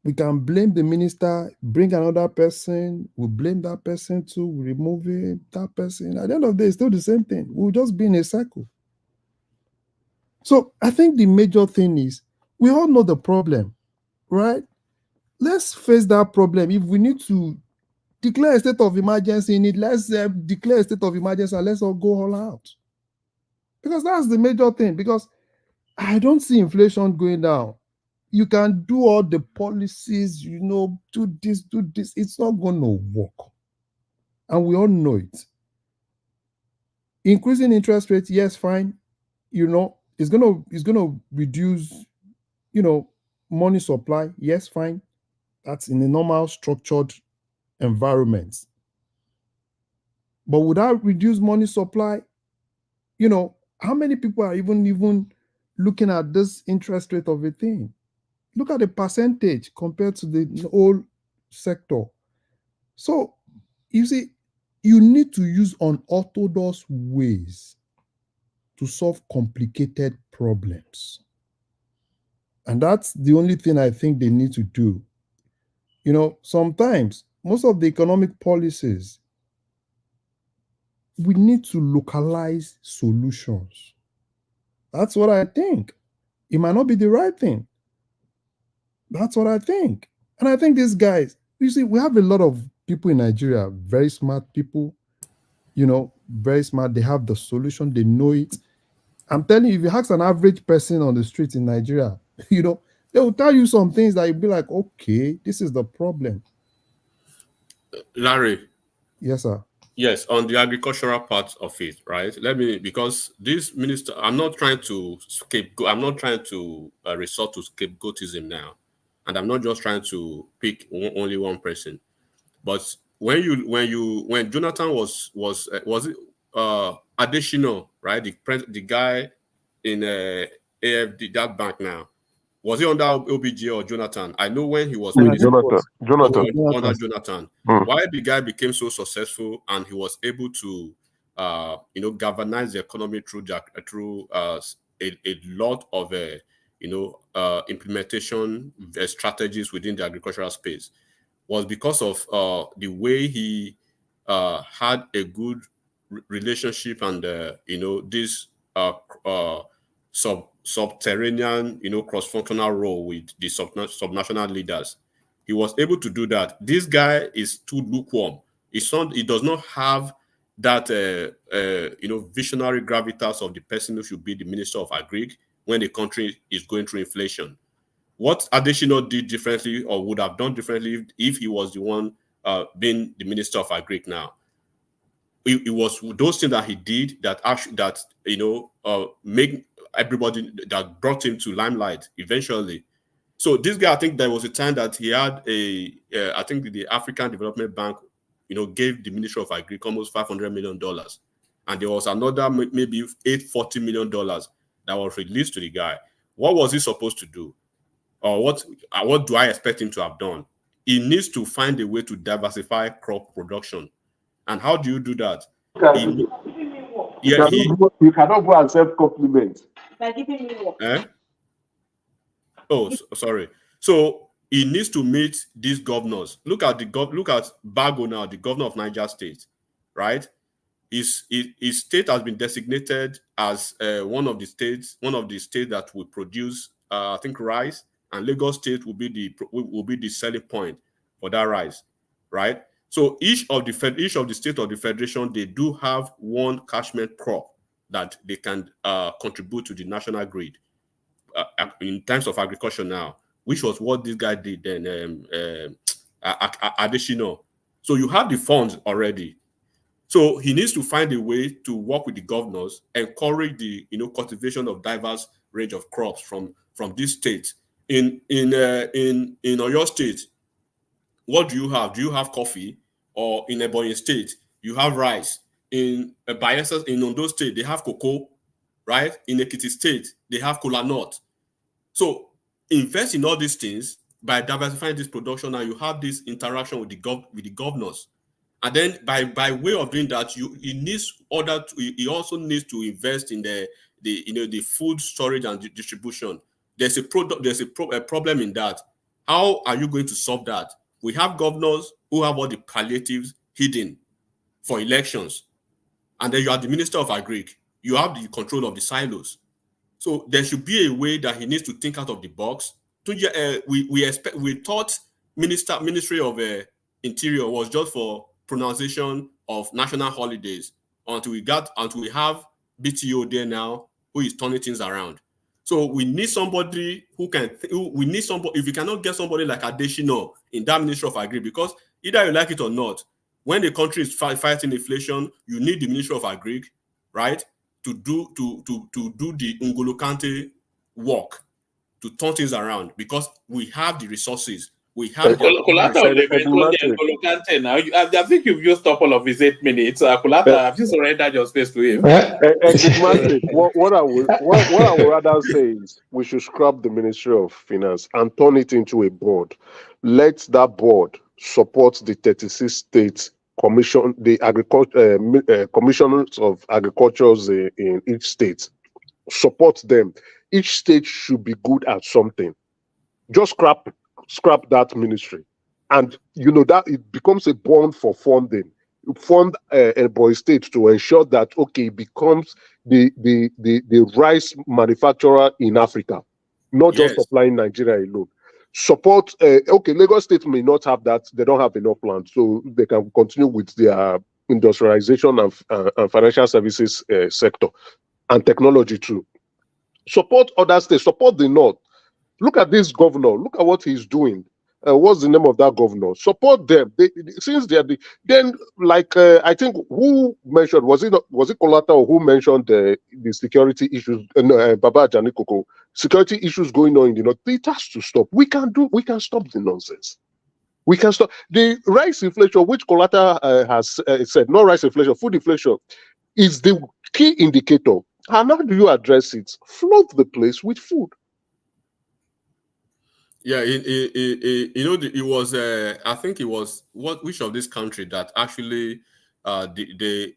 Speaker 18: We can blame the minister, bring another person, we'll blame that person too, we remove that person. At the end of the day, it's still the same thing. We'll just be in a cycle. So I think the major thing is, we all know the problem, right? Let's face that problem. If we need to declare a state of emergency in it. Let's declare a state of emergency and let's all go all out. Because that's the major thing. Because I don't see inflation going down. You can do all the policies, do this. It's not going to work. And we all know it. Increasing interest rates, yes, fine. It's gonna reduce, money supply. Yes, fine. That's in a normal structured environment. But would that reduce money supply? How many people are even looking at this interest rate of a thing? Look at the percentage compared to the whole sector. So, you see, you need to use unorthodox ways to solve complicated problems. And that's the only thing I think they need to do. Sometimes most of the economic policies, we need to localize solutions. That's what I think. It might not be the right thing. That's what I think. And I think these guys, you see, we have a lot of people in Nigeria, very smart people, very smart. They have the solution, they know it. I'm telling you, if you ask an average person on the street in Nigeria, they will tell you some things that you'll be like, okay, this is the problem.
Speaker 15: Larry.
Speaker 18: Yes, sir.
Speaker 15: Yes, on the agricultural part of it, right? Because this minister, I'm not trying to resort to scapegoatism now, and I'm not just trying to pick only one person. But when Jonathan was it Additional, right? The guy in AFD, that bank now, was he under OBJ or Jonathan? I know when he was minister,
Speaker 10: Jonathan.
Speaker 15: under Jonathan. Why the guy became so successful and he was able to, galvanize the economy through a lot of, implementation strategies within the agricultural space, was because of the way he had a good relationship and this subterranean cross-functional role with the subnational leaders. He was able to do that. This guy is too lukewarm. He does not have that visionary gravitas of the person who should be the minister of agri when the country is going through inflation. What Additional did differently or would have done differently if he was the one being the minister of agri now? It was those things that he did that make everybody, that brought him to limelight eventually. So this guy, I think there was a time that he had I think the African Development Bank, gave the Ministry of Agri almost $500 million, and there was another maybe $840 million that was released to the guy. What was he supposed to do? Or what do I expect him to have done? He needs to find a way to diversify crop production. And how do you do that?
Speaker 10: You cannot go and accept compliments.
Speaker 1: By giving me work.
Speaker 15: Sorry. So he needs to meet these governors. Look at Bago now, the governor of Niger State, right? His state has been designated as one of the states that will produce, I think, rice, and Lagos State will be the selling point for that rice, right? So each of the state of the federation, they do have one catchment crop that they can contribute to the national grid in terms of agriculture now, which was what this guy did then, Additional. So you have the funds already. So he needs to find a way to work with the governors, encourage the cultivation of diverse range of crops from this state. In Oyo State, what do you have? Do you have coffee? Or in Ebonyi State, you have rice. In Bayelsa, in Ondo State, they have cocoa, right? In Ekiti State, they have kola nut. So invest in all these things by diversifying this production, and you have this interaction with the governors. And then by way of doing that, he also needs to invest in the food storage and distribution. There's a problem in that. How are you going to solve that? We have governors who have all the palliatives hidden for elections, and then you are the minister of agri. You have the control of the silos. So there should be a way that he needs to think out of the box. We thought Ministry of Interior was just for pronunciation of national holidays until we have BTO there now who is turning things around. So we need somebody who can. We need somebody. If you cannot get somebody like Adeshino in that Ministry of Agri, because either you like it or not, when the country is fighting inflation, you need the Ministry of Agri, right, to do the N'Golo Kante work, to turn things around, because we have the resources. We have
Speaker 6: now. I think you've used up all of his 8 minutes. Kulata, I've just surrendered your space to him.
Speaker 10: What I would rather say is we should scrap the Ministry of Finance and turn it into a board. Let that board support the 36 states commission, the commissioners of agriculture in each state. Support them. Each state should be good at something. Just scrap that ministry, and that it becomes a bond for funding. Fund a boy state to ensure that it becomes the rice manufacturer in Africa, not just supplying Nigeria alone. Support. Lagos State may not have that; they don't have enough land, so they can continue with their industrialization and financial services sector and technology too. Support other states. Support the North. Look at this governor. Look at what he's doing. What's the name of that governor? Support them. Since they are I think who mentioned, was it Kolata or who mentioned the security issues? Baba Janikoko, security issues going on in the North. It has to stop. We can stop the nonsense. We can stop the rice inflation, which Kolata has said. Not rice inflation, food inflation is the key indicator. And how do you address it? Flood the place with food.
Speaker 15: Yeah, it was. I think it was which of this country that actually they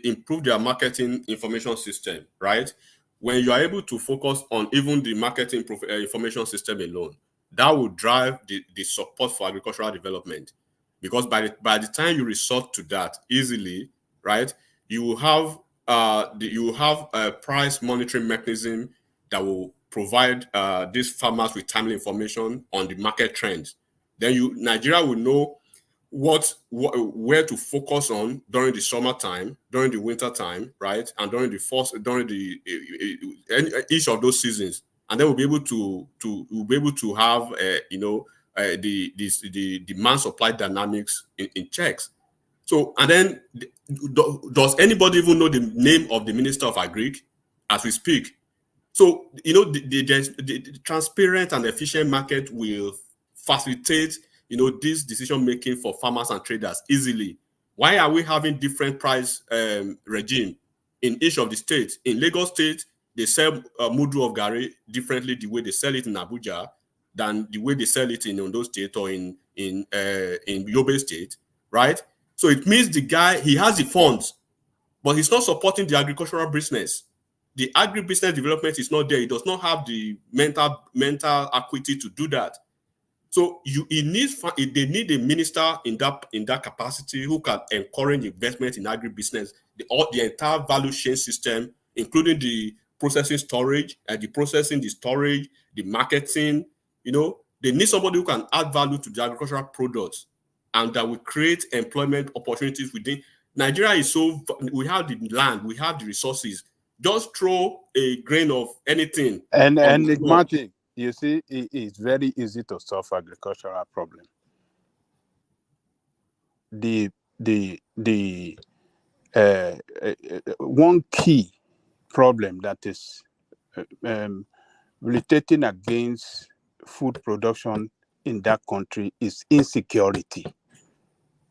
Speaker 15: improved their marketing information system, right? When you are able to focus on even the marketing information system alone, that will drive the support for agricultural development. Because by the time you resort to that easily, right, you will have a price monitoring mechanism that will provide these farmers with timely information on the market trends. Then Nigeria will know where to focus on during the summertime, during the winter time, right, and during each of those seasons, and then we'll be able to have the demand supply dynamics in checks. So, and then does anybody even know the name of the Minister of Agri as we speak? So, the transparent and efficient market will facilitate, this decision making for farmers and traders easily. Why are we having different price regime in each of the states? In Lagos State, they sell mudu of gari differently the way they sell it in Abuja than the way they sell it in Ondo State or in Yobe State, right? So it means the guy, he has the funds, but he's not supporting the agricultural business. The agribusiness development is not there. He does not have the mental acuity to do that. So they need a minister in that capacity who can encourage investment in agribusiness, the entire value chain system, including the processing, storage, the storage, the marketing. They need somebody who can add value to the agricultural products, and that will create employment opportunities within. Nigeria is we have the land, we have the resources. Just throw a grain of anything.
Speaker 14: And Martin, you see, it's very easy to solve agricultural problem. One key problem that is militating against food production in that country is insecurity.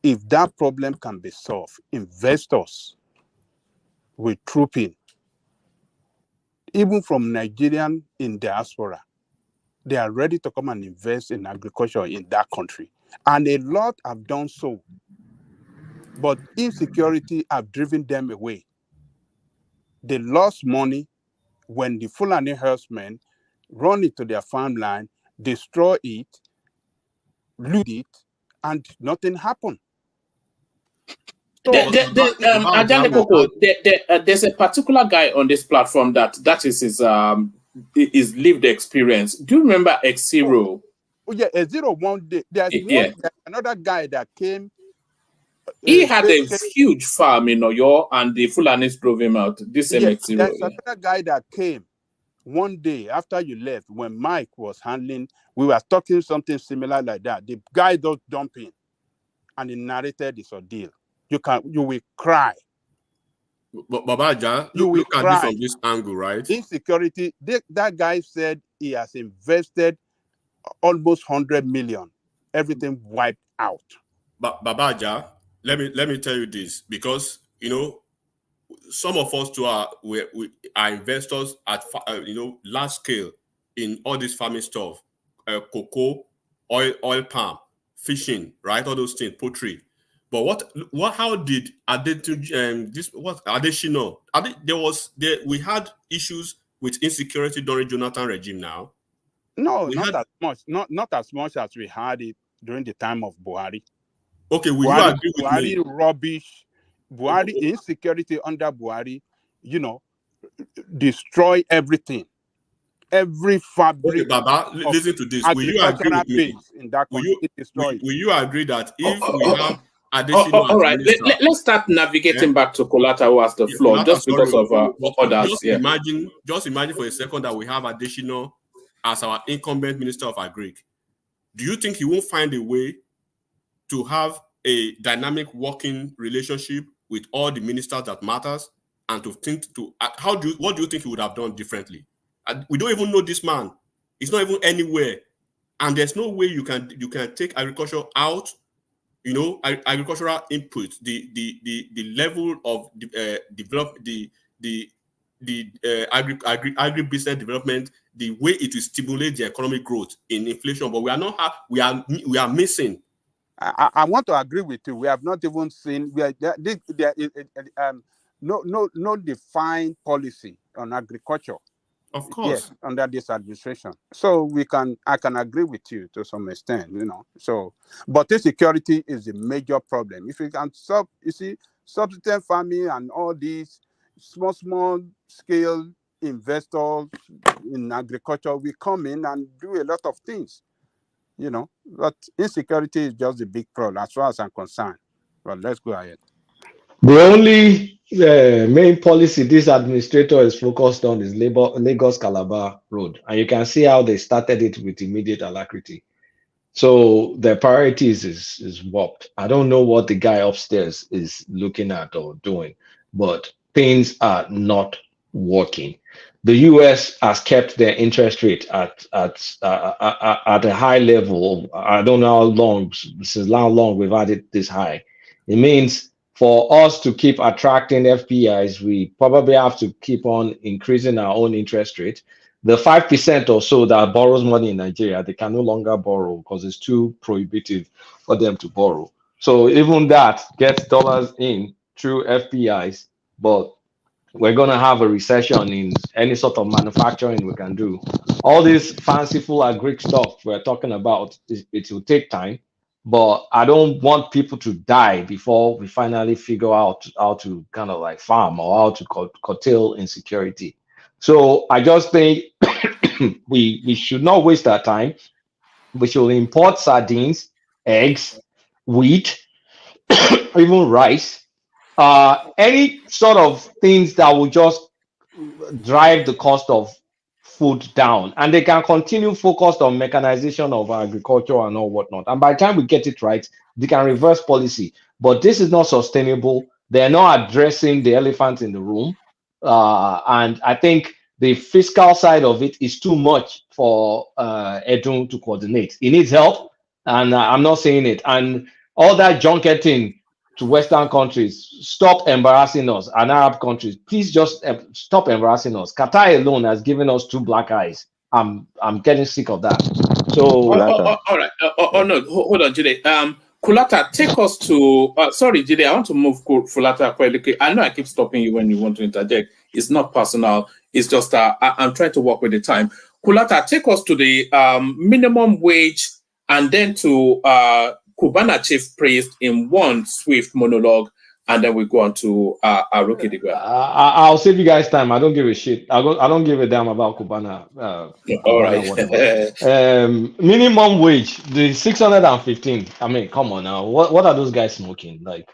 Speaker 14: If that problem can be solved, investors will troop in. Even from Nigerian in diaspora, they are ready to come and invest in agriculture in that country. And a lot have done so. But insecurity have driven them away. They lost money when the Fulani herdsmen run into their farmland, destroy it, loot it, and nothing happened.
Speaker 6: There's a particular guy on this platform that is his lived experience. Do you remember X0?
Speaker 14: Oh yeah, X0 one day. There's another guy that came.
Speaker 6: He had a huge farm in Oyo, and the Fulanis drove him out. This
Speaker 14: Yeah,
Speaker 6: MX0.
Speaker 14: there's another guy that came one day after you left when Mike was handling. We were talking something similar like that. The guy does dumping, and he narrated this ordeal. You will cry.
Speaker 15: But Babaja,
Speaker 14: You will
Speaker 15: look at
Speaker 14: cry.
Speaker 15: it from this angle, right?
Speaker 14: Insecurity. That guy said he has invested almost 100 million. Everything wiped out.
Speaker 15: But Babaja, let me tell you this, because some of us too are investors at large scale in all this farming stuff, cocoa, oil palm, fishing, right? All those things, poultry. But how did Adeshino? We had issues with insecurity during Jonathan regime. Now,
Speaker 14: no, not as much. Not as much as we had it during the time of Buhari.
Speaker 15: Okay, will you agree with me?
Speaker 14: Buhari rubbish. Buhari insecurity under Buhari, destroy everything. Every fabric.
Speaker 15: Okay, Baba, listen to this. Will you agree with me?
Speaker 14: In that country, it destroyed.
Speaker 15: Will you agree that if we have additional
Speaker 6: all right, let's start navigating back to Kolata, who has the floor, just because of others.
Speaker 15: Just imagine for a second that we have additional as our incumbent Minister of Agric. Do you think he won't find a way to have a dynamic working relationship with all the ministers that matters, and to think what do you think he would have done differently? We don't even know this man. He's not even anywhere, and there's no way you can take agriculture out. Agricultural input, the level of agribusiness development, the way it will stimulate the economic growth in inflation. But we are missing.
Speaker 14: I want to agree with you. We have not even seen no defined policy on agriculture.
Speaker 15: Of course,
Speaker 14: yes, under this administration. So I can agree with you to some extent, So, but insecurity is a major problem. If we can stop, subsistence farming and all these small scale investors in agriculture, we come in and do a lot of things, But insecurity is just a big problem as far as I'm concerned. But let's go ahead.
Speaker 7: The only main policy this administrator is focused on is Lagos Calabar Road, and you can see how they started it with immediate alacrity. So their priorities is warped. I don't know what the guy upstairs is looking at or doing, but things are not working. The US has kept their interest rate at a high level. I don't know how long, since how long we've had it this high. It means for us to keep attracting FPIs, we probably have to keep on increasing our own interest rate. The 5% or so that borrows money in Nigeria, they can no longer borrow because it's too prohibitive for them to borrow. So even that gets dollars in through FPIs, but we're going to have a recession in any sort of manufacturing we can do. All this fanciful agri stuff we're talking about, it will take time. But I don't want people to die before we finally figure out how to kind of like farm or how to curtail insecurity. So I just think we should not waste our time. We should import sardines, eggs, wheat, even rice, any sort of things that will just drive the cost of food down, and they can continue focused on mechanization of agriculture and all whatnot. And by the time we get it right, they can reverse policy. But this is not sustainable. They're not addressing the elephant in the room. And I think the fiscal side of it is too much for Edun to coordinate. He needs help, and I'm not saying it. And all that junketing to Western countries, stop embarrassing us, and Arab countries, please just stop embarrassing us. Qatar alone has given us 2 black eyes. I'm getting sick of that. So
Speaker 6: all right. No, hold on, Jide. Kulata, take us to sorry, Jide, I want to move Kulata quite quickly. I know I keep stopping you when you want to interject. It's not personal, it's just I'm trying to work with the time. Kulata, take us to the minimum wage, and then to Cubana chief priest in one swift monologue, and then we go on to Aroke Digwe.
Speaker 7: I'll save you guys time. I don't give a shit. I don't give a damn about Cubana.
Speaker 6: All right.
Speaker 7: Whatever. Minimum wage, the 615. I mean, come on now. What are those guys smoking? Like,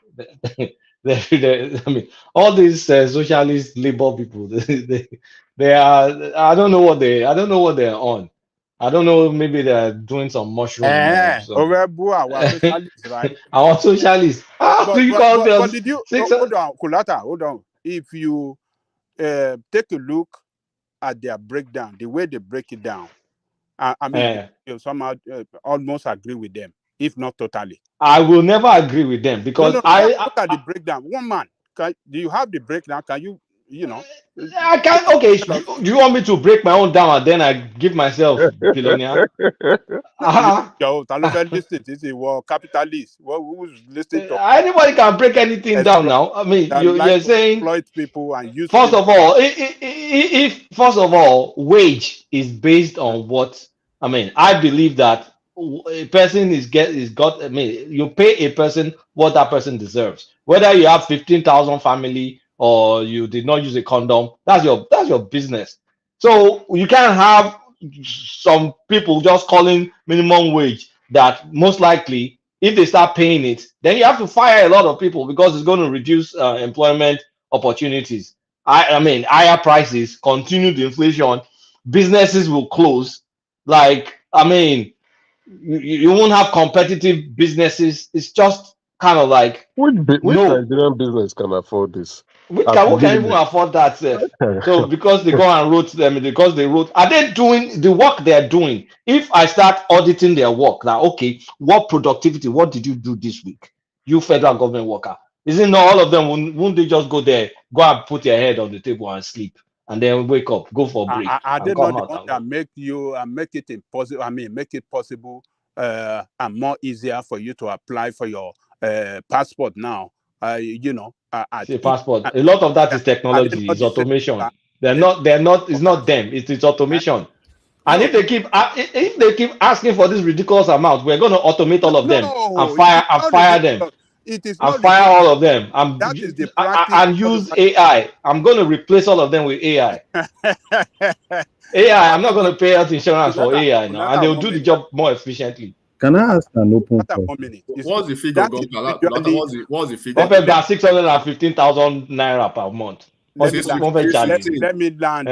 Speaker 7: I mean, all these socialist labor people. They are. I don't know what they're on. I don't know. Maybe they're doing some mushroom.
Speaker 14: Socialists, right?
Speaker 7: Our socialists. How do you call them?
Speaker 14: But did you hold on, Kulata? Hold on. If you take a look at their breakdown, the way they break it down, I mean, you somehow almost agree with them, if not totally.
Speaker 7: I will never agree with them because
Speaker 14: look at the breakdown. One man, do you have the breakdown? Can you?
Speaker 7: I can't. Okay, do you want me to break my own down and then I give myself billionaire?
Speaker 14: This is capitalist. Who's listening to?
Speaker 7: Anybody can break anything down now. I mean, you're saying
Speaker 14: exploit people and use.
Speaker 7: First of all, wage is based on what. I mean, I believe that a person got. I mean, you pay a person what that person deserves. Whether you have 15,000 family or you did not use a condom, that's your business. So you can't have some people just calling minimum wage that most likely, if they start paying it, then you have to fire a lot of people because it's going to reduce employment opportunities. I mean, higher prices, continued inflation, businesses will close. Like, I mean, you won't have competitive businesses. It's just kind of like
Speaker 10: which Nigerian business can afford this?
Speaker 7: Who can even afford that? So because they go and wrote them, because they wrote, are they doing the work they are doing? If I start auditing their work, now, okay, what productivity? What did you do this week? You federal government worker, isn't not all of them? Won't they just go there, go and put their head on the table and sleep, and then wake up, go for a break?
Speaker 14: Are they not the ones that make you make it impossible? I mean, make it possible and more easier for you to apply for your passport now.
Speaker 7: Passport. A lot of that is technology, is automation. They're not. It's not them. It's automation. And if they keep asking for this ridiculous amount, we're going to automate all of them and fire them.
Speaker 14: It is
Speaker 7: and fire all of them. And use AI. I'm going to replace all of them with AI. I'm not going to pay out insurance for AI now, and they'll do the job more efficiently.
Speaker 18: Can I ask an open question?
Speaker 15: What's the figure? What's the figure?
Speaker 7: About 615,000 naira per month.
Speaker 14: Let me land.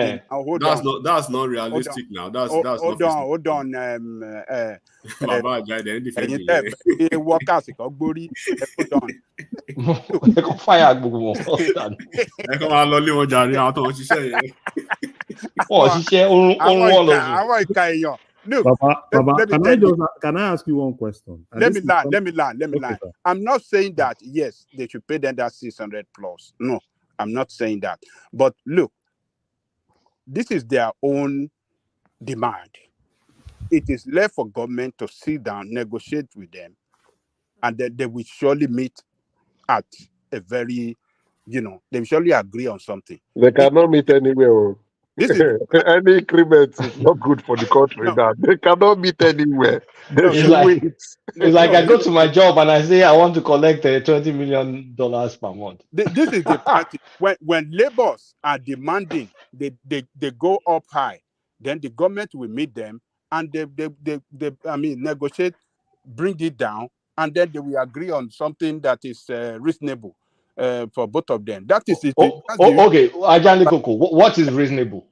Speaker 15: That's not realistic now. Hold
Speaker 14: on. Workers, hold on.
Speaker 7: Fire.
Speaker 18: Papa, can I ask you one question?
Speaker 14: Let me land. Okay, I'm not saying that yes, they should pay them that 600 plus. No, I'm not saying that. But look, this is their own demand. It is left for government to sit down, negotiate with them, and then they will surely meet at a very, they will surely agree on something.
Speaker 10: They cannot meet anywhere.
Speaker 14: This is
Speaker 10: any increment is not good for the country now. They cannot meet anywhere.
Speaker 7: It's like I go to my job and I say I want to collect $20 million per month.
Speaker 14: This is the party. When laborers are demanding, they go up high. Then the government will meet them and they negotiate, bring it down, and then they will agree on something that is reasonable. For both of them. That is it.
Speaker 7: Okay, Ajani Koko, what is reasonable?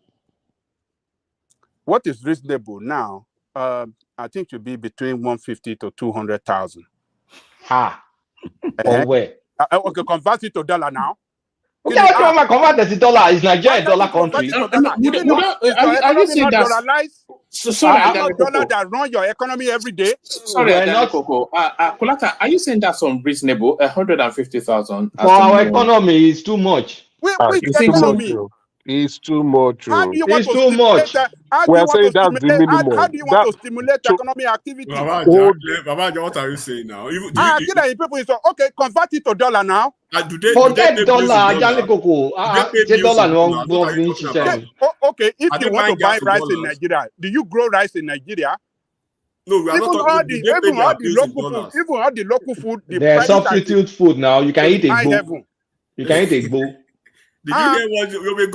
Speaker 14: What is reasonable now? I think should be between 150 to 200,000.
Speaker 7: Or where?
Speaker 14: Okay, convert it to dollar now.
Speaker 7: Okay, I convert it to dollar. Is Nigeria a dollar country?
Speaker 6: Are you saying that?
Speaker 14: Sorry, dollar that run your economy every day.
Speaker 6: Sorry, Coco. Kulata, are you saying that's unreasonable? 150,000
Speaker 7: for our economy is too much.
Speaker 14: Which economy?
Speaker 10: It's too much.
Speaker 14: How do you want
Speaker 7: it's too much.
Speaker 10: We're saying that's the minimum.
Speaker 14: How do you want to stimulate economic activity?
Speaker 15: Baba, what are you saying now?
Speaker 14: Okay, convert it to dollar now.
Speaker 7: Forget dollar, Ajani Koko.
Speaker 14: Okay, if you want to buy rice in Nigeria, do you grow rice in Nigeria?
Speaker 15: No, we are not
Speaker 11: Even
Speaker 15: talking.
Speaker 11: all
Speaker 15: They
Speaker 11: the
Speaker 15: pay
Speaker 11: even
Speaker 15: their
Speaker 11: all the
Speaker 15: bills in
Speaker 11: local food,
Speaker 15: dollars.
Speaker 11: even all the local food, the
Speaker 7: There's
Speaker 11: prices are
Speaker 7: substitute food now. You can
Speaker 11: to
Speaker 7: eat a
Speaker 11: high
Speaker 7: bowl.
Speaker 11: heaven.
Speaker 7: You can eat a bowl.
Speaker 15: Did you hear what Yobe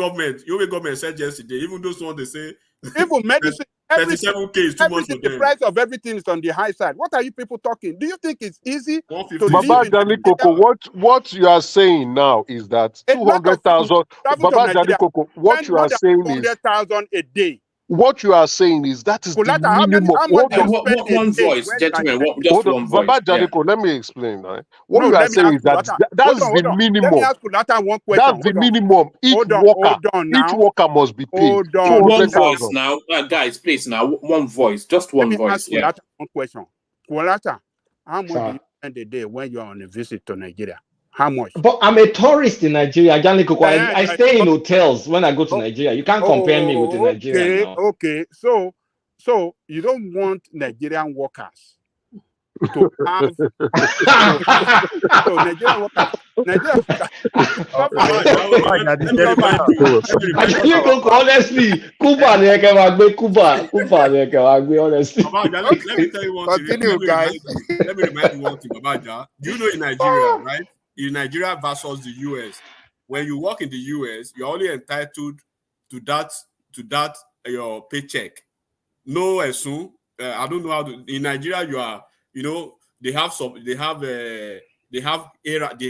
Speaker 15: government said yesterday? Even those ones they say
Speaker 11: Even medicine, everything,
Speaker 15: 37K is too much for
Speaker 11: the
Speaker 15: them.
Speaker 11: price of everything is on the high side. What are you people talking? Do you think it's easy to
Speaker 15: 150
Speaker 11: live
Speaker 10: Baba
Speaker 11: in
Speaker 10: Jali
Speaker 11: Nigeria?
Speaker 10: Koko, what you are saying now is that
Speaker 11: A lot of people
Speaker 10: 200,000.
Speaker 11: travel to
Speaker 10: Baba Jali
Speaker 11: Nigeria,
Speaker 10: Koko, what
Speaker 11: spend
Speaker 10: you
Speaker 11: more
Speaker 10: are
Speaker 11: than
Speaker 10: saying is
Speaker 11: 200,000 a day.
Speaker 10: what you are saying is that is the
Speaker 11: Kulata,
Speaker 10: minimum.
Speaker 11: how much do you
Speaker 10: Hold
Speaker 11: spend a
Speaker 6: One
Speaker 11: day?
Speaker 6: voice,
Speaker 11: Where you can
Speaker 6: gentlemen.
Speaker 11: get?
Speaker 6: Just
Speaker 10: on,
Speaker 6: one voice.
Speaker 10: Baba
Speaker 6: Yeah.
Speaker 10: Jadeko, let me explain. Right? What
Speaker 11: No,
Speaker 10: you are
Speaker 11: let me
Speaker 10: saying
Speaker 11: ask
Speaker 10: is that
Speaker 11: Kulata.
Speaker 10: that's the
Speaker 11: Hold on. Let me
Speaker 10: minimum.
Speaker 11: ask Kulata one question.
Speaker 10: That's the minimum. Each
Speaker 11: Hold on
Speaker 10: each
Speaker 11: now.
Speaker 10: worker must be paid
Speaker 11: Hold on.
Speaker 6: One voice
Speaker 10: 200,000.
Speaker 6: now, guys. Please now, one voice. Just
Speaker 11: Let
Speaker 6: one
Speaker 11: me ask
Speaker 6: voice. Yeah.
Speaker 11: Kulata one question. Kulata, how much do
Speaker 7: Sir.
Speaker 11: you spend a day when you are on a visit to Nigeria? How much?
Speaker 7: But I'm a tourist in Nigeria, Jali Koko. I
Speaker 11: You are
Speaker 7: stay in hotels when I go to
Speaker 11: oh,
Speaker 7: Nigeria. You can't compare me with the Nigerian now.
Speaker 11: okay. So you don't want Nigerian workers to have so Nigerian workers
Speaker 15: Baba, let me remind you. Let me remind you.
Speaker 7: Jali Koko, honestly, Cuba ni eke magbe, Cuba ni eke magbe, honestly.
Speaker 15: Baba, let me tell you one thing.
Speaker 11: Continue, guys.
Speaker 15: Let me remind you one thing, Baba Ja. Do you know in Nigeria, right? In Nigeria versus the US, when you work in the US, you're only entitled to that your paycheck. No, soon. I don't know how to. In Nigeria, you are. They have some. They have. They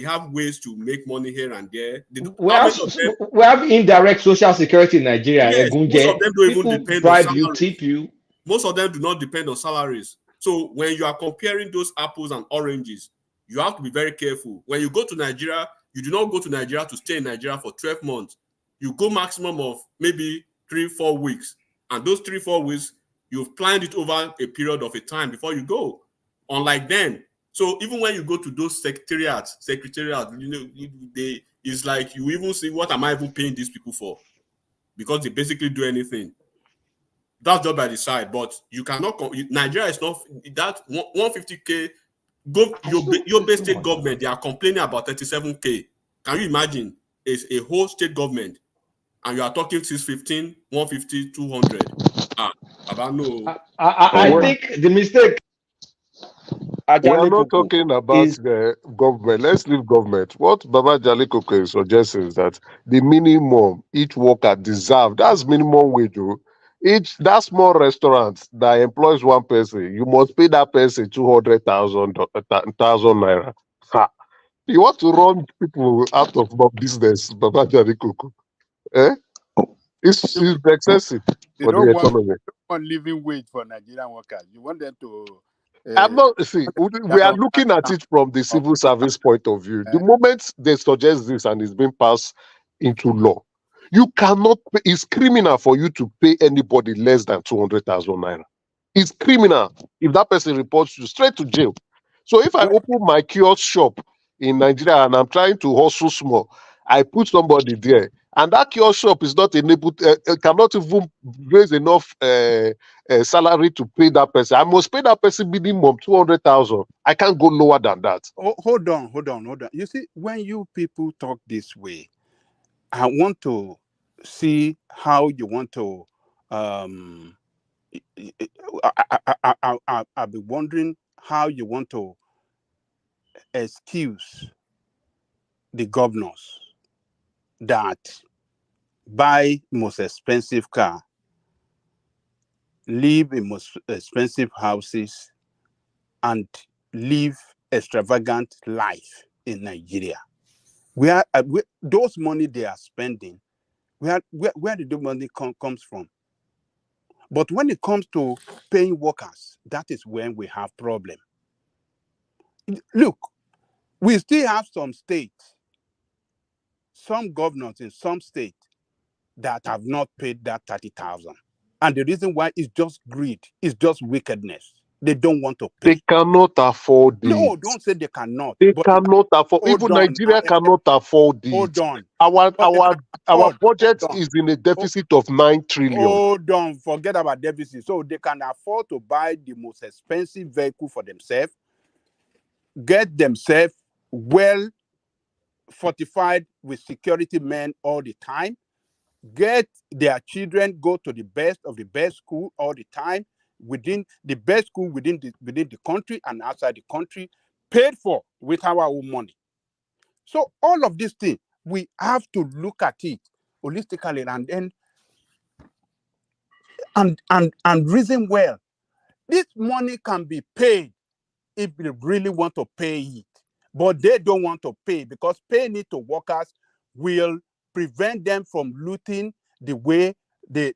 Speaker 15: have ways to make money here and there. How many of them?
Speaker 7: We have indirect social security in Nigeria.
Speaker 15: Yes, most of them don't even
Speaker 7: People
Speaker 15: depend on
Speaker 7: bribe you,
Speaker 15: salaries.
Speaker 7: tip you.
Speaker 15: Most of them do not depend on salaries. So when you are comparing those apples and oranges, you have to be very careful. When you go to Nigeria, you do not go to Nigeria to stay in Nigeria for 12 months. You go maximum of maybe 3-4 weeks. And those 3-4 weeks, you've planned it over a period of a time before you go. Unlike then. So even when you go to those secretariats, it's like you even say, what am I even paying these people for? Because they basically do anything. That's just by the side, but you cannot. Nigeria is not that 150K. Your base state government, they are complaining about 37K. Can you imagine? It's a whole state government, and you are talking 615, 150, 200. Baba, no.
Speaker 7: I think the mistake,
Speaker 10: We are
Speaker 7: Jali
Speaker 10: not
Speaker 7: Koko,
Speaker 10: talking about
Speaker 7: is
Speaker 10: the government. Let's leave government. What Baba Jali Koko is suggesting is that the minimum each worker deserves, that's minimum wage. That small restaurant that employs one person, you must pay that person 200,000 naira. Ha. You want to run people out of business, Baba Jali Koko? Eh? It's excessive
Speaker 21: You
Speaker 10: for
Speaker 21: don't
Speaker 10: the
Speaker 21: want
Speaker 10: economy.
Speaker 21: living wage for Nigerian workers. You want them to
Speaker 10: I'm not see. We are looking at it from the civil service point of view. The moment they suggest this and it's being passed into law, you cannot. It's criminal for you to pay anybody less than 200,000 naira. It's criminal if that person reports you straight to jail. So if I open my kiosk shop in Nigeria and I'm trying to hustle small, I put somebody there, and that kiosk shop is not enabled, cannot even raise enough salary to pay that person. I must pay that person minimum 200,000. I can't go lower than that.
Speaker 21: Oh, hold on. You see, when you people talk this way, I want to see how you want to. I'll be wondering how you want to excuse the governors that buy most expensive car, live in most expensive houses, and live extravagant life in Nigeria. Where those money they are spending, where did the money comes from? But when it comes to paying workers, that is when we have problem. Look, we still have some states, some governors in some states that have not paid that 30,000. And the reason why is just greed, it's just wickedness. They don't want to pay.
Speaker 10: They cannot afford it.
Speaker 21: No, don't say they cannot.
Speaker 10: They
Speaker 21: But
Speaker 10: cannot afford.
Speaker 21: hold
Speaker 10: Even
Speaker 21: on
Speaker 10: Nigeria
Speaker 21: now.
Speaker 10: cannot afford it.
Speaker 21: Hold on.
Speaker 10: Our
Speaker 21: But they
Speaker 10: our
Speaker 21: can
Speaker 10: our
Speaker 21: afford.
Speaker 10: budget
Speaker 21: Hold on.
Speaker 10: is in a deficit of 9 trillion.
Speaker 21: Hold on. Forget about deficit. So they can afford to buy the most expensive vehicle for themselves, get themselves well fortified with security men all the time, get their children go to the best of the best school all the time, within the best school within the country and outside the country, paid for with our own money. So all of these things, we have to look at it holistically and reason well. This money can be paid if they really want to pay it, but they don't want to pay because paying it to workers will prevent them from looting the way they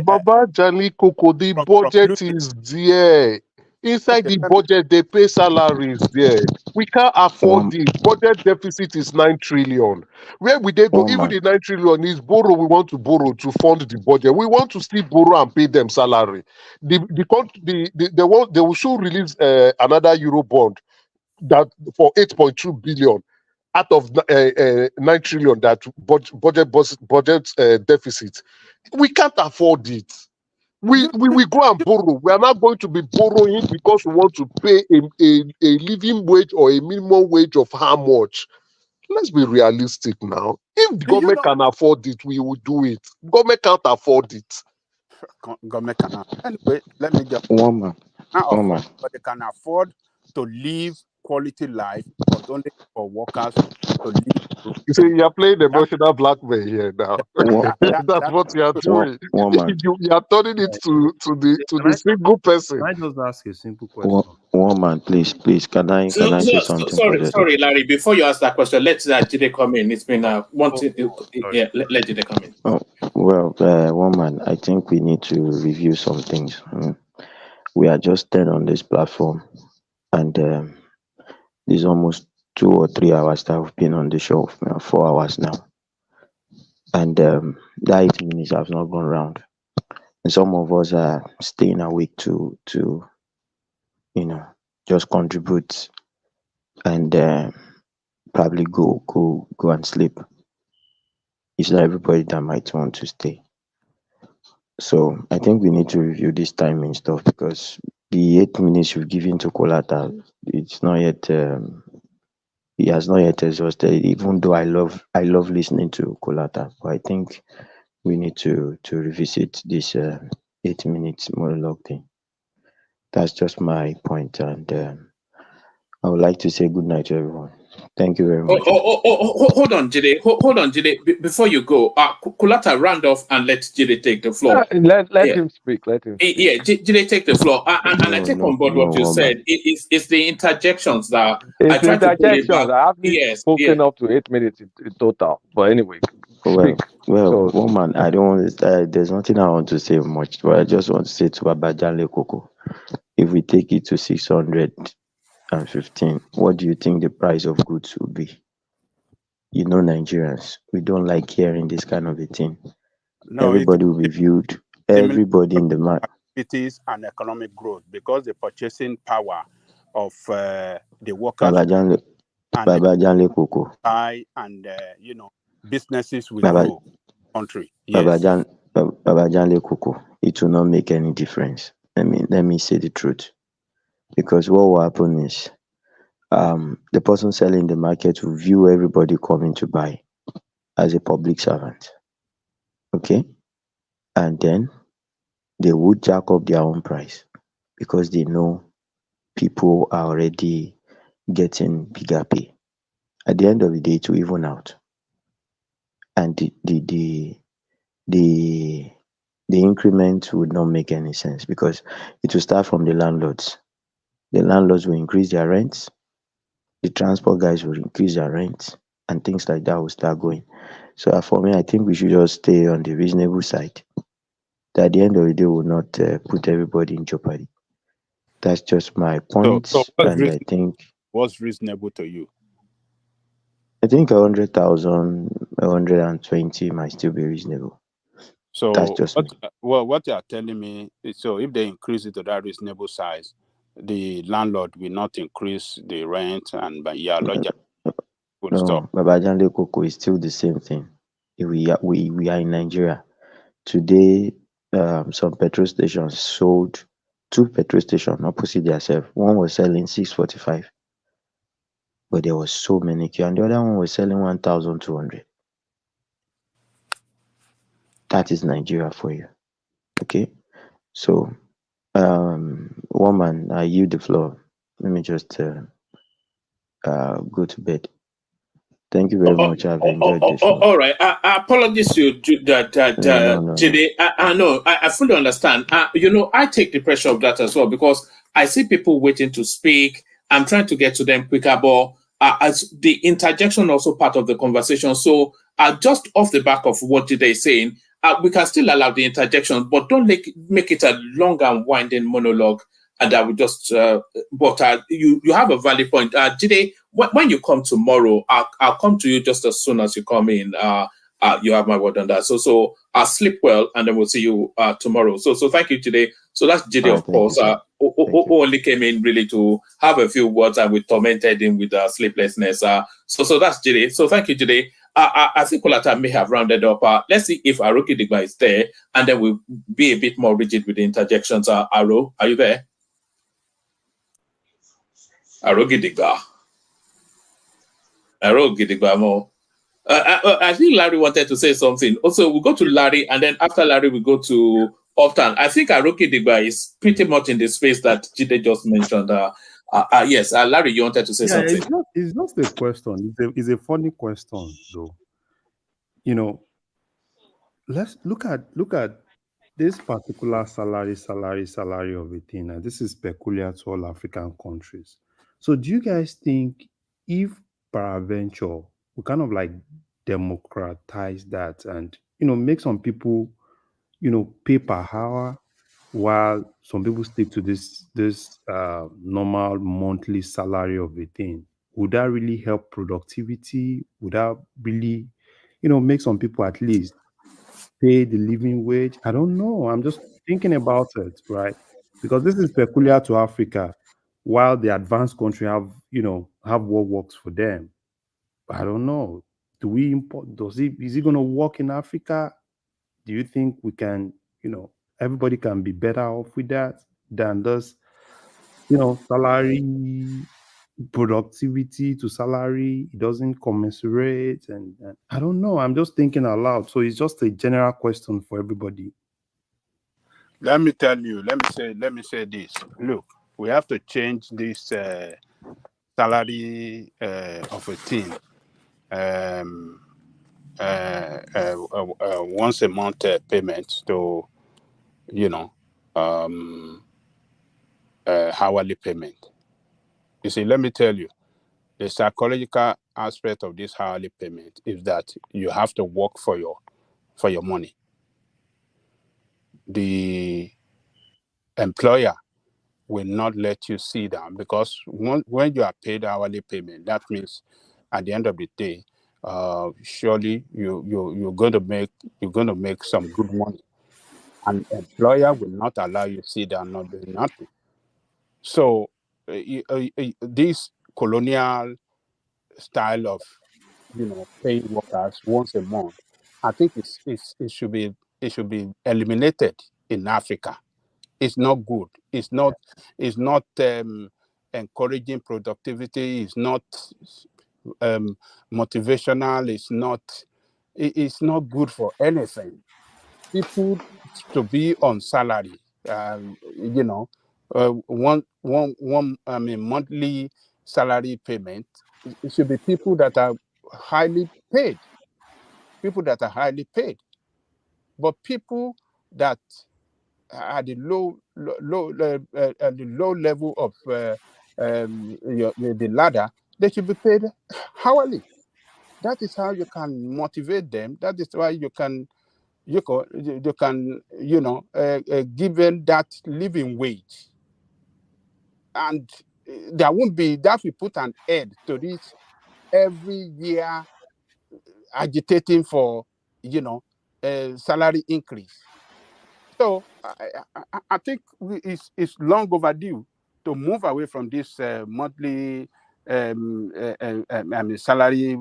Speaker 10: Baba Jali Coco, the budget
Speaker 21: looting.
Speaker 10: is there. Inside
Speaker 21: Okay,
Speaker 10: the budget, they pay salaries there. We can't afford it. Budget deficit is 9 trillion. Where we they go? Even the 9 trillion is borrow. We want to borrow to fund the budget. We want to still borrow and pay them salary. They will soon release another Euro bond that for 8.2 billion out of 9 trillion that budget deficit. We can't afford it. We go and borrow. We are not going to be borrowing because we want to pay a living wage or a minimum wage of how much. Let's be realistic now. If the government can afford it, we will do it. Government can't afford it.
Speaker 21: Government cannot. Anyway, let me just but they can afford to live quality life, but only for workers to live.
Speaker 10: You see, you are playing emotional blackmail here now. That's what you are doing. You are turning it to the single person.
Speaker 8: Can I just ask a simple question?
Speaker 17: One man, please, can I say something?
Speaker 6: Sorry, Larry. Before you ask that question, let Jide come in. It's been let Jide come in.
Speaker 17: Oh, well, one man, I think we need to review some things. We are just 10 on this platform, and there's almost 2 or 3 hours that we've been on the show, 4 hours now. And that 8 minutes has not gone round. And some of us are staying awake to just contribute and probably go and sleep. It's not everybody that might want to stay. So I think we need to review this timing stuff because the 8 minutes you've given to Kolata, it's not yet he has not yet exhausted, even though I love listening to Kolata. But I think we need to revisit this 8 minutes monologue thing. That's just my point, and I would like to say good night to everyone. Thank you very much.
Speaker 6: Hold on, Jide. Hold on, Jide. Before you go, Kulata round off and let Jide take the floor.
Speaker 7: Let him speak. Let him speak.
Speaker 6: Yeah, Jide take the floor. And I take on board what you said. It's the interjections that I try to put it back.
Speaker 7: I haven't spoken up to 8 minutes in total. But anyway, speak.
Speaker 17: Well, woman, I don't want to. There's nothing I want to say much, but I just want to say to Babajanle Koko, if we take it to 615, what do you think the price of goods will be? You know, Nigerians, we don't like hearing this kind of a thing.
Speaker 21: No,
Speaker 17: everybody will be viewed. Everybody in the market.
Speaker 21: Activities and economic growth because the purchasing power of the workers
Speaker 17: Babajanle Koko.
Speaker 21: high and businesses will grow. Country. Yes.
Speaker 17: Babajanle Koko. It will not make any difference. Let me say the truth. Because what will happen is the person selling the market will view everybody coming to buy as a public servant. Okay? And then they would jack up their own price because they know people are already getting bigger pay. At the end of the day, it will even out. And the increment would not make any sense because it will start from the landlords. The landlords will increase their rents, the transport guys will increase their rents, and things like that will start going. So for me, I think we should just stay on the reasonable side. That at the end of the day will not put everybody in jeopardy. That's just my point.
Speaker 21: So
Speaker 17: and I think
Speaker 21: what's reasonable to you?
Speaker 17: I think 100,000, 120 might still be reasonable.
Speaker 21: So
Speaker 17: that's just me.
Speaker 21: What you are telling me is, so if they increase it to that reasonable size, the landlord will not increase the rent and lodger would stop.
Speaker 17: Babajanle Koko is still the same thing. We are in Nigeria. Today, some petrol stations sold 2 petrol stations opposite themselves. One was selling 645, but there was so many queue, and the other one was selling 1,200. That is Nigeria for you. Okay? So, woman, I yield the floor. Let me just go to bed. Thank you very much. I've enjoyed this one.
Speaker 6: All right. Apologies to you,
Speaker 17: No.
Speaker 6: Jide. I know. I fully understand. I take the pressure of that as well because I see people waiting to speak. I'm trying to get to them quicker, but as the interjection also part of the conversation. So, just off the back of what Jide is saying, we can still allow the interjection, but don't make it a long and winding monologue. And I would just, you have a valid point. Jide, when you come tomorrow, I'll come to you just as soon as you come in. You have my word on that. So I'll sleep well, and then we'll see you tomorrow. So thank you today. So that's Jide, of course. Who only came in really to have a few words, and we tormented him with sleeplessness. So that's Jide. So thank you, Jide. I think Kolata may have rounded up. Let's see if Aroki Digba is there, and then we'll be a bit more rigid with the interjections. Aro, are you there? Arogidigba. Mo. I think Larry wanted to say something. Also, we'll go to Larry, and then after Larry, we go to Optan. I think Arogidigba is pretty much in the space that Jide just mentioned. Yes, Larry, you wanted to say something.
Speaker 8: It's just a question. It's a funny question, though. Let's look at this particular salary of a thing, and this is peculiar to all African countries. So do you guys think if peradventure we kind of like democratize that and make some people pay per hour while some people stick to this normal monthly salary of a thing, would that really help productivity? Would that really make some people at least pay the living wage? I don't know. I'm just thinking about it, right? Because this is peculiar to Africa, while the advanced country have what works for them. I don't know. Do we import? Is it going to work in Africa? Do you think we can? Everybody can be better off with that than this. Salary productivity to salary, it doesn't commensurate, and I don't know. I'm just thinking out loud. So it's just a general question for everybody.
Speaker 21: Let me tell you. Let me say this. Look, we have to change this salary of a team. Once a month payment to hourly payment. You see, let me tell you, the psychological aspect of this hourly payment is that you have to work for your money. The employer will not let you sit down because when you are paid hourly payment, that means at the end of the day, surely you're going to make some good money. An employer will not allow you to sit down not doing nothing. So this colonial style of paying workers once a month, I think it should be eliminated in Africa. It's not good. It's not encouraging productivity. It's not motivational. It's not good for anything. People to be on salary, monthly salary payment. It should be people that are highly paid. But people that are the low level of the ladder, they should be paid hourly. That is how you can motivate them. That is why you can give them that living wage, and there won't be that. We put an end to this every year agitating for salary increase. So I think it's long overdue to move away from this monthly salary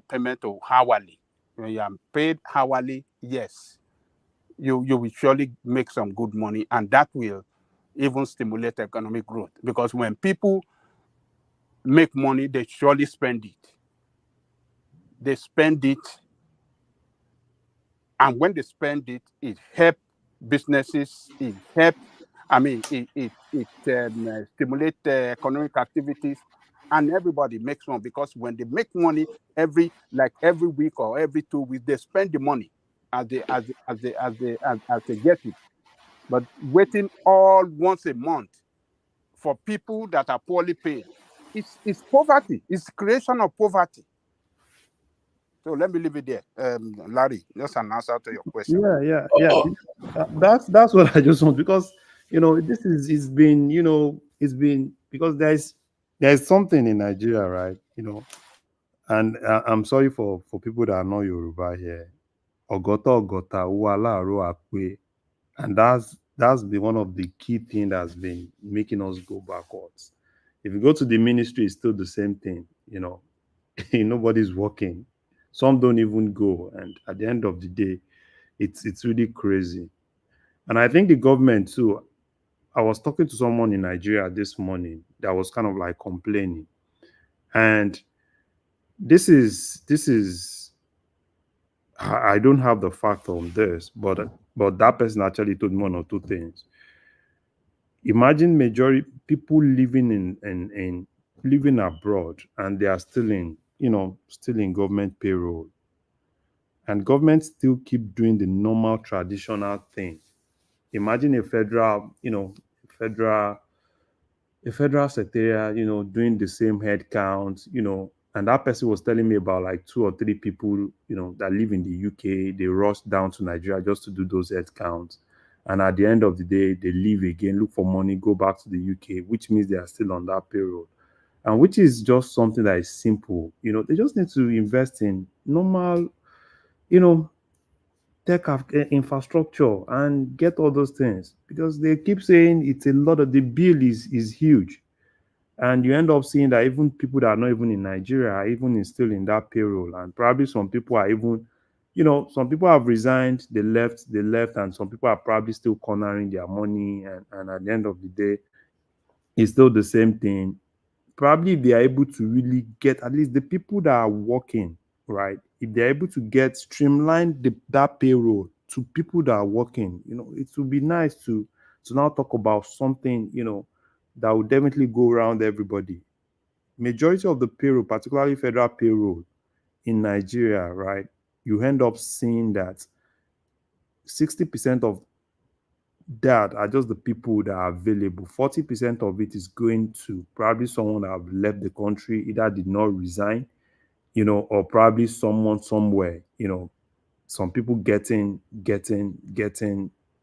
Speaker 21: payment to hourly. When you are paid hourly, yes, you will surely make some good money, and that will even stimulate economic growth. Because when people make money, they surely spend it. They spend it, and when they spend it, it helps businesses, it helps. I mean, it stimulates economic activities, and everybody makes money because when they make money every week or every 2 weeks, they spend the money as they get it. But waiting all once a month for people that are poorly paid, it's poverty. It's creation of poverty. So let me leave it there. Larry, just an answer to your question.
Speaker 8: Yeah. That's what I just want, because this is it's been because there's something in Nigeria, right? And I'm sorry for people that are not Yoruba here. Ogota uwala ro akwe. And that's been one of the key things that's been making us go backwards. If you go to the ministry, it's still the same thing. Nobody's working. Some don't even go, and at the end of the day, it's really crazy. And I think the government too. I was talking to someone in Nigeria this morning that was kind of like complaining, and this is I don't have the fact on this, but that person actually told me one or two things. Imagine majority people living in living abroad, and they are still in government payroll, and government still keep doing the normal traditional thing. Imagine a federal a federal secretariat, doing the same head count, and that person was telling me about like 2 or 3 people, that live in the UK. They rush down to Nigeria just to do those head counts. And at the end of the day, they leave again, look for money, go back to the UK, which means they are still on that payroll. And which is just something that is simple. They just need to invest in normal, tech infrastructure and get all those things, because they keep saying it's a lot of the bill is huge, and you end up seeing that even people that are not even in Nigeria are even still in that payroll, and probably some people are even some people have resigned, they left, and some people are probably still cornering their money, and at the end of the day it's still the same thing. Probably if they are able to really get at least the people that are working, right? If they're able to get streamline that payroll to people that are working, it would be nice to now talk about something, that would definitely go around everybody. Majority of the payroll, particularly federal payroll in Nigeria, right? You end up seeing that 60% of that are just the people that are available. 40% of it is going to probably someone that have left the country, either did not resign, or probably someone somewhere, some people getting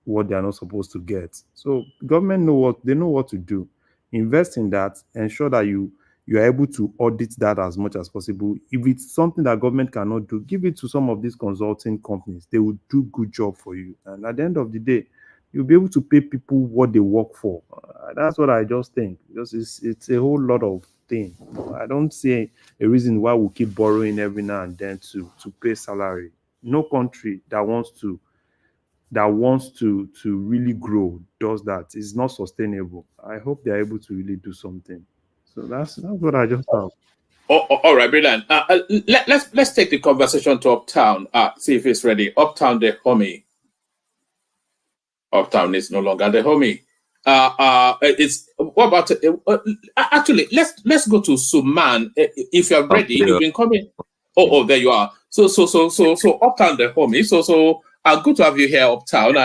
Speaker 8: what they are not supposed to get. So government know what to do. Invest in that, ensure that you are able to audit that as much as possible. If it's something that government cannot do, give it to some of these consulting companies. They will do good job for you. And at the end of the day, you'll be able to pay people what they work for. That's what I just think. Because it's a whole lot of things. I don't see a reason why we keep borrowing every now and then to pay salary. No country that wants to really grow does that. It's not sustainable. I hope they're able to really do something. So that's what I just have.
Speaker 6: All right, brilliant. Let's take the conversation to Uptown. See if it's ready. Uptown, the homie. Uptown is no longer the homie. It's what about? Actually, let's go to Suman. If you're ready, you've been coming. Oh, there you are. So Uptown, the homie. So good to have you here, Uptown.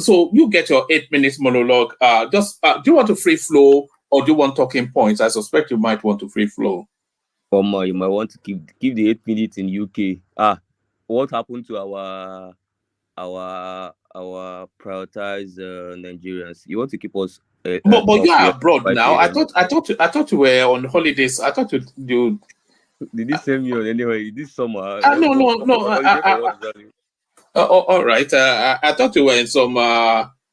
Speaker 6: So you get your 8 minutes monologue. Do you want to free flow or do you want talking points? I suspect you might want to free flow.
Speaker 19: You might want to keep the 8 minutes in UK. What happened to our prioritized Nigerians? You want to keep us
Speaker 6: but you are
Speaker 19: here
Speaker 6: abroad
Speaker 19: 5
Speaker 6: now. I
Speaker 19: a.m.
Speaker 6: thought you were on holidays. I thought you
Speaker 19: Did this same year anyway? This summer?
Speaker 6: No. All right. I thought you were in some.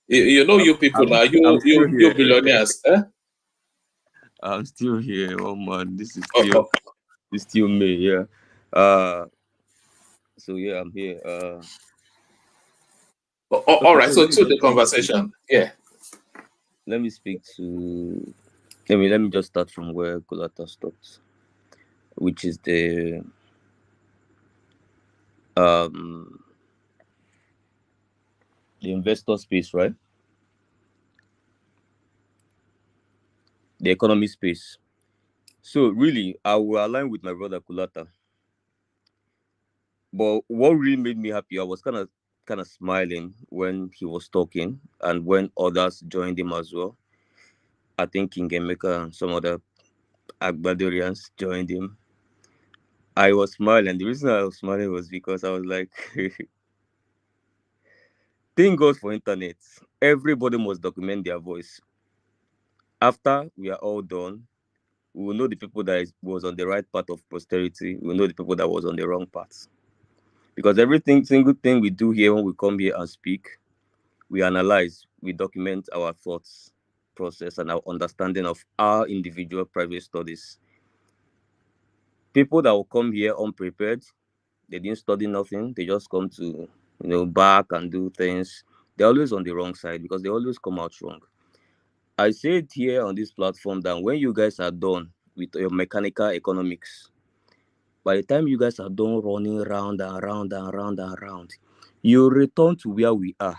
Speaker 6: You people now.
Speaker 19: I'm still
Speaker 6: You
Speaker 19: here.
Speaker 6: billionaires. Eh?
Speaker 19: I'm still here. Oh man, this is still me. Yeah. So yeah, I'm here.
Speaker 6: All right. So to the
Speaker 19: Let me
Speaker 6: conversation. Yeah.
Speaker 19: Let me speak to. Let me just start from where Kolata stopped, which is the the investor space, right? The economy space. So really, I will align with my brother Kulata. But what really made me happy, I was kind of smiling when he was talking and when others joined him as well. I think King Emeka and some other Agbadorians joined him. I was smiling. The reason I was smiling was because I was like, thank God for internet. Everybody must document their voice. After we are all done, we will know the people that was on the right path of posterity. We will know the people that was on the wrong path. Because single thing we do here when we come here and speak, we analyze, we document our thoughts process and our understanding of our individual private studies. People that will come here unprepared, they didn't study nothing, they just come to back and do things. They're always on the wrong side because they always come out wrong. I said here on this platform that when you guys are done with your mechanical economics, by the time you guys are done running round and round and round and round, you return to where we are.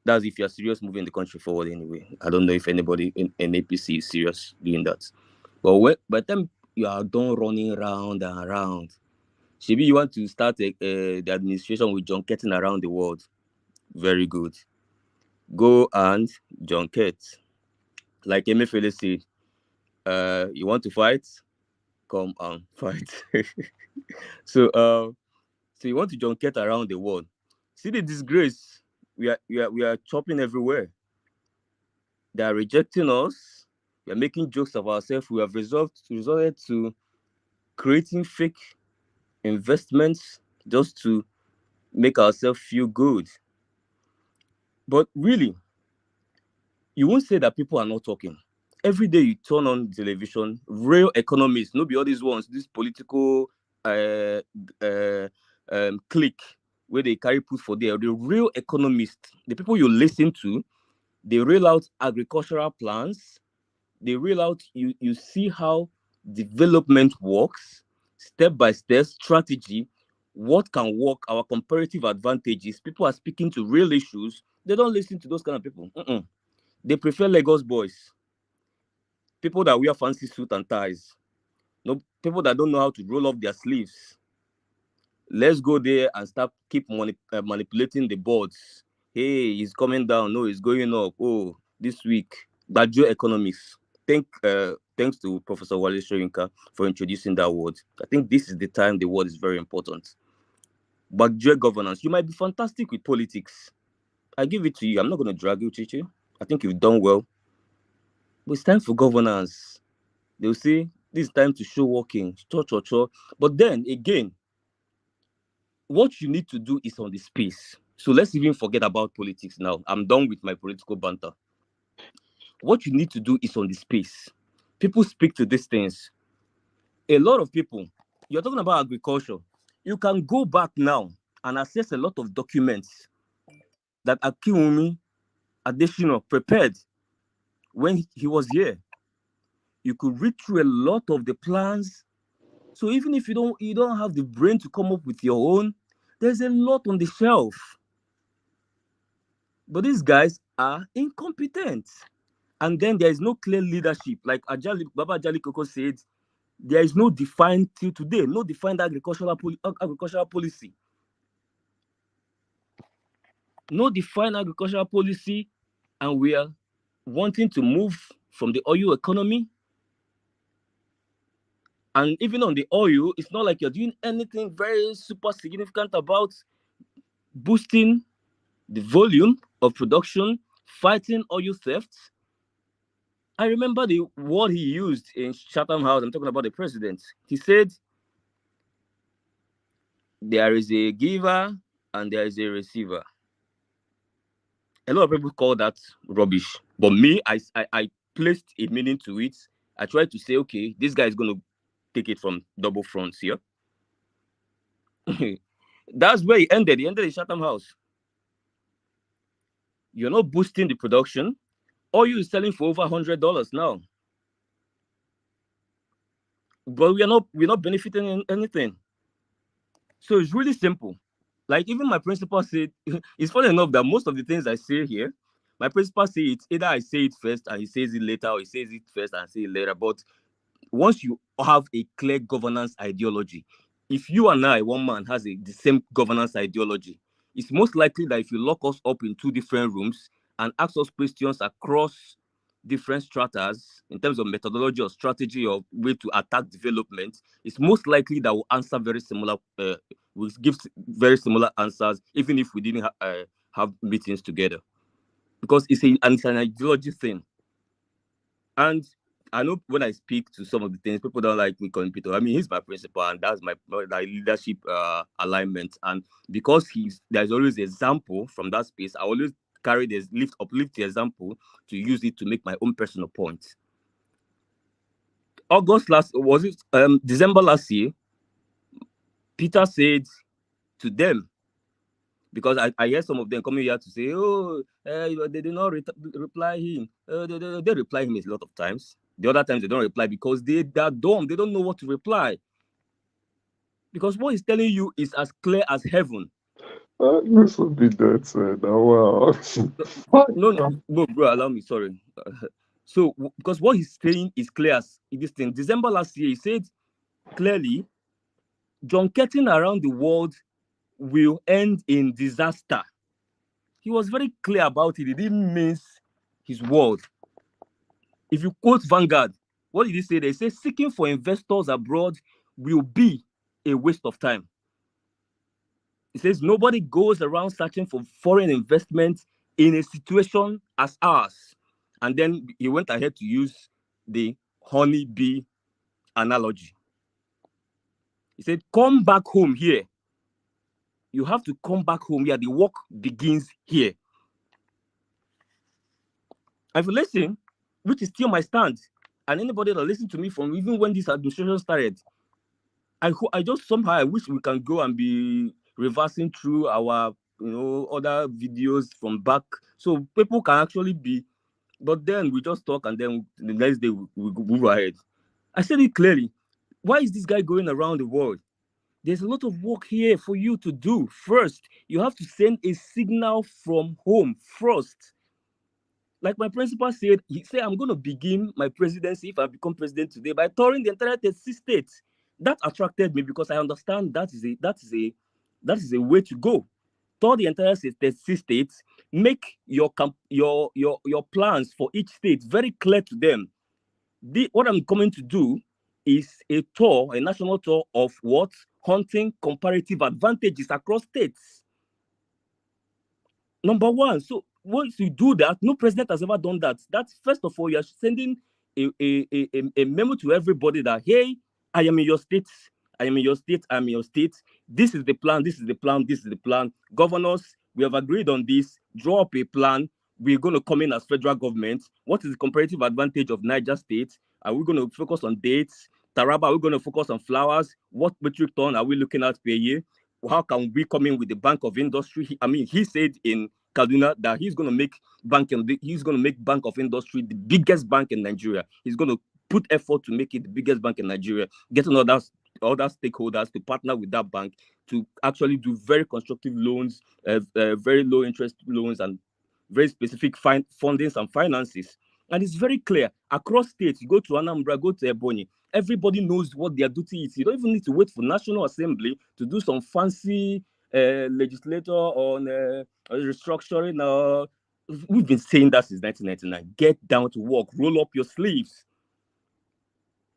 Speaker 19: That's if you're serious moving the country forward anyway. I don't know if anybody in APC is serious doing that. But by the time you are done running round and round, maybe you want to start the administration with junketing around the world. Very good. Go and junket. Like Emefiele said, you want to fight? Come and fight. So you want to junket around the world. See the disgrace. We are chopping everywhere. They are rejecting us. We are making jokes of ourselves. We have resorted to creating fake investments just to make ourselves feel good. But really, you won't say that people are not talking. Every day you turn on television, real economists, not be all these ones, this political clique where they carry put for there. The real economists, the people you listen to, they reel out agricultural plans. They reel out, you see how development works, step by step strategy, what can work, our comparative advantages. People are speaking to real issues. They don't listen to those kind of people. They prefer Lagos boys, people that wear fancy suit and ties, no people that don't know how to roll up their sleeves. Let's go there and start manipulating the boards. Hey, he's coming down. No, he's going up. Oh, this week, Bajo economics. Thanks to Professor Wale Soyinka for introducing that word. I think this is the time the word is very important. Bajo governance. You might be fantastic with politics. I give it to you. I'm not going to drag you, Chichi. I think you've done well. But it's time for governance. They'll say this is time to show working. But then again, what you need to do is on the space. So let's even forget about politics now. I'm done with my political banter. What you need to do is on the space. People speak to these things. A lot of people, you're talking about agriculture. You can go back now and access a lot of documents that Akinwumi Adesina prepared when he was here. You could read through a lot of the plans. So even if you don't have the brain to come up with your own, there's a lot on the shelf. But these guys are incompetent. And then there is no clear leadership. Like Baba Ajali Koko said, there is no defined till today, no defined agricultural policy. No defined agricultural policy, and we are wanting to move from the oil economy. And even on the oil, it's not like you're doing anything very super significant about boosting the volume of production, fighting oil theft. I remember the word he used in Chatham House. I'm talking about the president. He said, there is a giver and there is a receiver. A lot of people call that rubbish. But me, I placed a meaning to it. I tried to say, okay, this guy is going to take it from double fronts here. That's where he ended. He ended in Chatham House. You're not boosting the production. Oil is selling for over $100 now. But we're not benefiting in anything. So it's really simple. Like even my principal said, it's funny enough that most of the things I say here, my principal say it either I say it first and he says it later, or he says it first and say it later. But once you have a clear governance ideology, if you and I, one man, has the same governance ideology, it's most likely that if you lock us up in two different rooms and ask us questions across different stratas in terms of methodology or strategy or way to attack development, it's most likely that we'll answer very similar, we'll give very similar answers, even if we didn't have meetings together. Because it's an ideology thing. And I know when I speak to some of the things, people don't like me calling Peter. I mean, he's my principal, and that's my leadership alignment. And because there's always an example from that space, I always carry this uplift the example to use it to make my own personal point. December last year, Peter said to them, because I hear some of them coming here to say, oh, they did not reply him. They reply him a lot of times. The other times they don't reply because they're dumb. They don't know what to reply. Because what he's telling you is as clear as heaven.
Speaker 10: This will be that wow.
Speaker 19: No, bro, allow me, sorry. So, because what he's saying is clear as this thing. December last year, he said clearly, junketing around the world will end in disaster. He was very clear about it. He didn't mince his word. If you quote Vanguard, what did he say? They say seeking for investors abroad will be a waste of time. He says nobody goes around searching for foreign investment in a situation as ours. And then he went ahead to use the honeybee analogy. He said, come back home here. You have to come back home here. The work begins here. If you listen, which is still my stand, and anybody that listens to me from even when this administration started, I just somehow I wish we can go and be reversing through our other videos from back so people can actually be, but then we just talk and then the next day we move ahead. I said it clearly. Why is this guy going around the world? There's a lot of work here for you to do. First, you have to send a signal from home first. Like my principal said, he said, I'm going to begin my presidency if I become president today by touring the entire 36 states. That attracted me because I understand that is a way to go. Tour the entire 36 states, make your plans for each state very clear to them. What I'm coming to do is a national tour of what? Hunting comparative advantages across states. Number one. So once you do that, no president has ever done that. That's first of all, you're sending a memo to everybody that, hey, I am in your state. I am in your state. I'm in your state. This is the plan. This is the plan. This is the plan. Governors, we have agreed on this. Draw up a plan. We're going to come in as federal government. What is the comparative advantage of Niger State? Are we going to focus on dates? Taraba, are we going to focus on flowers? What metric ton are we looking at per year? How can we come in with the Bank of Industry? He said in Kaduna that he's going to make Bank of Industry the biggest bank in Nigeria. He's going to put effort to make it the biggest bank in Nigeria, getting other stakeholders to partner with that bank to actually do very constructive loans, very low interest loans, and very specific fundings and finances. And it's very clear across states. You go to Anambra, go to Ebonyi, everybody knows what their duty is. You don't even need to wait for National Assembly to do some fancy legislator on restructuring. We've been saying that since 1999. Get down to work, roll up your sleeves.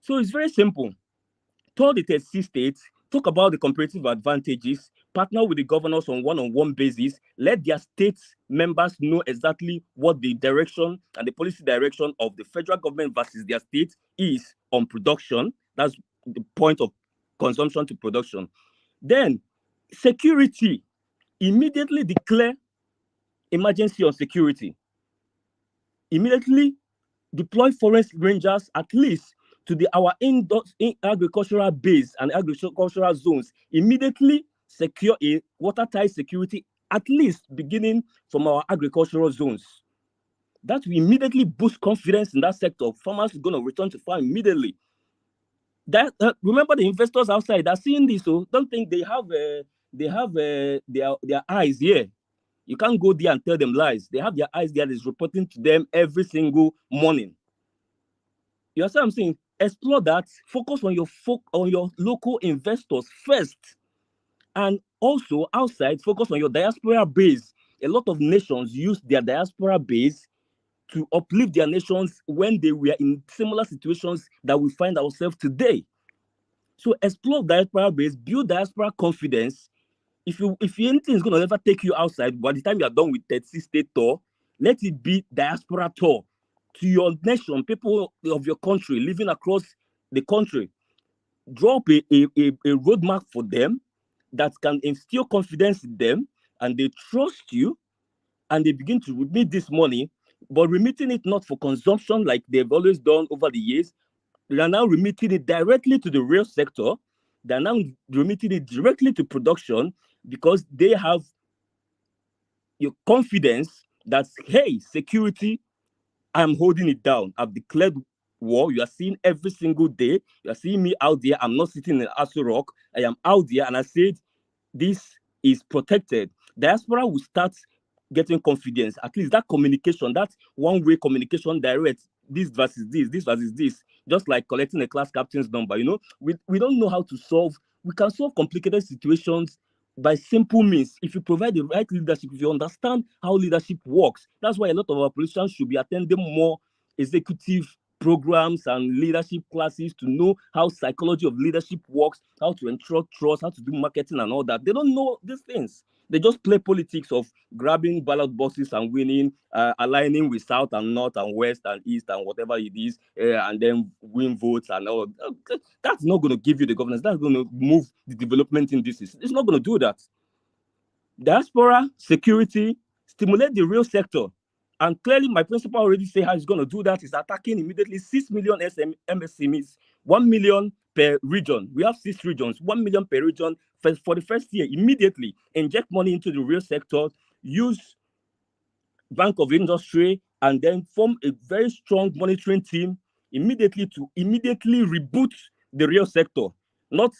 Speaker 19: So it's very simple. Tour the 36 states, talk about the comparative advantages, partner with the governors on one-on-one basis, let their state members know exactly what the direction and the policy direction of the federal government versus their state is on production. That's the point of consumption to production. Then, security. Immediately declare emergency on security. Immediately deploy forest rangers at least to our agricultural base and agricultural zones. Immediately secure a watertight security, at least beginning from our agricultural zones. That will immediately boost confidence in that sector. Farmers are going to return to farm immediately. Remember the investors outside are seeing this, so don't think they have they have their eyes here. You can't go there and tell them lies. They have their eyes there. That's reporting to them every single morning. You understand what I'm saying? Explore that. Focus on your local investors first, and also outside, focus on your diaspora base. A lot of nations use their diaspora base to uplift their nations when they were in similar situations that we find ourselves today. So explore diaspora base, build diaspora confidence. If anything is going to ever take you outside, by the time you are done with 36 state tour, let it be diaspora tour to your nation, people of your country living across the country. Draw up a roadmap for them that can instill confidence in them, and they trust you, and they begin to remit this money, but remitting it not for consumption like they've always done over the years. They are now remitting it directly to the real sector. They are now remitting it directly to production because they have your confidence that, hey, security, I'm holding it down. I've declared war. You are seeing every single day. You are seeing me out there. I'm not sitting in Aso Rock. I am out there, and I said, this is protected. Diaspora will start getting confidence. At least that communication, that one-way communication direct, this versus this versus this, just like collecting a class captain's number. We don't know how to solve. We can solve complicated situations by simple means. If you provide the right leadership, if you understand how leadership works, that's why a lot of our politicians should be attending more executive programs and leadership classes to know how psychology of leadership works, how to ensure trust, how to do marketing and all that. They don't know these things. They just play politics of grabbing ballot boxes and winning, aligning with South and North and West and East and whatever it is, and then win votes and all. That's not going to give you the governance. That's going to move the development in this. It's not going to do that. Diaspora, security, stimulate the real sector. And clearly, my principal already say how he's going to do that. Is attacking immediately 6 million MSMEs, 1 million per region. We have 6 regions, 1 million per region for the first year. Immediately inject money into the real sector, use Bank of Industry, and then form a very strong monitoring team immediately to reboot the real sector. Not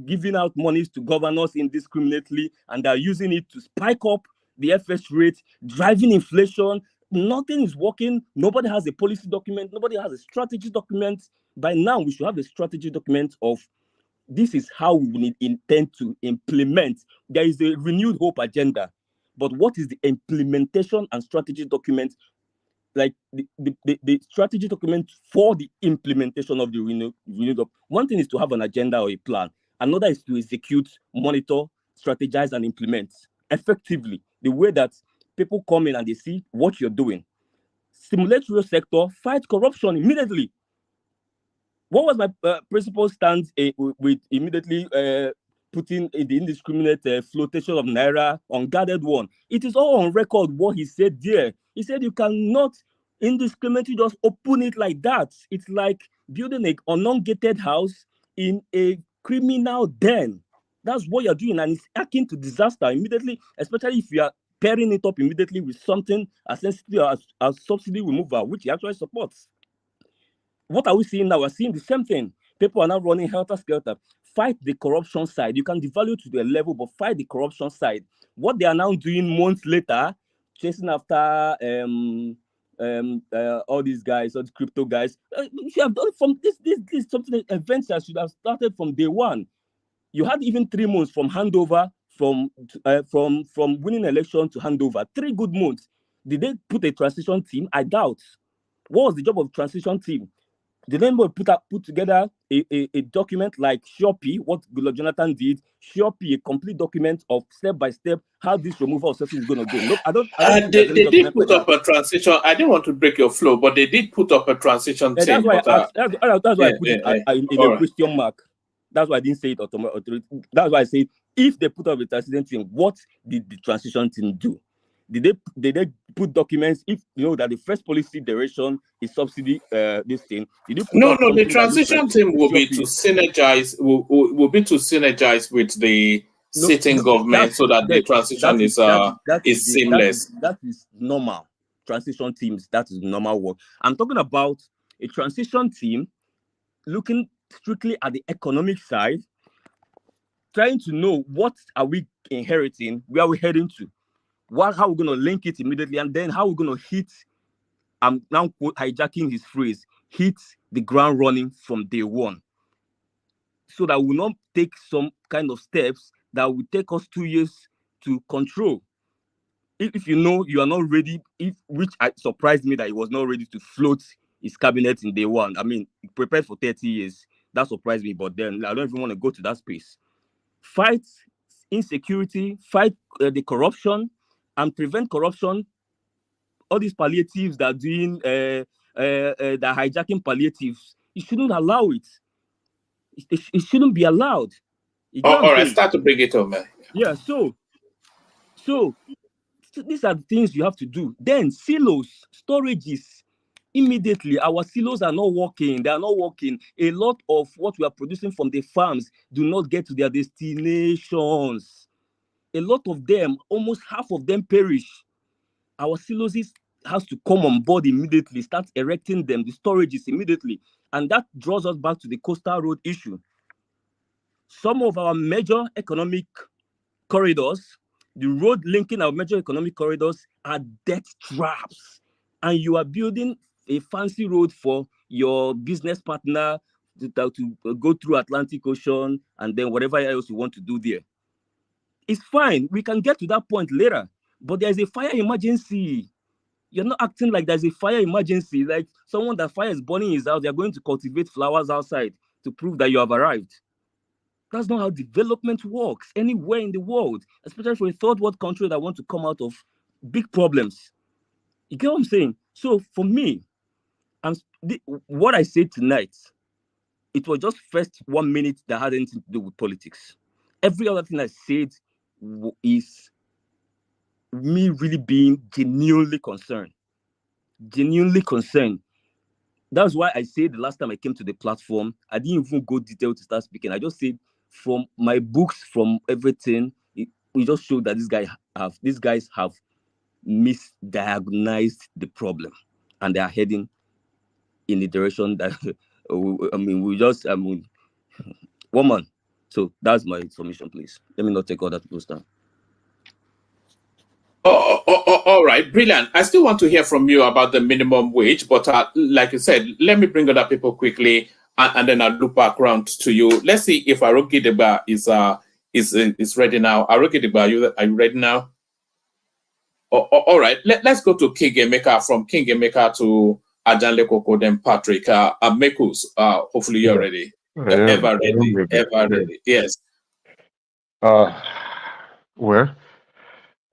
Speaker 19: giving out monies to governors indiscriminately, and they're using it to spike up the FS rate, driving inflation. Nothing is working. Nobody has a policy document. Nobody has a strategy document. By now, we should have a strategy document of this is how we intend to implement. There is a renewed hope agenda, but what is the implementation and strategy document? Like the strategy document for the implementation of the renewed hope. One thing is to have an agenda or a plan. Another is to execute, monitor, strategize, and implement effectively. The way that people come in and they see what you're doing. Stimulate real sector, fight corruption immediately. What was my principal stance with immediately putting in the indiscriminate flotation of Naira, unguarded one? It is all on record what he said there. He said you cannot indiscriminately just open it like that. It's like building an ungated house in a criminal den. That's what you're doing, and it's akin to disaster immediately, especially if you are pairing it up immediately with something as sensitive as subsidy removal, which he actually supports. What are we seeing now? We're seeing the same thing. People are now running helter-skelter. Fight the corruption side. You can devalue to the level, but fight the corruption side. What they are now doing months later, chasing after all these guys, all the crypto guys. If you have done from this something events that should have started from day one. You had even 3 months from handover, from winning election to handover. 3 good months. Did they put a transition team? I doubt. What was the job of transition team? Did anybody put together a document like Shopee, what Goodluck Jonathan did? Shopee, a complete document of step by step how this removal of subsidy is going to go. Nope, I don't think
Speaker 6: they did put up a transition. I didn't want to break your flow, but they did put up a transition team.
Speaker 19: That's why I put it in a question mark. That's why I didn't say it automatically. That's why I say if they put up a transition team, what did the transition team do? Did they put documents? If you know that the first policy direction is subsidy, this thing. Did you put
Speaker 6: no,
Speaker 19: up
Speaker 6: the transition team will be to synergize. Will be to synergize with the sitting government so that the transition is seamless.
Speaker 19: That is normal. Transition teams. That is normal work. I'm talking about a transition team looking strictly at the economic side trying to know what are we inheriting, where are we heading to, how we're going to link it immediately, and then how we're going to hit, I'm now hijacking his phrase, hit the ground running from day one, so that we will not take some kind of steps that will take us 2 years to control. If you know you are not ready, which surprised me that he was not ready to float his cabinet in day one. I mean, prepared for 30 years. That surprised me, but then I don't even want to go to that space. Fight insecurity, fight the corruption, and prevent corruption. All these palliatives that are doing, that hijacking palliatives, you shouldn't allow it. It shouldn't be allowed. You get what I'm
Speaker 6: All right,
Speaker 19: saying?
Speaker 6: start to bring it home, man.
Speaker 19: Yeah, so these are the things you have to do. Then silos, storages. Immediately, our silos are not working. They are not working. A lot of what we are producing from the farms do not get to their destinations. A lot of them, almost half of them perish. Our silos has to come on board immediately, start erecting them, the storages immediately. And that draws us back to the coastal road issue. Some of our major economic corridors, the road linking our major economic corridors, are debt traps. And you are building a fancy road for your business partner to go through Atlantic Ocean and then whatever else you want to do there. It's fine. We can get to that point later. But there's a fire emergency. You're not acting like there's a fire emergency. Like someone that fire is burning his house, they're going to cultivate flowers outside to prove that you have arrived. That's not how development works anywhere in the world, especially for a third world country that want to come out of big problems. You get what I'm saying? So for me, what I said tonight, it was just first 1 minute that had anything to do with politics. Every other thing I said is me really being genuinely concerned. Genuinely concerned. That's why I said the last time I came to the platform, I didn't even go detailed to start speaking. I just said from my books, from everything, we just showed that these guys have misdiagnosed the problem, and they are heading in the direction that woman. So that's my information, please. Let me not take all that people's time.
Speaker 6: All right, brilliant. I still want to hear from you about the minimum wage, but like you said, let me bring other people quickly, and then I'll loop back around to you. Let's see if Aroki Deba is ready now. Aroki Deba, are you ready now? All right, let's go to King Emeka, from King Emeka to Ajanle Koko, then Patrick. Mekus, hopefully you're ready. Ever ready. Yes.
Speaker 10: Well,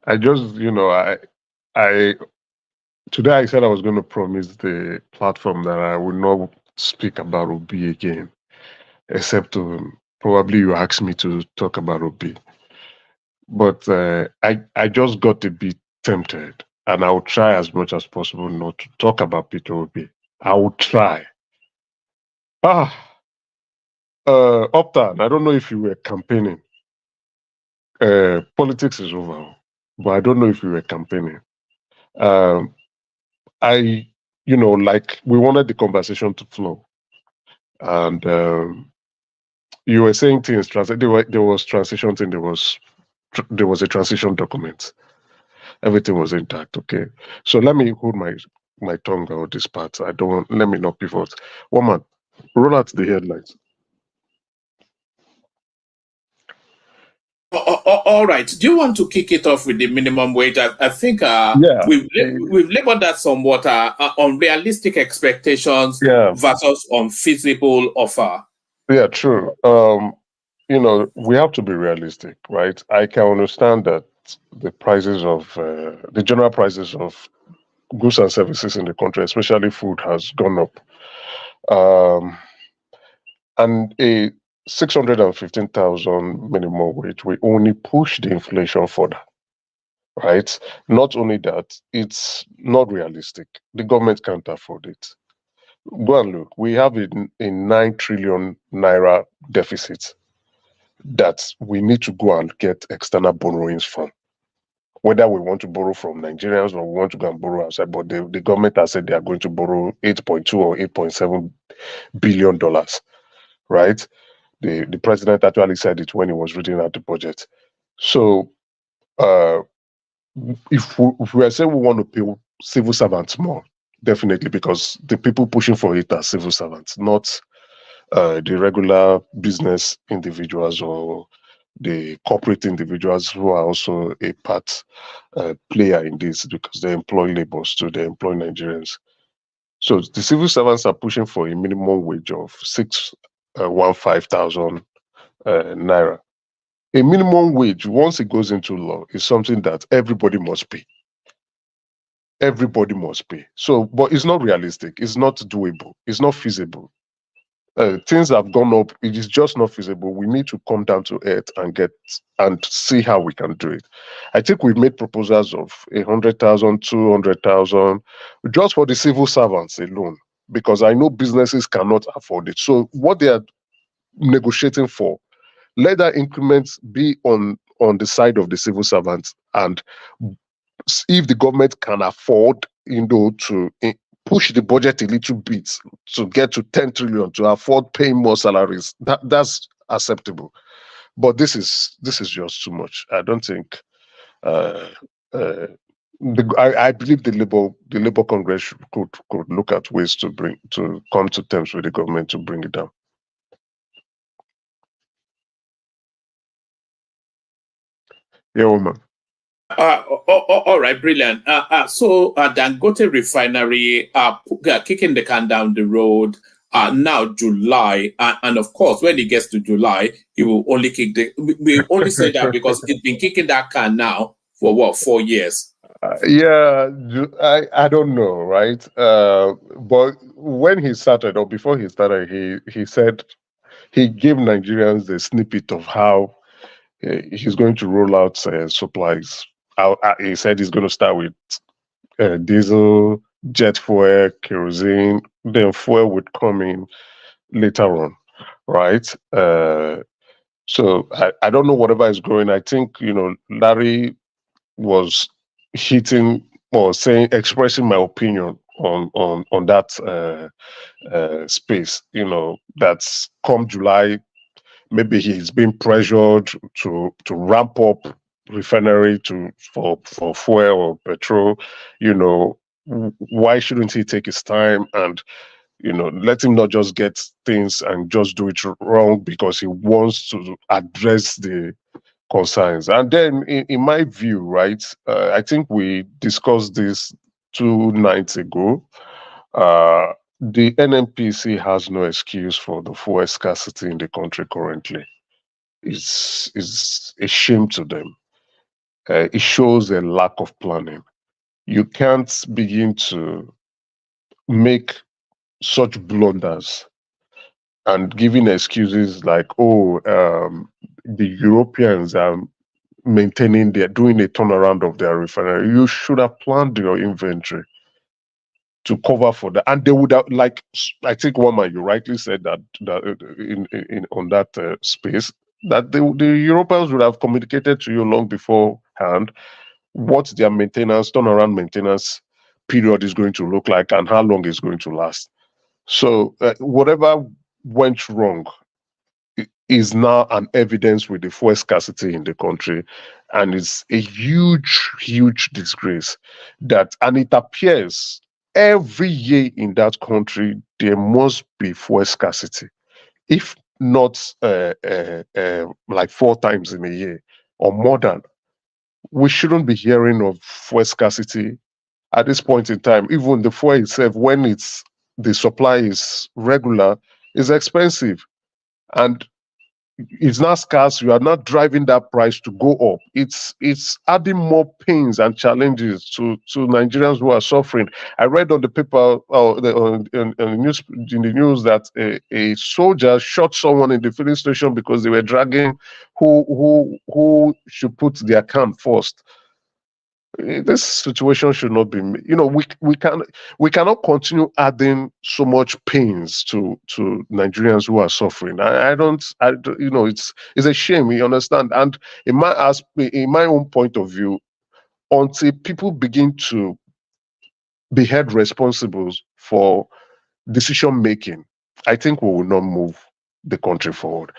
Speaker 10: I just, today I said I was going to promise the platform that I will not speak about Obi again, except probably you asked me to talk about Obi. But I just got a bit tempted, and I will try as much as possible not to talk about Peter Obi. I will try. Uptown, I don't know if you were campaigning. Politics is over, but I don't know if you were campaigning. Like we wanted the conversation to flow, and you were saying things. There was transition thing. There was a transition document. Everything was intact. Okay, so let me hold my tongue on this part. Let me not pivot. Woman, roll out the headlines.
Speaker 6: All right. Do you want to kick it off with the minimum wage? I think we've labeled that somewhat unrealistic expectations versus unfeasible offer.
Speaker 10: Yeah, true. We have to be realistic, right? I can understand that the prices of the general prices of goods and services in the country, especially food, has gone up. And a 615,000 minimum wage will only push the inflation further, right? Not only that, it's not realistic. The government can't afford it. Go and look. We have a 9 trillion naira deficit that we need to go and get external borrowings from. Whether we want to borrow from Nigerians or we want to go and borrow outside, but the government has said they are going to borrow $8.2 or $8.7 billion, right? the president actually said it when he was reading out the budget. So if we are saying we want to pay civil servants more, definitely, because the people pushing for it are civil servants, not the regular business individuals or the corporate individuals who are also a part player in this, because they employ laborers too, they employ Nigerians. So the civil servants are pushing for a minimum wage of 615,000 naira. A minimum wage, once it goes into law, is something that everybody must pay. Everybody must pay. So, but it's not realistic. It's not doable. It's not feasible. Things have gone up. It is just not feasible. We need to come down to earth and see how we can do it. I think we've made proposals of 100,000, 200,000, just for the civil servants alone, because I know businesses cannot afford it. So what they are negotiating for, let that increment be on the side of the civil servants, and if the government can afford, to push the budget a little bit to get to 10 trillion to afford paying more salaries, that's acceptable. But this is just too much. I don't think. Uh, uh, I believe the Labour Congress could look at ways to come to terms with the government to bring it down. Yeah, woman.
Speaker 6: All right, brilliant. So Dangote refinery kicking the can down the road now July, and of course when it gets to July, he will only kick we only say that because it's been kicking that can now for what, 4 years.
Speaker 10: Yeah, I don't know, right? But when he started, or before he started, he said he gave Nigerians the snippet of how he's going to roll out supplies. He said he's going to start with diesel, jet fuel, kerosene, then fuel would come in later on, right? So I don't know whatever is growing. I think, Larry was hitting or expressing my opinion on that space. That's come July, maybe he's been pressured to ramp up refinery for fuel or petrol. Why shouldn't he take his time and let him not just get things and just do it wrong because he wants to address the concerns. And then in my view, right, I think we discussed this 2 nights ago. The NNPC has no excuse for the fuel scarcity in the country currently. It's a shame to them. It shows a lack of planning. You can't begin to make such blunders and giving excuses like, the Europeans are doing a turnaround of their refinery. You should have planned your inventory to cover for that, and they would have, like, I think, Woman, you rightly said that in on that space, that the Europeans would have communicated to you long beforehand what their turnaround maintenance period is going to look like and how long it's going to last. So whatever went wrong is now an evidence with the fuel scarcity in the country, and it's a huge disgrace and it appears every year in that country there must be fuel scarcity, if not like 4 times in a year or more than. We shouldn't be hearing of fuel scarcity at this point in time. Even the fuel itself, when the supply is regular, is expensive, and it's not scarce. You are not driving that price to go up. It's adding more pains and challenges to Nigerians who are suffering. I read on the paper, in the news that a soldier shot someone in the filling station because they were dragging who should put their can first. This situation should not be. We cannot continue adding so much pains to Nigerians who are suffering. It's a shame. You understand? And in my own point of view, until people begin to be held responsible for decision making, I think we will not move the country forward.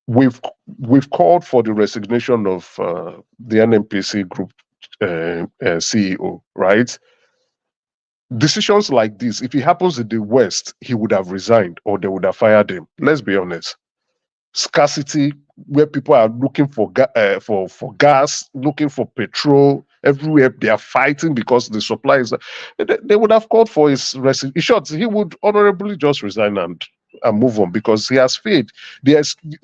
Speaker 10: We've called for the resignation of the NNPC group CEO, right? Decisions like this, if it happens in the West, he would have resigned or they would have fired him. Let's be honest. Scarcity, where people are looking for gas, looking for petrol everywhere, they are fighting because the supply is. They would have called for his resignation. In short, he would honorably just resign and move on because he has failed.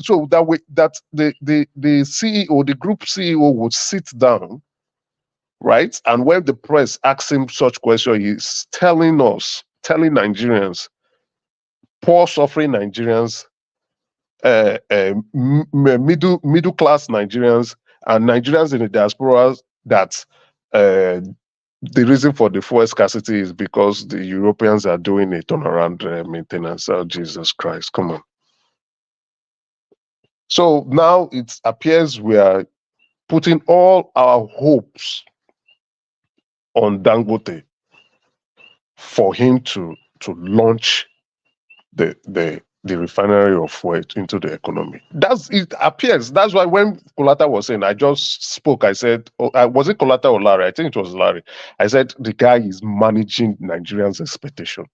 Speaker 10: So that way, that the CEO, the group CEO, would sit down, right? And when the press asks him such question, he's telling Nigerians, poor suffering Nigerians, middle class Nigerians and Nigerians in the diaspora that the reason for the fuel scarcity is because the Europeans are doing a turnaround maintenance. Oh, Jesus Christ, come on. So now it appears we are putting all our hopes on Dangote for him to launch the refinery of fuel into the economy. It appears. That's why when Kolata was saying, I just spoke, I said, was it Kolata or Larry? I think it was Larry. I said the guy is managing Nigerians' expectation.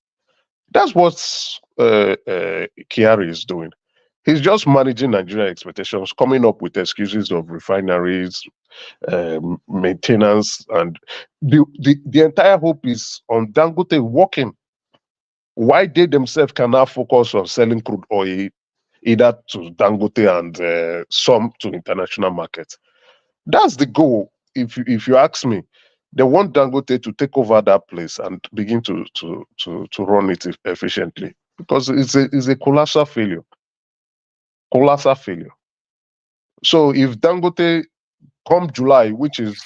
Speaker 10: That's what Kyari is doing. He's just managing Nigerian expectations, coming up with excuses of refineries, maintenance, and the entire hope is on Dangote working. Why they themselves cannot focus on selling crude oil either to Dangote and some to international markets. That's the goal. If you ask me, they want Dangote to take over that place and begin to run it efficiently because it's a colossal failure. Colossal failure. So if Dangote come July, which is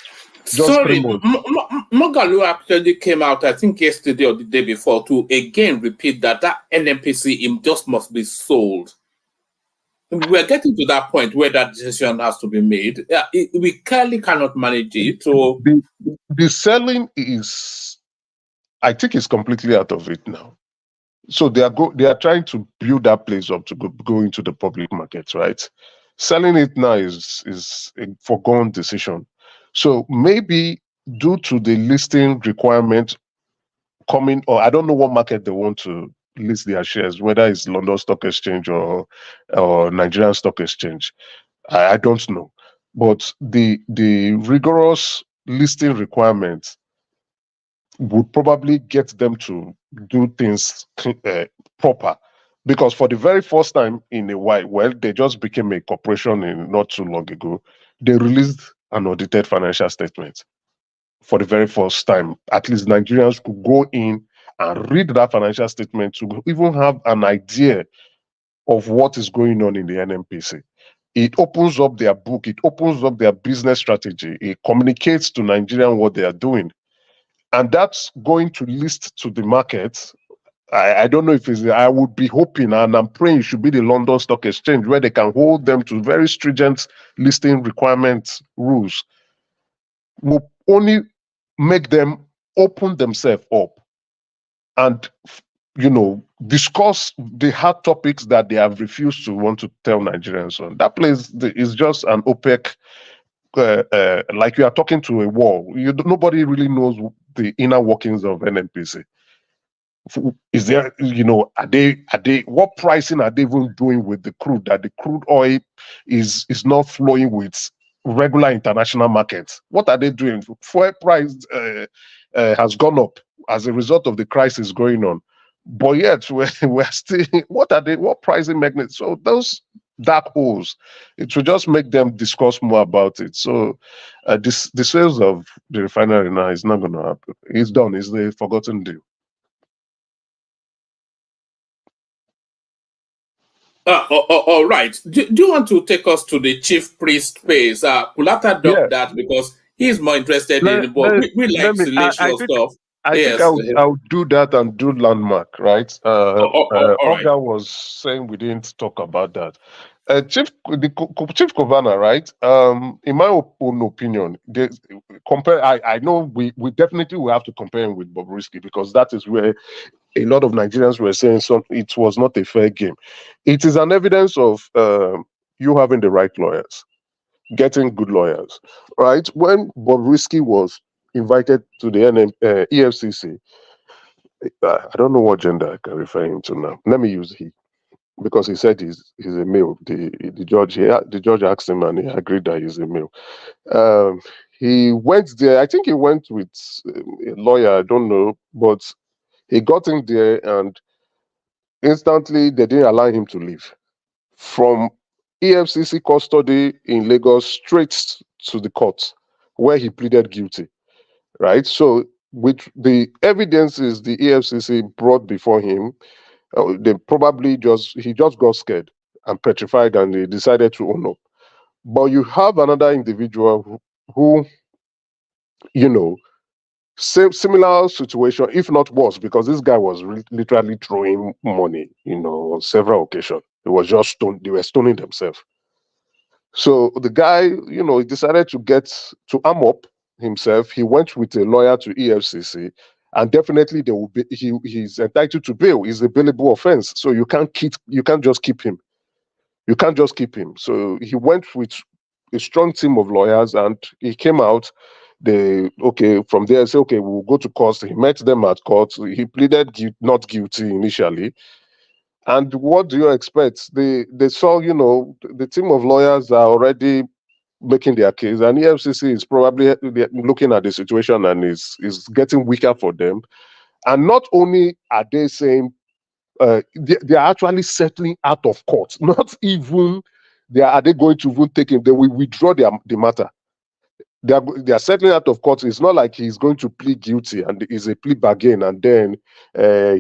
Speaker 10: just
Speaker 6: Sorry,
Speaker 10: 3 months.
Speaker 6: Mogalu actually came out, I think yesterday or the day before, to again repeat that NNPC just must be sold. We're getting to that point where that decision has to be made. We clearly cannot manage it. So
Speaker 10: the selling is, I think, is completely out of it now. So they are trying to build that place up to go into the public market, right? Selling it now is a foregone decision. So maybe due to the listing requirement coming, or I don't know what market they want to list their shares, whether it's London Stock Exchange or Nigerian Stock Exchange. I don't know. But the rigorous listing requirements would probably get them to do things proper. Because for the very first time in a while, well, they just became a corporation in not too long ago. They released an audited financial statement for the very first time. At least Nigerians could go in and read that financial statement to even have an idea of what is going on in the NNPC. It opens up their book, it opens up their business strategy, it communicates to Nigerians what they are doing. And that's going to list to the market. I don't know if it's, I would be hoping and I'm praying it should be the London Stock Exchange where they can hold them to very stringent listing requirements rules. Will only make them open themselves up and, discuss the hard topics that they have refused to want to tell Nigerians on. That place is just an opaque, like you are talking to a wall. Nobody really knows the inner workings of NNPC. Is there, are they what pricing are they even doing with the crude, that the crude oil is not flowing with regular international markets? What are they doing? Fuel price has gone up as a result of the crisis going on, but yet we're still, what pricing mechanisms? So those dark holes, it will just make them discuss more about it. So the sales of the refinery now is not going to happen. It's done. It's the forgotten deal.
Speaker 6: All right. Do you want to take us to the chief priest phase? Kulata dropped that because he's more interested in, but we like celestial stuff.
Speaker 10: I think I'll do that and do landmark, right?
Speaker 6: All right.
Speaker 10: Olga was saying we didn't talk about that. Chief Kovana, right? In my own opinion, I know we definitely will have to compare him with Bobrisky because that is where a lot of Nigerians were saying it was not a fair game. It is an evidence of you having the right lawyers, getting good lawyers, right? When Bobrisky was invited to the EFCC, I don't know what gender I can refer him to now. Let me use he, because he said he's a male. The judge asked him, and he agreed that he's a male. He went there. I think he went with a lawyer. I don't know, but he got in there, and instantly they didn't allow him to leave. From EFCC custody in Lagos straight to the court, where he pleaded guilty. Right. So with the evidences the EFCC brought before him, they probably he just got scared and petrified, and they decided to own up. But you have another individual who similar situation, if not worse, because this guy was literally throwing money, on several occasions. It was just they were stoning themselves. So the guy, he decided to arm up himself. He went with a lawyer to EFCC, and definitely there will be he's entitled to bail. It's a bailable offense, so you can't just keep him. You can't just keep him. So he went with a strong team of lawyers, and he came out. From there, say, okay, we'll go to court. He met them at court. He pleaded not guilty initially. And what do you expect? They saw, the team of lawyers are already making their case, and EFCC is probably looking at the situation and is getting weaker for them. And not only are they saying they are actually settling out of court, not even are they going to even take him. They will withdraw the matter. They are settling out of court. It's not like he's going to plead guilty and is a plea bargain, and then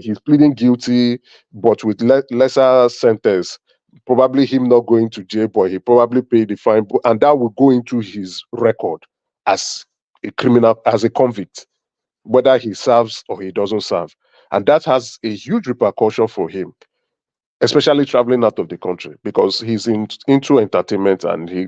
Speaker 10: he's pleading guilty but with lesser sentence. Probably him not going to jail, but he probably paid the fine, and that will go into his record as a criminal, as a convict, whether he serves or he doesn't serve. And that has a huge repercussion for him, especially traveling out of the country, because he's into entertainment and he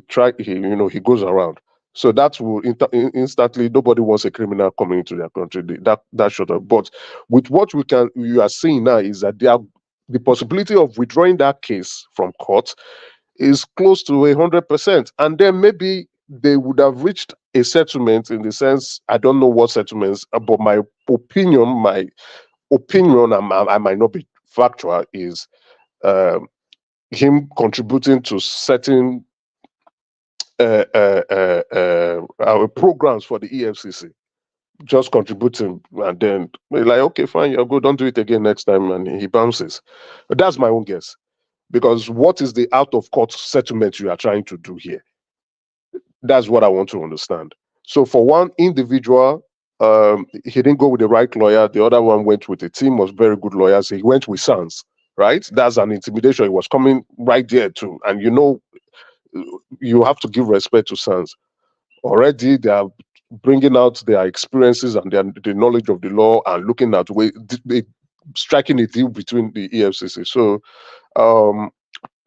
Speaker 10: goes around. So that will instantly, nobody wants a criminal coming into their country. That shut up. But with what you are seeing now is that the possibility of withdrawing that case from court is close to 100%. And then maybe they would have reached a settlement, in the sense, I don't know what settlements, but my opinion, I might not be factual, is him contributing to certain programs for the EFCC, just contributing, and then like, okay, fine, you're good, don't do it again next time, and he bounces. But that's my own guess, because what is the out of court settlement you are trying to do here? That's what I want to understand. So for one individual, he didn't go with the right lawyer. The other one went with a team of very good lawyers. He went with Sans, right? That's an intimidation. He was coming right there too, and you have to give respect to Sans. Already they are bringing out their experiences and the knowledge of the law, and looking at striking a deal between the EFCC. So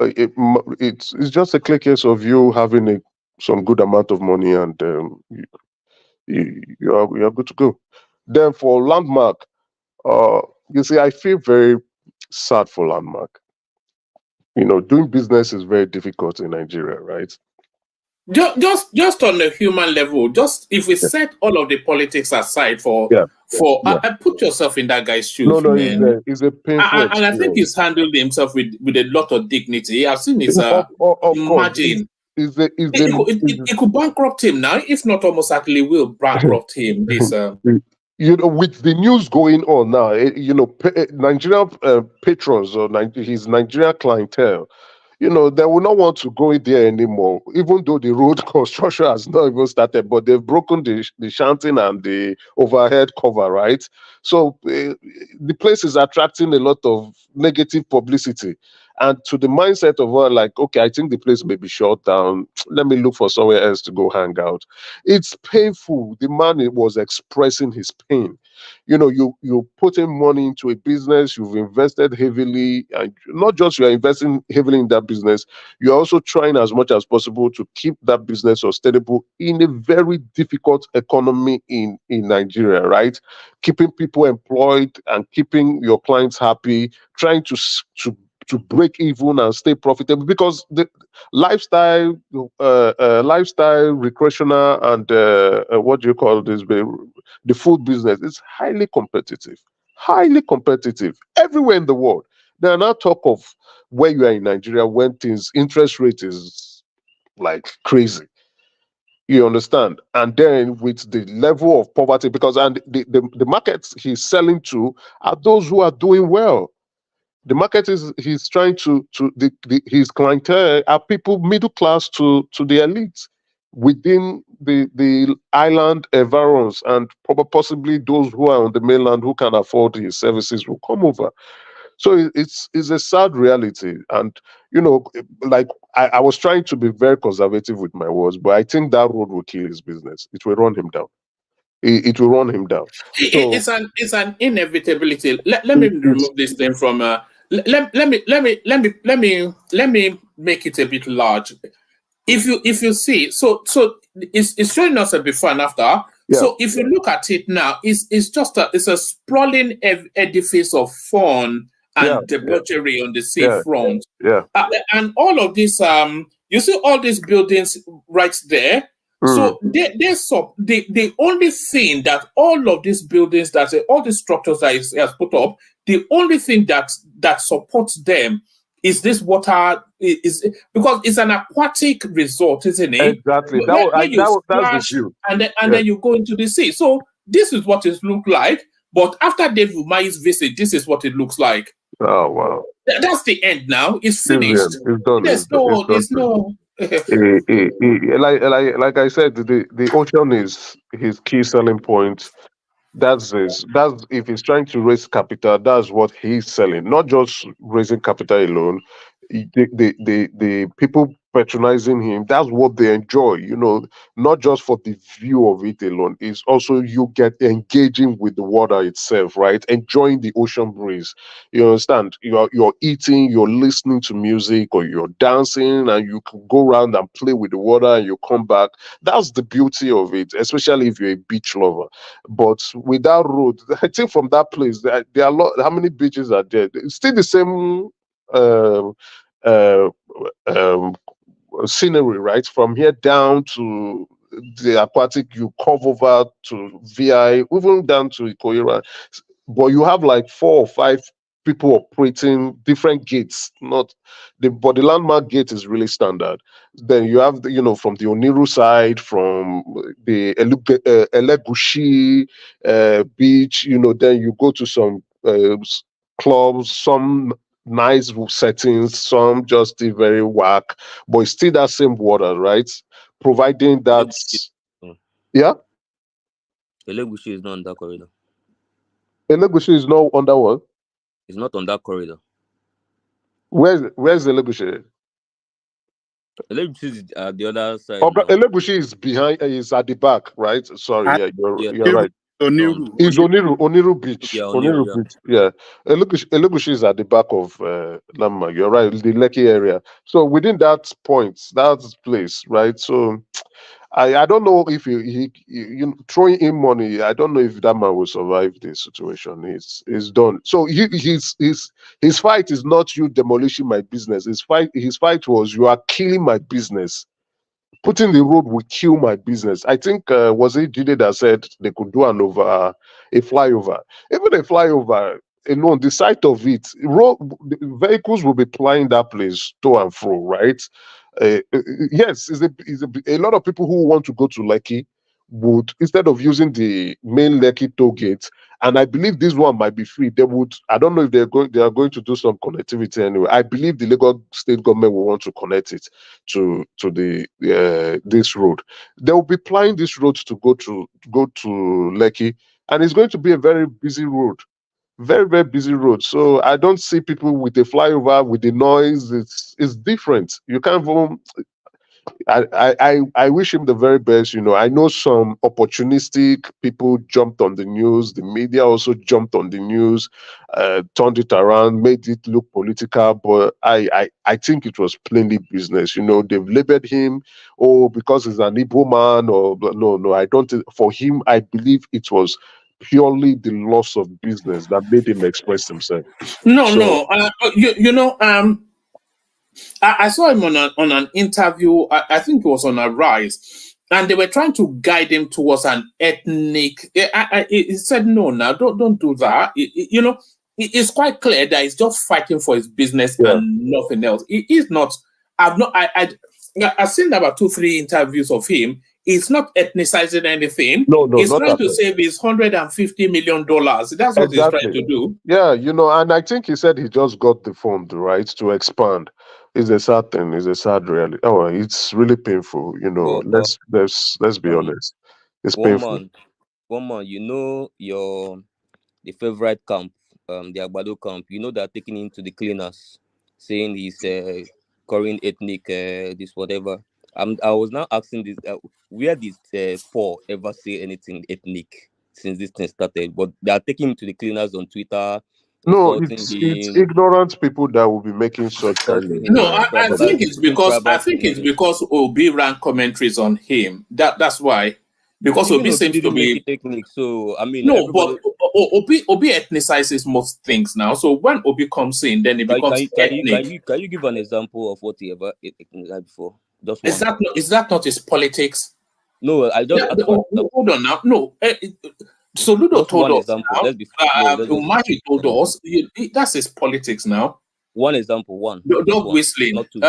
Speaker 10: it's just a clear case of you having some good amount of money, and you are good to go. Then for Landmark, you see, I feel very sad for Landmark. Doing business is very difficult in Nigeria, right?
Speaker 6: Just on a human level, just if we set all of the politics aside put yourself in that guy's shoes.
Speaker 10: No,
Speaker 6: man.
Speaker 10: It's a painful experience.
Speaker 6: And I think he's handled himself with a lot of dignity. I've seen his margin. It could bankrupt him now, if not almost actually will bankrupt him. This
Speaker 10: with the news going on now, Nigerian patrons or his Nigerian clientele, they will not want to go in there anymore, even though the road construction has not even started, but they've broken the shanting and the overhead cover, right? So the place is attracting a lot of negative publicity. And to the mindset of like, okay, I think the place may be shut down. Let me look for somewhere else to go hang out. It's painful. The man was expressing his pain. you putting money into a business, you've invested heavily, and not just you are investing heavily in that business, you're also trying as much as possible to keep that business sustainable in a very difficult economy in Nigeria, right? Keeping people employed and keeping your clients happy, trying to break even and stay profitable, because the lifestyle, recreational, and what do you call this? The food business is highly competitive, highly competitive everywhere in the world. There are now talk of where you are in Nigeria when things interest rate is like crazy. You understand? And then with the level of poverty, because and the markets he's selling to are those who are doing well. The market is he's trying to his clientele are people middle class to the elite within the island environs, and probably possibly those who are on the mainland who can afford his services will come over. So it's a sad reality. And like I was trying to be very conservative with my words, but I think that road will kill his business. It will run him down. It will run him down. So
Speaker 6: It's an inevitability. Let me
Speaker 10: it's
Speaker 6: remove this thing from let me make it a bit large. If you see, so it's showing us a before and after.
Speaker 10: yeah,
Speaker 6: So if you look at it now, it's just it's a sprawling edifice of fun
Speaker 10: yeah,
Speaker 6: and debauchery on the
Speaker 10: yeah,
Speaker 6: seafront.
Speaker 10: yeah.
Speaker 6: And all of this, you see all these buildings right there.
Speaker 10: Mm.
Speaker 6: So the only thing that all of these buildings, all these structures that he has put up, the only thing that supports them is this water, is because it's an aquatic resort, isn't it?
Speaker 10: Exactly.
Speaker 6: Where you
Speaker 10: That's the
Speaker 6: splash
Speaker 10: view.
Speaker 6: and
Speaker 10: Yeah.
Speaker 6: then you go into the sea. So this is what it looks like. But after David Umahi's visit, this is what it looks like.
Speaker 10: Oh wow.
Speaker 6: That's the end now. It's
Speaker 10: It's the
Speaker 6: finished.
Speaker 10: end. It's done. It's
Speaker 6: There's
Speaker 10: done.
Speaker 6: no.
Speaker 10: Like I said, the ocean is his key selling point. That's if he's trying to raise capital, that's what he's selling. Not just raising capital alone. The people patronizing him, that's what they enjoy. Not just for the view of it alone. It's also you get engaging with the water itself, right? Enjoying the ocean breeze. You understand? You're eating, you're listening to music, or you're dancing, and you can go around and play with the water, and you come back. That's the beauty of it, especially if you're a beach lover. But without road, I think from that place, there are a lot. How many beaches are there? It's still the same um, uh, um, scenery, right? From here down to the aquatic, you curve over to VI, even down to Ikoira. But you have like 4 or 5 people operating different gates. Not but the landmark gate is really standard. Then you have from the Oniru side, from the Elegushi beach. Then you go to some clubs, some nice settings, some just still very whack, but it's still that same water, right? Providing that, yeah.
Speaker 19: Elegushi is not on that corridor.
Speaker 10: Elegushi is not under what?
Speaker 19: It's not on that corridor.
Speaker 10: Where's Elegushi?
Speaker 19: Elegushi is at the other side.
Speaker 10: Elegushi is behind, is at the back, right? Sorry, yeah, you're right. It's Oniru Beach.
Speaker 19: Yeah,
Speaker 10: Oniru
Speaker 19: yeah.
Speaker 10: Beach, yeah. Elegushi is at the back of Lama. You're right, the Lekki area. So within that point, that place, right? So I don't know if throwing in money. I don't know if that man will survive this situation. It's done. So his fight is not you demolishing my business. His fight was you are killing my business. Putting the road will kill my business. I think was it Jide that said they could do a flyover. Even a flyover alone, the sight of it, vehicles will be plying that place to and fro, right? Yes, a lot of people who want to go to Lekki would, instead of using the main Lekki toll gate, and I believe this one might be free. They would. I don't know if they are going to do some connectivity anyway. I believe the Lagos state government will want to connect it to the this road. They will be plying this road to go to Lekki, and it's going to be a very busy road. Very, very busy road. So I don't see people with a flyover with the noise. It's different. You can't even, I wish him the very best. You know, I know some opportunistic people jumped on the news. The media also jumped on the news, turned it around, made it look political. But I think it was plainly business. You know, they've labeled him, oh, because he's an Igbo man, or no. I don't. For him, I believe it was purely the loss of business that made him express himself. So
Speaker 6: No. You know, I saw him on an interview. I think it was on Arise, and they were trying to guide him towards an ethnic. He said, "No, now don't do that." You know, it's quite clear that he's just fighting for his business
Speaker 10: yeah.
Speaker 6: and nothing else. He is not. I've not. I've seen about 2-3 interviews of him. He's not ethnicizing anything.
Speaker 10: No,
Speaker 6: He's
Speaker 10: not
Speaker 6: trying
Speaker 10: at
Speaker 6: to
Speaker 10: all.
Speaker 6: save his $150 million. That's what he's trying
Speaker 10: Exactly.
Speaker 6: to do.
Speaker 10: Yeah, you know, and I think he said he just got the fund, right, to expand. It's a sad thing. It's a sad reality. Oh, it's really painful. You know,
Speaker 19: But
Speaker 10: let's be
Speaker 19: um,
Speaker 10: honest. It's
Speaker 19: one
Speaker 10: painful.
Speaker 19: man, you know the favorite camp, the Agbado camp. You know they're taking him to the cleaners, saying he's Korean ethnic, this whatever. I was now asking this, where did Paul ever say anything ethnic since this thing started? But they are taking him to the cleaners on Twitter,
Speaker 10: No,
Speaker 19: insulting
Speaker 10: it's
Speaker 19: him,
Speaker 10: ignorant people that will be making such kind
Speaker 19: insulting
Speaker 10: of
Speaker 19: him,
Speaker 6: No,
Speaker 19: and
Speaker 6: I think
Speaker 19: tribalizing,
Speaker 6: it's
Speaker 19: doing
Speaker 6: because
Speaker 19: tribal thing on him.
Speaker 6: Obi ran commentaries on him. That's why. Because
Speaker 19: Even
Speaker 6: Obi
Speaker 19: Obi
Speaker 6: seems to
Speaker 19: didn't make
Speaker 6: be
Speaker 19: it ethnic, so I mean
Speaker 6: no, but
Speaker 19: everybody.
Speaker 6: Obi ethnicizes most things now. So when Obi comes in, then it becomes ethnic.
Speaker 19: Can you give an example of what he ever ethnicized before? Just one.
Speaker 6: Is that not his politics?
Speaker 19: No, I just asked for
Speaker 6: hold on now. No, so Ludo
Speaker 19: just
Speaker 6: told
Speaker 19: one
Speaker 6: us
Speaker 19: example.
Speaker 6: now.
Speaker 19: Let's be no. Let's just
Speaker 6: Umahi told us that's his politics now.
Speaker 19: one example. One.
Speaker 6: Don't
Speaker 19: Just one,
Speaker 6: whistling.
Speaker 19: not two.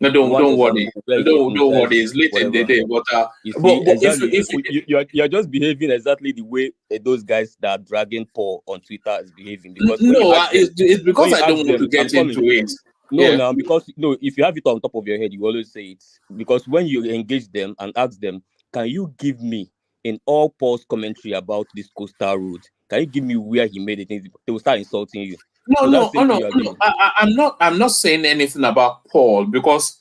Speaker 6: No,
Speaker 19: One
Speaker 6: don't worry.
Speaker 19: example where he
Speaker 6: Don't worry.
Speaker 19: ethnicized
Speaker 6: It's late in the
Speaker 19: whatever.
Speaker 6: day, but
Speaker 19: You see exactly.
Speaker 6: if
Speaker 19: You're just behaving exactly the way those guys that are dragging Paul on Twitter is behaving. Because when you
Speaker 6: no,
Speaker 19: ask them,
Speaker 6: it's because I don't want to
Speaker 19: I'm
Speaker 6: get
Speaker 19: coming.
Speaker 6: into it.
Speaker 19: No,
Speaker 6: Yeah.
Speaker 19: now because no, if you have it on top of your head, you always say it. Because when you engage them and ask them, can you give me in all Paul's commentary about this coastal road? Can you give me where he made it? They will start insulting you.
Speaker 6: No. I'm not saying anything about Paul because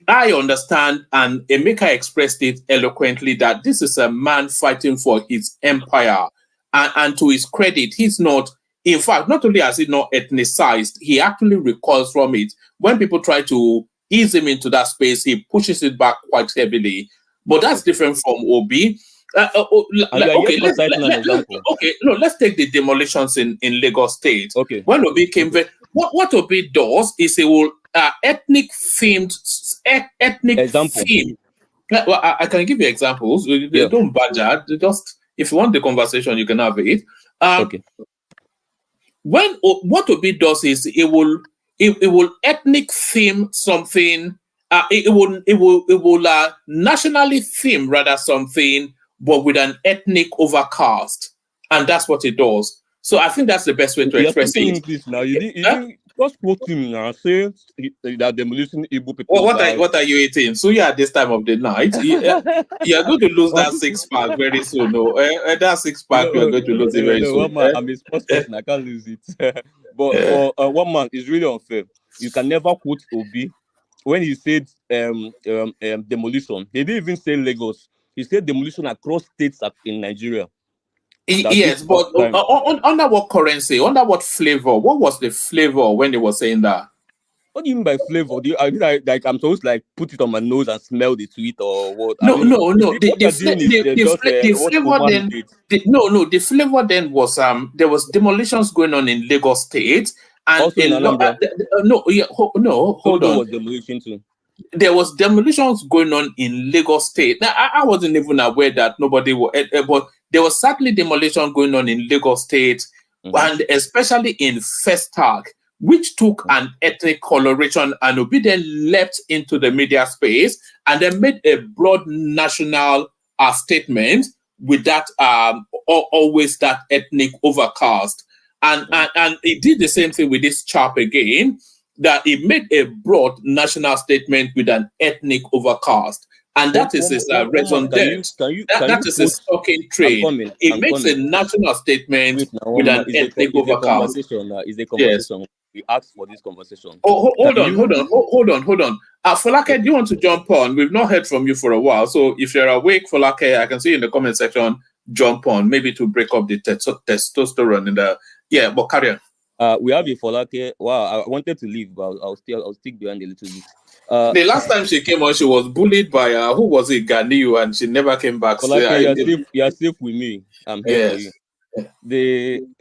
Speaker 6: I understand, and Emeka expressed it eloquently, that this is a man fighting for his empire. And to his credit, he's not, in fact, not only has he not ethnicized, he actually recoils from it. When people try to ease him into that space, he pushes it back quite heavily. But that's different from Obi. Let's take the demolitions in Lagos State.
Speaker 19: Okay.
Speaker 6: When Obi came, what Obi does is he will ethnic theme. Well, I can give you examples.
Speaker 19: Yeah.
Speaker 6: Don't badger. Just if you want the conversation, you can have it.
Speaker 19: Okay.
Speaker 6: When what Obi does is it will ethnic theme something. It will nationally theme rather something, but with an ethnic overcast, and that's what it does. So I think that's the best way to express it.
Speaker 19: English now. You didn't just quote him now. Say that demolition Igbo people.
Speaker 6: Well, what are you eating? So yeah, this time of the night, you're going to lose that 6-pack very soon. No, that 6-pack you're going to lose it very soon.
Speaker 19: Man, I'm a sports person. I can't lose it. But for one man, it's really unfair. You can never quote Obi when he said demolition. He didn't even say Lagos. He said demolition across states in Nigeria.
Speaker 6: Yes, but under what currency? Under what flavor? What was the flavor when they were saying that?
Speaker 19: What do you mean by flavor? Like I'm supposed to like put it on my nose and smell the tweet or what?
Speaker 6: No. The flavor then was there was demolitions going on in Lagos State and
Speaker 19: also in Anambra.
Speaker 6: Hold on.
Speaker 19: Was demolition too.
Speaker 6: There was demolitions going on in Lagos State. Now I wasn't even aware that nobody was, but there was certainly demolition going on in Lagos State, and especially in Festac, which took an ethnic coloration, and Obi then leapt into the media space and then made a broad national statement with that always that ethnic overcast, and he did the same thing with this chap again, that he made a broad national statement with an ethnic overcast. And that is his raison d'etre. That is a stocking trade. It makes a national statement with an ethnic overcast.
Speaker 19: Is a conversation. We asked for this conversation.
Speaker 6: Hold on. Folake, do you want to jump on? We've not heard from you for a while. So if you're awake, Folake, I can see you in the comment section, jump on, maybe to break up the testosterone in the... Yeah, but carry on.
Speaker 19: We have a Folake. Wow, I wanted to leave, but I'll stick behind a little bit.
Speaker 6: The last time she came on, she was bullied by who was it, Ganiu, and she never came back.
Speaker 19: Folake, you're safe with me. I'm here for you.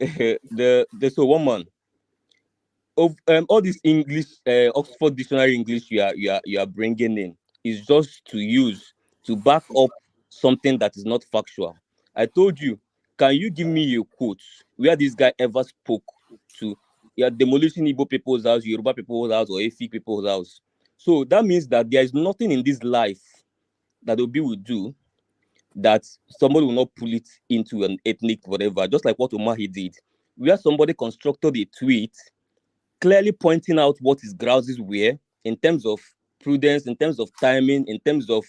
Speaker 19: So one man of all this English, Oxford Dictionary English you are bringing in is just to use to back up something that is not factual. I told you, can you give me a quote where this guy ever spoke to demolishing Igbo people's house, Yoruba people's house, or Efik people's house? So that means that there is nothing in this life that Obi will do that somebody will not pull it into an ethnic whatever, just like what Umahi did, where somebody constructed a tweet clearly pointing out what his grouses were in terms of prudence, in terms of timing, in terms of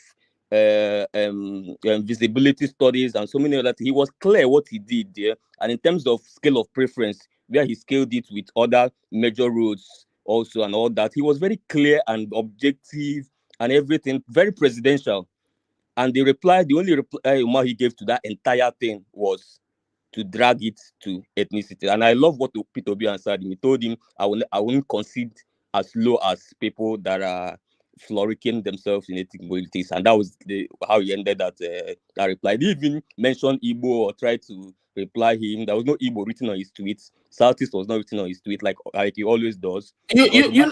Speaker 19: visibility studies, and so many other things. He was clear what he did there, and in terms of scale of preference, where he scaled it with other major roads also and all that. He was very clear and objective and everything, very presidential. And the only reply he gave to that entire thing was to drag it to ethnicity. And I love what Peter Obi answered him. He told him, I won't concede as low as people that are flourishing themselves in ethnic politics. And that was how he ended that reply. He didn't even mention Igbo or try to reply him. There was no Igbo written on his tweets. Southeast was not written on his tweet like he always does.
Speaker 6: You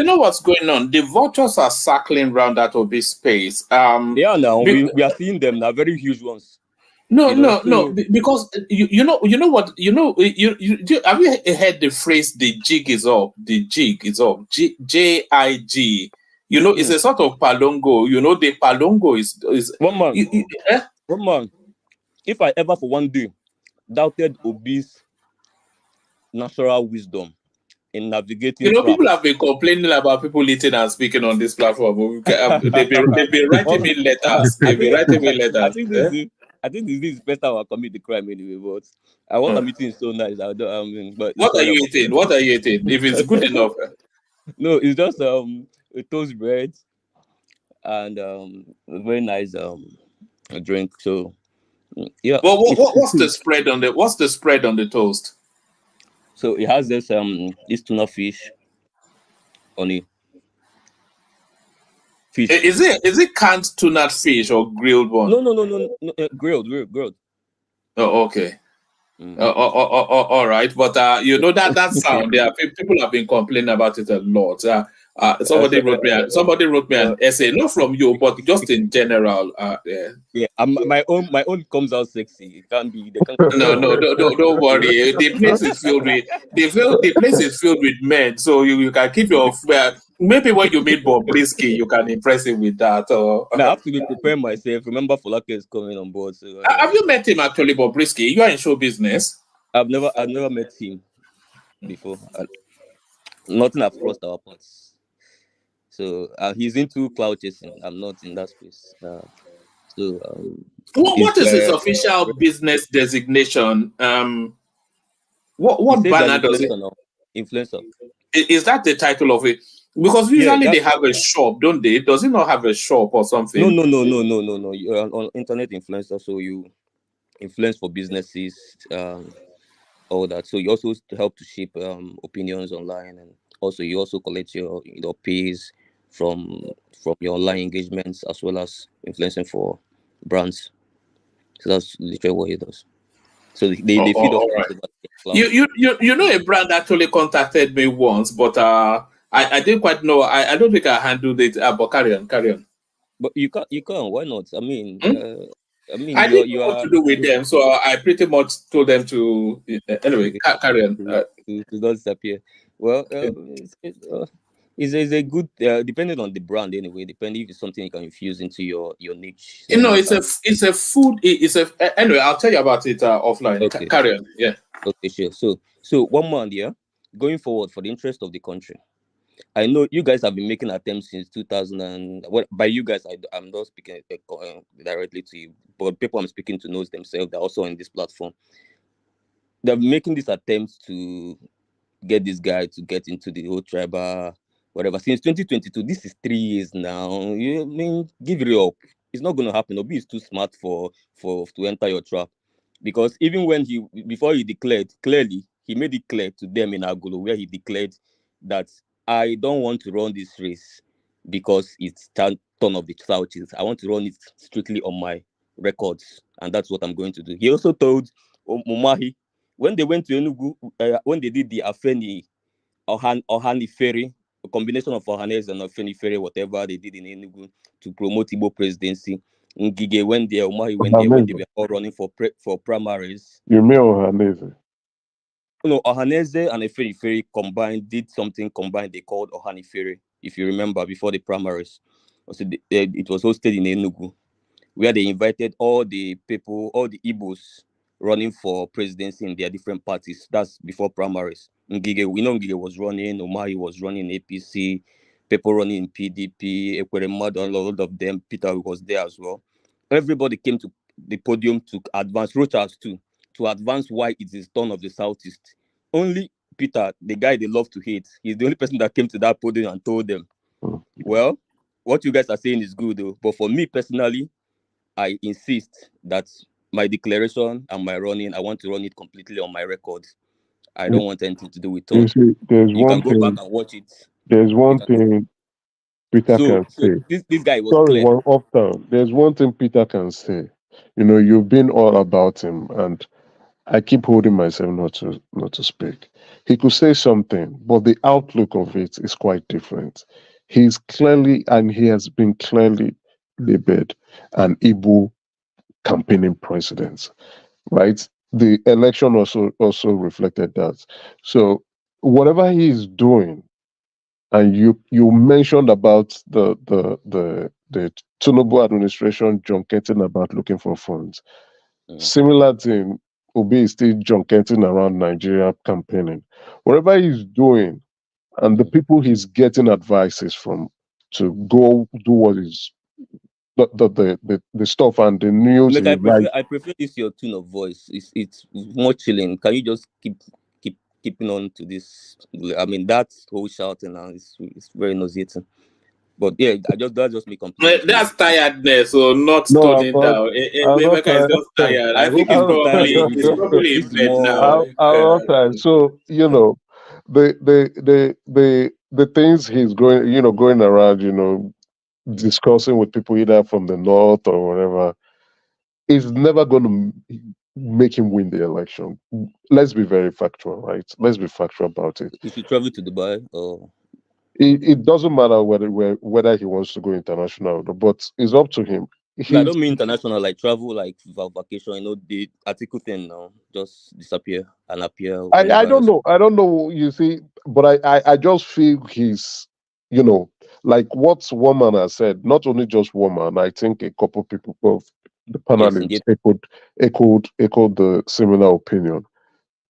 Speaker 6: know what's going on? The vultures are circling around that Obi space.
Speaker 19: Yeah, now we are seeing them now, very huge ones.
Speaker 6: No, because you know what have you heard the phrase "the jig is up"? The jig is up. JIG. It's a sort of palongo. The palongo is
Speaker 19: one man. One man. If I ever for one day doubted Obi's natural wisdom in navigating,
Speaker 6: people have been complaining about people eating and speaking on this platform. They've been writing me letters.
Speaker 19: I think this is the first time I commit the crime anyway, but I want a meeting so nice. But
Speaker 6: what are you eating? What are you eating? If it's good enough.
Speaker 19: No, it's just a toast bread and a very nice drink. So yeah.
Speaker 6: Well, what's the spread on the toast?
Speaker 19: So it has this tuna fish on it.
Speaker 6: Fish. Is it canned tuna fish or grilled one?
Speaker 19: No, grilled.
Speaker 6: Oh, okay. All right, but that sound. Yeah, people have been complaining about it a lot. Somebody wrote me an essay, not from you, but just in general.
Speaker 19: Yeah, my own comes out sexy. It can't be.
Speaker 6: No, don't worry. The place is filled with men, so you can keep your. Maybe when you meet Bobrisky, you can impress him with that.
Speaker 19: I have to be preparing myself. Remember, Folake is coming on board. So,
Speaker 6: have you met him actually, Bobrisky? You are in show business.
Speaker 19: I've never met him before. Nothing have crossed our paths. So he's into cloud chasing. I'm not in that space.
Speaker 6: What is his official business designation? What banner does it?
Speaker 19: Influencer.
Speaker 6: Is that the title of it? Because usually they have a shop, don't they? Does it not have a shop or something?
Speaker 19: No. You're on internet influencer, so you influence for businesses, all that. So you also help to shape opinions online, and also you also collect your pays from your online engagements as well as influencing for brands. So that's literally what he does. So they feed off.
Speaker 6: Right. A brand actually contacted me once, but I didn't quite know. I don't think I handled it. But carry on.
Speaker 19: But you can. Why not? I mean,
Speaker 6: I didn't know what to do with them, so I pretty much told them to. Anyway, carry on.
Speaker 19: To not disappear. Well, it's a good depending on the brand anyway. Depending if it's something you can infuse into your niche.
Speaker 6: It's a food. Anyway. I'll tell you about it offline.
Speaker 19: Okay.
Speaker 6: Carry on. Yeah.
Speaker 19: Okay, sure. So one man, going forward for the interest of the country. I know you guys have been making attempts since 2000 and by you guys, I'm not speaking directly to you, but people I'm speaking to knows themselves. They're also on this platform. They're making these attempts to get this guy to get into the whole tribal whatever. Since 2022, this is 3 years now. You mean give it up? It's not going to happen. Obi is too smart for to enter your trap, because even when before he declared clearly, he made it clear to them in Agolo where he declared that I don't want to run this race because it's turn of the Southeast. I want to run it strictly on my records, and that's what I'm going to do. He also told Umahi when they went to Enugu, when they did the Afeni Ohani Ferry, a combination of Ohanes and Afeni Ferry, whatever they did in Enugu to promote Igbo presidency. Ngige went there, Umahi went there when they were all running for primaries.
Speaker 10: You mean Ohaneze?
Speaker 19: No, Ohaneze and Eferi Ferry did something combined they called Ohani Ferry, if you remember, before the primaries. So it was hosted in Enugu, where they invited all the people, all the Igbos running for presidency in their different parties. That's before primaries. Ngige, we know Ngige was running, Umahi was running APC, people running in PDP, Ekweremadu, a lot of them, Peter was there as well. Everybody came to the podium to advance, Rochas too, to advance why it is turn of the Southeast. Only Peter, the guy they love to hate, he's the only person that came to that podium and told them, well, what you guys are saying is good, though. But for me personally, I insist that my declaration and my running, I want to run it completely on my record. I don't want anything to do with
Speaker 10: You
Speaker 19: tone.
Speaker 10: see, there's
Speaker 19: You can
Speaker 10: one
Speaker 19: go back
Speaker 10: thing.
Speaker 19: and watch it.
Speaker 10: There's one thing Peter can
Speaker 19: So
Speaker 10: say.
Speaker 19: this guy was
Speaker 10: Sorry,
Speaker 19: clear.
Speaker 10: one off down. There's one thing Peter can say. You know, you've been all about him, and I keep holding myself not to speak. He could say something, but the outlook of it is quite different. He's clearly, and he has been clearly labeled an Igbo campaigning president, right? The election also reflected that. So whatever he's doing, and you mentioned about the Tinubu administration junketing about looking for funds. Similar thing, Obi is still junketing around Nigeria campaigning. Whatever he's doing, and the people he's getting advices from to go do what is the stuff and the news
Speaker 19: Like
Speaker 10: he writes.
Speaker 19: I prefer this your tone of voice. It's more chilling. Can you just keeping on to this? I mean, that whole shouting now it's very nauseating. But yeah, that's just me completely.
Speaker 6: That's tiredness or not
Speaker 10: No,
Speaker 6: toning down.
Speaker 10: I'm not
Speaker 6: Emeka is
Speaker 10: tired.
Speaker 6: just tired.
Speaker 19: I
Speaker 6: I think
Speaker 19: hope he's not tired of
Speaker 6: he's
Speaker 19: this.
Speaker 6: probably
Speaker 19: This
Speaker 6: in
Speaker 19: is
Speaker 6: bed
Speaker 19: more.
Speaker 6: now.
Speaker 10: I'm not tired. So you know, the things he's going around, discussing with people either from the north or whatever, is never going to make him win the election. Let's be very factual, right? Let's be factual about it.
Speaker 19: He should travel to Dubai or.
Speaker 10: It doesn't matter whether he wants to go international, but it's up to him.
Speaker 19: No, I don't mean international, like travel, like vacation. The article thing now just disappear and appear
Speaker 10: I
Speaker 19: whenever
Speaker 10: don't
Speaker 19: else.
Speaker 10: know. I don't know. You see, but I just feel he's, like what woman has said. Not only just woman. I think a couple people of the
Speaker 19: Yes,
Speaker 10: panelists
Speaker 19: indeed.
Speaker 10: echoed the similar opinion.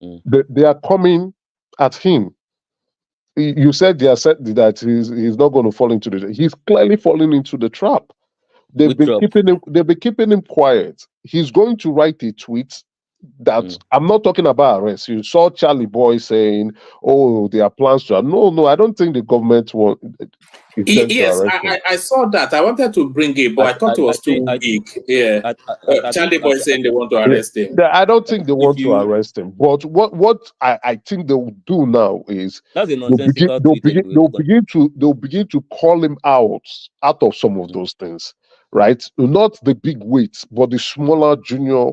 Speaker 19: Mm.
Speaker 10: They are coming at him. You said they are said that he's not going to fall into the. He's clearly falling into the trap. They've been keeping him quiet. He's going to write a tweet that I'm not talking about arrest. You saw Charlie Boy saying, "Oh, there are plans to." No, I don't think the government intend to
Speaker 6: Yes,
Speaker 10: arrest him.
Speaker 6: I saw that. I wanted to bring it, but I thought it was too big. Yeah. Charlie Boy saying they want to arrest him.
Speaker 10: I don't think they want to arrest him. But what I think they will do now is
Speaker 19: that's a nonsensical tweet anyway.
Speaker 10: they'll begin to call him out of some of those things, right? Not the big weights, but the smaller junior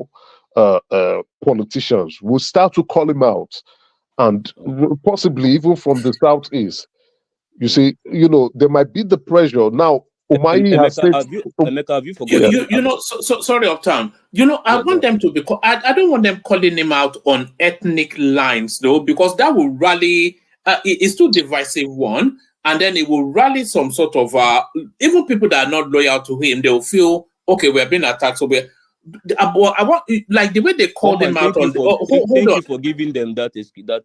Speaker 10: politicians will start to call him out, and possibly even from the southeast. You see, there might be the pressure now. Umahi has said,
Speaker 19: Emeka, have you forgotten?
Speaker 6: Sorry, Uptown. I want them to be. I don't want them calling him out on ethnic lines, though, because that will rally. It's too divisive, one, and then it will rally some sort of even people that are not loyal to him. They will feel okay. We're being attacked, so we're. I want like the way they called him out on.
Speaker 19: Thank you for giving them that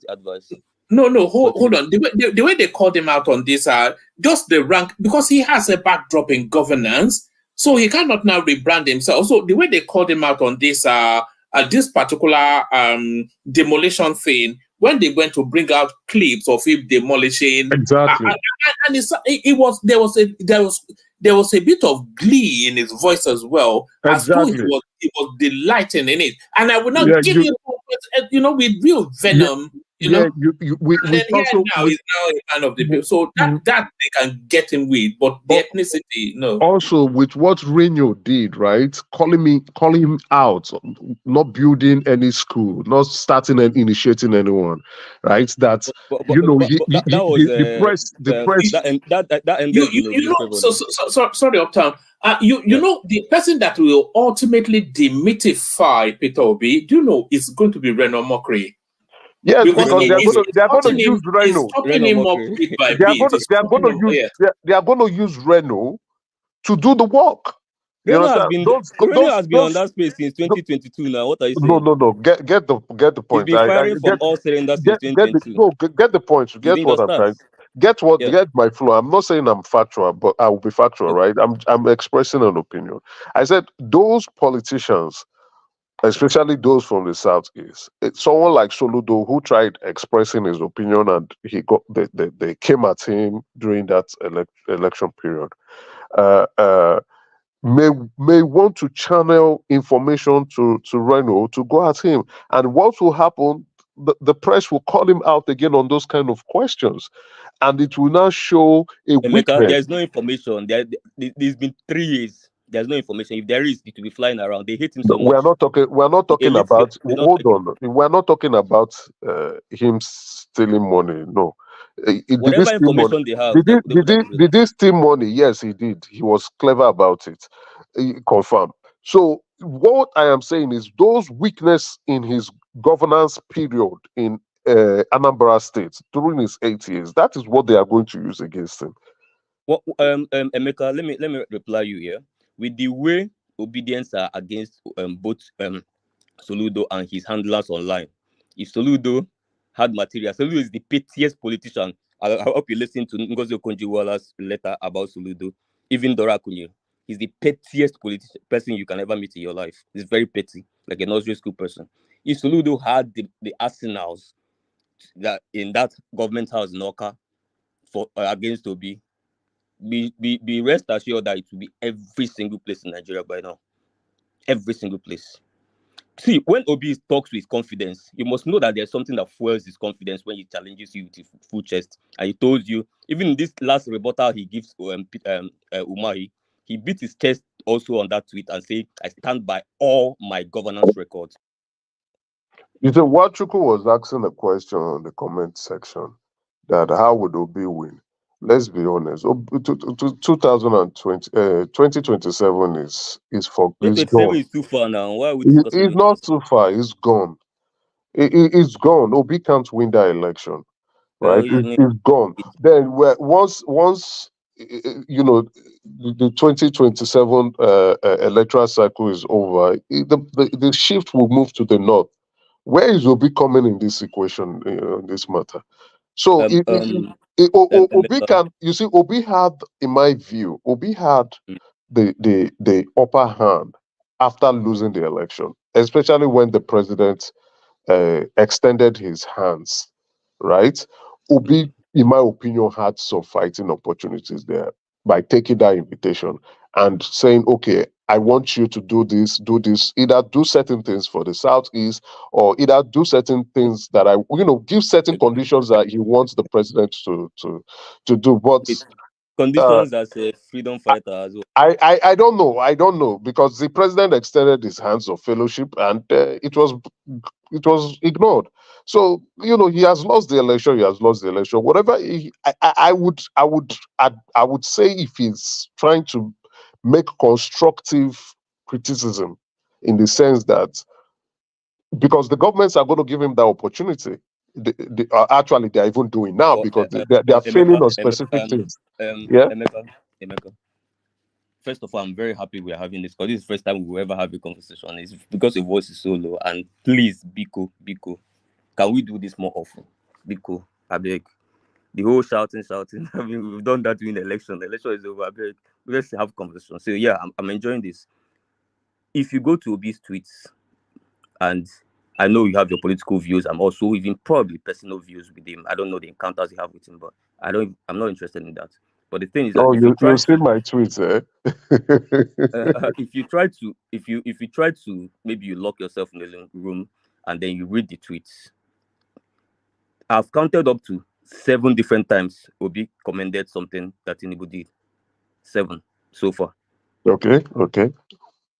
Speaker 19: advice.
Speaker 6: No, hold on. The way they called him out on this just the rank, because he has a backdrop in governance, so he cannot now rebrand himself. So the way they called him out on this particular demolition thing when they went to bring out clips of him demolishing,
Speaker 10: Exactly.
Speaker 6: and it was there was a bit of glee in his voice as well, as though
Speaker 10: Exactly.
Speaker 6: he was delighting in it. And I will not
Speaker 10: Yeah,
Speaker 6: give you, with real
Speaker 10: yeah,
Speaker 6: venom,
Speaker 10: yeah. We
Speaker 6: and then here
Speaker 10: also
Speaker 6: now he's now a man of the people. So that they can get him with, but the ethnicity, no.
Speaker 10: also with what Reno did, right? Calling him out, not building any school, not starting and initiating anyone, right? That
Speaker 19: But that was
Speaker 10: the press.
Speaker 19: that ended in Obi's favor.
Speaker 6: Sorry, Uptown. You know the person that will ultimately demystify Peter Obi, do you know, is going to be Reno Mockery.
Speaker 10: Yes,
Speaker 6: Because
Speaker 10: because they are going to use Reno.
Speaker 6: stopping him up bit by
Speaker 10: They are
Speaker 6: bit.
Speaker 10: going to use Reno to do the work. You
Speaker 19: Reno
Speaker 10: understand?
Speaker 19: has been on that space since 2022 now. What are you saying?
Speaker 10: No. Get the point.
Speaker 19: He's been firing from all cylinders since 2022.
Speaker 10: Get the point. Get what I'm trying. Get my flow. I'm not saying I'm factual, but I will be factual, right? I'm expressing an opinion. I said those politicians, especially those from the southeast, someone like Soludo who tried expressing his opinion and they came at him during that election period. May want to channel information to Reno to go at him. And what will happen, the press will call him out again on those kind of questions. And it will now show a weakness.
Speaker 19: There's no information. There's been 3 years. There's no information. If there is, it will be flying around. They hate him so much.
Speaker 10: We're not talking about. Hold on. We're not talking about him stealing money. No.
Speaker 19: Whatever information they have,
Speaker 10: Did he steal money? Yes, he did. He was clever about it. Confirmed. So what I am saying is those weakness in his governance period in Anambra State during his 8 years, that is what they are going to use against him.
Speaker 19: Well, Emeka, let me reply you here. With the way obedience are against both Soludo and his handlers online. If Soludo had material, Soludo is the pettiest politician. I hope you listen to Ngozi Okonjo-Iweala's letter about Soludo. Even Dora Akunyili. He's the pettiest person you can ever meet in your life. He's very petty, like a nursery school person. If Soludo had the arsenals that in that government house in Oka for against Obi, be rest assured that it will be every single place in Nigeria by now. Every single place. See, when Obi talks with confidence, you must know that there's something that fuels his confidence when he challenges you with his full chest. And he told you, even in this last rebuttal he gives Umahi, he beat his chest also on that tweet and say, I stand by all my governance records.
Speaker 10: You know, Wachuku was asking a question on the comment section that how would Obi win? Let's be honest. 2027 is for is
Speaker 19: 2027
Speaker 10: gone.
Speaker 19: is too far now. Why are we discussing
Speaker 10: It's not too far. It's gone. It's gone. Obi can't win that election, right? It's gone. Then once you know the 2027 electoral cycle is over, the shift will move to the north. Where is Obi coming in this equation, in this matter? So Obi can, you see, Obi had, in my view, Obi had the upper hand after losing the election, especially when the president extended his hands, right? Obi, in my opinion, had some fighting opportunities there by taking that invitation and saying, okay, I want you to do this, either do certain things for the Southeast or either do certain things that give certain conditions that he wants the president to do. But
Speaker 19: conditions as a freedom fighter as well.
Speaker 10: I don't know because the president extended his hands of fellowship and it was ignored. So he has lost the election. Whatever I would say, if he's trying to make constructive criticism, in the sense that because the governments are going to give him that opportunity. Actually, they are even doing now because they are failing on specific things. Yeah.
Speaker 19: Emeka. First of all, I'm very happy we are having this because this is the first time we will ever have a conversation. It's because your voice is so low. And please, Biko, can we do this more often? Biko, I beg. The whole shouting. I mean, we've done that during the election. The election is over. I beg. Let's have conversation. So yeah, I'm enjoying this. If you go to Obi's tweets and I know you have your political views. I'm also even probably personal views with him. I don't know the encounters you have with him, but I'm not interested in that. But the thing is that
Speaker 10: Oh,
Speaker 19: if you
Speaker 10: you
Speaker 19: try
Speaker 10: see
Speaker 19: to
Speaker 10: my tweets, eh?
Speaker 19: if you try to if you try to maybe you lock yourself in the room and then you read the tweets, I've counted up to 7 different times Obi commended something that Tinubu did. 7 so far.
Speaker 10: Okay.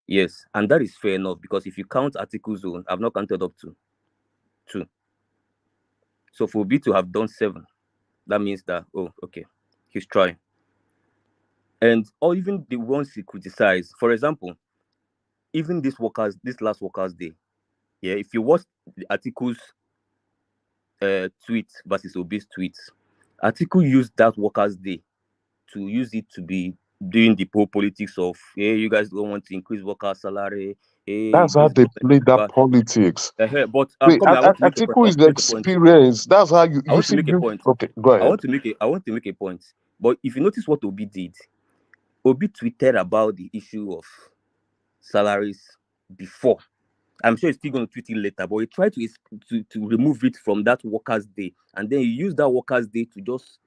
Speaker 19: Yes, and that is fair enough because if you count article zone, I've not counted up to 2. So for Obi to have done 7, that means that, oh, okay, he's trying. And or even the ones he criticized, for example, even this last workers day, yeah, if you watch the articles tweet versus Obi's tweets, article used that workers day to use it to be doing the politics of, hey, you guys don't want to increase worker salary, hey,
Speaker 10: That's how
Speaker 19: this
Speaker 10: they
Speaker 19: government
Speaker 10: play
Speaker 19: is
Speaker 10: that
Speaker 19: bad.
Speaker 10: politics.
Speaker 19: But
Speaker 10: Wait,
Speaker 19: come here, I want to make a point.
Speaker 10: Atiku
Speaker 19: I
Speaker 10: is
Speaker 19: want
Speaker 10: the
Speaker 19: to make a point.
Speaker 10: experience. That's how
Speaker 19: I
Speaker 10: you
Speaker 19: want to
Speaker 10: see
Speaker 19: make a
Speaker 10: you.
Speaker 19: point.
Speaker 10: Okay, go ahead.
Speaker 19: I want to make a point. But if you notice what Obi did, Obi tweeted about the issue of salaries before. I'm sure he's still going to tweet it later, but he tried to remove it from that workers' day, and then he used that workers' day to just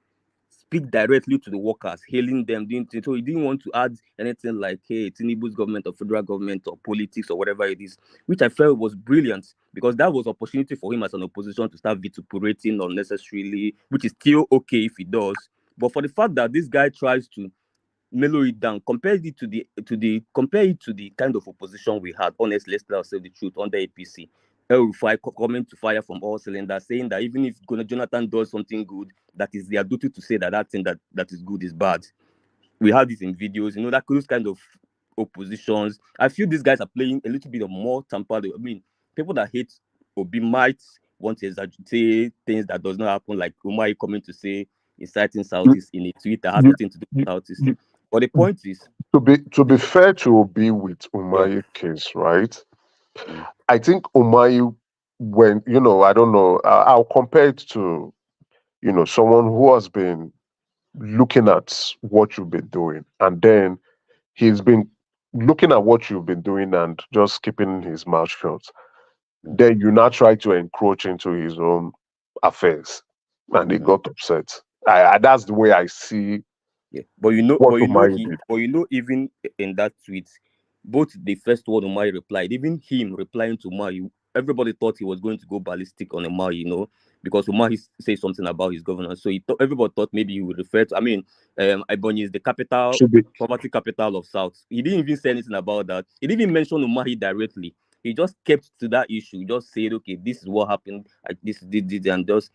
Speaker 19: speak directly to the workers, hailing them. So he didn't want to add anything like, hey, Tinubu's government or federal government or politics or whatever it is, which I felt was brilliant because that was opportunity for him as an opposition to start vituperating unnecessarily, which is still okay if he does. But for the fact that this guy tries to mellow it down, compare it to the kind of opposition we had. Honestly, let's say the truth under APC. El Rufai coming to fire from all cylinders, saying that even if Jonathan does something good, that is their duty to say that thing that is good is bad. We have this in videos, that those kind of oppositions. I feel these guys are playing a little bit of more tampered. I mean, people that hate Obi might want to say things that does not happen, like Umar coming to say inciting
Speaker 10: You,
Speaker 19: Southeast in a tweet that has
Speaker 10: you,
Speaker 19: nothing to do with
Speaker 10: you,
Speaker 19: Southeast.
Speaker 10: you,
Speaker 19: But the point is,
Speaker 10: to be fair to Obi with
Speaker 19: yeah,
Speaker 10: Umayi case, right?
Speaker 19: mm,
Speaker 10: I think Umayi, when I don't know, I'll compare it to someone who has been looking at what you've been doing, and then he's been looking at what you've been doing and just keeping his mouth shut.
Speaker 19: mm,
Speaker 10: Then you now try to encroach into his own affairs, and he
Speaker 19: mm,
Speaker 10: got upset. That's the way I see
Speaker 19: yeah. But you know,
Speaker 10: what Umayi did.
Speaker 19: even in that tweet, both the first one Umar replied, even him replying to Umar, everybody thought he was going to go ballistic on Umar, because Umar said something about his governance. So everybody thought maybe he would refer to, Ebonyi is the capital,
Speaker 10: Should be
Speaker 19: poverty capital of South. He didn't even say anything about that. He didn't even mention Umar directly. He just kept to that issue. He just said, okay, this is what happened. This, and just,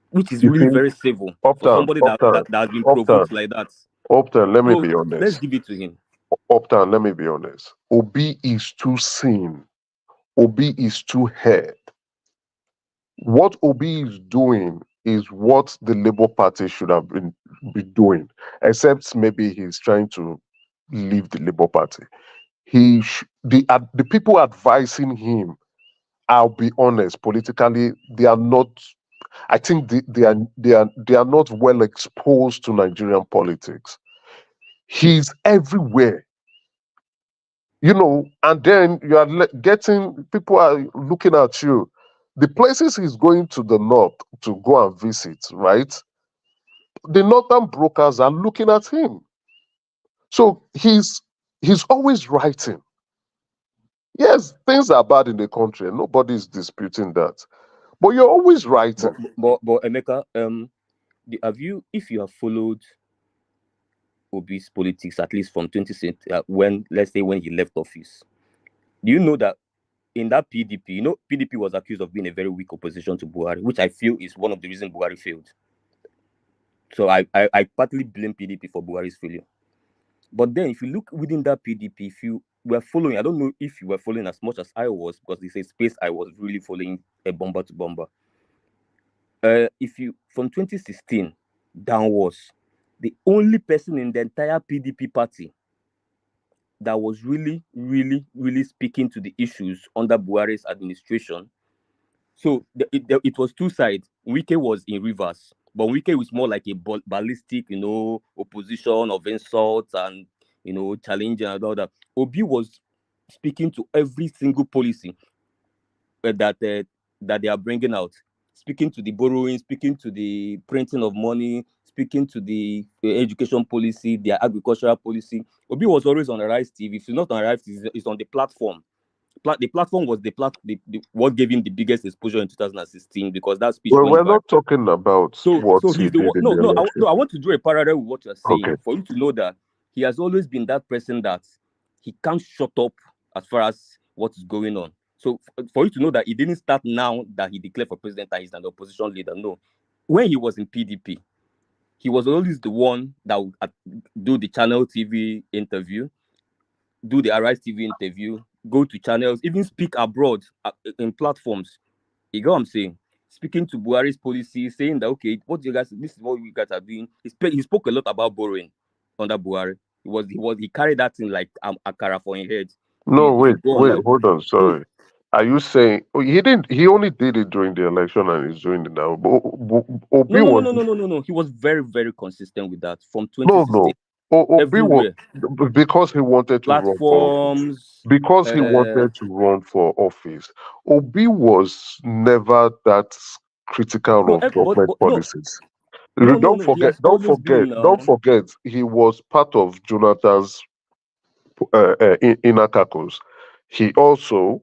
Speaker 19: which is
Speaker 10: you
Speaker 19: really
Speaker 10: see,
Speaker 19: very civil for
Speaker 10: Uptown,
Speaker 19: somebody
Speaker 10: Uptown,
Speaker 19: that has been
Speaker 10: Uptown,
Speaker 19: provoked like that.
Speaker 10: Uptown. Let me
Speaker 19: So
Speaker 10: be
Speaker 19: let's
Speaker 10: honest.
Speaker 19: give it to him.
Speaker 10: Uptown. Let me be honest. Obi is too seen. Obi is too head. What Obi is doing is what the Labour Party should have be doing, except maybe he's trying to leave the Labour Party. The people advising him, I'll be honest, politically, they are not. I think they are not well exposed to Nigerian politics. He's everywhere, and then you are getting people are looking at you. The places he's going to the north to go and visit, right? The northern brokers are looking at him. So he's always writing. Yes, things are bad in the country. Nobody is disputing that. But you're always
Speaker 19: But
Speaker 10: writing.
Speaker 19: but Emeka, if you have followed Obi's politics at least from 2020, when let's say when he left office, do you know that in that PDP, PDP was accused of being a very weak opposition to Buhari, which I feel is one of the reasons Buhari failed. So I partly blame PDP for Buhari's failure. But then if you look within that PDP, if you were following, I don't know if you were following as much as I was, because they say space I was really following a bomber to bomber. If you from 2016 downwards, the only person in the entire PDP party that was really, really, really speaking to the issues under Buhari's administration. So it was two sides. Wike was in reverse, but Wike was more like a ballistic, opposition of insults and challenging and all that. Obi was speaking to every single policy. that they are bringing out, speaking to the borrowing, speaking to the printing of money, speaking to the education policy, their agricultural policy. Obi was always on Arise TV. If he's not on Arise, he's on the platform. The platform was what gave him the biggest exposure in 2016 because that speech
Speaker 10: Well,
Speaker 19: went
Speaker 10: we're
Speaker 19: viral.
Speaker 10: not talking about
Speaker 19: So
Speaker 10: what he
Speaker 19: he's the
Speaker 10: did
Speaker 19: one.
Speaker 10: in the election.
Speaker 19: I want to draw a parallel with what you're saying
Speaker 10: Okay.
Speaker 19: for you to know that he has always been that person that he can't shut up as far as what is going on. So for you to know that he didn't start now that he declared for president and he's an opposition leader. No, when he was in PDP, he was always the one that would do the channel TV interview, do the Arise TV interview, go to channels, even speak abroad in platforms. You get what I'm saying? Speaking to Buhari's policy, saying that this is what you guys are doing. He spoke a lot about borrowing under Buhari. He carried that thing like akara for his head.
Speaker 10: No,
Speaker 19: If you
Speaker 10: wait,
Speaker 19: go online.
Speaker 10: hold on. Sorry. Are you saying he didn't? He only did it during the election and he's doing it now. But Obi was
Speaker 19: No. He was very, very consistent with that from
Speaker 10: no.
Speaker 19: 2016.
Speaker 10: Obi was
Speaker 19: Everywhere.
Speaker 10: because he wanted to run for office.
Speaker 19: Platforms.
Speaker 10: Because he wanted to run for office. Obi was never that critical of government policies. Don't forget, he was part of Jonathan's inner caucus. He also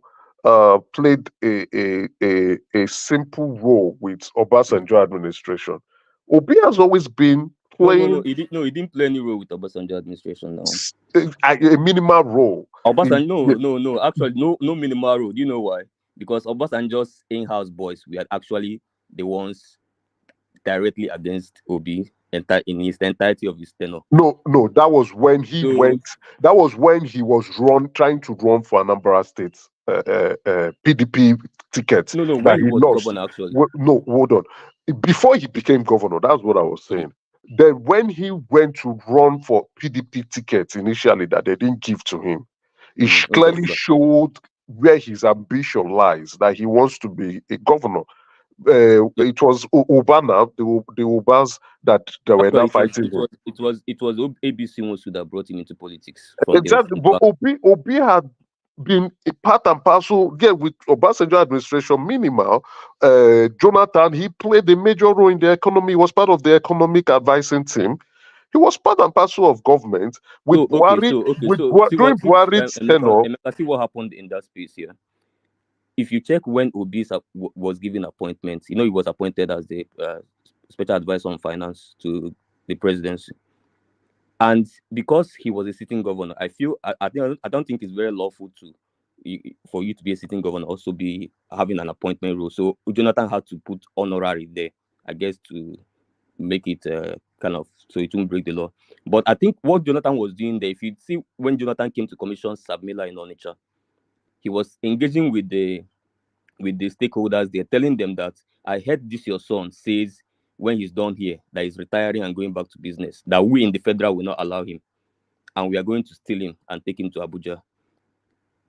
Speaker 10: played a simple role with Obasanjo administration. Obi has always been playing
Speaker 19: He didn't play any role with Obasanjo administration now.
Speaker 10: a minimal role.
Speaker 19: Obasanjo, no. Actually, no minimal role. Do you know why? Because Obasanjo's in-house boys were actually the ones directly against Obi in his entirety of his tenure.
Speaker 10: No, that was when he went. That was when he was trying to run for Anambra State PDP ticket.
Speaker 19: No,
Speaker 10: that
Speaker 19: when he was
Speaker 10: lost.
Speaker 19: governor, actually.
Speaker 10: No, hold on. Before he became governor, that's what I was saying. Then when he went to run for PDP ticket initially, that they didn't give to him, he clearly showed where his ambition lies. That he wants to be a governor. It was Obana, the Obas that they were now fighting him.
Speaker 19: It was ABC Nwosu that brought him into politics.
Speaker 10: Exactly, but Obi had been a part and parcel with Obasanjo administration minimal. Jonathan, he played a major role in the economy. He was part of the economic advising team. He was part and parcel of government with Buhari. During Buhari's tenure.
Speaker 19: I see what happened in that space here. If you check when Obi was given appointments, he was appointed as the special advisor on finance to the presidency. And because he was a sitting governor, I don't think it's very lawful for you to be a sitting governor, also be having an appointment role. So Jonathan had to put honorary there, I guess, to make it so it won't break the law. But I think what Jonathan was doing there, if you see when Jonathan came to commission Sabmila in Onitsha, he was engaging with the stakeholders. They're telling them that I heard this your son says when he's done here that he's retiring and going back to business, that we in the federal will not allow him, and we are going to steal him and take him to Abuja.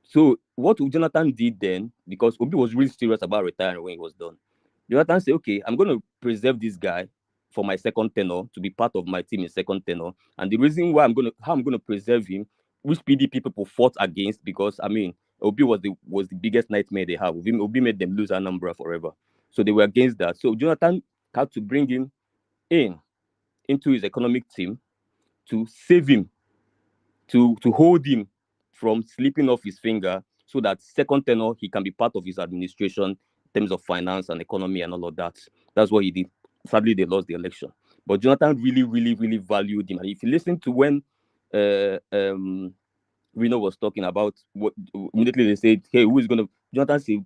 Speaker 19: So what Jonathan did then, because Obi was really serious about retiring when he was done, Jonathan said, okay, I'm going to preserve this guy for my second tenure, to be part of my team in second tenure. And the reason why I'm going to preserve him, which PDP people fought against, because Obi was the biggest nightmare they have. Obi made them lose Anambra forever. So they were against that. So Jonathan had to bring him into his economic team to save him, to hold him from slipping off his finger, so that second tenure he can be part of his administration in terms of finance and economy and all of that. That's what he did. Sadly, they lost the election. But Jonathan really, really, really valued him. And if you listen to when Reno was talking about what immediately they said, hey, who is going to... Jonathan said,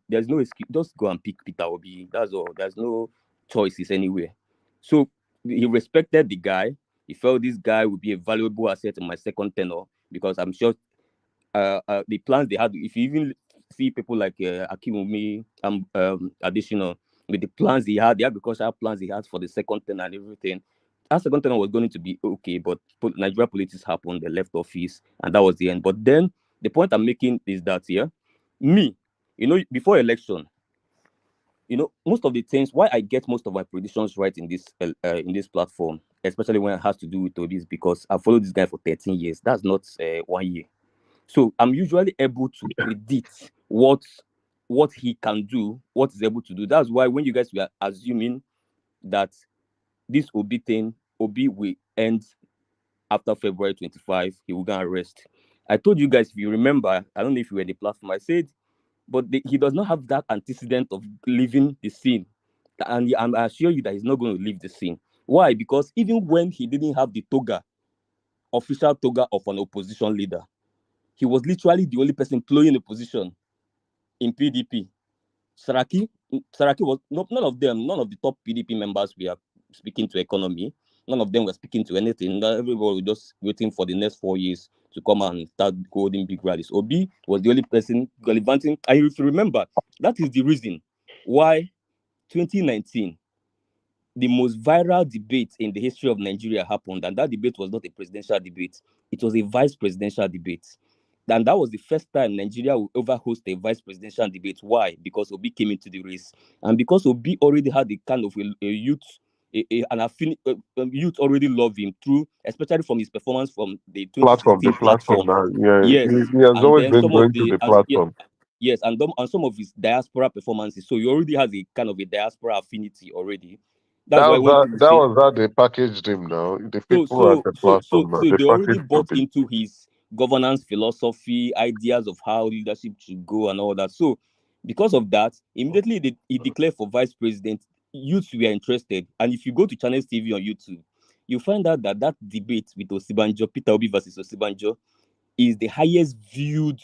Speaker 19: there's no excuse. Just go and pick Peter Obi. That's all. There's no choices anywhere. So he respected the guy. He felt this guy would be a valuable asset in my second tenure, because I'm sure the plans they had, if you even see people like Akimumi additional, with the plans he had, the agricultural plans he had for the second tenure and everything, that second tenure was going to be okay, but Nigeria politics happened, they left office, and that was the end. But then the point I'm making is that before election, most of the things, why I get most of my predictions right in this platform, especially when it has to do with Obi, is because I followed this guy for 13 years. That's not 1 year. So I'm usually able to predict what what he can do, what he's able to do. That's why when you guys were assuming that this Obi thing, Obi will end after February 25, he will go and rest. I told you guys, if you remember, I don't know if you were in the platform, I said, but he does not have that antecedent of leaving the scene. And I assure you that he's not going to leave the scene. Why? Because even when he didn't have the toga, official toga of an opposition leader, he was literally the only person playing the position in PDP. Saraki was none of them, none of the top PDP members were speaking to economy. None of them were speaking to anything. Everybody was just waiting for the next 4 years to come and start holding big rallies. Obi was the only person gallivanting. And if you remember, that is the reason why 2019, the most viral debate in the history of Nigeria happened. And that debate was not a presidential debate. It was a vice presidential debate. And that was the first time Nigeria will ever host a vice presidential debate. Why? Because Obi came into the race. And because Obi already had a kind of a youth, youth already love him through, especially from his performance from the
Speaker 10: Platform,
Speaker 19: 2016
Speaker 10: platform
Speaker 19: platform.
Speaker 10: now. Yeah,
Speaker 19: Yes.
Speaker 10: he has
Speaker 19: And
Speaker 10: always
Speaker 19: then
Speaker 10: been
Speaker 19: some of
Speaker 10: going to
Speaker 19: the,
Speaker 10: the platform.
Speaker 19: yes, and some of his diaspora performances. So he already has a kind of a diaspora affinity already. That's why when people
Speaker 10: That
Speaker 19: say,
Speaker 10: was how they packaged him now. The people at the platform now,
Speaker 19: so
Speaker 10: they
Speaker 19: they already
Speaker 10: packaged
Speaker 19: bought
Speaker 10: him.
Speaker 19: into his governance philosophy, ideas of how leadership should go and all that. So because of that, immediately he declared for vice president. Youths were interested. And if you go to Channels TV on YouTube, you find out that debate with Osibanjo, Peter Obi versus Osibanjo, is the highest viewed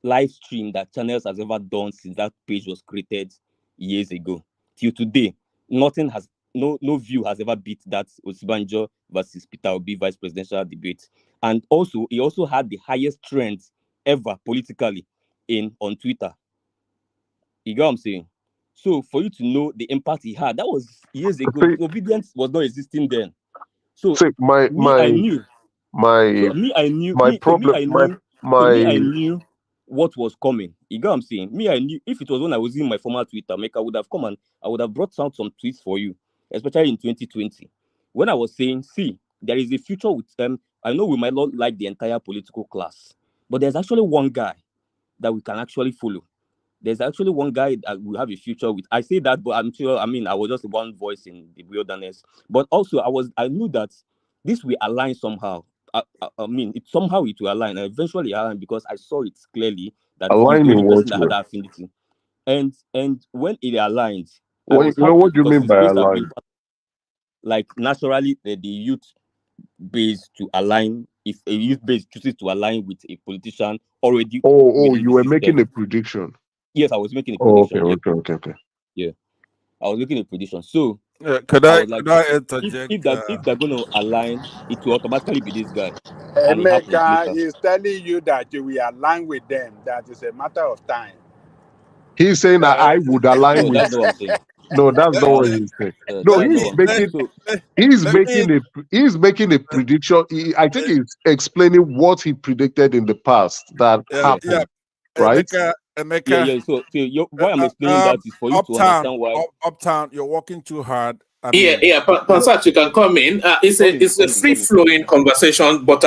Speaker 19: live stream that Channels has ever done since that page was created years ago. Till today, nothing has no view has ever beat that Osibanjo versus Peter Obi vice presidential debate. And also, he also had the highest trends ever politically on Twitter. You get what I'm saying? So for you to know the impact he had, that was years ago. Obedience was not existing then. So
Speaker 10: See,
Speaker 19: I knew. So I knew what was coming. You get what I'm saying? I knew if it was when I was in my former Twitter, I would have come and I would have brought out some tweets for you, especially in 2020. When I was saying, see, there is a future with them. I know we might not like the entire political class, but there's actually one guy that we can actually follow. There's actually one guy that will have a future with. I say that, but I'm sure, I mean, I was just one voice in the wilderness. But also, I knew that this will align somehow. I mean, somehow it will align. And eventually align because I saw it clearly that he's the
Speaker 10: Align
Speaker 19: only
Speaker 10: in what
Speaker 19: person that had
Speaker 10: way?
Speaker 19: that affinity. And when it aligned, I
Speaker 10: What,
Speaker 19: was happy
Speaker 10: what do you
Speaker 19: because
Speaker 10: mean
Speaker 19: his
Speaker 10: by
Speaker 19: base have been
Speaker 10: align?
Speaker 19: like naturally the youth base to align. If a youth base chooses to align with a politician already
Speaker 10: Oh,
Speaker 19: within
Speaker 10: you
Speaker 19: the
Speaker 10: were making
Speaker 19: system.
Speaker 10: a prediction.
Speaker 19: Yes, I was making a
Speaker 10: Oh,
Speaker 19: prediction.
Speaker 10: okay.
Speaker 19: Yeah. I was making a prediction. So
Speaker 2: Could
Speaker 19: I
Speaker 2: I
Speaker 19: was like,
Speaker 2: could I
Speaker 19: if
Speaker 2: interject?
Speaker 19: they're gonna align, it will automatically be this guy. And it happened
Speaker 21: Emeka
Speaker 19: later.
Speaker 21: is telling you that you will align with them. That is a matter of time.
Speaker 10: He's saying that I would align
Speaker 19: No,
Speaker 10: with.
Speaker 19: that's not what I'm saying.
Speaker 10: No, that's not what he's saying. No,
Speaker 2: let
Speaker 19: That's not
Speaker 2: me
Speaker 19: what I'm saying.
Speaker 2: let,
Speaker 19: So
Speaker 10: he's making a prediction. I think he's explaining what he predicted in the past that
Speaker 2: yeah,
Speaker 10: happened, right?
Speaker 2: Emeka.
Speaker 19: So why I'm explaining that is for you to
Speaker 2: Uptown,
Speaker 19: understand why.
Speaker 2: Uptown, you're working too hard. I
Speaker 6: Yeah,
Speaker 2: mean,
Speaker 6: yeah, Pansat, you can come in. It's a free flowing conversation, but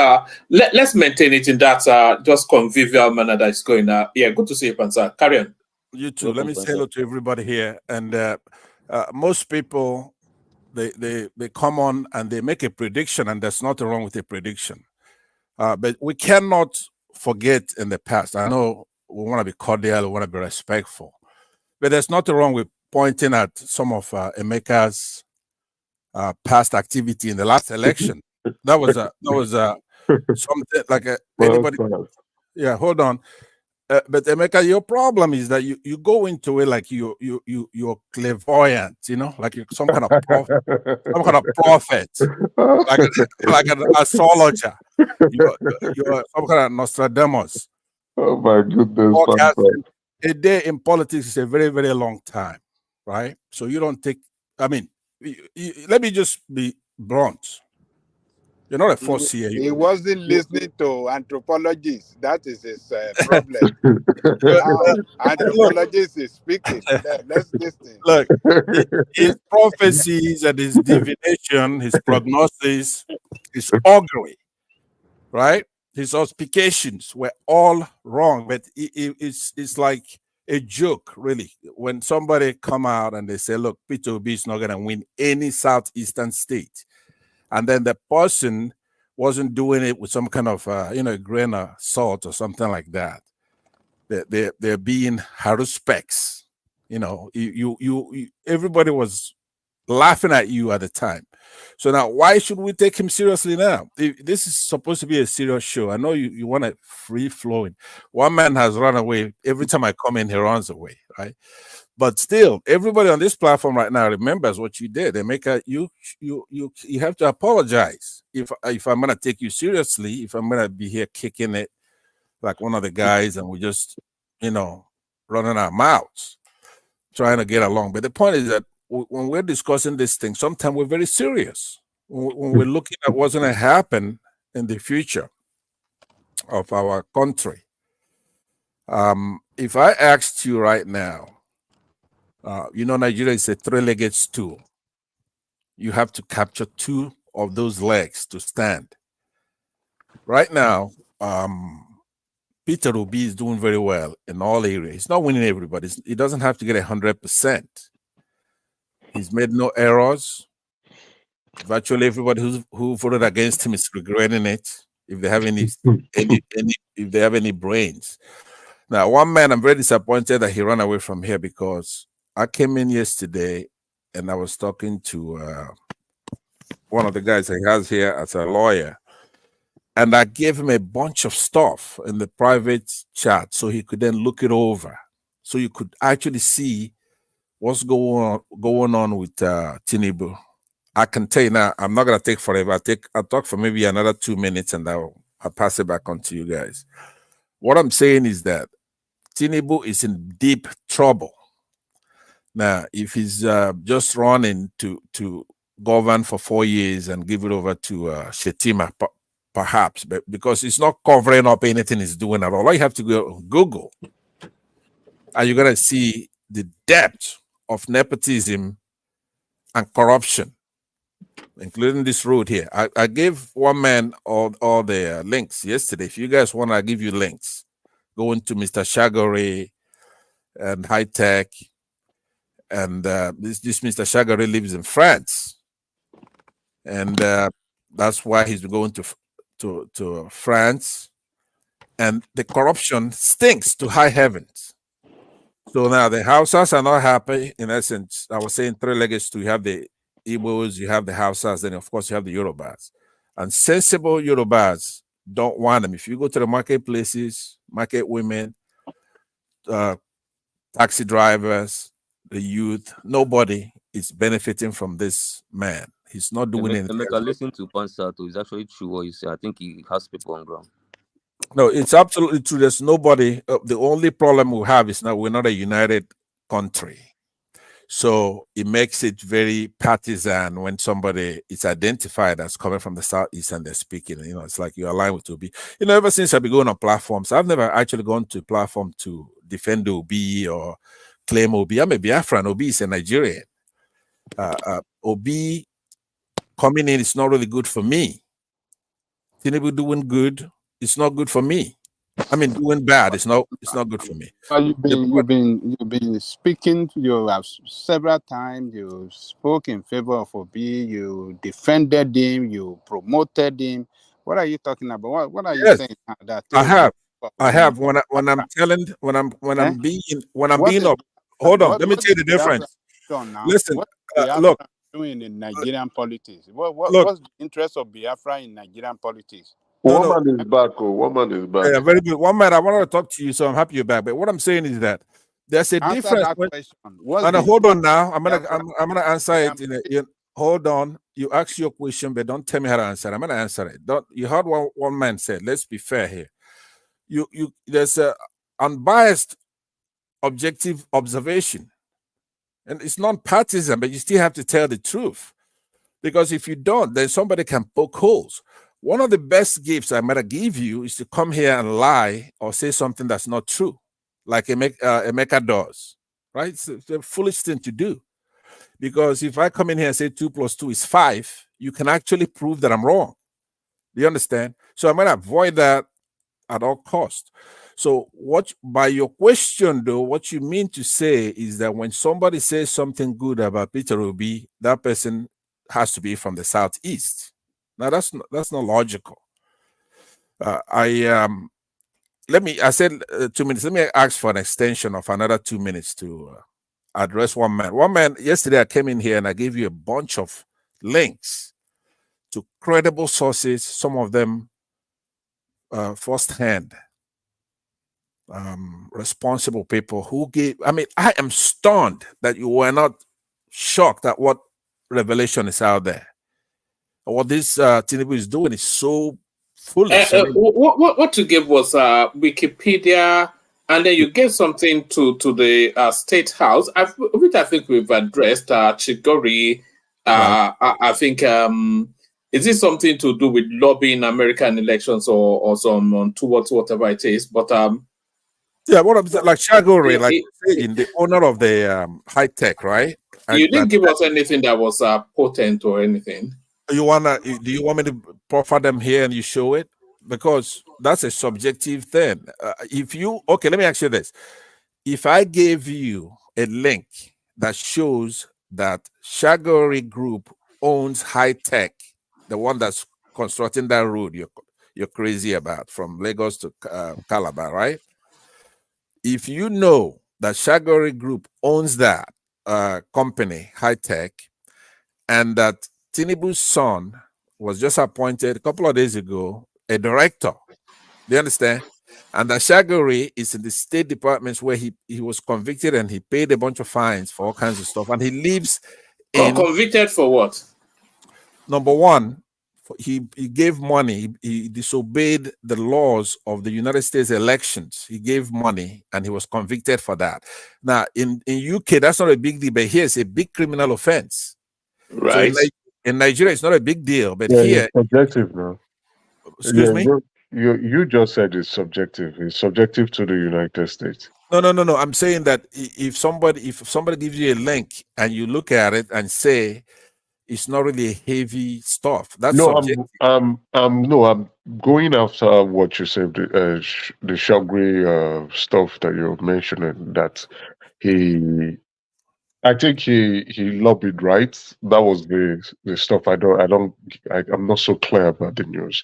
Speaker 6: let's maintain it in that just convivial manner that is going. Yeah, good to see you, Pansat. Carry on.
Speaker 2: you too. Let me say hello to everybody here. And most people, they come on and they make a prediction, and there's nothing wrong with a prediction. But we cannot forget in the past. I know we want to be cordial, we want to be respectful, but there's nothing wrong with pointing at some of Emeka's past activity in the last election. That was something like anybody. Yeah, hold on. But Emeka, your problem is that you go into it like you're clairvoyant, like you're some kind of prophet, like an astrologer. You're some kind of Nostradamus.
Speaker 10: Oh my goodness,
Speaker 2: Forecasting a day in politics is a very, very long time, right? So you don't take. I mean, let me just be blunt. You're not a first year.
Speaker 21: He wasn't listening to anthropologists. That is his problem. Now, anthropologist is speaking. Let's listen.
Speaker 2: Look, his prophecies and his divination, his prognosis, his augury, right? His auspications were all wrong. But it's like
Speaker 3: a joke, really, when somebody come out and they say, look, Peter Obi is not going to win any southeastern state. And then the person wasn't doing it with some kind of, grain of salt or something like that. They're being haruspecs. Everybody was laughing at you at the time. So now, why should we take him seriously now? This is supposed to be a serious show. I know you want it free flowing. One man has run away. Every time I come in, he runs away, right? But still, everybody on this platform right now remembers what you did. They make you have to apologize if I'm gonna take you seriously. If I'm gonna be here kicking it like one of the guys, and we just running our mouths trying to get along. But the point is that when we're discussing this thing, sometimes we're very serious. When we're looking at what's going to happen in the future of our country. If I asked you right now, Nigeria is a three-legged stool. You have to capture two of those legs to stand. Right now, Peter Obi is doing very well in all areas. He's not winning everybody. He doesn't have to get 100%. He's made no errors. Virtually everybody who voted against him is regretting it. If they have if they have any brains. Now, one man, I'm very disappointed that he ran away from here, because I came in yesterday and I was talking to one of the guys that he has here as a lawyer, and I gave him a bunch of stuff in the private chat so he could then look it over, so you could actually see what's going on with Tinubu. I can tell you now, I'm not going to take forever. I'll talk for maybe another 2 minutes, and I'll pass it back on to you guys. What I'm saying is that Tinubu is in deep trouble. Now, if he's just running to govern for 4 years and give it over to Shetima, perhaps, but because it's not covering up anything he's doing at all you have to go Google, and you're going to see the depth of nepotism and corruption, including this road here. I gave one man all the links yesterday. If you guys want, I'll give you links. Go into Mr. Shagore and High Tech. And this Mr. Shagore lives in France. And that's why he's going to France. And the corruption stinks to high heavens. So now the Hausas are not happy. In essence, I was saying three-legged stool. You have the Igbos, you have the Hausas, then of course you have the Yorubas. And sensible Yorubas don't want them. If you go to the marketplaces, market women, taxi drivers, the youth, nobody is benefiting from this man. He's not doing anything.
Speaker 19: Listen to Pansato. It's actually true what you say. I think he has people on ground.
Speaker 3: No, it's absolutely true. There's nobody. The only problem we have is that we're not a united country. So it makes it very partisan when somebody is identified as coming from the Southeast and they're speaking. It's like you're aligned with Obi. Ever since I've been going on platforms, I've never actually gone to a platform to defend Obi or claim Obi. I'm a Biafran. Obi is a Nigerian. Obi coming in is not really good for me. Tinubu doing good, it's not good for me. I mean, doing bad, it's not good for me.
Speaker 21: You've been speaking. You have several times. You spoke in favor of Obi. You defended him. You promoted him. What are you talking about? What are you saying?
Speaker 3: I have. When I'm being up. Hold on. Let me tell you the difference. Listen, look.
Speaker 21: Doing in Nigerian politics. What's the interest of Biafra in Nigerian politics?
Speaker 10: One man is back. One man is back.
Speaker 3: Yeah, very good. One man, I wanted to talk to you, so I'm happy you're back. But what I'm saying is that there's a difference. Hold on now. I'm gonna answer it. Hold on. You ask your question, but don't tell me how to answer it. I'm gonna answer it. You heard what one man said. Let's be fair here. There's a unbiased, objective observation. And it's non-partisan, but you still have to tell the truth. Because if you don't, then somebody can poke holes. One of the best gifts I might give you is to come here and lie or say something that's not true, like Emeka does, right? It's a foolish thing to do. Because if I come in here and say 2 + 2 is 5, you can actually prove that I'm wrong. Do you understand? So I'm going to avoid that at all cost. So what by your question though, what you mean to say is that when somebody says something good about Peter Obi, that person has to be from the southeast. Now that's not logical. I said 2 minutes. Let me ask for an extension of another 2 minutes to address one man. One man, yesterday I came in here and I gave you a bunch of links to credible sources, some of them firsthand, responsible people who gave. I mean, I am stunned that you were not shocked at what revelation is out there. What this Tinubu is doing is so foolish. I mean,
Speaker 6: What you gave was Wikipedia, and then you gave something to the State House, which I think we've addressed. Chigori,
Speaker 3: right.
Speaker 6: I think, is this something to do with lobbying American elections or some towards whatever it is? But
Speaker 3: yeah, what I'm saying, like Shagori, like saying the owner of the high tech, right?
Speaker 6: You didn't give us anything that was potent or anything.
Speaker 3: Do you want me to proffer them here and you show it? Because that's a subjective thing. Okay, let me ask you this. If I gave you a link that shows that Shagori Group owns high tech, the one that's constructing that road you're crazy about from Lagos to Calabar, right? If you know that Shagori Group owns that company, high tech, and that Tinubu's son was just appointed a couple of days ago a director. Do you understand? And that Shagori is in the state departments where he was convicted and he paid a bunch of fines for all kinds of stuff. And he lives in.
Speaker 6: Convicted for what?
Speaker 3: Number one, he gave money. He disobeyed the laws of the United States elections. He gave money and he was convicted for that. Now, in UK, that's not a big deal, but here it's a big criminal offense.
Speaker 6: Right.
Speaker 3: So in Nigeria, it's not a big deal, but
Speaker 10: Yeah,
Speaker 3: here.
Speaker 10: it's subjective now.
Speaker 3: Excuse me?
Speaker 10: You just said it's subjective. It's subjective to the United States.
Speaker 3: No. I'm saying that if somebody gives you a link and you look at it and say it's not really heavy stuff, that's subjective.
Speaker 10: I'm going after what you said. The Shagri stuff that you're mentioning. That I think he lobbied, right? That was the stuff. I'm not so clear about the news.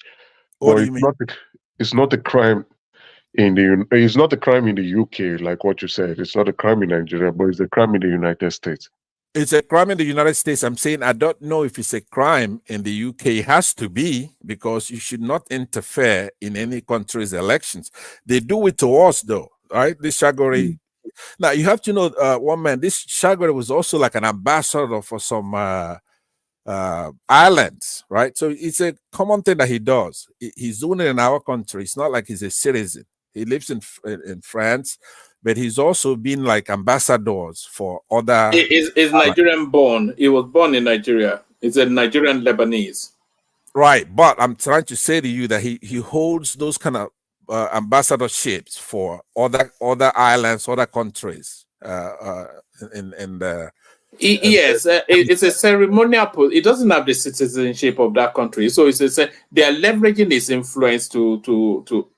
Speaker 3: What
Speaker 10: But
Speaker 3: do you mean?
Speaker 10: It's not a crime it's not a crime in the UK, like what you said. It's not a crime in Nigeria, but it's a crime in the United States.
Speaker 3: It's a crime in the United States. I'm saying I don't know if it's a crime in the UK. It has to be, because you should not interfere in any country's elections. They do it to us, though, right? This Shagori. Now you have to know, one man. This Shagori was also like an ambassador for some islands, right? So it's a common thing that he does. He's doing it in our country. It's not like he's a citizen. He lives in France, but he's also been like ambassadors for other.
Speaker 6: He's Nigerian born. He was born in Nigeria. He's a Nigerian Lebanese.
Speaker 3: Right, but I'm trying to say to you that he holds those kind of ambassadorships for other islands, other countries.
Speaker 6: Yes, it's a ceremonial. It doesn't have the citizenship of that country, so they are leveraging his influence to.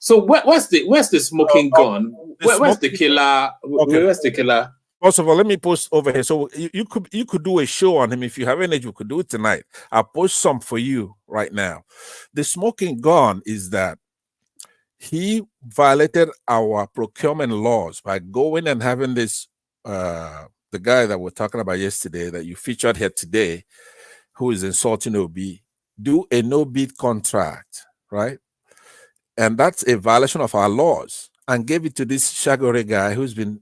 Speaker 6: So where's the smoking gun? Where's the killer?
Speaker 3: Okay.
Speaker 6: Where's the killer?
Speaker 3: First of all, let me post over here. So you could do a show on him if you have energy. You could do it tonight. I'll post some for you right now. The smoking gun is that he violated our procurement laws by going and having this. The guy that we're talking about yesterday that you featured here today, who is insulting Obi, do a no-bid contract, right? And that's a violation of our laws, and gave it to this Shagori guy who's been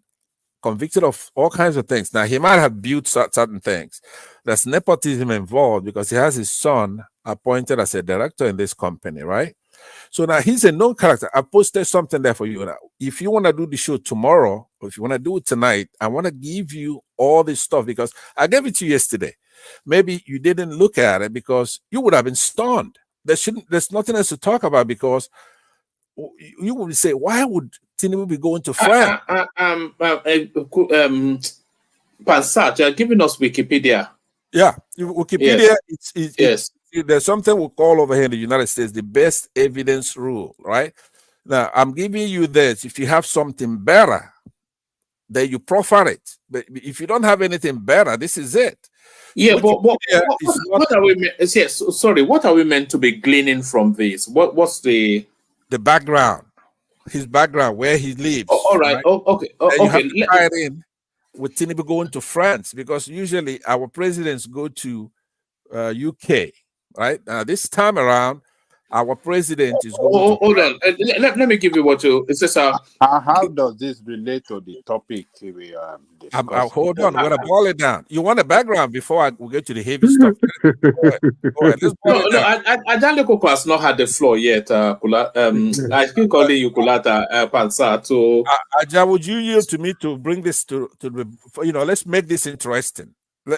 Speaker 3: convicted of all kinds of things. Now, he might have built certain things. There's nepotism involved because he has his son appointed as a director in this company, right? So now he's a known character. I posted something there for you. Now, if you want to do the show tomorrow, or if you want to do it tonight, I want to give you all this stuff because I gave it to you yesterday. Maybe you didn't look at it because you would have been stunned. There's nothing else to talk about because you would say, why would Tinubu be going to France?
Speaker 6: Pansat, you're giving us Wikipedia.
Speaker 3: Yeah, Wikipedia.
Speaker 6: Yes.
Speaker 3: See, there's something we call over here in the United States the best evidence rule, right? Now, I'm giving you this. If you have something better, then you proffer it. But if you don't have anything better, this is it.
Speaker 6: Yeah, but
Speaker 3: Wikipedia is not
Speaker 6: what are we? Yes, sorry. What are we meant to be gleaning from this? What's the
Speaker 3: background, his background, where he lives,
Speaker 6: all right.
Speaker 3: right?
Speaker 6: Oh, okay.
Speaker 3: And you have
Speaker 6: Okay.
Speaker 3: to tie it in with Tinubu going to France because usually our presidents go to UK, right? This time around, our president is going to
Speaker 6: Hold
Speaker 3: France.
Speaker 6: on. Let me give you what you. It says
Speaker 14: How does this relate to the topic we are discussing?
Speaker 3: Hold on, we're gonna boil it down. You want a background before we get to the heavy stuff? Go ahead. Let's boil it down.
Speaker 6: Adale Koko has not had the floor yet. I keep calling you Kulata Pansa. So,
Speaker 3: Aja, would you yield to me to bring this to the? Let's make this interesting.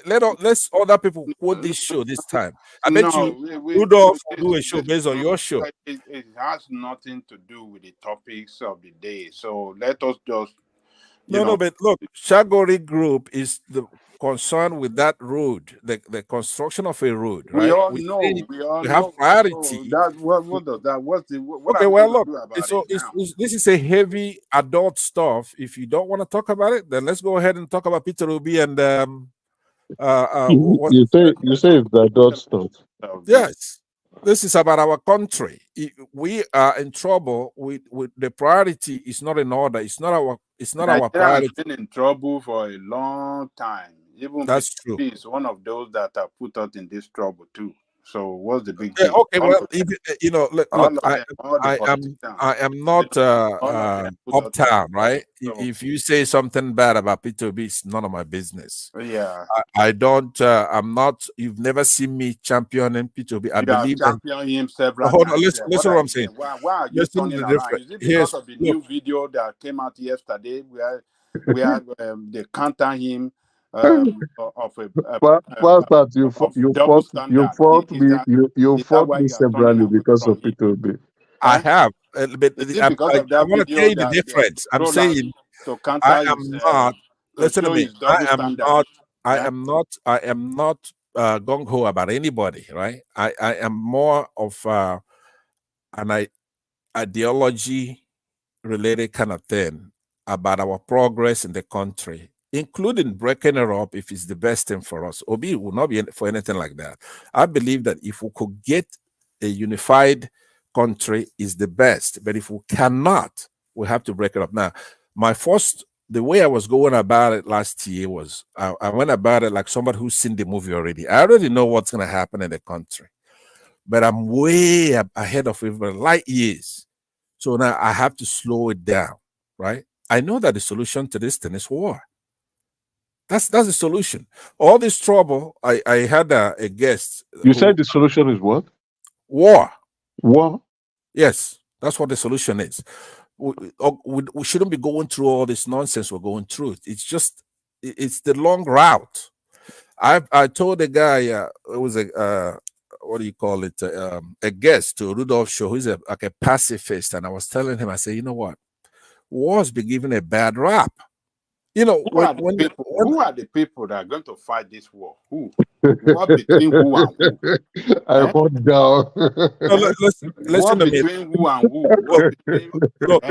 Speaker 3: Let's other people quote this show this time. I bet you Rudolph will do a show based on your show.
Speaker 14: It has nothing to do with the topics of the day. So let us just
Speaker 3: No, but look, Shagori Group is the concerned with that road, the construction of a road,
Speaker 14: we
Speaker 3: right?
Speaker 14: all
Speaker 3: We
Speaker 14: know.
Speaker 3: say
Speaker 14: We all
Speaker 3: we have
Speaker 14: know.
Speaker 3: priority.
Speaker 14: So that what does that? What
Speaker 3: Okay,
Speaker 14: are we
Speaker 3: well,
Speaker 14: going
Speaker 3: look,
Speaker 14: to do about
Speaker 3: so
Speaker 14: it now?
Speaker 3: this is a heavy adult stuff. If you don't want to talk about it, then let's go ahead and talk about Peter Obi and what?
Speaker 10: You say it's the adult stuff.
Speaker 3: Yes, this is about our country. We are in trouble. With the priority is not in order. It's not our
Speaker 14: Nigeria
Speaker 3: priority.
Speaker 14: has been in trouble for a long time. Even
Speaker 3: That's true.
Speaker 14: PDP is one of those that have put us in this trouble too. So what's the big deal?
Speaker 3: Okay, well, look, I am not uptown, right? If you say something bad about Peter Obi, it's none of my business.
Speaker 14: Yeah,
Speaker 3: I don't. I'm not. You've never seen me championing Peter Obi. I
Speaker 14: you have
Speaker 3: believe that.
Speaker 14: championed him several
Speaker 3: Hold on,
Speaker 14: times.
Speaker 3: listen to what I'm saying.
Speaker 14: Why are you
Speaker 3: Listen to
Speaker 14: turning
Speaker 3: the
Speaker 14: around?
Speaker 3: difference.
Speaker 14: Is it
Speaker 3: Here's
Speaker 14: because of the new video that came out yesterday where they counter him of double standard?
Speaker 10: You
Speaker 14: Is that
Speaker 10: fought
Speaker 14: why
Speaker 10: me
Speaker 14: you are turning
Speaker 10: severally
Speaker 14: away
Speaker 10: because
Speaker 14: from
Speaker 10: of
Speaker 14: him?
Speaker 10: Peter Obi.
Speaker 3: I have, but
Speaker 14: Is it because of
Speaker 3: I
Speaker 14: that
Speaker 3: want to tell
Speaker 14: video
Speaker 3: you the
Speaker 14: that
Speaker 3: difference. I'm
Speaker 14: roll out
Speaker 3: saying
Speaker 14: to
Speaker 3: I
Speaker 14: counter
Speaker 3: am
Speaker 14: his
Speaker 3: not.
Speaker 14: to
Speaker 3: Listen to
Speaker 14: show
Speaker 3: me.
Speaker 14: his double standard?
Speaker 3: I am not gung ho about anybody, right? I am more of an ideology related kind of thing about our progress in the country, including breaking it up if it's the best thing for us. Obi will not be for anything like that. I believe that if we could get a unified country is the best, but if we cannot, we have to break it up. Now, the way I was going about it last year was I went about it like somebody who's seen the movie already. I already know what's going to happen in the country, but I'm way ahead of everybody, light years. So now I have to slow it down, right? I know that the solution to this thing is war. That's the solution. All this trouble, I had a guest.
Speaker 10: You said the solution is what?
Speaker 3: War.
Speaker 10: War?
Speaker 3: Yes, that's what the solution is. We shouldn't be going through all this nonsense we're going through. It's the long route. I told the guy it was a what do you call it a guest to Rudolph show who's like a pacifist, and I was telling him, I said, you know what, war's been given a bad rap. You know,
Speaker 14: Who are the people that are going to fight this war? Who? War between who and who?
Speaker 10: I hold down.
Speaker 3: No, listen to me.
Speaker 14: Between who and who? War between,
Speaker 3: Look,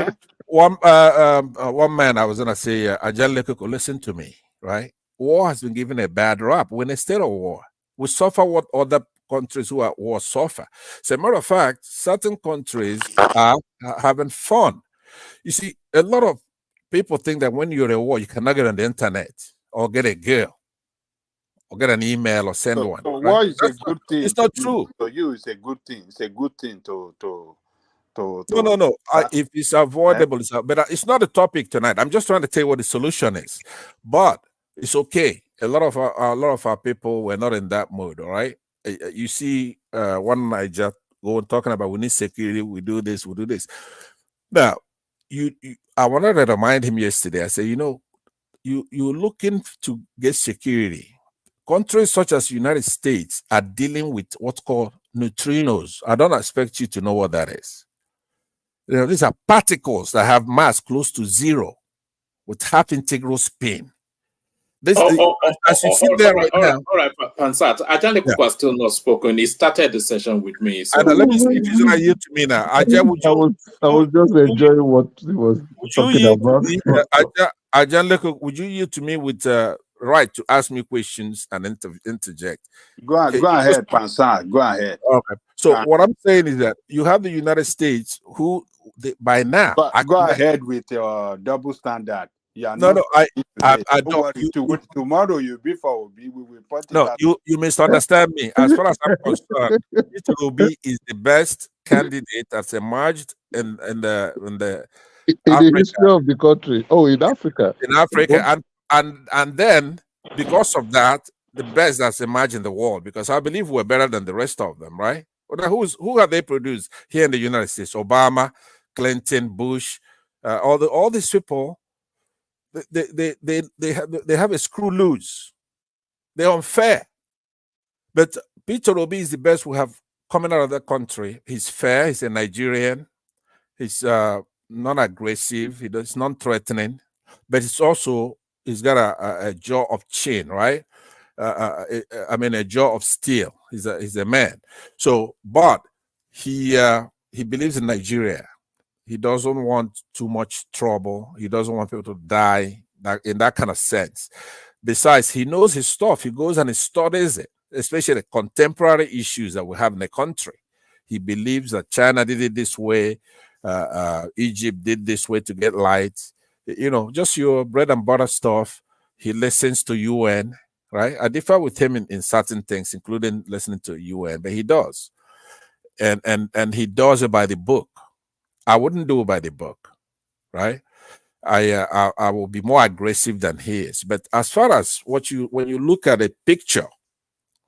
Speaker 3: one man, I was gonna say, Ajay Lekoko, listen to me, right? War has been given a bad rap. We're in a state of war. We suffer what other countries who are at war suffer. As a matter of fact, certain countries are having fun. You see, a lot of people think that when you're at war, you cannot get on the internet or get a girl or get an email or send one.
Speaker 14: So
Speaker 3: Right?
Speaker 14: war is a good thing.
Speaker 3: It's not true.
Speaker 14: For you, it's a good thing. It's a good thing to
Speaker 3: No. If it's avoidable, but it's not a topic tonight. I'm just trying to tell you what the solution is. But it's okay. A lot of our people were not in that mood. All right. You see, one night just going talking about we need security. We do this. We do this. Now, I wanted to remind him yesterday. I said, you're looking to get security. Countries such as United States are dealing with what's called neutrinos. I don't expect you to know what that is. These are particles that have mass close to zero with half integral spin. This as you see there right now.
Speaker 6: All right, Pansat. Ajale
Speaker 3: Yeah.
Speaker 6: Kuku has still not spoken. He started the session with me. So
Speaker 3: Let me see if he's gonna yield to me now. Aja, would
Speaker 10: I
Speaker 3: you?
Speaker 10: was just enjoying what he was
Speaker 3: Would you
Speaker 10: talking
Speaker 3: yield to
Speaker 10: about.
Speaker 3: me, Ajanleko, would you yield to me with right to ask me questions and interject?
Speaker 21: Go ahead, Pansa. Go ahead.
Speaker 3: Okay. So what I'm saying is that you have the United States who by now
Speaker 21: Go ahead with your double standard. Yeah,
Speaker 3: no, I
Speaker 21: don't
Speaker 3: don't.
Speaker 21: worry. Tomorrow you'll be for Obi. We will put it
Speaker 3: No,
Speaker 21: out.
Speaker 3: you misunderstand me. As far as I'm concerned, Peter Obi is the best candidate that's emerged in the
Speaker 10: In the history of the country. Oh, in Africa.
Speaker 3: in Africa, and then because of that, the best that's emerged in the world. Because I believe we're better than the rest of them, right? Well, who have they produced here in the United States? Obama, Clinton, Bush, all these people. They have a screw loose. They're unfair. But Peter Obi is the best we have coming out of the country. He's fair. He's a Nigerian. He's non-aggressive. He's non-threatening. But he's got a jaw of chin, right? A jaw of steel. He's a man. So, but he believes in Nigeria. He doesn't want too much trouble. He doesn't want people to die in that kind of sense. Besides, he knows his stuff. He goes and he studies it, especially the contemporary issues that we have in the country. He believes that China did it this way, Egypt did this way to get light. Just your bread and butter stuff. He listens to UN, right? I differ with him in certain things, including listening to UN, but he does. And he does it by the book. I wouldn't do it by the book, right? I will be more aggressive than he is. But as far as when you look at a picture,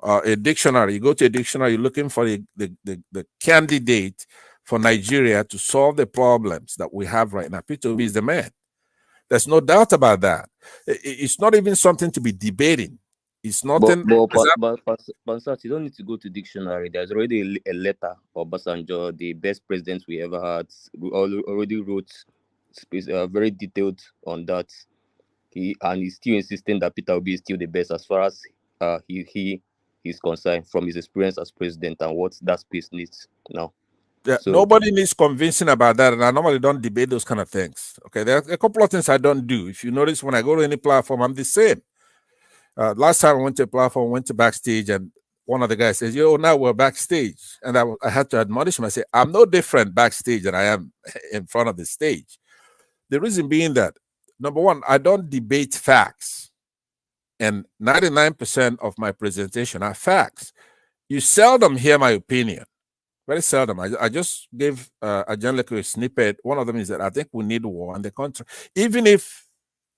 Speaker 3: a dictionary, you go to a dictionary, you're looking for the candidate for Nigeria to solve the problems that we have right now. Peter Obi is the man. There's no doubt about that. It's not even something to be debating. It's nothing.
Speaker 19: But Pansat, you don't need to go to dictionary. There's already a letter of Obasanjo, the best president we ever had, already wrote very detailed on that. He's still insisting that Peter Obi is still the best as far as he is concerned from his experience as president and what that space needs now.
Speaker 3: Yeah,
Speaker 19: So
Speaker 3: nobody needs convincing about that, and I normally don't debate those kind of things. Okay, there are a couple of things I don't do. If you notice, when I go to any platform, I'm the same. Last time I went to a platform, went to backstage, and one of the guys says, now we're backstage. And I had to admonish him. I say, I'm no different backstage than I am in front of the stage. The reason being that, number one, I don't debate facts. And 99% of my presentation are facts. You seldom hear my opinion. Very seldom. I just gave Ajanleko a snippet. One of them is that I think we need war in the country. Even if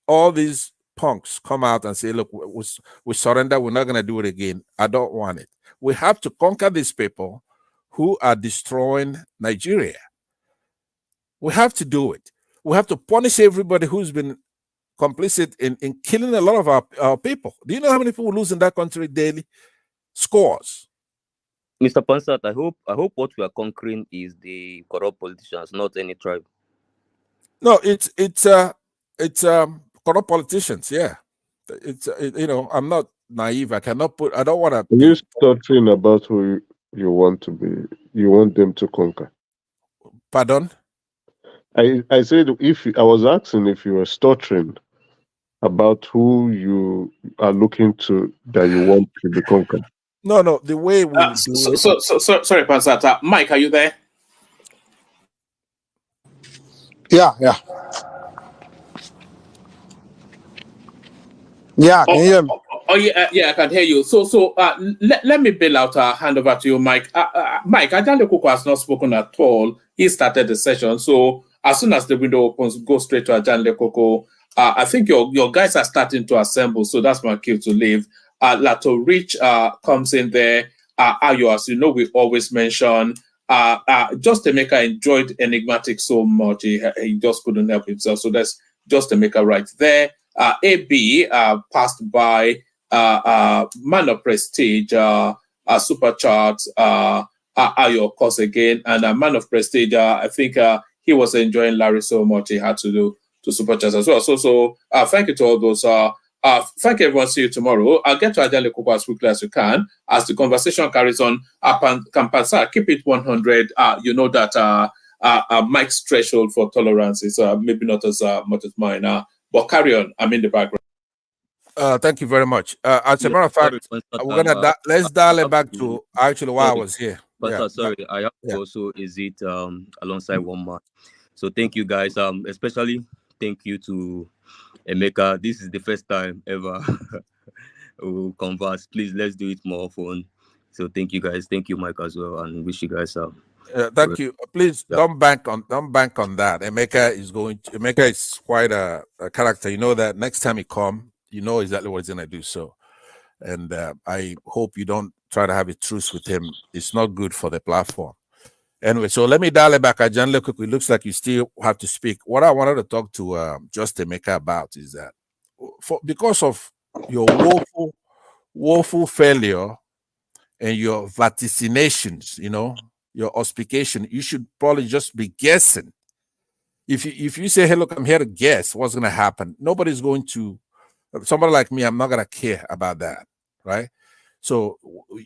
Speaker 3: all these punks come out and say, look, we surrender, we're not going to do it again. I don't want it. We have to conquer these people who are destroying Nigeria. We have to do it. We have to punish everybody who's been complicit in killing a lot of our people. Do you know how many people lose in that country daily? Scores.
Speaker 19: Mr. Pansat, I hope what we are conquering is the corrupt politicians, not any tribe.
Speaker 3: No, it's corrupt politicians. Yeah, I'm not naive. I don't want to.
Speaker 10: Are you stuttering about who you want to be? You want them to conquer?
Speaker 3: Pardon?
Speaker 10: I said I was asking if you were stuttering about who you are looking to that you want to be conquered.
Speaker 3: No, the way we
Speaker 6: sorry, Pansat. Mike, are you there?
Speaker 11: Yeah. Yeah, can you hear me?
Speaker 6: Yeah, I can hear you. So let me bail out. Hand over to you, Mike. Mike, Ajale Kuku has not spoken at all. He started the session. So as soon as the window opens, go straight to Ajale Kuku. I think your guys are starting to assemble. So that's my cue to leave. Lato Rich comes in there. Ayo, as you know, we always mention. Just Emeka enjoyed Enigmatic so much. He just couldn't help himself. So that's Just Emeka right there. AB passed by Man of Prestige, Super Charts, Ayo, of course, again, and Man of Prestige. I think he was enjoying Larry so much he had to do to Super Charts as well. So thank you to all those Thank you, everyone. See you tomorrow. I'll get to Ajale Koko as quickly as you can. As the conversation carries on, Kampasa, keep it 100. You know that Mike's threshold for tolerance is maybe not as much as mine. But carry on. I'm in the background.
Speaker 3: Thank you very much. As a
Speaker 9: Yeah,
Speaker 3: matter of
Speaker 9: sorry,
Speaker 3: fact,
Speaker 9: Pastor,
Speaker 3: we're gonna let's dial it back
Speaker 9: to,
Speaker 3: to actually why I
Speaker 9: sorry,
Speaker 3: was here.
Speaker 9: Pastor,
Speaker 3: Yeah,
Speaker 9: sorry, I have to
Speaker 3: yeah.
Speaker 9: also exit alongside one man. So thank you guys. Especially thank you to Emeka. This is the first time ever we'll converse. Please let's do it more often. So thank you guys. Thank you, Mike, as well, and wish you guys
Speaker 3: Thank you. Please
Speaker 9: yeah.
Speaker 3: don't bank on that. Emeka is quite a character. You know that next time he come, you know exactly what he's gonna do. So, and I hope you don't try to have a truce with him. It's not good for the platform. Anyway, so let me dial it back. Ajanle quickly. It looks like you still have to speak. What I wanted to talk to just Emeka about is that because of your woeful failure and your vaticinations, your auspication, you should probably just be guessing. If you say, hey, look, I'm here to guess what's going to happen, nobody's going to, somebody like me, I'm not going to care about that, right? So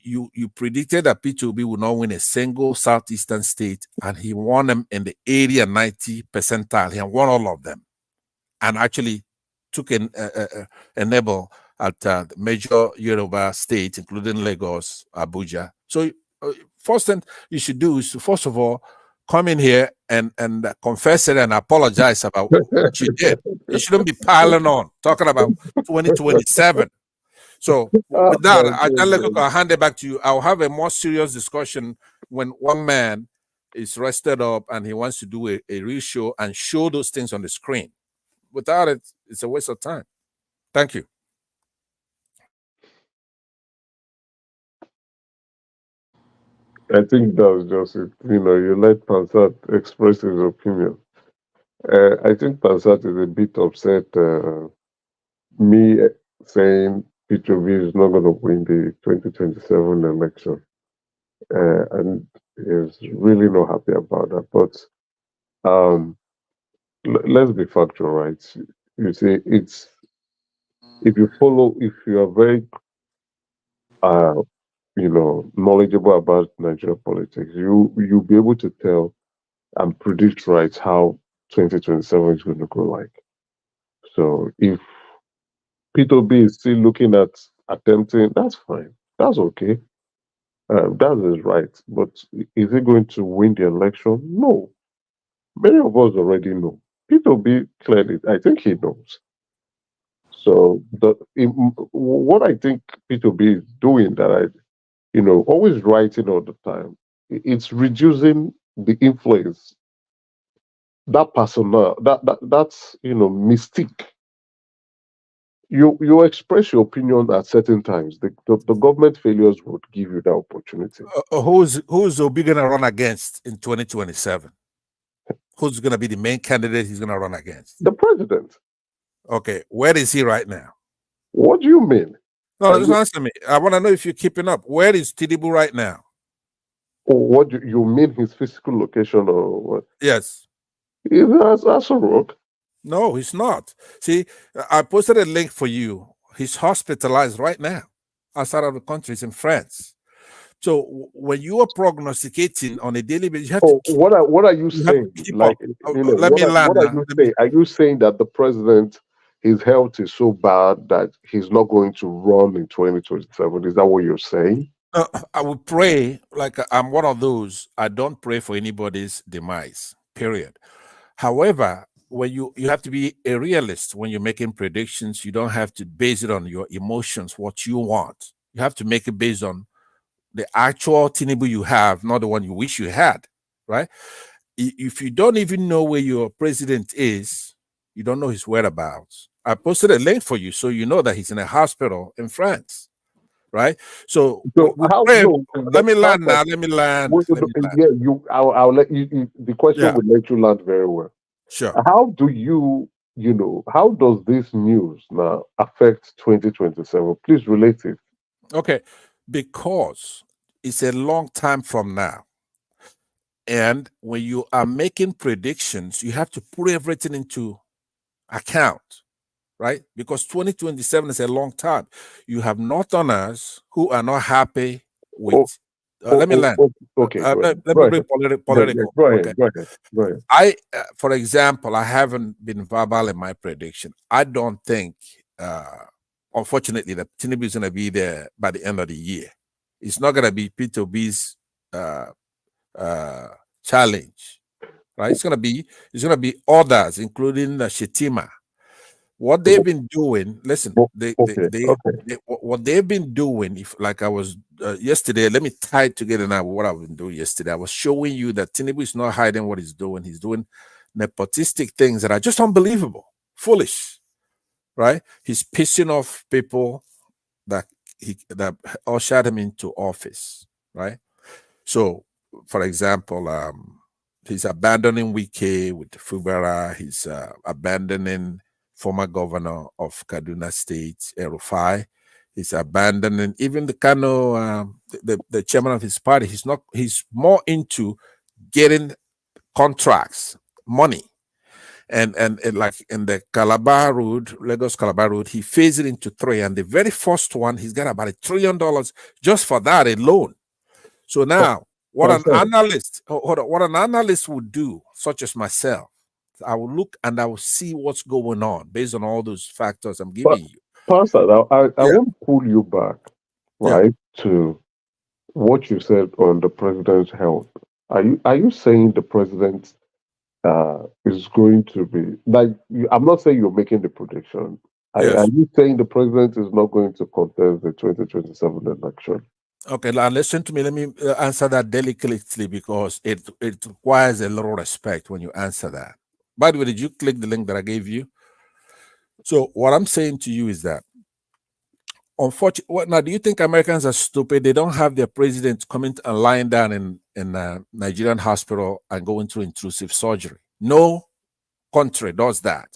Speaker 3: you predicted that P2B would not win a single southeastern state, and he won them in the 80 and 90 percentile. He won all of them, and actually took a nibble at the major Yoruba states, including Lagos, Abuja. So first thing you should do is to, first of all, come in here and confess it and apologize about what you did. You shouldn't be piling on, talking about 2027. So with that, I'll hand it back to you. I'll have a more serious discussion when one man is rested up and he wants to do a real show and show those things on the screen. Without it, it's a waste of time. Thank you.
Speaker 10: I think that was just it. You let Pansat express his opinion. I think Pansat is a bit upset. Me saying P2B is not going to win the 2027 election. And is really not happy about that. But let's be factual, right? You see, if you are very knowledgeable about Nigerian politics, you'll be able to tell and predict right how 2027 is going to go like. So if P2B is still looking at attempting, that's fine. That's okay. That is right. But is he going to win the election? No. Many of us already know. P2B clearly, I think he knows. So what I think P2B is doing that always writing all the time, it's reducing the influence, that personnel, that's mystique. You express your opinion at certain times. The government failures would give you that opportunity.
Speaker 3: Who's Obi going to run against in 2027? Who's going to be the main candidate he's going to run against?
Speaker 10: The president.
Speaker 3: Okay, where is he right now?
Speaker 10: What do you mean?
Speaker 3: No, just answer me. I want to know if you're keeping up. Where is Tinubu right now?
Speaker 10: What do you mean, his physical location or what?
Speaker 3: Yes.
Speaker 10: He's a rock.
Speaker 3: No, he's not. See, I posted a link for you. He's hospitalized right now outside of the country. He's in France. So when you are prognosticating on a daily basis, you have to.
Speaker 10: What are you saying? Like,
Speaker 3: let me land.
Speaker 10: What are you saying? Are you saying that the president, his health is so bad that he's not going to run in 2027? Is that what you're saying?
Speaker 3: I would pray, like I'm one of those. I don't pray for anybody's demise. Period. However, when you have to be a realist when you're making predictions. You don't have to base it on your emotions, what you want. You have to make it based on the actual Tinubu you have, not the one you wish you had, right? If you don't even know where your president is, you don't know his whereabouts. I posted a link for you so you know that he's in a hospital in France, right? So let me land now. Let me land.
Speaker 10: Yeah, I'll let you. The question will let you land very well.
Speaker 3: Sure.
Speaker 10: How do how does this news now affect 2027? Please relate it.
Speaker 3: Okay, because it's a long time from now. And when you are making predictions, you have to put everything into account, right? Because 2027 is a long time. You have Northerners who are not happy with.
Speaker 10: Oh,
Speaker 3: Let me land.
Speaker 10: okay, go ahead.
Speaker 3: Let
Speaker 10: Go
Speaker 3: me
Speaker 10: ahead.
Speaker 3: bring
Speaker 10: Yeah,
Speaker 3: political.
Speaker 10: go
Speaker 3: Okay.
Speaker 10: ahead. Go ahead. Go ahead.
Speaker 3: For example, I haven't been verbal in my prediction. I don't think, unfortunately, that Tinubu is going to be there by the end of the year. It's not going to be Peter B's challenge, right? It's going to be others, including Shetima. What they've been doing, listen, what they've been doing, if like I was yesterday, let me tie it together now with what I've been doing yesterday. I was showing you that Tinubu is not hiding what he's doing. He's doing nepotistic things that are just unbelievable, foolish, right? He's pissing off people that ushered him into office, right? So, for example, he's abandoning Wike with Fubara. He's abandoning former governor of Kaduna State, Erufai. He's abandoning even the Kano, the chairman of his party. He's more into getting contracts, money. And like in the Calabar Road, Lagos Calabar Road, he phased it into 3. And the very first one, he's got about $1 trillion just for that alone. So now, what an analyst would do, such as myself, I will look and I will see what's going on based on all those factors I'm giving you.
Speaker 10: Pastor, I want to pull you back, right, to what you said on the president's health. Are you saying the president is going to be like? I'm not saying you're making the prediction. Are you saying the president is not going to contest the 2027 election?
Speaker 3: Okay, now listen to me. Let me answer that delicately because it requires a little respect when you answer that. By the way, did you click the link that I gave you? So what I'm saying to you is that, unfortunately, now do you think Americans are stupid? They don't have their president coming and lying down in a Nigerian hospital and going through intrusive surgery. No country does that.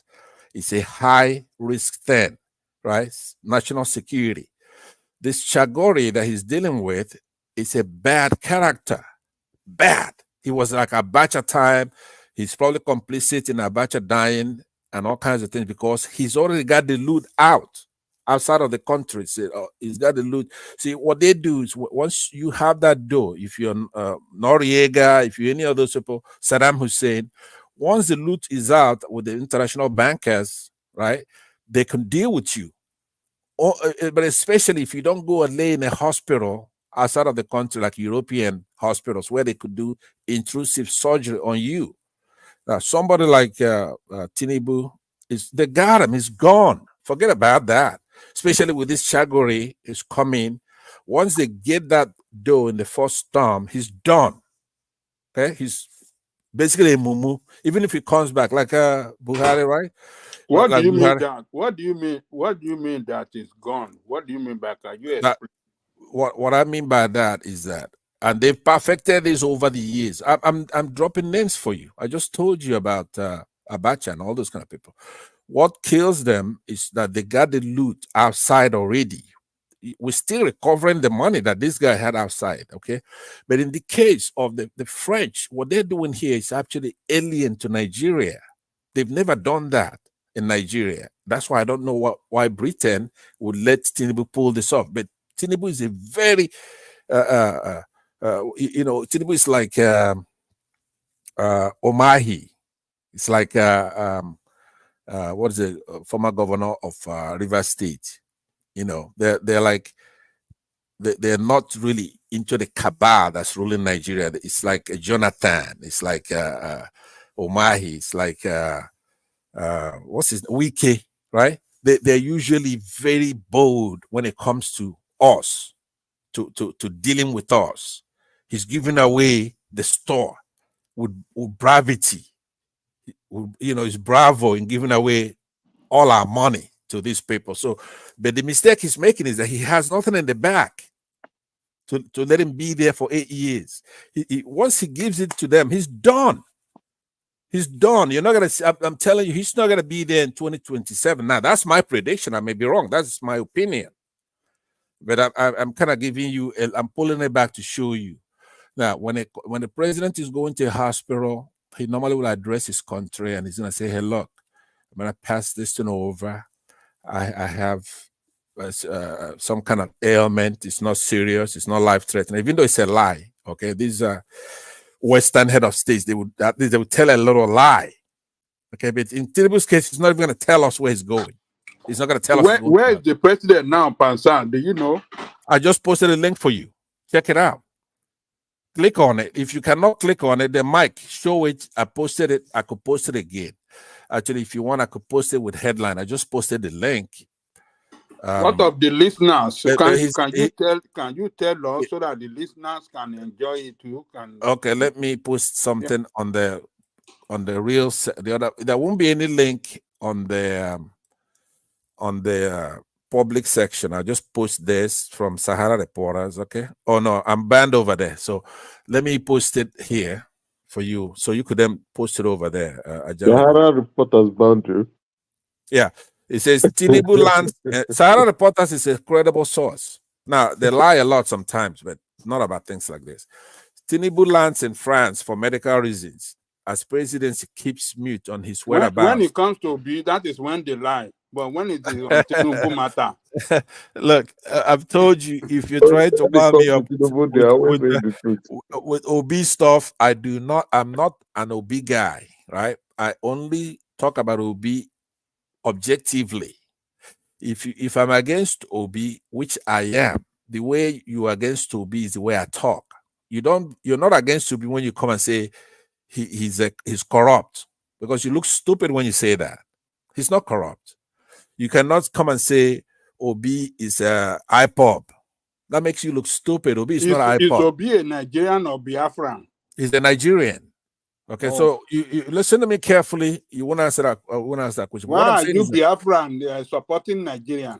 Speaker 3: It's a high risk thing, right? National security. This Chagori that he's dealing with is a bad character. Bad. He was like Abacha time. He's probably complicit in Abacha dying and all kinds of things because he's already got the loot outside of the country. So, he's got the loot. See, what they do is once you have that dough, if you're Noriega, if you're any of those people, Saddam Hussein, once the loot is out with the international bankers, right, they can deal with you. But especially if you don't go and lay in a hospital outside of the country, like European hospitals, where they could do intrusive surgery on you. Now, somebody like Tinubu, they got him, he's gone. Forget about that. Especially with this Chagori is coming. Once they get that dough in the first term, he's done. Okay, he's basically a mumu. Even if he comes back, like Buhari, right?
Speaker 14: What
Speaker 3: Like
Speaker 14: do you mean
Speaker 3: Buhari.
Speaker 14: that? What do you mean? What do you mean that is gone? What do you mean by that? You
Speaker 3: That,
Speaker 14: explain.
Speaker 3: what I mean by that is that, and they've perfected this over the years. I'm dropping names for you. I just told you about Abacha and all those kind of people. What kills them is that they got the loot outside already. We're still recovering the money that this guy had outside, okay? But in the case of the French, what they're doing here is actually alien to Nigeria. They've never done that in Nigeria. That's why I don't know why Britain would let Tinubu pull this off. But Tinubu is a very, Tinubu is like Omahi. It's like what is it? Former governor of Rivers State. They're like they're not really into the cabal that's ruling Nigeria. It's like Jonathan. It's like Omahi. It's like what's his Wike, right? They're usually very bold when it comes to us, to dealing with us. He's giving away the store with bravity. He's bravo in giving away all our money to these people. So, but the mistake he's making is that he has nothing in the back to let him be there for 8 years. Once he gives it to them, he's done. He's done. You're not gonna see, I'm telling you, he's not gonna be there in 2027. Now, that's my prediction. I may be wrong. That's my opinion. But I'm kind of giving you, I'm pulling it back to show you. Now, when the president is going to a hospital, he normally will address his country and he's gonna say, "Hey, look, I'm gonna pass this thing over. I have some kind of ailment. It's not serious. It's not life threatening, even though it's a lie. Okay, these Western head of states, they would tell a little lie. Okay, but in Tinubu's case, he's not even going to tell us where he's going. He's not going to tell us.
Speaker 16: Where is the president now, Pansan? Do you know?
Speaker 3: I just posted a link for you. Check it out. Click on it. If you cannot click on it, then Mike, show it. I posted it. I could post it again. Actually, if you want, I could post it with headline. I just posted the link.
Speaker 16: What of the listeners? Can you tell us so that the listeners can enjoy it too?
Speaker 3: Okay, let me post something on the real the other. There won't be any link on the public section. I just post this from Sahara Reporters. Okay. Oh no, I'm banned over there. So let me post it here for you, so you could then post it over there.
Speaker 10: Sahara Reporters banned you.
Speaker 3: Yeah. It says Tinubu lands. Sahara Reporters is a credible source. Now, they lie a lot sometimes, but not about things like this. Tinubu lands in France for medical reasons as presidency keeps mute on his whereabouts.
Speaker 16: When it comes to B, that is when they lie. But when it is on Tinubu matter.
Speaker 3: Look, I've told you, if you're trying to wind me up with OB stuff, I'm not an OB guy, right? I only talk about OB objectively. If I'm against OB, which I am, the way you are against OB is the way I talk. You're not against OB when you come and say he's corrupt, because you look stupid when you say that. He's not corrupt. You cannot come and say OB is IPOB. That makes you look stupid. OB is not IPOB.
Speaker 16: Is OB a Nigerian or Biafran?
Speaker 3: He's a Nigerian. Okay, so you listen to me carefully. You won't answer that. Won't answer that question.
Speaker 16: Why are you Biafran supporting Nigerian?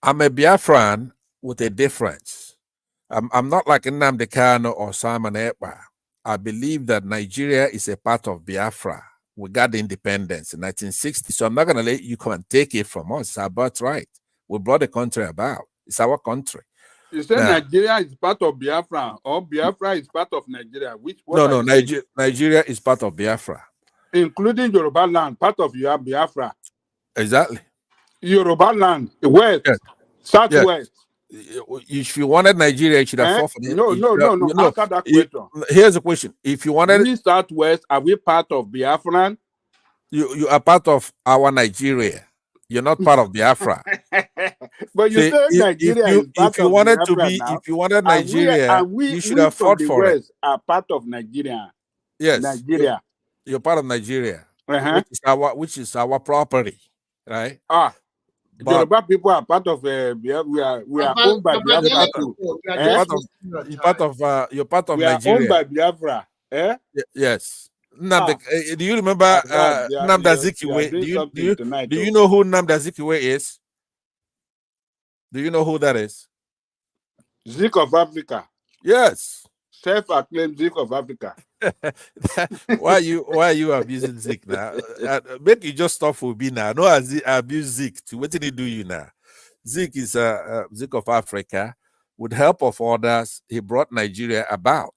Speaker 3: I'm a Biafran with a difference. I'm not like Nnamdi Kanu or Simon Ekpa. I believe that Nigeria is a part of Biafra. We got the independence in 1960, so I'm not going to let you come and take it from us. It's our birthright. We brought the country about. It's our country.
Speaker 16: You said Nigeria is part of Biafra, or Biafra is part of Nigeria?
Speaker 3: No, Nigeria is part of Biafra.
Speaker 16: Including Yoruba land, part of your Biafra.
Speaker 3: Exactly.
Speaker 16: Yoruba land, west, southwest.
Speaker 3: If you wanted Nigeria, you should have fought for it.
Speaker 16: No. Answer that question.
Speaker 3: Here's the question. If you wanted...
Speaker 16: We southwest, are we part of Biafran?
Speaker 3: You are part of our Nigeria. You're not part of Biafra.
Speaker 16: But you say Nigeria is part of Biafra now.
Speaker 3: If you wanted Nigeria, you should have fought for it.
Speaker 16: Are part of Nigeria.
Speaker 3: Yes.
Speaker 16: Nigeria.
Speaker 3: You're part of Nigeria, which is our property, right?
Speaker 16: But Yoruba people are part of we are owned by Biafra too.
Speaker 3: You're part of Nigeria.
Speaker 16: We are owned by Biafra.
Speaker 3: Yes. Do you remember Nnamdi Azikiwe? Do you know who Nnamdi Azikiwe is? Do you know who that is?
Speaker 16: Zik of Africa.
Speaker 3: Yes.
Speaker 16: Self-acclaimed Zik of Africa.
Speaker 3: Why are you abusing Zik now? Make you just stop for me now. No, abuse Zik. What did he do you now? Zik is Zik of Africa. With help of others, he brought Nigeria about,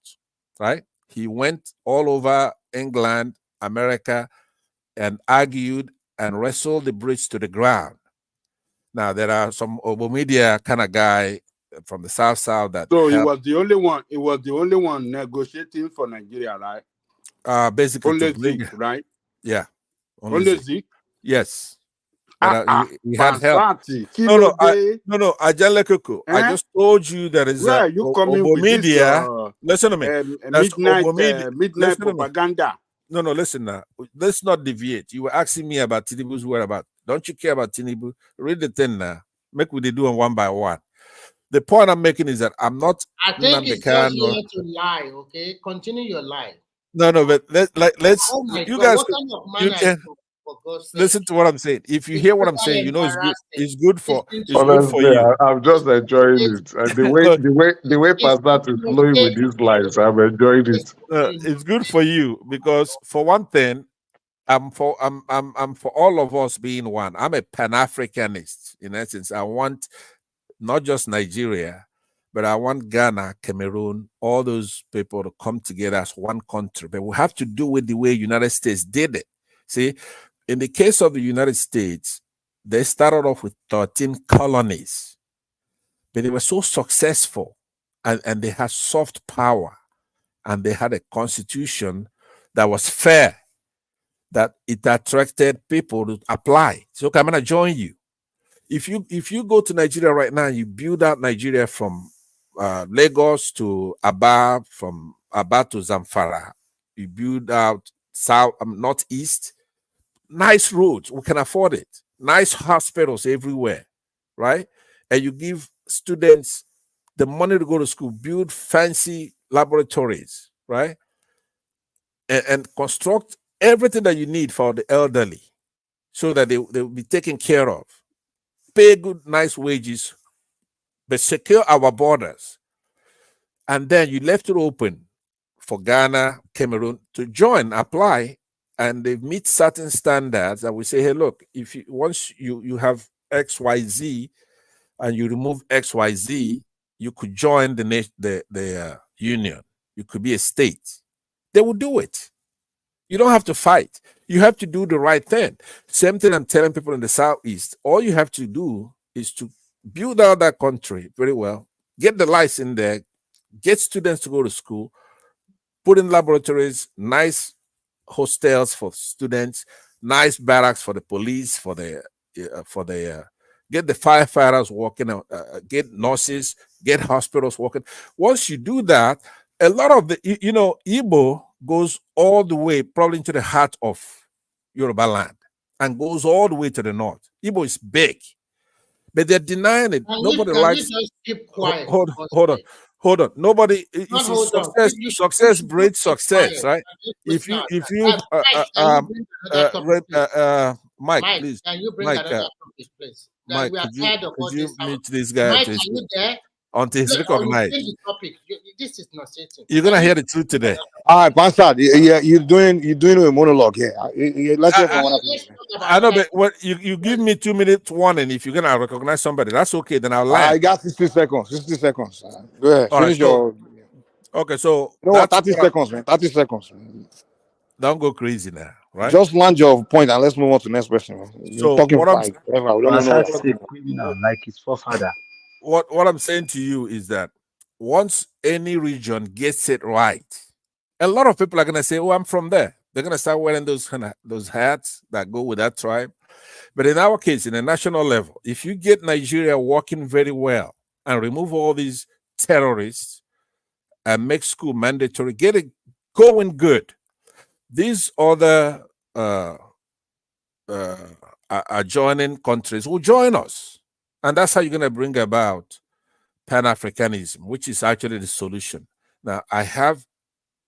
Speaker 3: right? He went all over England, America, and argued and wrestled the bridge to the ground. Now, there are some Obomedia kind of guy from the South that...
Speaker 16: So he was the only one. He was the only one negotiating for Nigeria, right?
Speaker 3: Basically,
Speaker 16: only Zik, right?
Speaker 3: Yeah.
Speaker 16: Only Zik?
Speaker 3: Yes. He had help. No, Ajale Koko. I just told you there is
Speaker 16: where are you coming
Speaker 3: Obomedia.
Speaker 16: With
Speaker 3: this, listen to me.
Speaker 16: Midnight propaganda.
Speaker 3: No, listen now. Let's not deviate. You were asking me about Tinubu's whereabouts. Don't you care about Tinubu? Read the thing now. Make we do them one by one. The point I'm making is that I'm not...
Speaker 5: I think it's just here to lie, okay? Continue your lie.
Speaker 3: No, but let's...
Speaker 5: Oh my
Speaker 3: you
Speaker 5: God,
Speaker 3: guys...
Speaker 5: what kind of man are you?
Speaker 3: Listen to what I'm saying. If you hear what I'm saying, you know it's good for
Speaker 10: Honestly,
Speaker 3: you.
Speaker 10: I'm just enjoying it. And the way Pastor is flowing with these lines, I'm enjoying it.
Speaker 3: It's good for you because, for one thing, I'm for all of us being one. I'm a Pan-Africanist in essence. I want not just Nigeria, but I want Ghana, Cameroon, all those people to come together as one country. But we have to do it the way United States did it. See, in the case of the United States, They started off with 13 colonies, but they were so successful and they had soft power and they had a constitution that was fair, that it attracted people to apply. So, okay, I'm going to join you. If you go to Nigeria right now, you build out Nigeria from Lagos to Aba, from Aba to Zamfara, you build out south, northeast, nice roads, we can afford it, nice hospitals everywhere, right? And you give students the money to go to school, build fancy laboratories, right? And construct everything that you need for the elderly so that they will be taken care of. Pay good, nice wages, but secure our borders. And then you left it open for Ghana, Cameroon to join, apply, and they meet certain standards. And we say, hey, look, if you once you have XYZ and you remove XYZ, you could join the union. You could be a state. They will do it. You don't have to fight. You have to do the right thing. Same thing I'm telling people in the Southeast. All you have to do is to build out that country very well, get the lights in there, get students to go to school, put in laboratories, nice hostels for students, nice barracks for the police, for the get the firefighters working, get nurses, get hospitals working. Once you do that, a lot of the Igbo goes all the way probably into the heart of Yoruba land and goes all the way to the north. Igbo is big, but they're denying it. Nobody
Speaker 12: Can
Speaker 3: likes.
Speaker 12: you just keep quiet?
Speaker 3: Hold on. Nobody. You
Speaker 12: Not
Speaker 3: see,
Speaker 12: hold on.
Speaker 3: success
Speaker 12: You
Speaker 3: breeds
Speaker 12: keep
Speaker 3: success,
Speaker 12: quiet.
Speaker 3: right?
Speaker 12: Can
Speaker 3: If
Speaker 12: you
Speaker 3: you,
Speaker 12: please
Speaker 3: if
Speaker 12: now?
Speaker 3: you,
Speaker 12: Mike,
Speaker 3: Mike,
Speaker 12: can you bring another topic, please?
Speaker 3: please,
Speaker 12: Can you bring
Speaker 3: Mike,
Speaker 12: another topic, please?
Speaker 3: Mike,
Speaker 12: We are
Speaker 3: could you
Speaker 12: tired of all this.
Speaker 3: mute this guy
Speaker 12: Mike,
Speaker 3: until
Speaker 12: are you there?
Speaker 3: he's
Speaker 12: Or you
Speaker 3: recognized?
Speaker 12: change the topic. This is not certain.
Speaker 3: You're gonna hear the truth today.
Speaker 22: All right, Bastard. Yeah, you're doing a monologue here. Let's hear from one of you.
Speaker 3: I know, but what you give me 2 minutes warning if you're gonna recognize somebody. That's okay. Then I'll land.
Speaker 22: I got 60 seconds. 60 seconds. Go ahead.
Speaker 3: All right,
Speaker 22: Finish your.
Speaker 3: Okay, so
Speaker 22: You know what?
Speaker 3: that's
Speaker 22: 30 seconds, man. 30 seconds.
Speaker 3: Don't go crazy now, right?
Speaker 22: Just land your point and let's move on to the next question. Man. You're
Speaker 3: So
Speaker 22: talking
Speaker 3: what I'm
Speaker 22: five. Whatever. We don't even know
Speaker 23: Bastard
Speaker 22: what.
Speaker 23: is a criminal, like his forefather.
Speaker 3: what I'm saying to you is that once any region gets it right, a lot of people are gonna say, "Oh, I'm from there." They're gonna start wearing those hats that go with that tribe. But in our case, in a national level, if you get Nigeria working very well and remove all these terrorists and make school mandatory, get it going good, these other adjoining countries will join us. And that's how you're going to bring about Pan-Africanism, which is actually the solution. Now, I have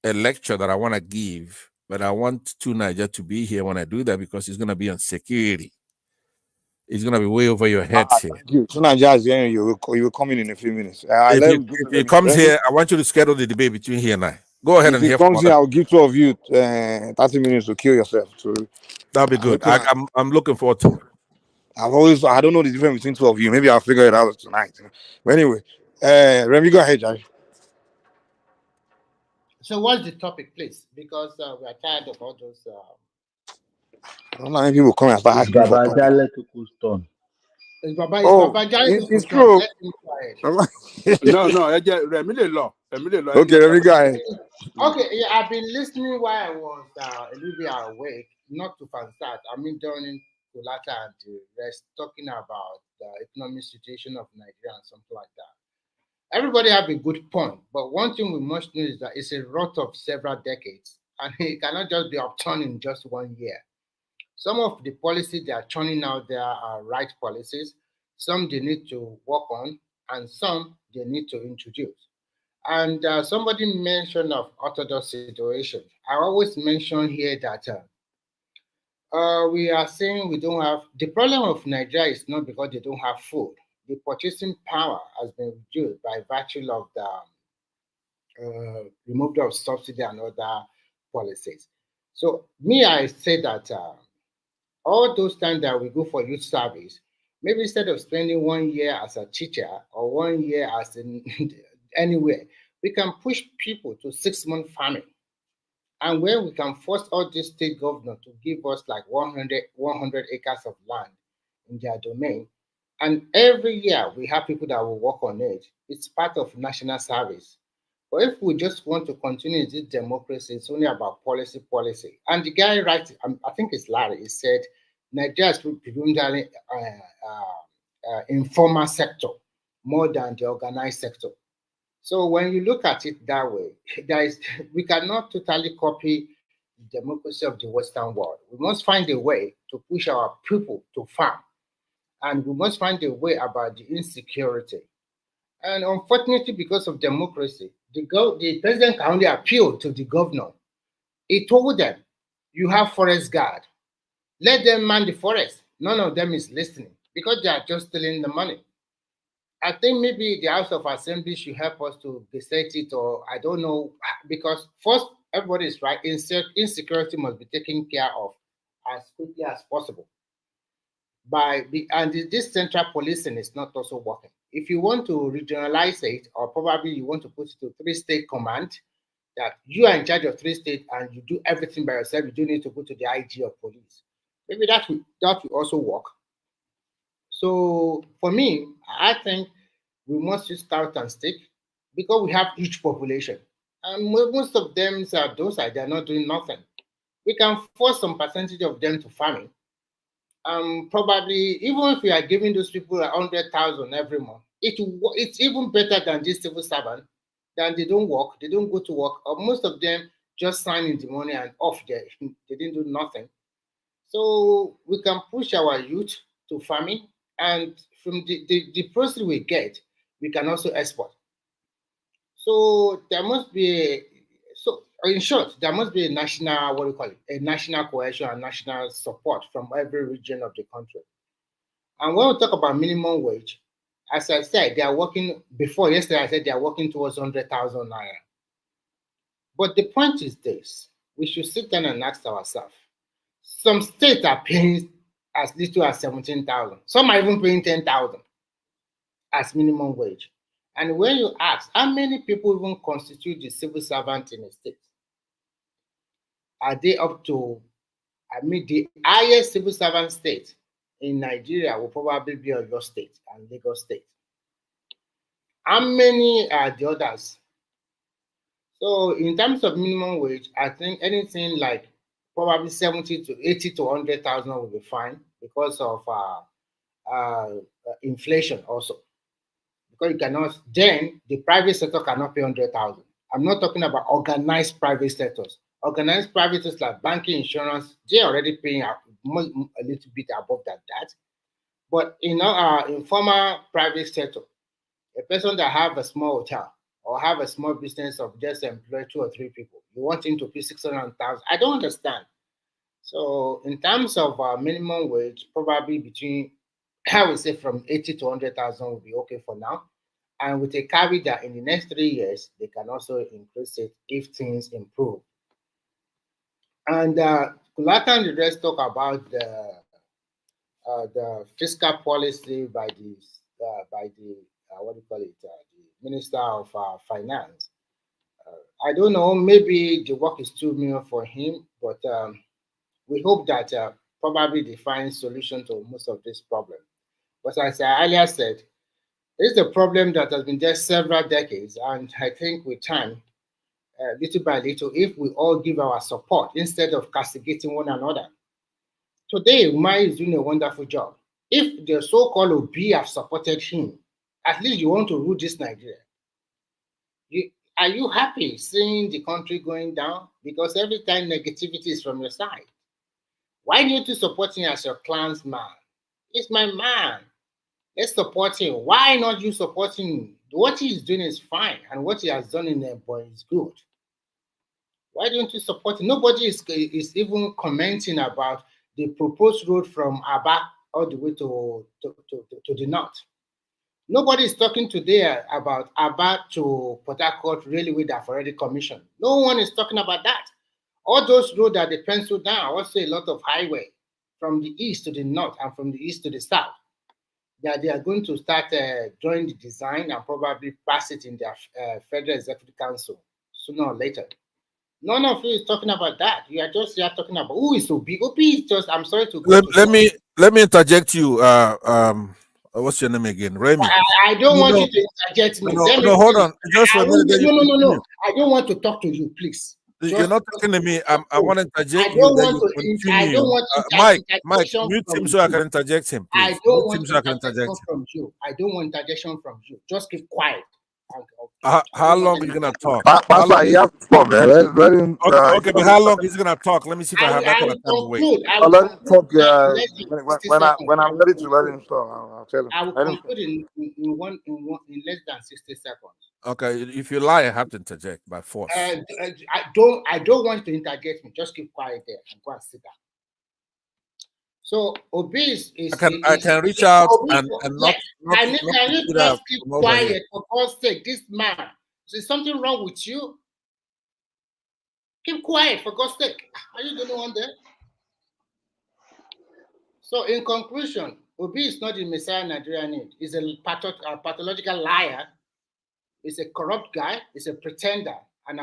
Speaker 3: a lecture that I want to give, but I want Niger to be here when I do that because it's going to be on security. It's going to be way over your heads here.
Speaker 22: Thank you. So Nigeria is hearing you. You will come in a few minutes.
Speaker 3: If he comes here, I want you to schedule the debate between he and I. Go ahead
Speaker 22: if
Speaker 3: and
Speaker 22: he
Speaker 3: hear
Speaker 22: comes
Speaker 3: from
Speaker 22: here,
Speaker 3: other.
Speaker 22: I'll give two of you 30 minutes to kill yourself. So
Speaker 3: That'll be good. I'm looking forward to it.
Speaker 22: I don't know the difference between two of you. Maybe I'll figure it out tonight. But anyway, Remy, go ahead, Jai.
Speaker 12: So what's the topic, please? Because we are tired of all those.
Speaker 22: I don't know how many people come and start asking for
Speaker 23: Baba
Speaker 22: talk.
Speaker 23: Jale to cool stone.
Speaker 22: It's true.
Speaker 12: Let him quiet.
Speaker 16: No, Remy le law.
Speaker 22: Okay, let me go ahead.
Speaker 12: Okay, yeah, I've been listening while I was a little bit awake, not to Fansat. I mean, during Kulata and the rest, talking about the economic situation of Nigeria and something like that. Everybody have a good point, but one thing we must know is that it's a rot of several decades, and it cannot just be upturned in just 1 year. Some of the policies they are churning out there are right policies. Some they need to work on, and some they need to introduce. And somebody mentioned of orthodox situation. I always mention here that we are saying we don't have, the problem of Nigeria is not because they don't have food. The purchasing power has been reduced by virtue of the removal of subsidy and other policies. So me, I say that all those times that we go for youth service, maybe instead of spending 1 year as a teacher or 1 year as in anywhere, we can push people to 6-month farming. And where we can force all these state governors to give us like 100 acres of land, in their domain. And every year we have people that will work on it. It's part of national service. But if we just want to continue this democracy, it's only about policy. And the guy I think it's Larry, he said, Nigeria is predominantly informal sector more than the organized sector. So when you look at it that way, we cannot totally copy the democracy of the Western world. We must find a way to push our people to farm. And we must find a way about the insecurity. And unfortunately, because of democracy, the president can only appeal to the governor. He told them, you have forest guard. Let them man the forest. None of them is listening because they are just stealing the money. I think maybe the House of Assembly should help us to dissect it, or I don't know, because first, everybody is right. Insecurity must be taken care of as quickly as possible. And this central policing is not also working. If you want to regionalize it, or probably you want to put it to 3-state command, that you are in charge of 3 states and you do everything by yourself, you don't need to go to the IG of police. Maybe that will also work. So for me, I think we must use carrot and stick because we have huge population. And most of them are docile, they're not doing nothing. We can force some percentage of them to farming. Probably, even if we are giving those people 100,000 every month, it's even better than this civil servant. Then they don't work, they don't go to work, or most of them just sign in the money and off there. They didn't do nothing. So we can push our youth to farming, and from the proceeds we get, we can also export. So there must be in short, there must be a national, a national cohesion and national support from every region of the country. And when we talk about minimum wage, as I said, they are working, before yesterday I said they are working towards 100,000 naira. But the point is this, we should sit down and ask ourselves. Some states are paying as little as 17,000. Some are even paying 10,000 as minimum wage. And when you ask, how many people even constitute the civil servant in a state? Are they up to, the highest civil servant state in Nigeria will probably be your state and Lagos State. How many are the others? So in terms of minimum wage, I think anything like probably 70 to 80 to 100,000 will be fine because of inflation also. Because you cannot, then the private sector cannot pay 100,000. I'm not talking about organized private sectors. Organized private sectors like banking, insurance, they're already paying a little bit above that. But in our informal private sector, a person that have a small hotel or have a small business of just employ 2 or 3 people, you want him to pay 600,000. I don't understand. So in terms of minimum wage, probably between, I would say from 80 to 100,000 will be okay for now. And with a caveat that in the next 3 years, they can also increase it if things improve. And Kulata and the rest talk about the fiscal policy by the the Minister of Finance. I don't know, maybe the work is too many for him, but we hope that probably they find solution to most of this problem. But as I earlier said, it's a problem that has been there several decades, and I think with time, little by little, if we all give our support instead of castigating one another. Today, Umar is doing a wonderful job. If the so-called Obi have supported him, at least you want to rule this Nigeria. Are you happy seeing the country going down? Because every time negativity is from your side. Why don't you support him as your clan's man? It's my man. Let's support him. Why not you supporting him? What he is doing is fine, and what he has done in there, boy, is good. Why don't you support him? Nobody is even commenting about the proposed road from Aba all the way to the north. Nobody is talking today about Aba to Port Harcourt railway that I've already commissioned. No one is talking about that. All those roads that they pencil down, also a lot of highway from the east to the north and from the east to the south. That they are going to start drawing the design and probably pass it in their Federal Executive Council sooner or later. None of you is talking about that. You are just here talking about who is Obi. Obi is just, I'm sorry to go
Speaker 3: let me let me interject you. What's your name again? Remy.
Speaker 12: I don't
Speaker 3: You
Speaker 12: want
Speaker 3: know,
Speaker 12: you to interject me.
Speaker 3: no,
Speaker 12: Let me
Speaker 3: no, hold
Speaker 12: finish.
Speaker 3: on. Just for a minute, then you
Speaker 12: No.
Speaker 3: continue.
Speaker 12: I don't want to talk to you, please.
Speaker 3: You're not talking to me. I want to interject
Speaker 12: I
Speaker 3: you.
Speaker 12: don't
Speaker 3: Then
Speaker 12: want
Speaker 3: you
Speaker 12: to. I don't
Speaker 3: continue.
Speaker 12: want
Speaker 3: Mike,
Speaker 12: interjection
Speaker 3: mute him
Speaker 12: from
Speaker 3: so I
Speaker 12: you.
Speaker 3: can interject him,
Speaker 12: I
Speaker 3: please.
Speaker 12: don't
Speaker 3: Mute
Speaker 12: want
Speaker 3: him so I can
Speaker 12: interjection
Speaker 3: interject him.
Speaker 12: from you. I don't want interjection from you. Just keep quiet.
Speaker 3: How long are you gonna talk?
Speaker 22: Pastor, you have to stop, man. Let him.
Speaker 3: Okay, but how long is he gonna talk? Let me see if I have that
Speaker 12: I
Speaker 3: kind
Speaker 12: will
Speaker 3: of time to wait.
Speaker 12: conclude. I will
Speaker 22: Let him
Speaker 12: conclude
Speaker 22: talk.
Speaker 12: now in less than 60 seconds.
Speaker 22: When I'm ready to let him stop, I'll tell him.
Speaker 12: I will
Speaker 22: Let him
Speaker 12: conclude in less than 60 seconds.
Speaker 3: Okay, if you lie, I have to interject by force.
Speaker 12: I don't want to interject me. Just keep quiet there and go and sit down. So obese is
Speaker 3: I can reach out and not
Speaker 12: can you
Speaker 3: sit
Speaker 12: just
Speaker 3: up
Speaker 12: keep
Speaker 3: from over here.
Speaker 12: quiet for God's sake? This man, is there something wrong with you? Keep quiet for God's sake. Are you the only one there? So in conclusion, Obi is not the Messiah Nigeria need. He's a pathological liar. He's a corrupt guy. He's a pretender and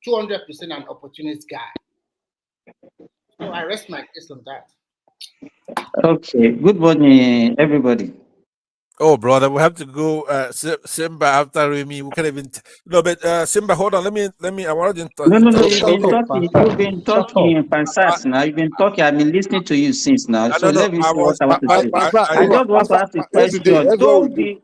Speaker 12: 200% an opportunist guy. So I rest my case on that.
Speaker 4: Okay. Good morning, everybody.
Speaker 3: Oh, brother, we have to go. Simba after Remy. We can't even. No, but Simba, hold on. Let me. I wanted to.
Speaker 4: No. You've been talking, Pansas. Now you've been talking. I've been listening to you since now. So let me see what I want to say. I just want to ask a question. Don't be.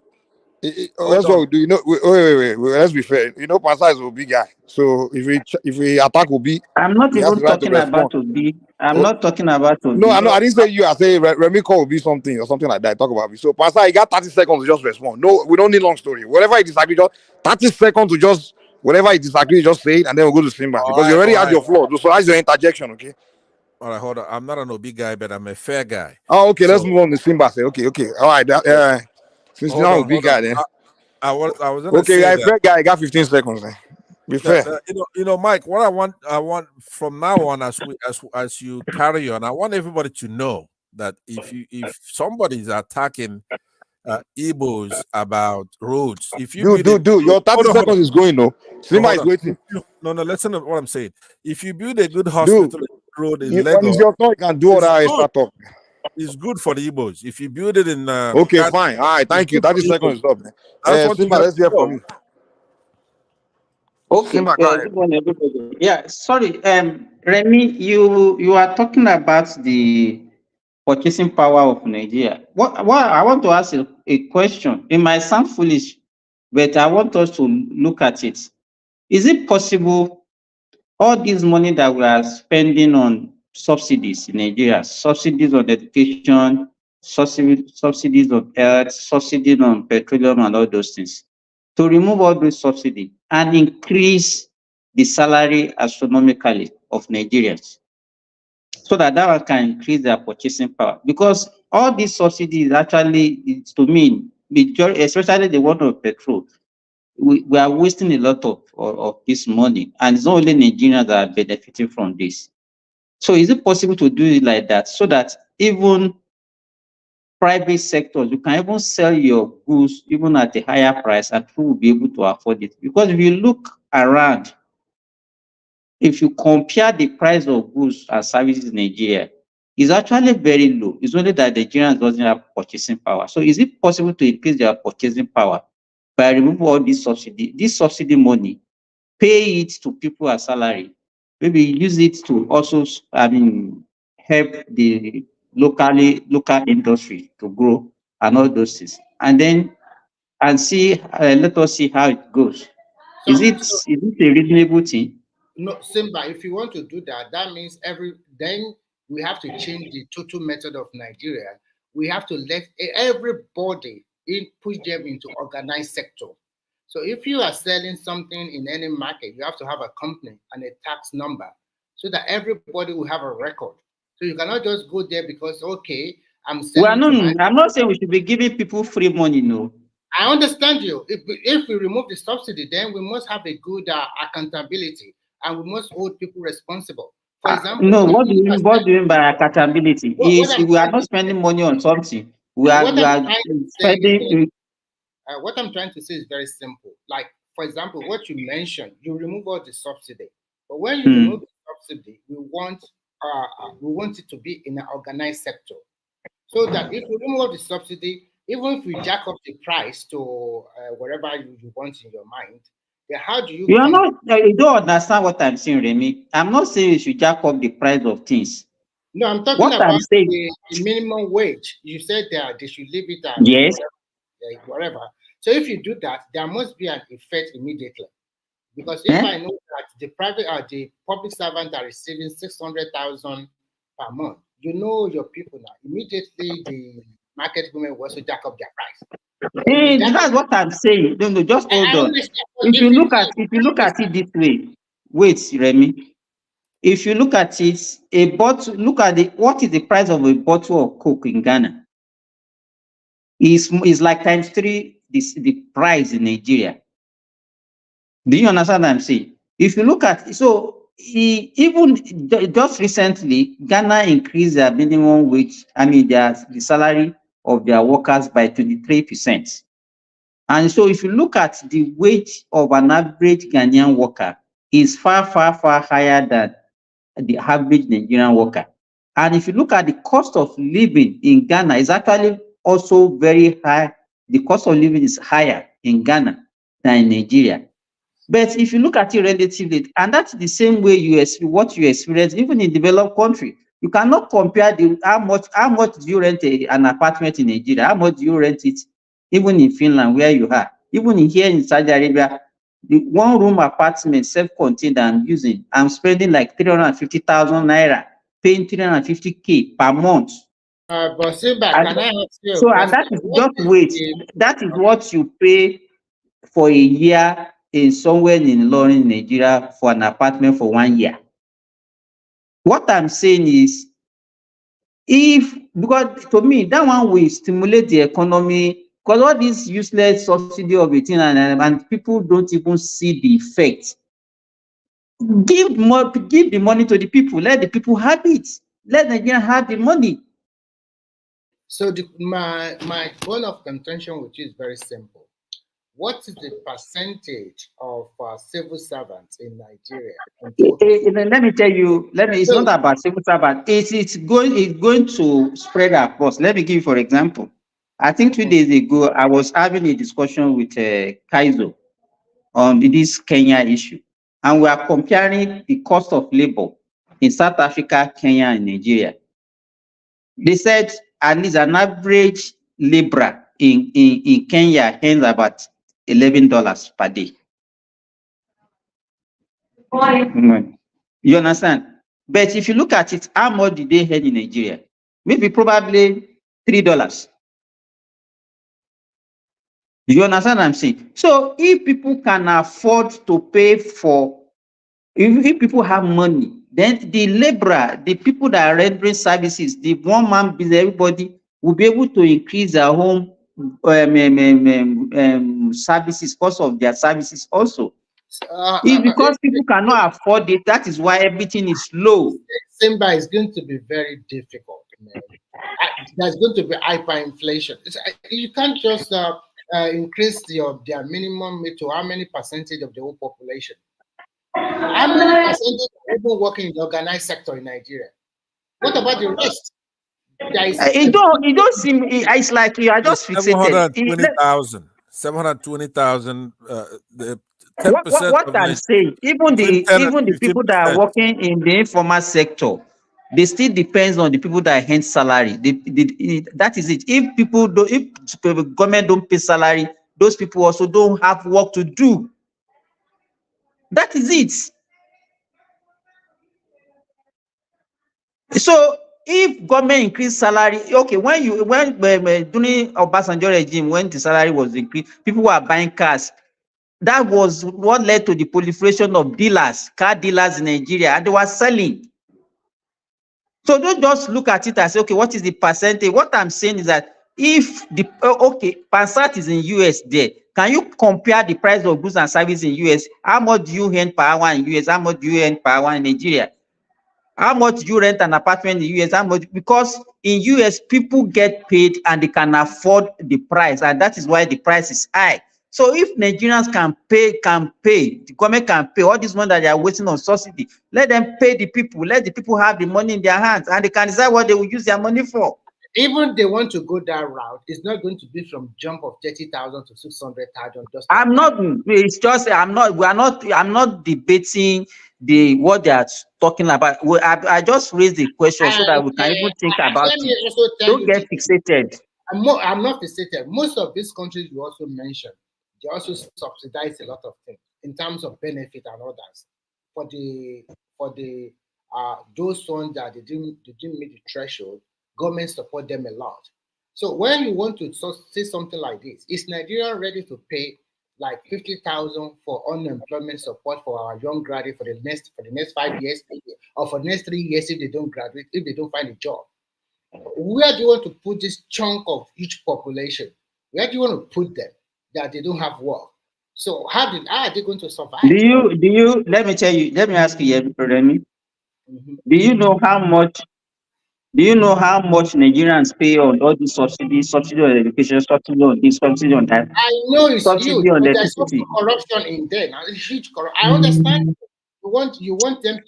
Speaker 22: That's what we do. You know, wait. Let's be fair. You know, Pastor is a big guy. So if we attack Obi,
Speaker 4: I'm not
Speaker 22: he has the
Speaker 4: even
Speaker 22: right to
Speaker 4: talking about
Speaker 22: respond.
Speaker 4: Obi. I'm not talking about
Speaker 22: No,
Speaker 4: Obi.
Speaker 22: I didn't say you. I say Remy call Obi something or something like that. Talk about it. So Pastor, you got 30 seconds to just respond. No, we don't need long story. Whatever you disagree, just 30 seconds to just whatever you disagree, just say it, and then we'll go to Simba because you already had your floor. So that's your interjection, okay?
Speaker 3: All right, hold on. I'm not an OB guy, but I'm a fair guy.
Speaker 22: Oh, okay. Let's move on to Simba. Say, okay. All right. Since you're not a big guy, then.
Speaker 3: I was gonna
Speaker 22: Okay,
Speaker 3: say
Speaker 22: you're a
Speaker 3: that.
Speaker 22: fair guy. I got 15 seconds. Then. Be fair.
Speaker 3: You know, Mike. What I want from now on, as you carry on, I want everybody to know that if somebody is attacking Igbos about roads, if you
Speaker 22: Do your 30 seconds is going. No, Simba is waiting.
Speaker 3: No, listen to what I'm saying. If you build a good hospital road in Lagos,
Speaker 22: when it's your turn, you can do all that extra talk.
Speaker 3: It's good for the Igbos. If you build it in
Speaker 22: okay, fine. All right, thank you. 30 seconds is up. Simba, let's hear from you.
Speaker 4: Okay.
Speaker 22: Simba,
Speaker 4: Good morning, everybody. Yeah, sorry. Remy, you are talking about the purchasing power of Nigeria. What I want to ask a question. It might sound foolish, but I want us to look at it. Is it possible all this money that we are spending on subsidies in Nigeria, subsidies on education, subsidies on health, subsidies on petroleum and all those things, to remove all those subsidies and increase the salary astronomically of Nigerians, so that one can increase their purchasing power? Because all these subsidies actually, to me, majority, especially the one of petrol, we are wasting a lot of this money, and it's not only Nigerians that are benefiting from this. So is it possible to do it like that, so that even private sectors, you can even sell your goods even at a higher price and people will be able to afford it? Because if you look around, if you compare the price of goods and services in Nigeria, it's actually very low. It's only that Nigerians doesn't have purchasing power. So is it possible to increase their purchasing power by removing all this subsidy money, pay it to people as salary, maybe use it to also, help the local industry to grow and all those things, and then see, let us see how it goes. Is it a reasonable thing?
Speaker 12: No, Simba, if you want to do that, that means then we have to change the total method of Nigeria. We have to let everybody push them into organized sector. So if you are selling something in any market, you have to have a company and a tax number so that everybody will have a record. So you cannot just go there because, okay, I'm selling
Speaker 4: I'm not saying we should be giving people free money, no.
Speaker 12: I understand you. If we remove the subsidy, then we must have a good accountability and we must hold people responsible. For example,
Speaker 4: no, what do you mean by accountability? We are not spending money on something.
Speaker 12: What I'm trying to say is very simple. Like, for example, what you mentioned, you remove all the subsidy. But when you remove the subsidy, we want we want it to be in an organized sector, so that if we remove the subsidy, even if we jack up the price to wherever you want in your mind, then how do you?
Speaker 4: You are not. You don't understand what I'm saying, Remy. I'm not saying you should jack up the price of things.
Speaker 12: No, I'm talking
Speaker 4: What
Speaker 12: about
Speaker 4: I'm saying.
Speaker 12: the minimum wage. You said that they should leave it at
Speaker 4: Yes.
Speaker 12: whatever. So if you do that, there must be an effect immediately. Because if I know that the public servant are receiving 600,000 per month, you know your people now. Immediately the market women will also jack up their price.
Speaker 4: That's what I'm saying. No, just hold on. If you look at it this way, wait, Remy. If you look at it, what is the price of a bottle of Coke in Ghana? Is like times 3 the price in Nigeria. Do you understand what I'm saying? If you look at even just recently, Ghana increased their minimum wage. The salary of their workers by 23%. And so, if you look at the wage of an average Ghanaian worker, is far higher than the average Nigerian worker. And if you look at the cost of living in Ghana, is actually also very high. The cost of living is higher in Ghana than in Nigeria. But if you look at it relatively, and that's the same way what you experience even in developed country. You cannot compare how much do you rent an apartment in Nigeria? How much do you rent it even in Finland where you are? Even here in Saudi Arabia, the one-room apartment, self-contained I'm spending like 350,000 naira, paying 350K per month.
Speaker 12: But Simba, can I ask you a
Speaker 4: So
Speaker 12: question?
Speaker 4: that is just wait. That is what you pay for a year in somewhere in Ilorin, Nigeria, for an apartment for 1 year. What I'm saying is, because to me, that one will stimulate the economy, because all this useless subsidy of a thing and people don't even see the effect. Give the money to the people. Let the people have it. Let Nigeria have the money.
Speaker 12: So my point of contention with you is very simple. What is the percentage of civil servants in Nigeria?
Speaker 4: Let me tell you. It's not about civil servants. It's going to spread across. Let me give you for example. I think 2 days ago I was having a discussion with Kaizo on this Kenya issue, and we are comparing the cost of labor in South Africa, Kenya, and Nigeria. They said at least an average laborer in Kenya earns about $11 per day. You understand? But if you look at it, how much did they earn in Nigeria? Maybe probably $3. You understand what I'm saying? So if people can afford to pay for, if people have money, then the laborer, the people that are rendering services, the one-man business, everybody will be able to increase their home services, cost of their services also. It's because people cannot afford it. That is why everything is low.
Speaker 12: Simba is going to be very difficult, man. There's going to be hyperinflation. You can't just increase their minimum to how many percentage of the whole population. How many percentage of people working in the organized sector in Nigeria? What about the rest?
Speaker 4: It don't seem. It's like you are just fixated.
Speaker 3: 720,000. The 10%
Speaker 4: what I'm saying, even the people that are working in the informal sector, they still depends on the people that earn salary. That is it. If the government don't pay salary, those people also don't have work to do. That is it. So if government increase salary, okay, when during Obasanjo regime, when the salary was increased, people were buying cars. That was what led to the proliferation of car dealers in Nigeria, and they were selling. So don't just look at it as, okay, what is the percentage? What I'm saying is that if Pansat is in US there, can you compare the price of goods and services in US? How much do you earn per hour in US? How much do you earn per hour in Nigeria? How much do you rent an apartment in the US? How much? Because in US, people get paid and they can afford the price, and that is why the price is high. So if Nigerians can pay, the government can pay all this money that they are wasting on subsidy, let them pay the people, let the people have the money in their hands, and they can decide what they will use their money for.
Speaker 12: Even they want to go that route, it's not going to be from jump of 30,000 to 600,000. Just
Speaker 4: I'm not. It's just I'm not. We are not. I'm not debating what they are talking about. I just raised the question so that we can even think about
Speaker 12: let me
Speaker 4: it.
Speaker 12: also tell
Speaker 4: Don't
Speaker 12: you
Speaker 4: get fixated.
Speaker 12: I'm not fixated. Most of these countries you also mentioned, they also subsidize a lot of things in terms of benefit and others. For the those ones that they didn't meet the threshold, government support them a lot. So when you want to say something like this, is Nigeria ready to pay like 50,000 for unemployment support for our young graduates for the next 5 years, or for the next 3 years if they don't graduate, if they don't find a job? Where do you want to put this chunk of each population? Where do you want to put them that they don't have work? So how are they going to survive?
Speaker 4: Do you let me ask you, Remy. Do you know how much Nigerians pay on all these subsidy on education, subsidy on this, subsidy on that?
Speaker 12: I know it's
Speaker 4: subsidy
Speaker 12: huge,
Speaker 4: on
Speaker 12: but there's also
Speaker 4: electricity.
Speaker 12: corruption in there. Now, it's huge corruption. I understand you want them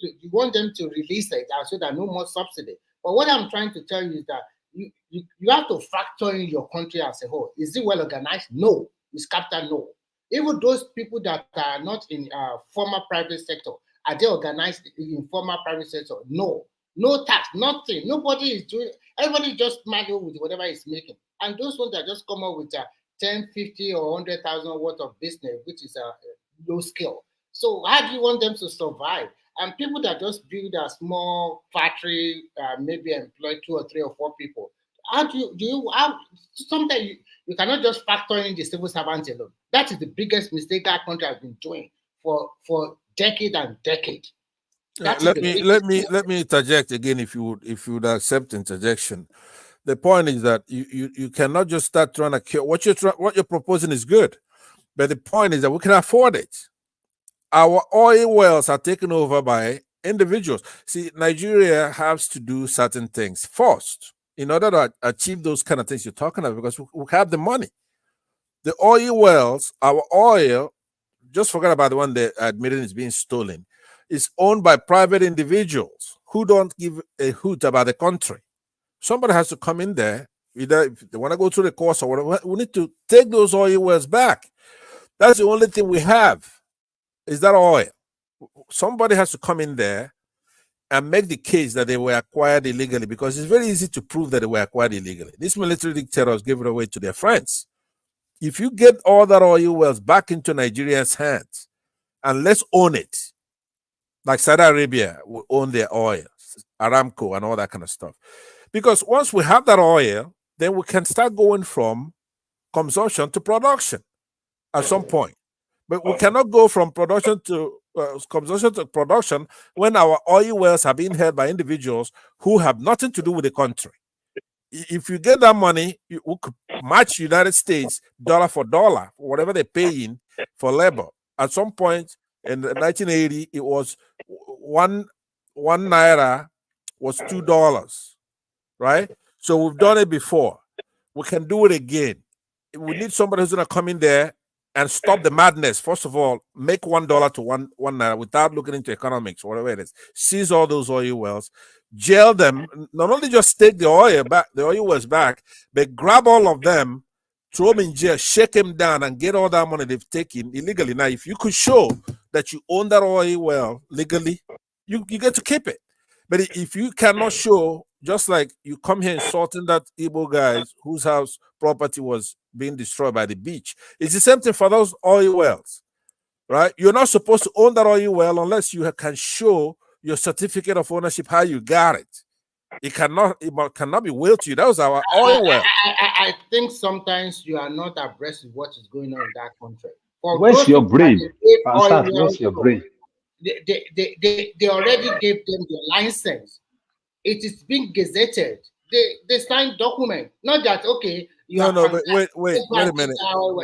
Speaker 12: to release it so that no more subsidy. But what I'm trying to tell you is that you have to factor in your country as a whole. Is it well organized? No. Is capital? No. Even those people that are not in former private sector, are they organized in former private sector? No. No tax, nothing. Nobody is doing. Everybody just manage with whatever is making. And those ones that just come up with 10, 50, or 100,000 worth of business, which is a low scale. So how do you want them to survive? And people that just build a small factory, maybe employ 2 or 3 or 4 people. How do you sometimes you cannot just factor in the civil servants alone. That is the biggest mistake our country has been doing for decade and decade.
Speaker 3: Let me interject again, if you would accept interjection. The point is that you cannot just start trying to cure what you're proposing is good, but the point is that we can afford it. Our oil wells are taken over by individuals. See, Nigeria has to do certain things first in order to achieve those kind of things you're talking about, because we have the money. The oil wells, our oil, just forget about the one that admitted is being stolen, is owned by private individuals who don't give a hoot about the country. Somebody has to come in there, either if they want to go through the course or whatever. We need to take those oil wells back. That's the only thing we have, is that oil. Somebody has to come in there and make the case that they were acquired illegally, because it's very easy to prove that they were acquired illegally. These military dictators give it away to their friends. If you get all that oil wells back into Nigeria's hands, and let's own it, like Saudi Arabia will own their oil, Aramco and all that kind of stuff. Because once we have that oil, then we can start going from consumption to production at some point. But we cannot go from production to consumption to production when our oil wells are being held by individuals who have nothing to do with the country. If you get that money, we could match United States dollar for dollar, whatever they're paying for labor. At some point in 1980, it was one naira was $2, right? So we've done it before. We can do it again. We need somebody who's going to come in there and stop the madness. First of all, make $1 to one naira without looking into economics, whatever it is. Seize all those oil wells, jail them. Not only just take the oil wells back, but grab all of them, throw them in jail, shake them down, and get all that money they've taken illegally. Now, if you could show that you own that oil well legally, you get to keep it. But if you cannot show, just like you come here insulting that Igbo guys whose house property was being destroyed by the beach, it's the same thing for those oil wells, right? You're not supposed to own that oil well unless you can show your certificate of ownership how you got it. It cannot be willed to you. That was our oil well.
Speaker 12: I think sometimes you are not abreast with what is going on in that country.
Speaker 23: Where's your brain? Where's your brain?
Speaker 12: They already gave them the license. It is being gazetted. They signed document. Not that, okay,
Speaker 3: No, but wait a minute.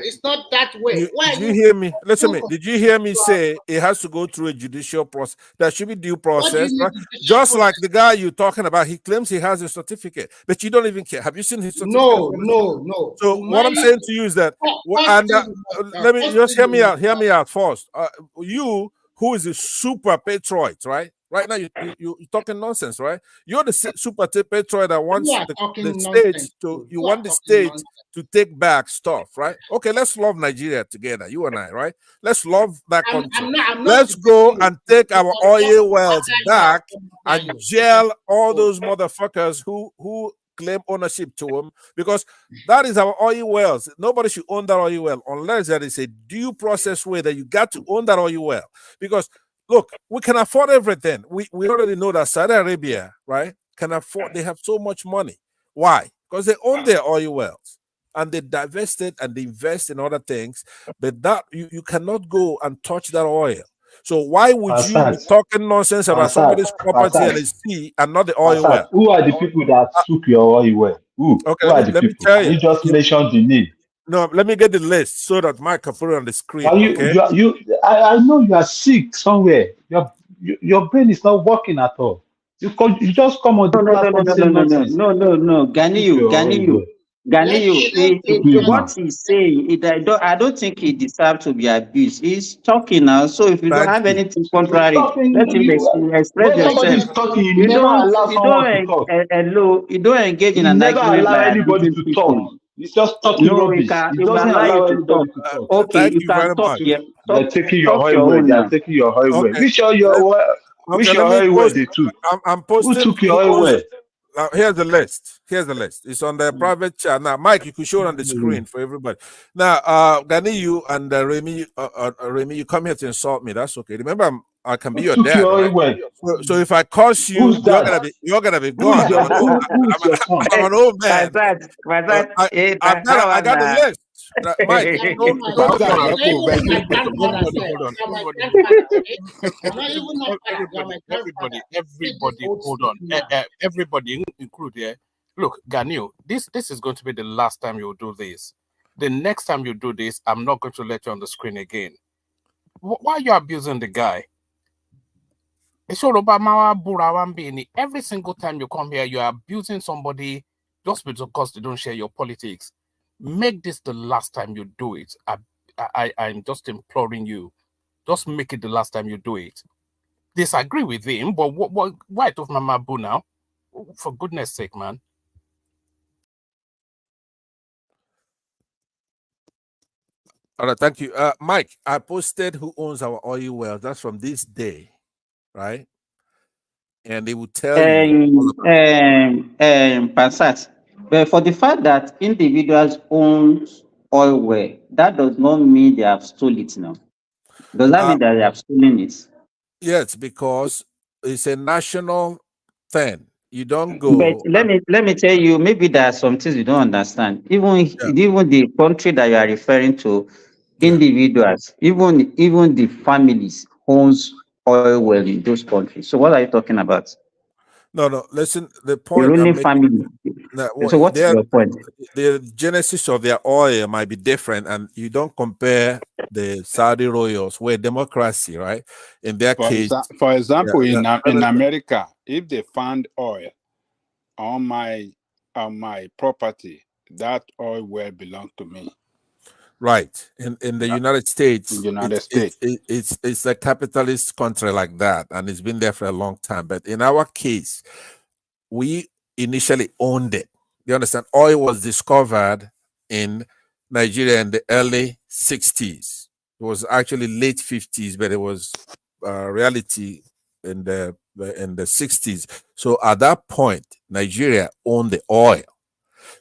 Speaker 12: It's not that way. Why
Speaker 3: Did you hear me? Listen to me. Did you hear me say it has to go through a judicial process? There should be due
Speaker 12: What do you
Speaker 3: process,
Speaker 12: mean
Speaker 3: right?
Speaker 12: judicial
Speaker 3: Just
Speaker 12: process?
Speaker 3: like the guy you're talking about, he claims he has a certificate, but you don't even care. Have you seen his certificate?
Speaker 12: No.
Speaker 3: So what I'm saying to you is that, let me just hear me out. Hear me out first. You, who is a super patriot, right? Right now, you're talking nonsense, right? You're the super patriot that wants
Speaker 12: You are
Speaker 3: the
Speaker 12: talking
Speaker 3: state
Speaker 12: nonsense.
Speaker 3: to. You
Speaker 12: You are
Speaker 3: want the
Speaker 12: talking
Speaker 3: state
Speaker 12: nonsense.
Speaker 3: to take back stuff, right? Okay, let's love Nigeria together, you and I, right? Let's love that country.
Speaker 12: I'm not
Speaker 3: Let's go
Speaker 12: debating
Speaker 3: and
Speaker 12: you.
Speaker 3: take our oil wells back and jail all those
Speaker 12: Oh.
Speaker 3: motherfuckers who claim ownership to them, because that is our oil wells. Nobody should own that oil well unless there is a due process way that you got to own that oil well. Because look, we can afford everything. We already know that Saudi Arabia, right, can afford. They have so much money. Why? Because they own their oil wells and they divest it and they invest in other things. But that you cannot go and touch that oil. So why would you be talking nonsense about somebody's property and the sea and not the oil well?
Speaker 23: Who are the people that took your oil well? Who?
Speaker 3: Okay,
Speaker 23: Who are the
Speaker 3: let me
Speaker 23: people?
Speaker 3: tell
Speaker 23: Can
Speaker 3: you.
Speaker 23: you just mention the name?
Speaker 3: No, let me get the list so that Mike can put it on the screen.
Speaker 23: Can
Speaker 3: Okay.
Speaker 23: I know you are sick somewhere. Your brain is not working at all. You just come on the platform saying nonsense.
Speaker 4: No. What he's saying, I don't think he deserves to be abused. He's talking now, so if you don't have anything contrary, let him express
Speaker 23: When somebody
Speaker 4: yourself.
Speaker 23: is talking, you never allow someone to talk.
Speaker 4: You don't engage in
Speaker 23: You
Speaker 4: an
Speaker 23: never
Speaker 4: argument
Speaker 23: allow
Speaker 4: by
Speaker 23: anybody
Speaker 4: abusing
Speaker 23: to talk.
Speaker 4: people.
Speaker 23: He's just talking
Speaker 4: No,
Speaker 23: rubbish. He
Speaker 4: he will
Speaker 23: doesn't
Speaker 4: allow you
Speaker 23: allow
Speaker 4: to talk.
Speaker 23: anybody to talk.
Speaker 4: Okay,
Speaker 3: Thank
Speaker 4: you
Speaker 3: you
Speaker 4: can
Speaker 3: very
Speaker 4: talk
Speaker 3: much.
Speaker 4: here.
Speaker 23: They're taking your
Speaker 4: Talk
Speaker 23: oil
Speaker 4: your
Speaker 23: well.
Speaker 4: own
Speaker 23: They are
Speaker 4: now.
Speaker 23: taking your oil well.
Speaker 3: Okay.
Speaker 23: Which your
Speaker 3: Let me
Speaker 23: oil well
Speaker 3: post.
Speaker 23: they took?
Speaker 3: I'm
Speaker 23: Who
Speaker 3: posting.
Speaker 23: took your
Speaker 3: Who
Speaker 23: oil
Speaker 3: owns,
Speaker 23: well?
Speaker 3: here's the list. Here's the list. It's on the private chat. Now, Mike, you could show it on the screen for everybody. Now, Gani, you and Remy, you come here to insult me. That's okay. Remember, I can be
Speaker 23: Who
Speaker 3: your
Speaker 23: took
Speaker 3: dad,
Speaker 23: your oil
Speaker 3: right?
Speaker 23: well?
Speaker 3: So if I curse you,
Speaker 23: Who's that?
Speaker 3: you're gonna be
Speaker 23: Who is
Speaker 3: gone.
Speaker 23: your who is your son?
Speaker 3: I'm an old man. I got the list. Mike, don't
Speaker 12: You're
Speaker 3: worry.
Speaker 12: not even my grandfather, sir.
Speaker 6: Hold on.
Speaker 12: You're my
Speaker 6: Everybody,
Speaker 12: grandfather, okay? You're not even my father. You're my grandfather.
Speaker 6: everybody,
Speaker 12: Old
Speaker 6: hold on.
Speaker 12: school man.
Speaker 6: Everybody, include here. Look, Ganil, this is going to be the last time you'll do this. The next time you do this, I'm not going to let you on the screen again. Why are you abusing the guy? Every single time you come here, you're abusing somebody just because they don't share your politics. Make this the last time you do it. I'm just imploring you. Just make it the last time you do it. Disagree with him, but why tough Mama Boo now? For goodness sake, man.
Speaker 3: All right, thank you. Mike, I posted who owns our oil well. That's from this day, right? And they will tell you.
Speaker 4: Passat. But for the fact that individuals own oil well, that does not mean they have stolen it now. Does that mean that they have stolen it?
Speaker 3: Yes, because it's a national thing. You don't
Speaker 4: But
Speaker 3: go.
Speaker 4: let me tell you, maybe there are some things you don't understand. Even the country that you are referring to, individuals, even the families owns oil well in those countries. So what are you talking about?
Speaker 3: No. Listen, the
Speaker 4: The
Speaker 3: point I'm
Speaker 4: ruling
Speaker 3: making.
Speaker 4: family. So what is your point?
Speaker 3: The genesis of their oil might be different, and you don't compare the Saudi royals, where democracy, right? In their case,
Speaker 21: For example, in
Speaker 3: let me-
Speaker 21: America, if they found oil on my property, that oil will belong to me.
Speaker 3: right. In the United States,
Speaker 21: United States.
Speaker 3: it's a capitalist country like that, and it's been there for a long time. But in our case, we initially owned it. You understand? Oil was discovered in Nigeria in the early 60s. It was actually late 50s, but it was reality in the 60s. So at that point, Nigeria owned the oil.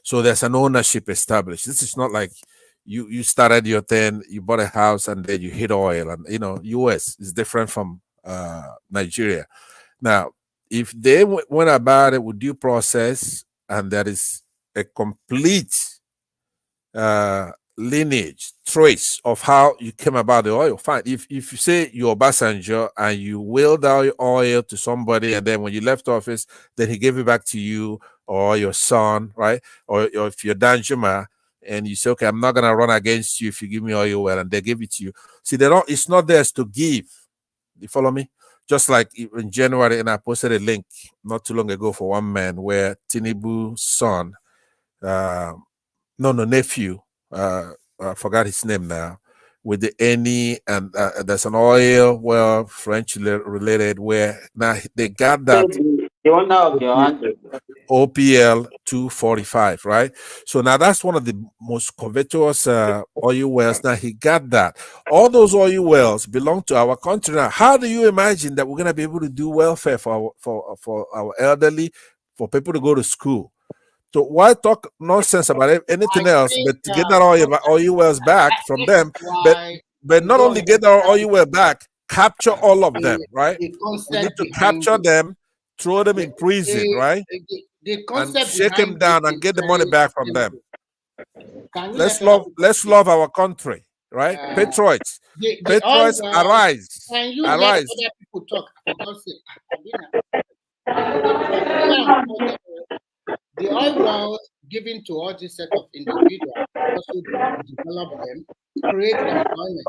Speaker 3: So there's an ownership established. This is not like you started your thing, you bought a house, and then you hit oil. And US is different from Nigeria. Now, if they went about it with due process and there is a complete lineage, trace of how you came about the oil, fine. If you say you're Obasanjo and you willed out your oil to somebody, and then when you left office, then he gave it back to you or your son, right? Or if you're Danjuma and you say, okay, I'm not gonna run against you if you give me oil well, and they give it to you. See, they don't. It's not theirs to give. You follow me? Just like in January, and I posted a link not too long ago for one man where Tinubu's son, nephew, I forgot his name now, with the Eni, and there's an oil well French related where now they got that
Speaker 4: The owner of the hundred.
Speaker 3: OPL 245, right? So now that's one of the most covetous oil wells. Now he got that. All those oil wells belong to our country. Now, how do you imagine that we're gonna be able to do welfare for our elderly, for people to go to school? So why talk nonsense about anything else but to get that oil wells back from them? But not only get our oil well back, capture all of them, right?
Speaker 12: The
Speaker 3: We need
Speaker 12: concept
Speaker 3: to
Speaker 12: behind
Speaker 3: capture
Speaker 12: it.
Speaker 3: them, throw them in prison, right?
Speaker 12: The
Speaker 3: And
Speaker 12: concept
Speaker 3: shake them
Speaker 12: behind
Speaker 3: down
Speaker 12: it
Speaker 3: and
Speaker 12: is
Speaker 3: get the money
Speaker 12: very
Speaker 3: back from them.
Speaker 12: simple. Can you let other people
Speaker 3: Let's
Speaker 12: speak?
Speaker 3: love our country, right? Patriots,
Speaker 12: The oil
Speaker 3: patriots,
Speaker 12: wells,
Speaker 3: arise,
Speaker 12: can you let
Speaker 3: arise.
Speaker 12: other people talk? For God's sake. The oil wells given to all this set of individuals also develop them, create employment.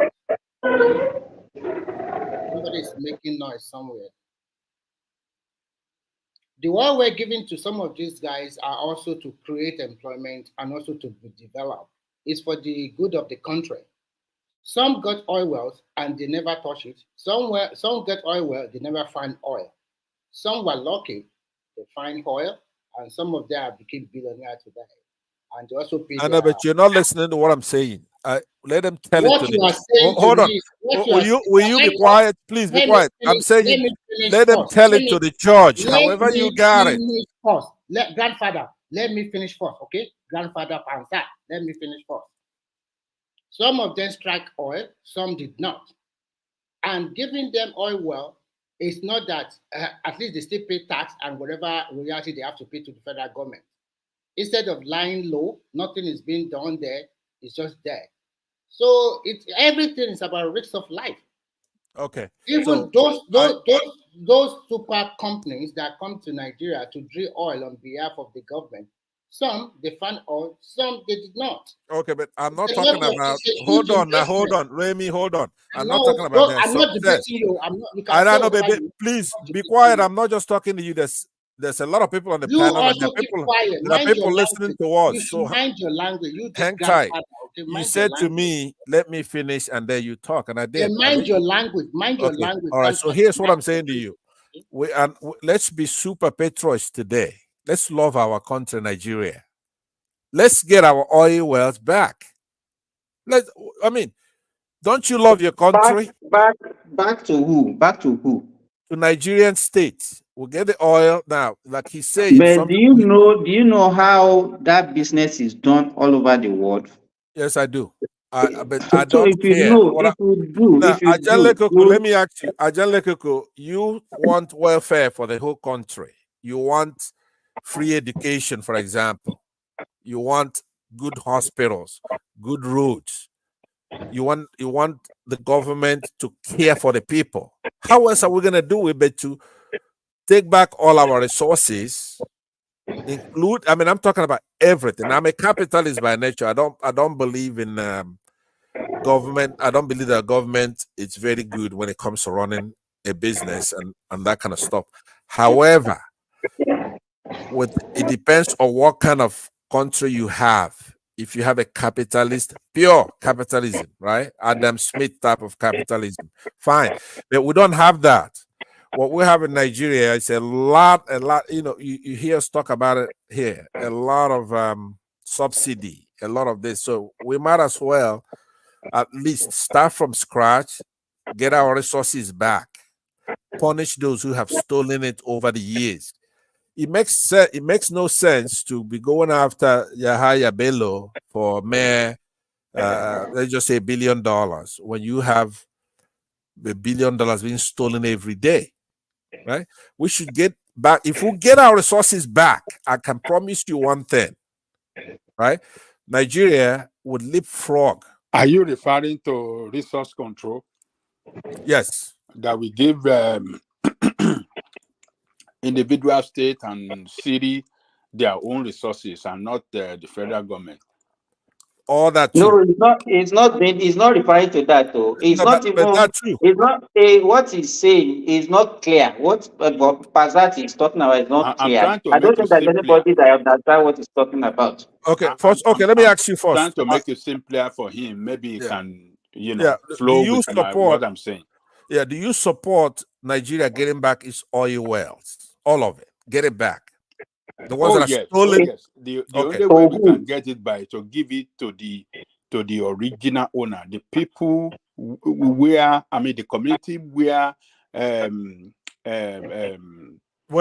Speaker 12: Somebody is making noise somewhere. The oil we're giving to some of these guys are also to create employment and also to be developed. It's for the good of the country. Some got oil wells and they never touch it. Some get oil well, they never find oil. Some were lucky, they find oil, and some of them became billionaires today. And they also pay
Speaker 3: I
Speaker 12: their.
Speaker 3: know, but you're not listening to what I'm saying. Let them tell it
Speaker 12: What
Speaker 3: to
Speaker 12: you
Speaker 3: the.
Speaker 12: are saying to
Speaker 3: Hold on.
Speaker 12: me, what you are saying,
Speaker 3: Will you be quiet? Please be quiet. I'm
Speaker 12: let
Speaker 3: saying,
Speaker 12: me finish
Speaker 3: let them
Speaker 12: first.
Speaker 3: tell it to the judge.
Speaker 12: Let
Speaker 3: However you
Speaker 12: me
Speaker 3: got it.
Speaker 12: finish first. Grandfather, let me finish first, okay? Grandfather Panza, let me finish first. Some of them strike oil, some did not. And giving them oil well, it's not that at least they still pay tax and whatever royalty they have to pay to the federal government. Instead of lying low, nothing is being done there, it's just there. So everything is about risks of life.
Speaker 3: Okay.
Speaker 12: Even those super companies that come to Nigeria to drill oil on behalf of the government, some they found oil, some they did not.
Speaker 3: Okay, but I'm not
Speaker 12: It's a
Speaker 3: talking
Speaker 12: lot of-
Speaker 3: about.
Speaker 12: it's a
Speaker 3: Hold
Speaker 12: huge
Speaker 3: on now, hold
Speaker 12: investment.
Speaker 3: on, Remy, hold on. I'm not
Speaker 12: No,
Speaker 3: talking about their
Speaker 12: I'm not
Speaker 3: success.
Speaker 12: debating you. I'm not. You can
Speaker 3: I
Speaker 12: say
Speaker 3: know,
Speaker 12: whatever
Speaker 3: baby.
Speaker 12: you
Speaker 3: Please
Speaker 12: want to
Speaker 3: be
Speaker 12: say.
Speaker 3: quiet. I'm not just talking to you. There's a lot of people on the
Speaker 12: You
Speaker 3: panel, and
Speaker 12: also keep quiet.
Speaker 3: there are
Speaker 12: Mind your
Speaker 3: people listening
Speaker 12: language.
Speaker 3: to
Speaker 12: You
Speaker 3: us.
Speaker 12: should
Speaker 3: So
Speaker 12: mind your language. You this
Speaker 3: hang tight.
Speaker 12: grandfather, okay?
Speaker 3: You
Speaker 12: Mind your
Speaker 3: said to
Speaker 12: language.
Speaker 3: me, "Let me finish," and then you talk, and I
Speaker 12: Yeah,
Speaker 3: did.
Speaker 12: mind your language. Mind your
Speaker 3: Okay.
Speaker 12: language.
Speaker 3: All right.
Speaker 12: That's
Speaker 3: So
Speaker 12: what
Speaker 3: here's what I'm saying to you. Let's be super patriots today. Let's love our country, Nigeria. Let's get our oil wells back. Don't you love your country?
Speaker 4: Back to who? Back to who?
Speaker 3: To Nigerian states. We'll get the oil now. Like he's saying,
Speaker 4: But do you know how that business is done all over the world?
Speaker 3: Yes, I do. But I
Speaker 4: So
Speaker 3: don't
Speaker 4: if you
Speaker 3: care.
Speaker 4: know, if you do,
Speaker 3: Now,
Speaker 4: if you
Speaker 3: Ajale
Speaker 4: do,
Speaker 3: Koko, let me ask you, Ajale Koko, you want welfare for the whole country. You want free education, for example. You want good hospitals, good roads. You want the government to care for the people. How else are we gonna do it but to take back all our resources? I'm talking about everything. I'm a capitalist by nature. I don't believe in government. I don't believe that government is very good when it comes to running a business and that kind of stuff. However, it depends on what kind of country you have. If you have a capitalist, pure capitalism, right? Adam Smith type of capitalism, fine. But we don't have that. What we have in Nigeria is a lot, you hear us talk about it here, a lot of subsidy, a lot of this. So we might as well at least start from scratch, get our resources back, punish those who have stolen it over the years. It makes no sense to be going after Yahaya Bello for mere let's just say $1 billion when you have $1 billion being stolen every day, right? We should get back. If we get our resources back, I can promise you one thing, right? Nigeria would leapfrog.
Speaker 16: Are you referring to resource control?
Speaker 3: Yes.
Speaker 16: That we give individual state and city their own resources and not the federal government.
Speaker 3: all that too.
Speaker 4: No, it's not. It's not. It's not referring to that though. It's
Speaker 3: No,
Speaker 4: not
Speaker 3: but
Speaker 4: even.
Speaker 3: that's true.
Speaker 4: It's not. What he's saying is not clear. What Pazat is talking about is not
Speaker 21: I'm
Speaker 4: clear.
Speaker 21: trying to
Speaker 4: I don't
Speaker 21: make it
Speaker 4: think there's
Speaker 21: simpler.
Speaker 4: anybody that understands what he's talking about.
Speaker 3: Okay, first. Okay, let me ask you
Speaker 21: Trying
Speaker 3: first.
Speaker 21: to make it simpler for him. Maybe he
Speaker 3: Yeah.
Speaker 21: can, you know,
Speaker 3: Yeah. Do
Speaker 21: flow
Speaker 3: you
Speaker 21: with
Speaker 3: support?
Speaker 21: what I'm saying.
Speaker 3: Yeah. Do you support Nigeria getting back its oil wells? All of it. Get it back. The ones
Speaker 21: Oh
Speaker 3: that are
Speaker 21: yes,
Speaker 3: stolen.
Speaker 21: oh yes. The
Speaker 3: Okay.
Speaker 21: only way we can get it by to give it to the original owner, the people where the community where
Speaker 3: Where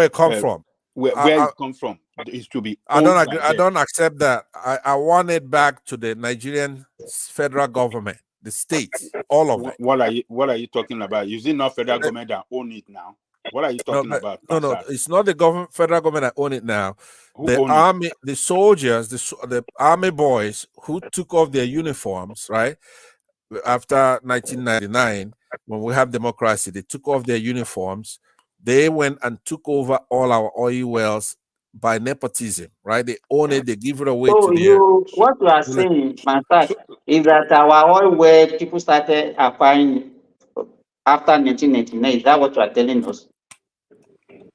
Speaker 3: it come from?
Speaker 21: where it come from is to be
Speaker 3: I
Speaker 21: owned
Speaker 3: don't
Speaker 21: by
Speaker 3: agree. I
Speaker 21: them.
Speaker 3: don't accept that. I want it back to the Nigerian federal government, the states, all of it.
Speaker 21: What are you talking about? Is it not federal government that own it now? What are you talking about?
Speaker 3: No,
Speaker 21: Pastor?
Speaker 3: it's not the government, federal government that own it now.
Speaker 21: Who
Speaker 3: The
Speaker 21: own it?
Speaker 3: army, the soldiers, the army boys who took off their uniforms, right? After 1999, when we have democracy, they took off their uniforms. They went and took over all our oil wells by nepotism, right? They own it, they give it away
Speaker 4: So
Speaker 3: to their.
Speaker 4: what you are saying, Mansat, is that our oil where people started acquiring after 1999. Is that what you are telling us?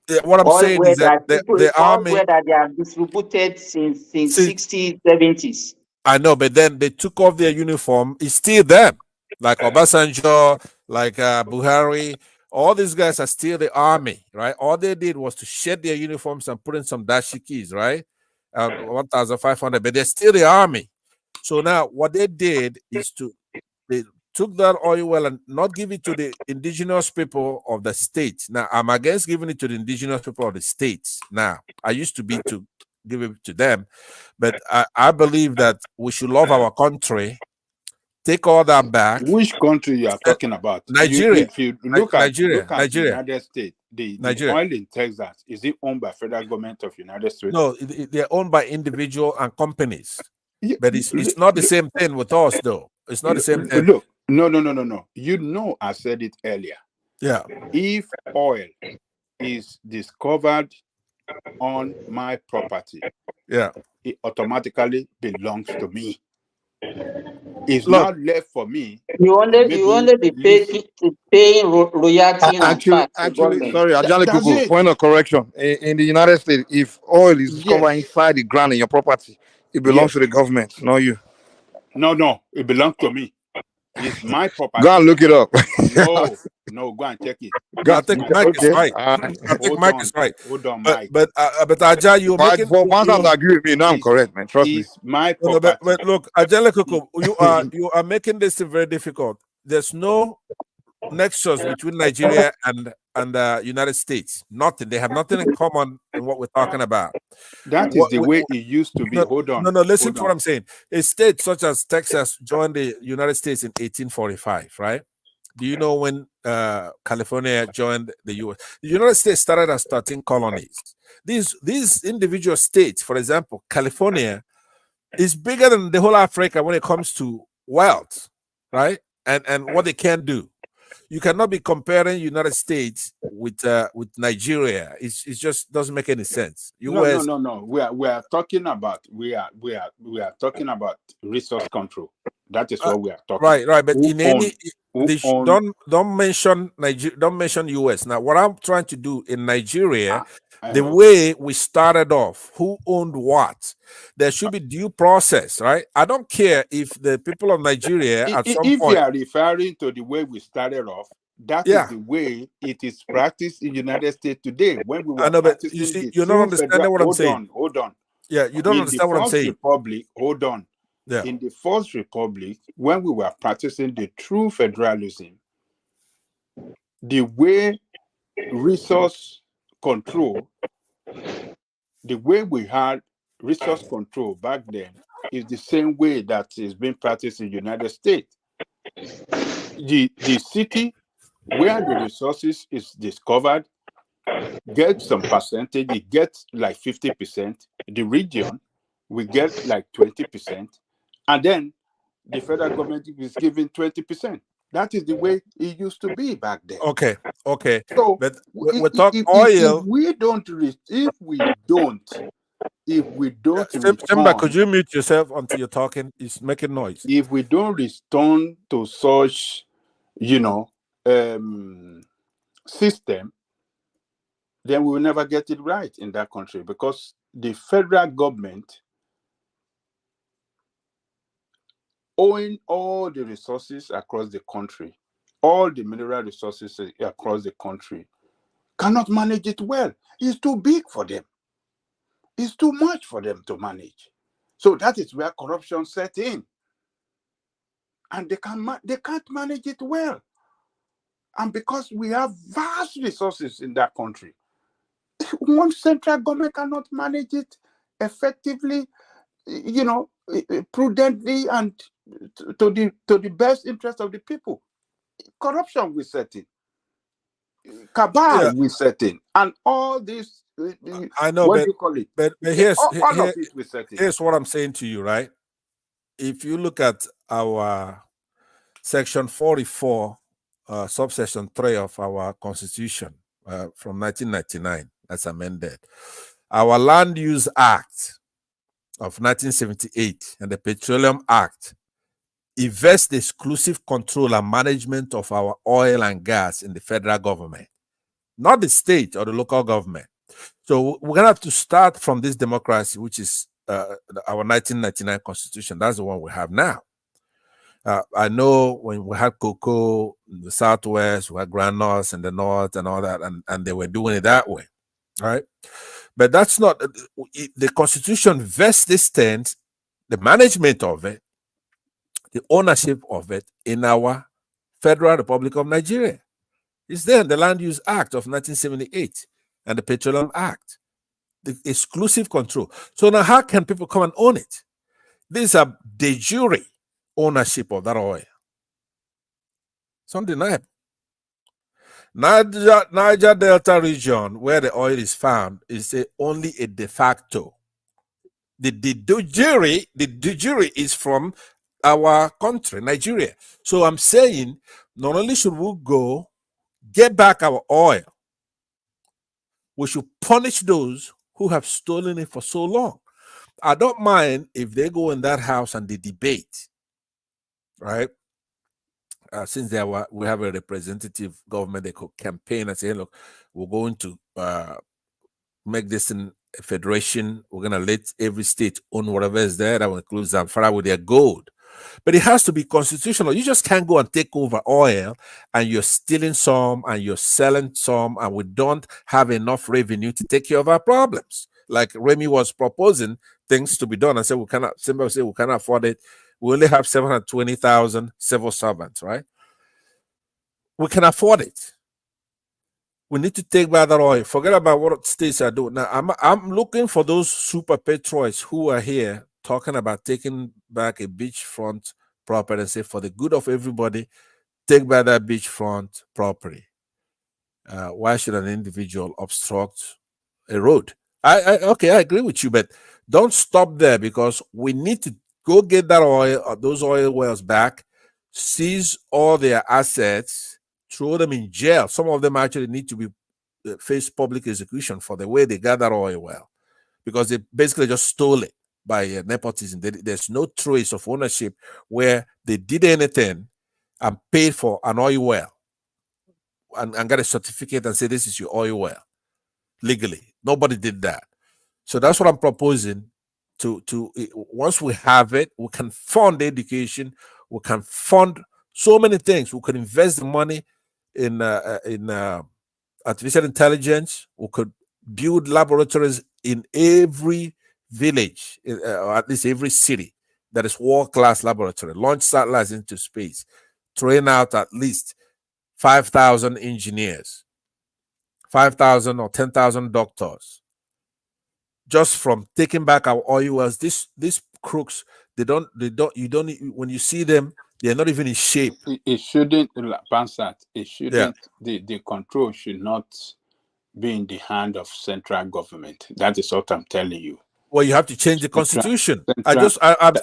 Speaker 3: Yeah, what I'm
Speaker 4: Oil
Speaker 3: saying
Speaker 4: where
Speaker 3: is that
Speaker 4: that people,
Speaker 3: the
Speaker 4: oil
Speaker 3: army,
Speaker 4: where that they have distributed since
Speaker 3: since
Speaker 4: 60s, 70s.
Speaker 3: I know, but then they took off their uniform. It's still them, like Obasanjo, like Buhari. All these guys are still the army, right? All they did was to shed their uniforms and put in some dashikis, right? 1,500, but they're still the army. So now what they did is they took that oil well and not give it to the indigenous people of the state. Now I'm against giving it to the indigenous people of the states. Now I used to be to give it to them, but I believe that we should love our country, take all that back.
Speaker 21: Which country you are talking about?
Speaker 3: Nigeria.
Speaker 21: If you look at
Speaker 3: Nigeria.
Speaker 21: the United States, the oil in Texas, is it owned by federal government of United States?
Speaker 3: No, they're owned by individual and companies. But it's not the same thing with us, though. It's not the same thing.
Speaker 21: Look, no. You know, I said it earlier.
Speaker 3: Yeah.
Speaker 21: If oil is discovered on my property,
Speaker 3: yeah,
Speaker 21: it automatically belongs to me. It's
Speaker 3: Look,
Speaker 21: not left for me.
Speaker 4: You only be paying royalty and tax to government.
Speaker 22: Sorry, Ajale
Speaker 21: That's
Speaker 22: Kuku,
Speaker 21: it.
Speaker 22: point of correction. In the United States, if oil is discovered
Speaker 21: Yes.
Speaker 22: inside the ground in your property, it belongs to the government, not you.
Speaker 21: No, it belongs to me. It's my property.
Speaker 22: Go and look it up.
Speaker 21: No, go and check it.
Speaker 3: I think Mike is right. I think Mike is right.
Speaker 21: Hold on,
Speaker 3: but,
Speaker 21: Mike.
Speaker 3: But Aja, you're making.
Speaker 22: For once, I agree with me. Now I'm correct, man. Trust me.
Speaker 21: It's my
Speaker 3: No,
Speaker 21: property.
Speaker 3: but look, Ajale Kuku, you are making this very difficult. There's no nexus between Nigeria and the United States. Nothing. They have nothing in common in what we're talking about.
Speaker 21: That is the way it used to be. Hold on.
Speaker 3: No, listen to what I'm saying. A state such as Texas joined the United States in 1845, right? Do you know when California joined the U.S.? The United States started as 13 colonies. These individual states, for example, California is bigger than the whole Africa when it comes to wealth, right? And what they can do. You cannot be comparing United States with Nigeria. It just doesn't make any sense. US,
Speaker 21: No. We are talking about talking about resource control. That is what we are talking.
Speaker 3: Right. But
Speaker 21: Who
Speaker 3: don't mention Nigeria. Don't mention US. Now, what I'm trying to do in Nigeria, the way we started off, who owned what, there should be due process, right? I don't care if the people of Nigeria at some
Speaker 21: if
Speaker 3: point.
Speaker 21: you are referring to the way we started off, that is the way it is practiced in the United States today. When we were practicing
Speaker 3: you see,
Speaker 21: the
Speaker 3: you're not
Speaker 21: true
Speaker 3: understanding
Speaker 21: federal,
Speaker 3: what I'm saying.
Speaker 21: Hold on.
Speaker 3: Yeah, you don't understand what I'm saying.
Speaker 21: Republic, hold on.
Speaker 3: Yeah.
Speaker 21: In the First Republic, when we were practicing the true federalism, the way resource control, the way we had resource control back then is the same way that is being practiced in the United States. The city where the resources is discovered get some percentage, it gets like 50%. The region we get like 20%, and then the federal government is giving 20%. That is the way it used to be back then.
Speaker 3: Okay.
Speaker 21: So
Speaker 3: But we talk oil.
Speaker 21: if we don't if we don't
Speaker 3: Simba, could
Speaker 21: return,
Speaker 3: you mute yourself until you're talking? It's making noise.
Speaker 21: if we don't return to such, system, then we will never get it right in that country, because the federal government owning all the resources across the country, all the mineral resources across the country, cannot manage it well. It's too big for them. It's too much for them to manage. So that is where corruption set in. And they can't manage it well. And because we have vast resources in that country, one central government cannot manage it effectively, prudently, and to the best interest of the people. Corruption will set in. Cabal will set in. And all this,
Speaker 3: I know,
Speaker 21: what
Speaker 3: but,
Speaker 21: do you call it?
Speaker 3: but
Speaker 21: All of it will set in.
Speaker 3: Here's what I'm saying to you, right? If you look at our section 44, subsection 3 of our constitution from 1999, that's amended. Our Land Use Act of 1978 and the Petroleum Act invest exclusive control and management of our oil and gas in the federal government, not the state or the local government. So we're gonna have to start from this democracy, which is our 1999 constitution. That's the one we have now. I know when we had cocoa in the southwest, we had granules in the north and all that, and they were doing it that way, right? But that's not the constitution vests this stance, the management of it, the ownership of it in our Federal Republic of Nigeria. It's there in the Land Use Act of 1978 and the Petroleum Act, the exclusive control. So now how can people come and own it? These are de jure ownership of that oil. It's undeniable. Niger Delta region, where the oil is found, is only a de facto. The de jure is from our country, Nigeria. So I'm saying, not only should we go get back our oil, we should punish those who have stolen it for so long. I don't mind if they go in that house and they debate, right? Since we have a representative government, they could campaign and say, look, we're going to make this in a federation. We're going to let every state own whatever is there. That will include Zamfara with their gold. But it has to be constitutional. You just can't go and take over oil and you're stealing some and you're selling some, and we don't have enough revenue to take care of our problems. Like Remy was proposing things to be done and said we cannot afford it. We only have 720,000 civil servants, right? We can afford it. We need to take back that oil. Forget about what states are doing. Now, I'm looking for those super patriots who are here talking about taking back a beachfront property and say, for the good of everybody, take back that beachfront property. Why should an individual obstruct a road? I agree with you, but don't stop there, because we need to go get that oil or those oil wells back, seize all their assets, throw them in jail. Some of them actually need to be face public execution for the way they gather oil well, because they basically just stole it by nepotism. There's no trace of ownership where they did anything and paid for an oil well and got a certificate and say this is your oil well legally. Nobody did that. So that's what I'm proposing. To once we have it, we can fund education, we can fund so many things. We could invest the money in artificial intelligence. We could build laboratories in every village, or at least every city, that is world-class laboratory. Launch satellites into space, train out at least 5,000 engineers, 5,000 or 10,000 doctors, just from taking back our oil wells. These crooks, when you see them, they're not even in shape.
Speaker 21: It shouldn't, Bansat, it shouldn't, the control should not be in the hand of central government. That is what I'm telling you.
Speaker 3: Well, you have to change the constitution. I've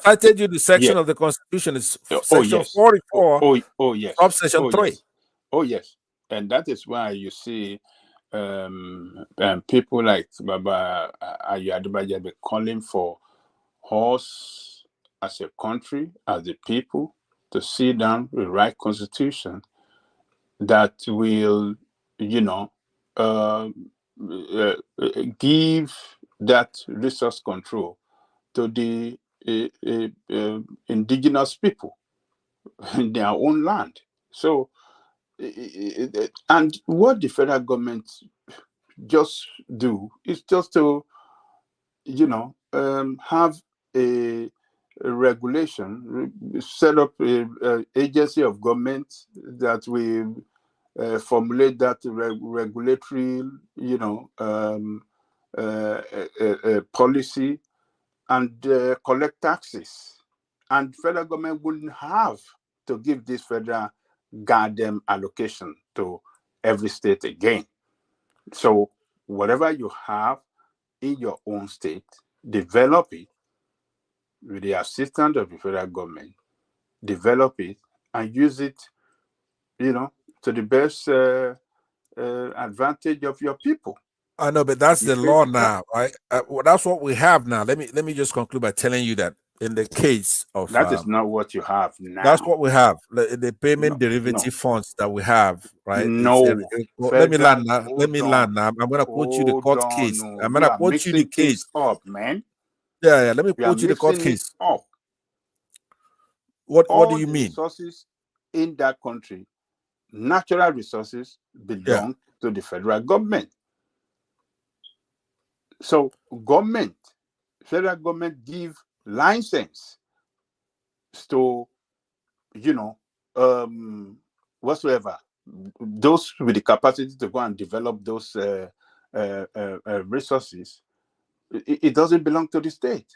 Speaker 3: cited you the section of the constitution. It's section 44.
Speaker 21: Yes.
Speaker 3: Subsection 3.
Speaker 21: Yes. Oh yes. And that is why you see people like Baba Ayadaba be calling for us as a country, as a people, to sit down, rewrite constitution that will, you know, give that resource control to the indigenous people in their own land. So, and what the federal government just do is just to, you know, have a regulation, set up a agency of government that will formulate that regulatory, you know, policy and collect taxes. And federal government wouldn't have to give this federal goddamn allocation to every state again. So whatever you have in your own state, develop it with the assistance of the federal government, develop it and use it, you know, to the best advantage of your people.
Speaker 3: I know, but that's
Speaker 21: You
Speaker 3: the
Speaker 21: feel
Speaker 3: law
Speaker 21: me?
Speaker 3: now, right? Well, that's what we have now. Let me just conclude by telling you that in the case of
Speaker 21: That is not what you have now.
Speaker 3: that's what we have. The payment
Speaker 21: No,
Speaker 3: derivative funds that we have, right?
Speaker 21: no.
Speaker 3: Let me land
Speaker 21: Federal,
Speaker 3: now. Let me land now. I'm gonna quote you the
Speaker 21: hold
Speaker 3: court
Speaker 21: on.
Speaker 3: case.
Speaker 21: No.
Speaker 3: I'm
Speaker 21: You
Speaker 3: gonna
Speaker 21: are
Speaker 3: quote you the
Speaker 21: mixing things
Speaker 3: case.
Speaker 21: up, man.
Speaker 3: Yeah. Let me
Speaker 21: You are
Speaker 3: quote you the court
Speaker 21: mixing it
Speaker 3: case.
Speaker 21: up.
Speaker 3: What do
Speaker 21: All
Speaker 3: you
Speaker 21: the
Speaker 3: mean?
Speaker 21: resources in that country, natural resources, belong to the federal government. So federal government give license to, you know, whatsoever, those with the capacity to go and develop those resources. It doesn't belong to the state.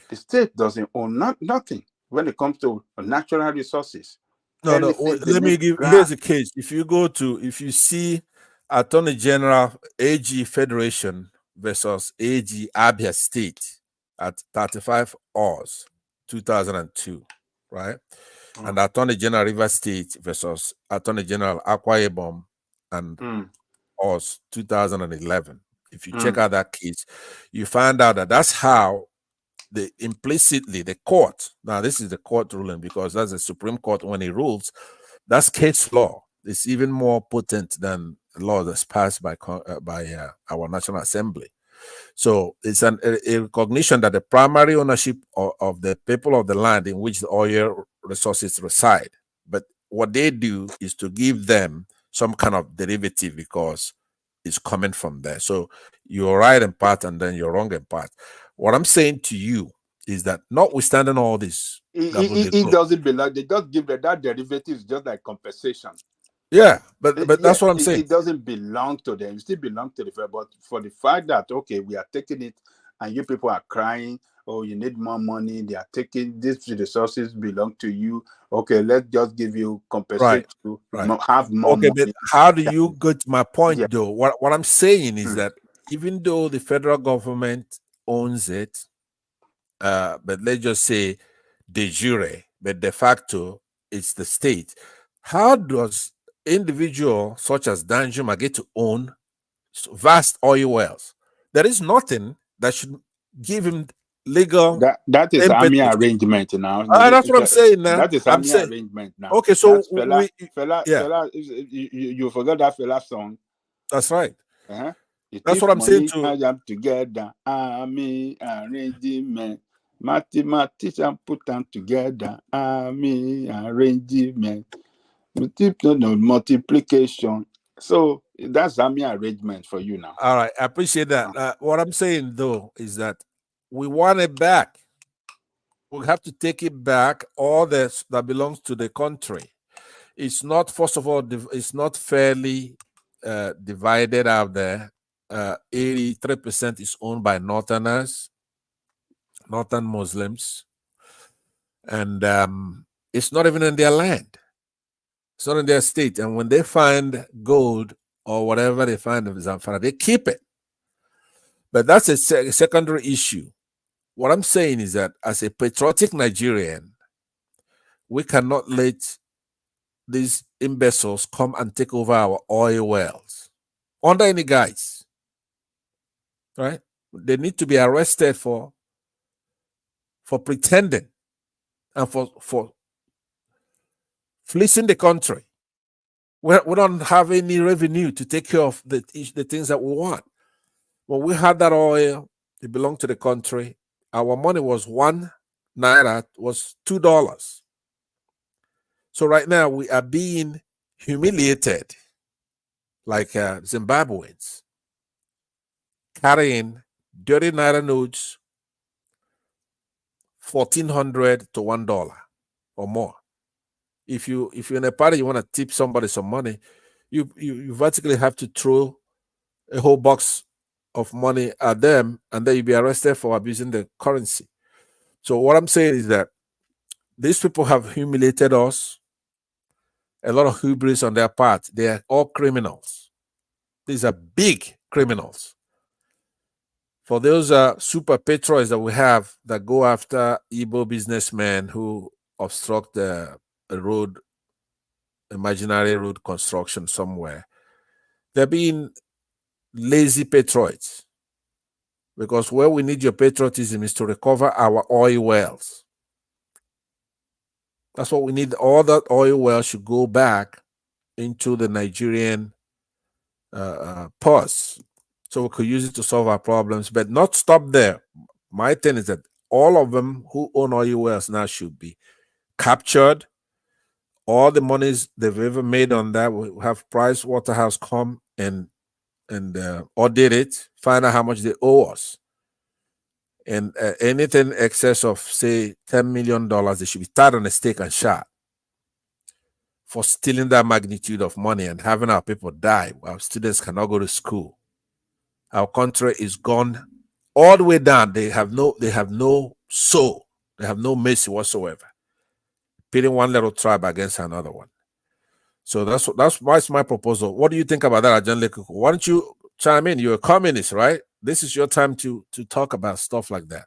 Speaker 21: The state doesn't own nothing when it comes to natural resources.
Speaker 3: No.
Speaker 21: Anything
Speaker 3: Let me
Speaker 21: beneath
Speaker 3: give.
Speaker 21: ground.
Speaker 3: Here's the case. If you see Attorney General AG Federation versus AG Abia State at 35 Oz 2002, right? And Attorney General River State versus Attorney General Akwa Ibom and Oz 2011. If you check out that case, you find out that that's how implicitly the court, now this is the court ruling because that's the Supreme Court when it rules, that's case law. It's even more potent than a law that's passed by our National Assembly. So it's a recognition that the primary ownership of the people of the land in which the oil resources reside. But what they do is to give them some kind of derivative because it's coming from there. So you're right in part and then you're wrong in part. What I'm saying to you is that notwithstanding all this,
Speaker 21: It doesn't belong. They just give that derivative is just like compensation.
Speaker 3: Yeah, but that's what I'm saying.
Speaker 21: It doesn't belong to them. It still belongs to the federal. But for the fact that, okay, we are taking it and you people are crying, oh, you need more money. They are taking these resources belong to you. Okay, let's just give you compensate you, have more
Speaker 3: okay,
Speaker 21: money.
Speaker 3: but how do you get my point though? What I'm saying is that even though the federal government owns it, but let's just say de jure, but de facto it's the state. How does individual such as Danjuma get to own vast oil wells? There is nothing that should give him legal.
Speaker 21: That is army
Speaker 3: impetus.
Speaker 21: arrangement now.
Speaker 3: That's what I'm saying now.
Speaker 21: That is
Speaker 3: I'm
Speaker 21: army
Speaker 3: saying
Speaker 21: arrangement now.
Speaker 3: Okay, so
Speaker 21: that's fella, you forgot that fella song.
Speaker 3: That's right.
Speaker 21: That's what I'm saying too. Together, army arrangement, mathematician put them together, army arrangement, multiplication. So that's army arrangement for you now.
Speaker 3: All right, I appreciate that. What I'm saying though is that we want it back. We have to take it back. All this that belongs to the country. It's not, first of all, it's not fairly divided out there. 83% is owned by Northerners, Northern Muslims, and it's not even in their land. It's not in their state. And when they find gold or whatever they find in Zamfara, they keep it. But that's a secondary issue. What I'm saying is that as a patriotic Nigerian, we cannot let these imbeciles come and take over our oil wells. under any guise, right? They need to be arrested for pretending and for fleecing the country. We don't have any revenue to take care of the things that we want. When we had that oil, it belonged to the country. Our money was $1 was $2. So right now we are being humiliated like Zimbabweans, carrying dirty Naira notes, 1,400 to $1 or more. If you're in a party, you want to tip somebody some money, you vertically have to throw a whole box of money at them, and then you'll be arrested for abusing the currency. So what I'm saying is that these people have humiliated us. A lot of hubris on their part. They are all criminals. These are big criminals. For those super patrols that we have that go after Igbo businessmen who obstruct the road, imaginary road construction somewhere, they're being lazy patriots. Because where we need your patriotism is to recover our oil wells. That's what we need. All that oil wells should go back into the Nigerian purse, so we could use it to solve our problems, but not stop there. My thing is that all of them who own oil wells now should be captured. All the monies they've ever made on that, we have Price Waterhouse come and audit it, find out how much they owe us. And anything excess of, say, $10 million, they should be tied on a stake and shot for stealing that magnitude of money and having our people die while students cannot go to school. Our country is gone all the way down. They have no soul. They have no mercy whatsoever. Pitting one little tribe against another one. So that's my proposal. What do you think about that, Ajahn Lekuku? Why don't you chime in? You're a communist, right? This is your time to talk about stuff like that.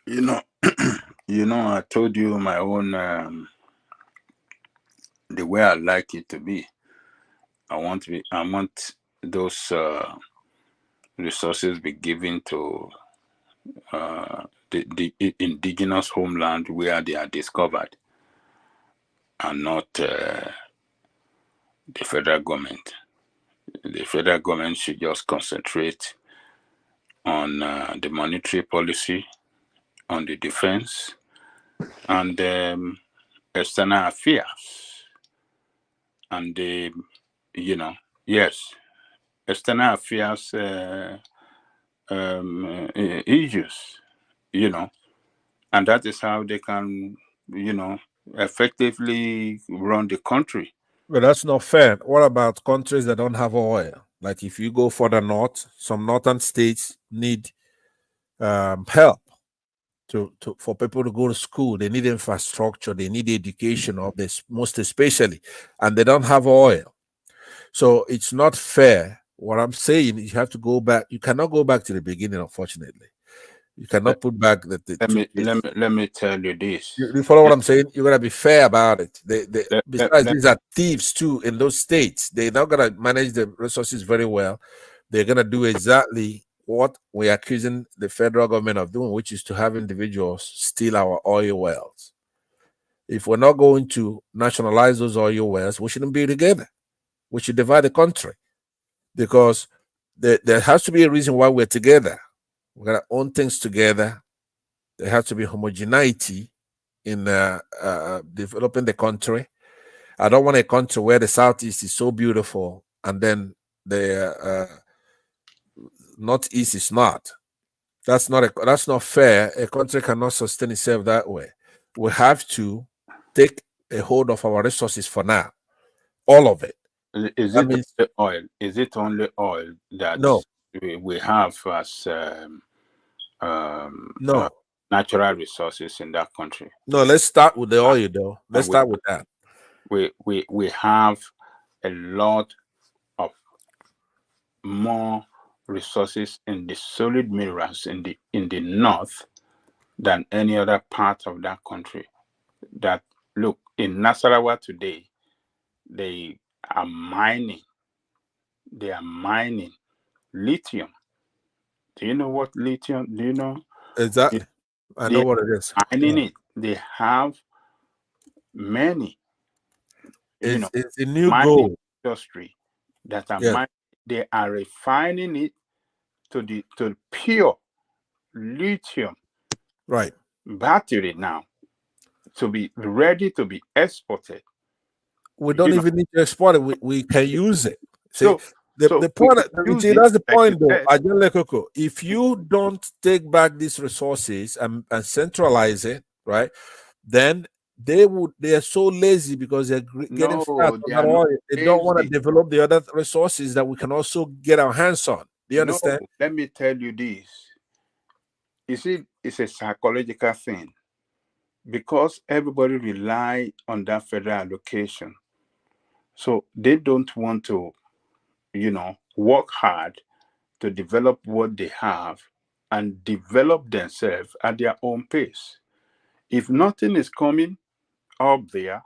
Speaker 21: I told you my own the way I like it to be. I want those resources be given to the indigenous homeland where they are discovered, and not the federal government. The federal government should just concentrate on the monetary policy, on the defense, and external affairs. And yes, external affairs issues, and that is how they can, effectively run the country.
Speaker 3: Well, that's not fair. What about countries that don't have oil? Like if you go further north, some northern states need help for people to go to school. They need infrastructure. They need education of this, most especially, and they don't have oil. So it's not fair. What I'm saying, you have to go back. You cannot go back to the beginning, unfortunately. You cannot put back the
Speaker 21: let me tell you this.
Speaker 3: You follow what I'm saying? You're gonna be fair about it. Besides, these are thieves too in those states. They're not gonna manage the resources very well. They're gonna do exactly what we're accusing the federal government of doing, which is to have individuals steal our oil wells. If we're not going to nationalize those oil wells, we shouldn't be together. We should divide the country, because there has to be a reason why we're together. We're gonna own things together. There has to be homogeneity in developing the country. I don't want a country where the Southeast is so beautiful and then the Northeast is not. That's not fair. A country cannot sustain itself that way. We have to take a hold of our resources for now, all of it.
Speaker 21: Is it only oil? Is it only oil that
Speaker 3: no
Speaker 21: we have as
Speaker 3: no
Speaker 21: natural resources in that country?
Speaker 3: No, let's start with the oil, though. Let's start with that.
Speaker 21: We have a lot of more resources in the solid minerals in the north than any other part of that country. That look in Nasarawa today, they are mining they are mining lithium. Do you know what lithium? Do you know?
Speaker 3: Exactly. I
Speaker 21: They
Speaker 3: know
Speaker 21: are
Speaker 3: what it is.
Speaker 21: mining it. They have many,
Speaker 3: It's a new
Speaker 21: mining
Speaker 3: goal.
Speaker 21: industry that are
Speaker 3: Yeah.
Speaker 21: mining. They are refining it to pure lithium
Speaker 3: Right.
Speaker 21: battery now to be ready to be exported.
Speaker 3: We don't even need to export it. We can use it. See,
Speaker 21: So
Speaker 3: the
Speaker 21: we
Speaker 3: point.
Speaker 21: can use
Speaker 3: See,
Speaker 21: it,
Speaker 3: that's the
Speaker 21: like you
Speaker 3: point, though.
Speaker 21: said.
Speaker 3: Ajay Lekoko, if you don't take back these resources and centralize it, right, then they are so lazy because they're getting fat
Speaker 21: No,
Speaker 3: on
Speaker 21: they
Speaker 3: that
Speaker 21: are not
Speaker 3: oil. They don't want to
Speaker 21: lazy.
Speaker 3: develop the other resources that we can also get our hands on. Do you
Speaker 21: No,
Speaker 3: understand?
Speaker 21: let me tell you this. You see, it's a psychological thing because everybody rely on that federal allocation. So they don't want to, work hard to develop what they have and develop themselves at their own pace. If nothing is coming up there,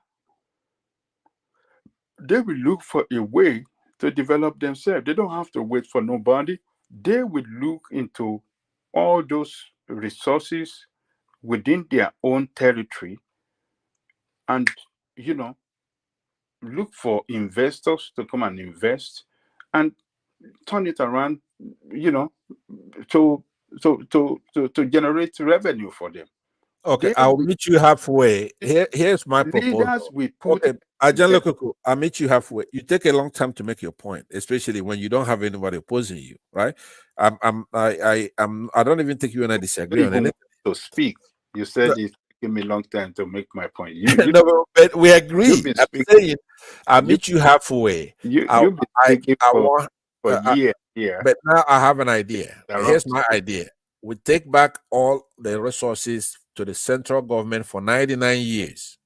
Speaker 21: they will look for a way to develop themselves. They don't have to wait for nobody. They will look into all those resources within their own territory and, look for investors to come and invest and turn it around, to to generate revenue for them.
Speaker 3: Okay,
Speaker 21: They
Speaker 3: I'll
Speaker 21: will,
Speaker 3: meet you halfway. Here's my
Speaker 21: leaders
Speaker 3: proposal.
Speaker 21: will put
Speaker 3: Okay, Ajan
Speaker 21: together.
Speaker 3: Lokoko, I'll meet you halfway. You take a long time to make your point, especially when you don't have anybody opposing you, right? I don't even think you and I disagree
Speaker 21: Don't
Speaker 3: on
Speaker 21: even
Speaker 3: anything.
Speaker 21: want to speak. You said it's taking me a long time to make my point.
Speaker 3: No, but we
Speaker 21: you've
Speaker 3: agree.
Speaker 21: been
Speaker 3: I'm
Speaker 21: speaking.
Speaker 3: saying I'll
Speaker 21: You
Speaker 3: meet you halfway.
Speaker 21: you've been speaking
Speaker 3: I
Speaker 21: for
Speaker 3: want,
Speaker 21: years here.
Speaker 3: but now I have an idea. Here's
Speaker 21: Interrupt.
Speaker 3: my idea. We take back all the resources to the central government for 99 years,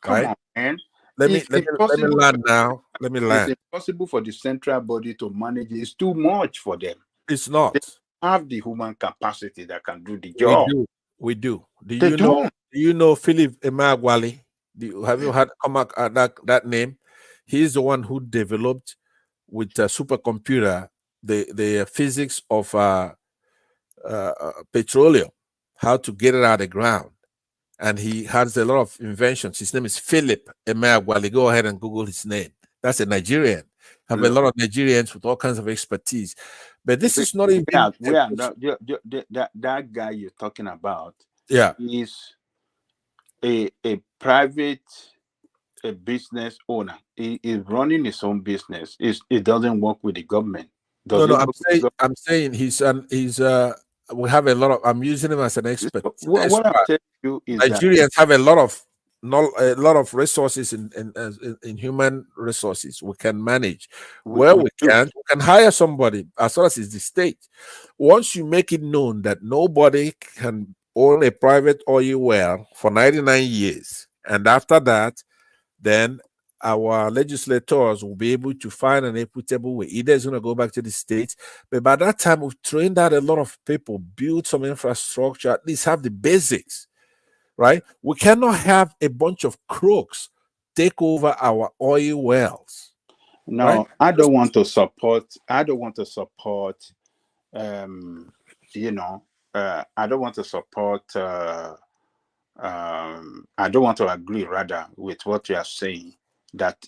Speaker 21: Come
Speaker 3: right?
Speaker 21: on, man.
Speaker 3: Let me
Speaker 21: It's
Speaker 3: let me let me
Speaker 21: impossible.
Speaker 3: land now. Let me
Speaker 21: It's
Speaker 3: land.
Speaker 21: impossible for the central body to manage it. It's too much for them.
Speaker 3: It's
Speaker 21: They
Speaker 3: not.
Speaker 21: have the human capacity that can do the
Speaker 3: We
Speaker 21: job.
Speaker 3: do. We do. Do
Speaker 21: They
Speaker 3: you know?
Speaker 21: don't.
Speaker 3: Do you know Philip Emeagwali? Have you had come up at that name? He's the one who developed with a supercomputer the physics of petroleum, how to get it out of the ground, and he has a lot of inventions. His name is Philip Emeagwali. Go ahead and Google his name. That's a Nigerian. Have a
Speaker 21: Look,
Speaker 3: lot of Nigerians with all kinds of expertise, but this is not even.
Speaker 21: that guy you're talking about
Speaker 3: Yeah.
Speaker 21: is a private business owner. He is running his own business. It doesn't work with the government.
Speaker 3: No,
Speaker 21: Does
Speaker 3: no.
Speaker 21: it work with the government?
Speaker 3: I'm saying he's. We have a lot of. I'm using him as an expert.
Speaker 21: What I'm telling you is that
Speaker 3: Nigerians have a lot of resources in human resources we can manage.
Speaker 21: we
Speaker 3: Where we
Speaker 21: do.
Speaker 3: can't, we can hire somebody as far as it's the state. Once you make it known that nobody can own a private oil well for 99 years, and after that, then our legislators will be able to find an equitable way. Either it's going to go back to the states, but by that time, we've trained out a lot of people, built some infrastructure, at least have the basics, right? We cannot have a bunch of crooks take over our oil wells, right?
Speaker 21: No, I don't want to support. I don't want to support. You know, I don't want to support. I don't want to agree, rather, with what you are saying. That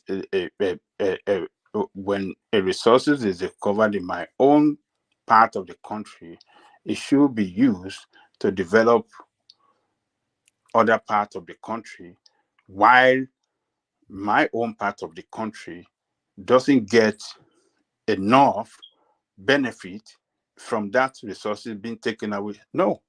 Speaker 21: when a resources is covered in my own part of the country, it should be used to develop other parts of the country, while my own part of the country doesn't get enough benefit from that resources being taken away. No,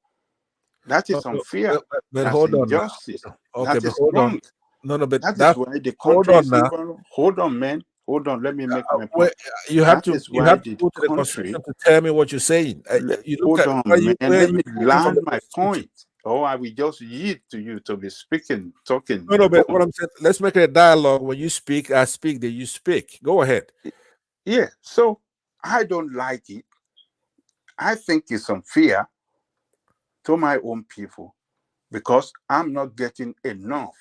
Speaker 21: that is unfair.
Speaker 3: But
Speaker 21: That's
Speaker 3: hold on now.
Speaker 21: injustice.
Speaker 3: Okay,
Speaker 21: That
Speaker 3: but
Speaker 21: is
Speaker 3: hold on.
Speaker 21: wrong.
Speaker 3: No, but
Speaker 21: That is
Speaker 3: that
Speaker 21: why the
Speaker 3: hold
Speaker 21: country
Speaker 3: on
Speaker 21: is
Speaker 3: now.
Speaker 21: even. Hold on, man. Hold on. Let me make my
Speaker 3: Wait,
Speaker 21: point.
Speaker 3: you have
Speaker 21: That
Speaker 3: to
Speaker 21: is why the
Speaker 3: go to the
Speaker 21: country.
Speaker 3: constitution to tell me what you're saying. You look
Speaker 21: Hold
Speaker 3: at
Speaker 21: on, man.
Speaker 3: where
Speaker 21: Let
Speaker 3: you
Speaker 21: me
Speaker 3: quoting from
Speaker 21: land
Speaker 3: the
Speaker 21: my
Speaker 3: constitution.
Speaker 21: point, or I will just yield to you to be speaking, talking.
Speaker 3: No, but
Speaker 21: Boom.
Speaker 3: what I'm saying, let's make it a dialogue. When you speak, I speak. Then you speak. Go ahead.
Speaker 21: Yeah. So I don't like it. I think it's unfair to my own people because I'm not getting enough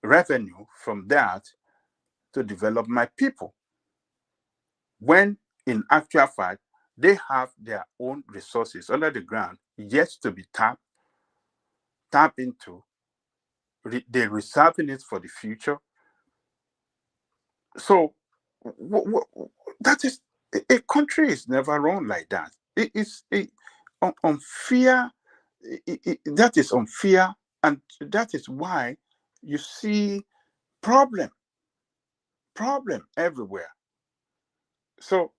Speaker 21: revenue from that to develop my people. When in actual fact, they have their own resources under the ground yet to be tapped into. They're reserving it for the future. So that is, a country is never run like that. It is unfair. That is unfair, and that is why you see problem everywhere. So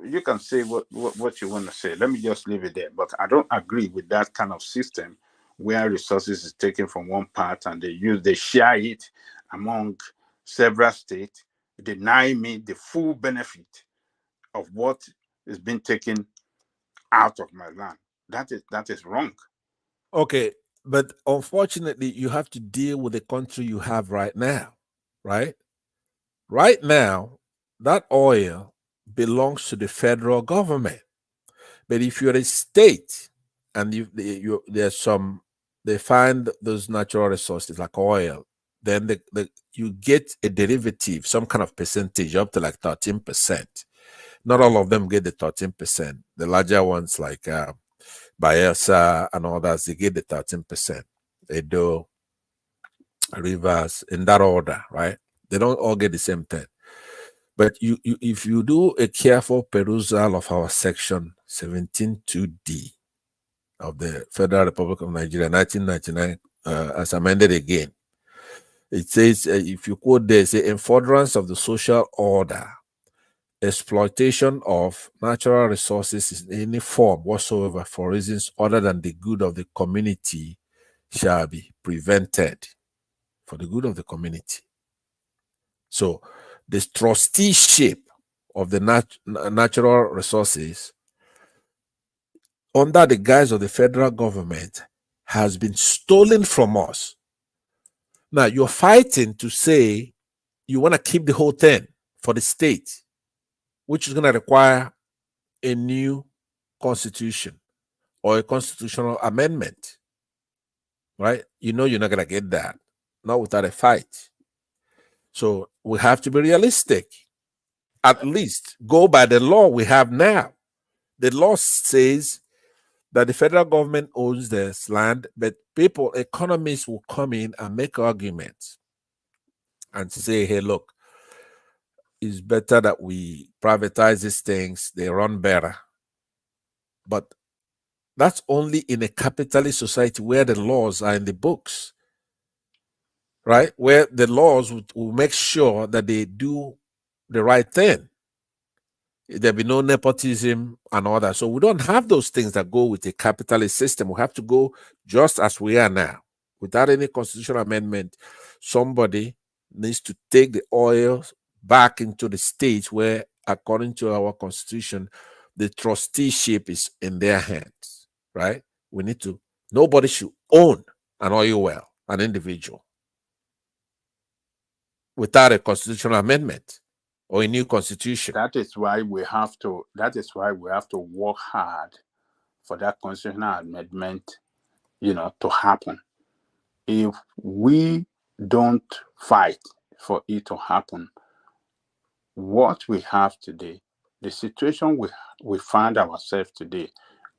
Speaker 21: you can say what you want to say. Let me just leave it there. But I don't agree with that kind of system where resources is taken from one part and they share it among several states, deny me the full benefit of what is being taken out of my land. That is wrong.
Speaker 3: Okay, but unfortunately, you have to deal with the country you have right now, right? Right now, that oil belongs to the federal government. But if you're a state and they find those natural resources like oil, then you get a derivative, some kind of percentage up to like 13%. Not all of them get the 13%. The larger ones like Bayelsa and others, they get the 13%. Edo, Rivers, in that order, right? They don't all get the same thing. But if you do a careful perusal of our section 17.2D of the Federal Republic of Nigeria, 1999, as amended again, it says, if you quote there, say, in furtherance of the social order, exploitation of natural resources in any form whatsoever for reasons other than the good of the community shall be prevented, for the good of the community. So this trusteeship of the natural resources under the guise of the federal government has been stolen from us. Now you're fighting to say you want to keep the whole thing for the state, which is going to require a new constitution or a constitutional amendment, right? You know you're not going to get that, not without a fight. So we have to be realistic. At least go by the law we have now. The law says that the federal government owns this land, but economists will come in and make arguments and say, hey, look, it's better that we privatize these things, they run better. But that's only in a capitalist society where the laws are in the books, right? Where the laws will make sure that they do the right thing. There'll be no nepotism and all that. So we don't have those things that go with a capitalist system. We have to go just as we are now. Without any constitutional amendment, somebody needs to take the oil back into the states where, according to our constitution, the trusteeship is in their hands, right? Nobody should own an oil well, an individual, without a constitutional amendment or a new constitution.
Speaker 21: That is why we have to work hard for that constitutional amendment, to happen. If we don't fight for it to happen, what we have today, the situation we find ourselves today,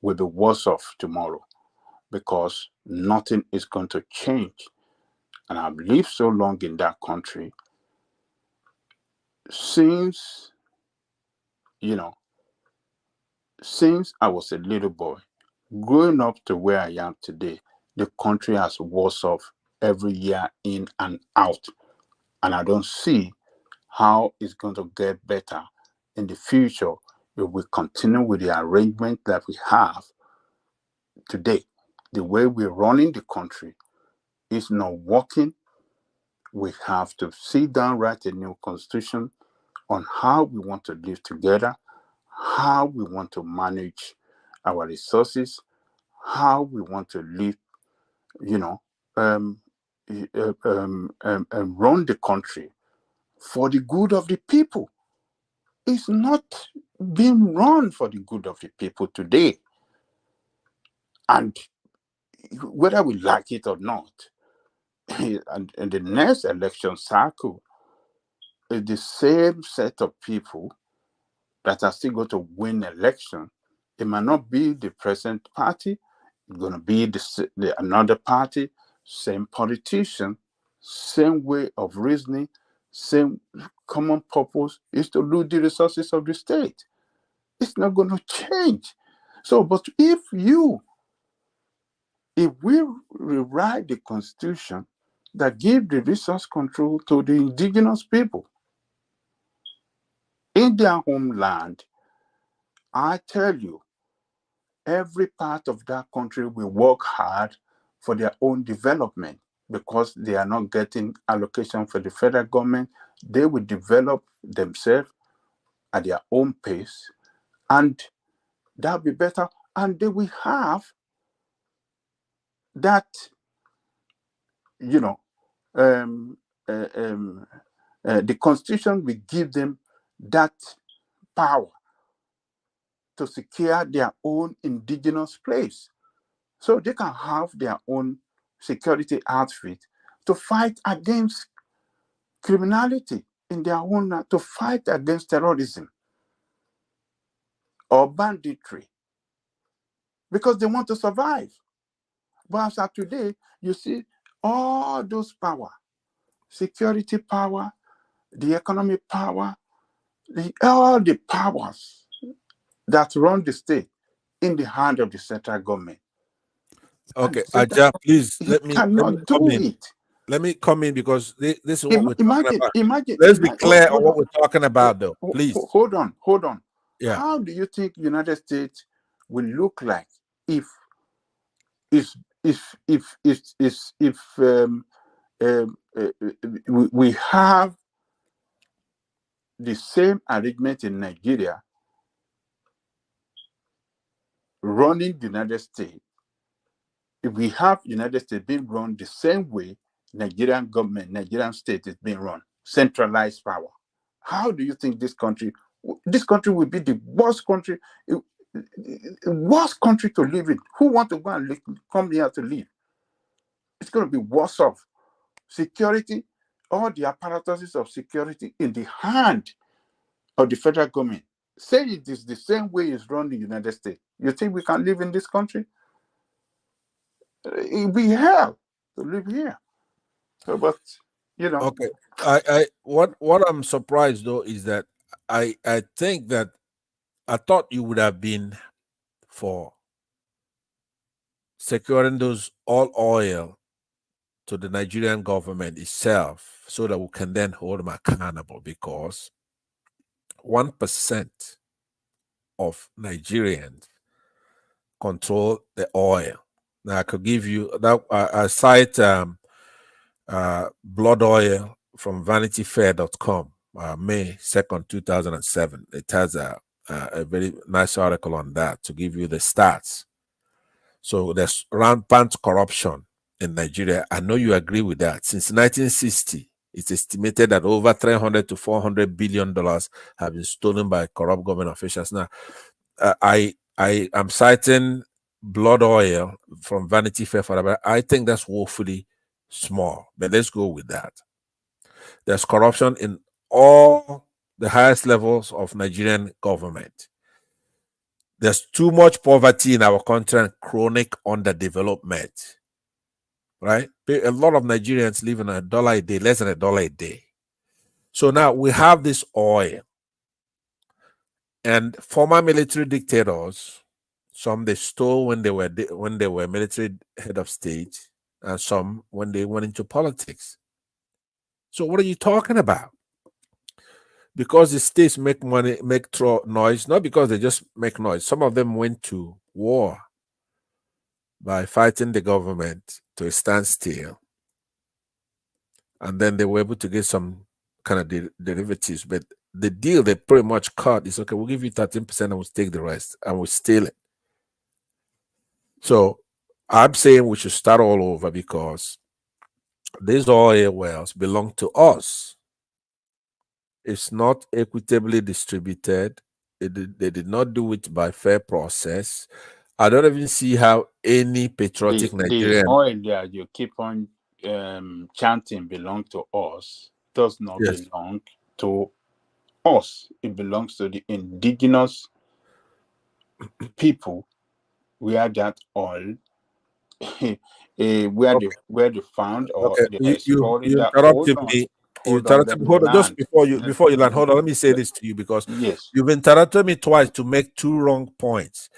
Speaker 21: will be worse off tomorrow, because nothing is going to change. And I've lived so long in that country since I was a little boy. Growing up to where I am today, the country has worse off every year in and out. And I don't see how it's going to get better in the future if we continue with the arrangement that we have today. The way we're running the country is not working. We have to sit down, write a new constitution on how we want to live together, how we want to manage our resources, how we want to live, run the country for the good of the people. It's not being run for the good of the people today. And whether we like it or not, and in the next election cycle, the same set of people that are still going to win election. It might not be the present party. It's going to be another party, same politician, same way of reasoning, same common purpose is to loot the resources of the state. It's not going to change. So, but if we rewrite the constitution that give the resource control to the indigenous people in their homeland, I tell you, every part of that country will work hard for their own development because they are not getting allocation for the federal government. They will develop themselves at their own pace, and that'll be better. And they will have that, the Constitution will give them that power to secure their own indigenous place. So they can have their own security outfit to fight against criminality in their own, to fight against terrorism or banditry, because they want to survive. But as of today, you see all those power, security power, the economic power, all the powers that run the state in the hand of the central government.
Speaker 3: Okay, Aja, please let me come in.
Speaker 21: It.
Speaker 3: Let me come in because this is what we're talking about.
Speaker 21: Imagine.
Speaker 3: Let's be clear on what we're talking about, though. Please.
Speaker 21: Hold on.
Speaker 3: Yeah.
Speaker 21: How do you think United States will look like if we have the same arrangement in Nigeria running the United States? If we have United States being run the same way Nigerian government, Nigerian state is being run, centralized power, how do you think this country will be the worst country to live in? Who want to go and come here to live? It's going to be worse off. Security, all the apparatuses of security in the hand of the federal government. Say it is the same way it's run in the United States. You think we can live in this country? It'd be hell to live here. So, but
Speaker 3: Okay. What I'm surprised though is that I think that I thought you would have been for securing those all oil to the Nigerian government itself so that we can then hold them accountable, because 1% of Nigerians control the oil. Now I could give you that. I cite blood oil from VanityFair.com, May 2nd, 2007. It has a very nice article on that to give you the stats. So there's rampant corruption in Nigeria. I know you agree with that. Since 1960, it's estimated that over $300 to $400 billion have been stolen by corrupt government officials. Now, I am citing blood oil from Vanity Fair for that. I think that's woefully small, but let's go with that. There's corruption in all the highest levels of Nigerian government. There's too much poverty in our country and chronic underdevelopment, right? A lot of Nigerians live on $1 a day, less than $1 a day. So now we have this oil, and former military dictators, some they stole when they were military head of state, and some when they went into politics. So what are you talking about? Because the states make money, make noise, not because they just make noise. Some of them went to war by fighting the government to a standstill, and then they were able to get some kind of derivatives. But the deal they pretty much cut is, okay, we'll give you 13% and we'll take the rest and we'll steal it. So I'm saying we should start all over, because these oil wells belong to us. It's not equitably distributed. They did not do it by fair process. I don't even see how any patriotic Nigerian...
Speaker 21: The oil that you keep on chanting belong to us does not belong to us. It belongs to the indigenous people where that oil where they found or
Speaker 3: Okay,
Speaker 21: they exploited
Speaker 3: you
Speaker 21: that.
Speaker 3: interrupted me. You
Speaker 21: Hold on,
Speaker 3: interrupted
Speaker 21: let
Speaker 3: me.
Speaker 21: me
Speaker 3: Hold on, just
Speaker 21: land.
Speaker 3: before you land. Hold on, let me say this to you because
Speaker 21: Yes.
Speaker 3: you've interrupted me twice to make two wrong points.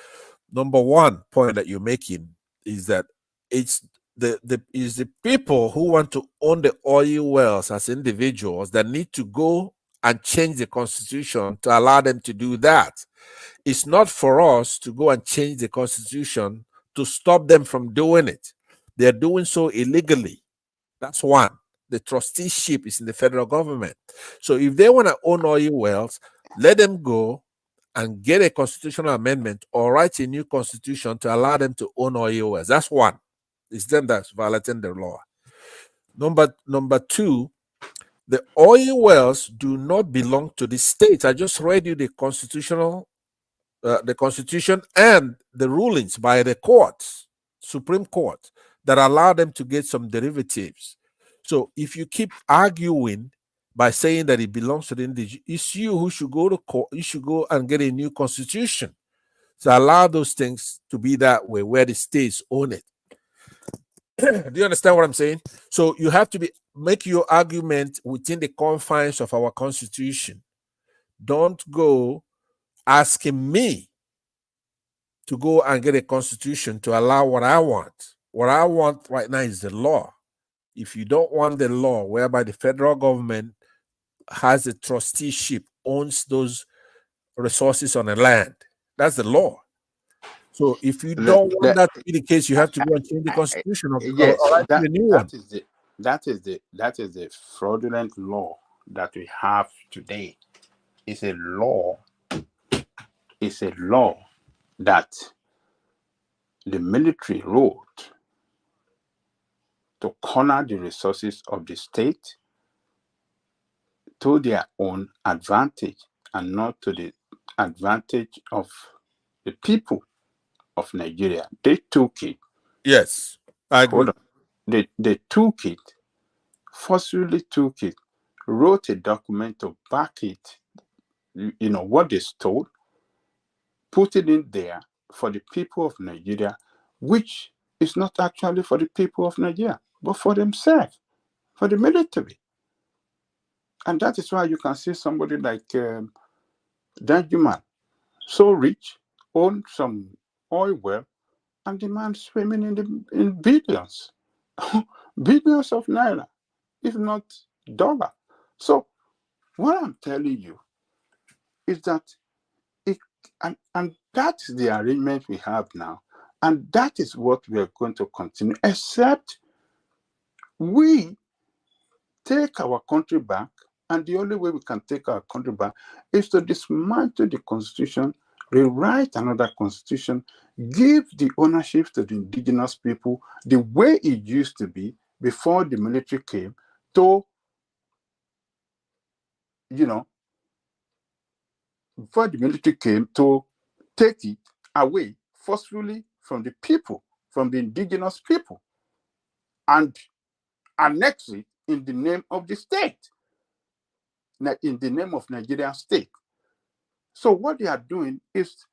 Speaker 3: Number one point that you're making is that it's the people who want to own the oil wells as individuals that need to go and change the constitution to allow them to do that. It's not for us to go and change the constitution to stop them from doing it. They're doing so illegally. That's one. The trusteeship is in the federal government. So if they want to own oil wells, let them go and get a constitutional amendment or write a new constitution to allow them to own oil wells. That's one. It's them that's violating the law. Number two, the oil wells do not belong to the states. I just read you the Constitution and the rulings by the courts, Supreme Court, that allow them to get some derivatives. So if you keep arguing by saying that it belongs to the indigenous, it's you who should go to court. You should go and get a new constitution to allow those things to be that way, where the states own it. Do you understand what I'm saying? So you have to make your argument within the confines of our constitution. Don't go asking me to go and get a constitution to allow what I want. What I want right now is the law. If you don't want the law whereby the federal government has a trusteeship, owns those resources on the land, that's the law. So if you don't want that to be the case, you have to go and change the constitution or
Speaker 21: Yes,
Speaker 3: write a new one.
Speaker 21: that is the fraudulent law that we have today. It's a law. It's a law that the military wrote to corner the resources of the state to their own advantage and not to the advantage of the people of Nigeria. They took it.
Speaker 3: Yes, I agree.
Speaker 21: Hold on. They took it, forcefully took it, wrote a document to back it, what they stole, put it in there for the people of Nigeria, which is not actually for the people of Nigeria, but for themselves, for the military. And that is why you can see somebody like Danjuman, so rich, own some oil well, and the man swimming in billions, billions of naira, if not dollar. So what I'm telling you is that and that is the arrangement we have now, and that is what we are going to continue, except we take our country back. And the only way we can take our country back is to dismantle the constitution, rewrite another constitution, give the ownership to the indigenous people the way it used to be before the military came to, before the military came to take it away forcefully from the people, from the indigenous people, and annex it in the name of the state, in the name of Nigerian state. So what they are doing is,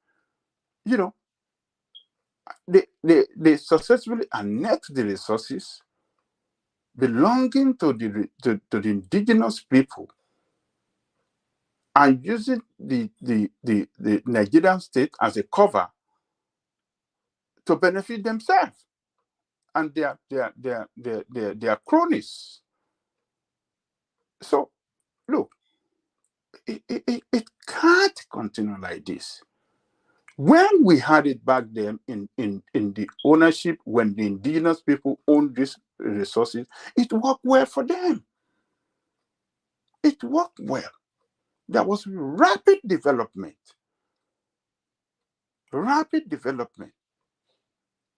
Speaker 21: they successfully annex the resources belonging to the indigenous people and using the Nigerian state as a cover to benefit themselves and their cronies. So look, it can't continue like this. When we had it back then in the ownership, when the indigenous people owned these resources, it worked well for them. It worked well. There was rapid development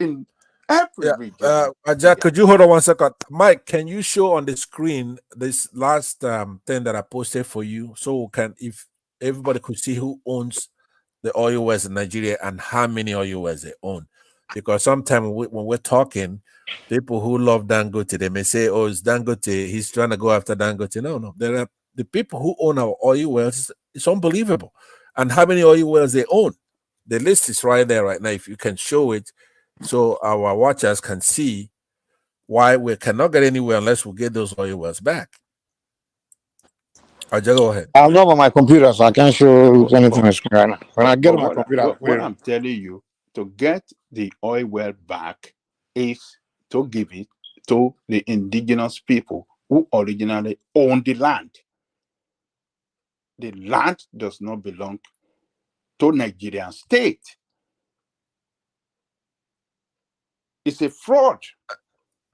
Speaker 21: in every region.
Speaker 3: Jack, could you hold on 1 second? Mike, can you show on the screen this last thing that I posted for you, so if everybody could see who owns the oil wells in Nigeria and how many oil wells they own? Because sometimes when we're talking, people who love Dangote, they may say, "Oh, it's Dangote. He's trying to go after Dangote." No, there are The people who own our oil wells, it's unbelievable. And how many oil wells they own? The list is right there right now. If you can show it so our watchers can see why we cannot get anywhere unless we get those oil wells back. Ajay, go ahead.
Speaker 22: I'm not on my computer, so I can't show anything on the screen right now. When I get on my computer, I'll put
Speaker 21: what
Speaker 22: it on.
Speaker 21: I'm telling you, to get the oil well back is to give it to the indigenous people who originally own the land. The land does not belong to Nigerian state. It's a fraud.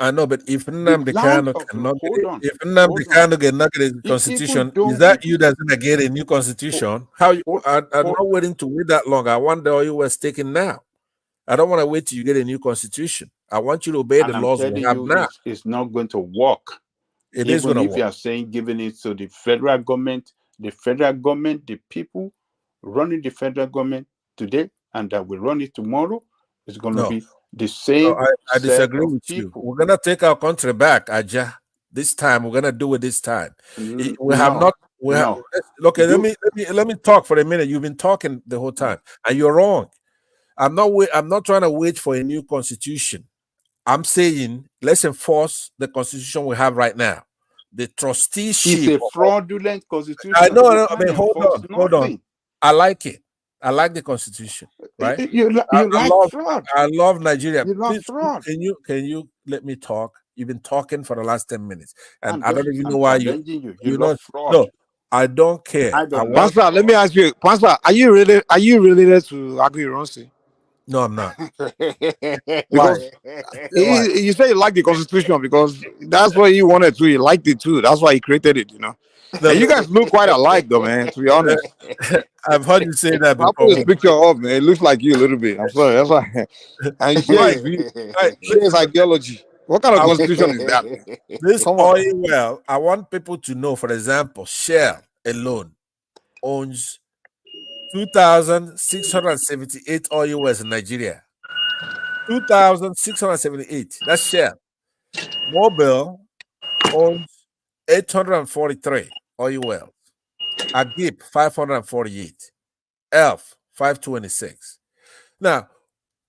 Speaker 3: I know, but if Nnamdi Kanu cannot get, if Nnamdi
Speaker 21: hold on.
Speaker 3: Kanu cannot get a constitution, is that you that's gonna get a new constitution? How you, I'm not waiting to wait that long. I want the oil was taken now. I don't want to wait till you get a new constitution. I want you to obey
Speaker 21: And
Speaker 3: the
Speaker 21: I'm
Speaker 3: laws we
Speaker 21: telling
Speaker 3: have
Speaker 21: you,
Speaker 3: now.
Speaker 21: it's not going to work.
Speaker 3: It is
Speaker 21: Even
Speaker 3: gonna
Speaker 21: if you
Speaker 3: work.
Speaker 21: are saying giving it to the federal government, the people running the federal government today and that will run it tomorrow is going to
Speaker 3: No,
Speaker 21: be the
Speaker 3: no,
Speaker 21: same
Speaker 3: I
Speaker 21: set
Speaker 3: disagree
Speaker 21: of
Speaker 3: with you.
Speaker 21: people.
Speaker 3: We're gonna take our country back, Aja. This time we're gonna do it. This time we have
Speaker 21: No,
Speaker 3: not. We have
Speaker 21: no.
Speaker 3: okay.
Speaker 21: You,
Speaker 3: Let me talk for a minute. You've been talking the whole time, and you're wrong. I'm not trying to wait for a new constitution. I'm saying let's enforce the constitution we have right now. The
Speaker 21: it's
Speaker 3: trusteeship.
Speaker 21: a fraudulent constitution.
Speaker 3: I know.
Speaker 21: You
Speaker 3: I
Speaker 21: can't
Speaker 3: mean, hold
Speaker 21: enforce
Speaker 3: on.
Speaker 21: nothing.
Speaker 3: I like it. I like the constitution. Right.
Speaker 21: You like fraud.
Speaker 3: I love Nigeria.
Speaker 21: You love
Speaker 3: Please,
Speaker 21: fraud.
Speaker 3: can you let me talk? You've been talking for the last 10 minutes, and I don't even know
Speaker 21: I'm
Speaker 3: why
Speaker 21: challenging you. You
Speaker 3: you
Speaker 21: love
Speaker 3: know.
Speaker 21: fraud.
Speaker 3: No, I don't care.
Speaker 21: I don't
Speaker 3: want.
Speaker 22: Pastor, let me ask you, Pastor, are you related to Agui Ronsi?
Speaker 3: No, I'm not.
Speaker 22: Because
Speaker 3: Why?
Speaker 22: you say you like the constitution because that's what he wanted to. He liked it too. That's why he created it, you know.
Speaker 3: No,
Speaker 22: And you guys look quite alike, though, man. To be honest,
Speaker 3: I've heard you say that
Speaker 22: I'll
Speaker 3: before.
Speaker 22: put this picture up, man. It looks like you a little bit. I'm sorry. That's why. And you share his view, share his ideology. What kind of constitution is that, man?
Speaker 3: This
Speaker 22: Come
Speaker 3: oil
Speaker 22: on.
Speaker 3: well, I want people to know, for example, Shell alone owns 2,678 oil wells in Nigeria. 2,678. That's Shell. Mobil owns 843 oil wells. Agip 548. Elf 526. Now,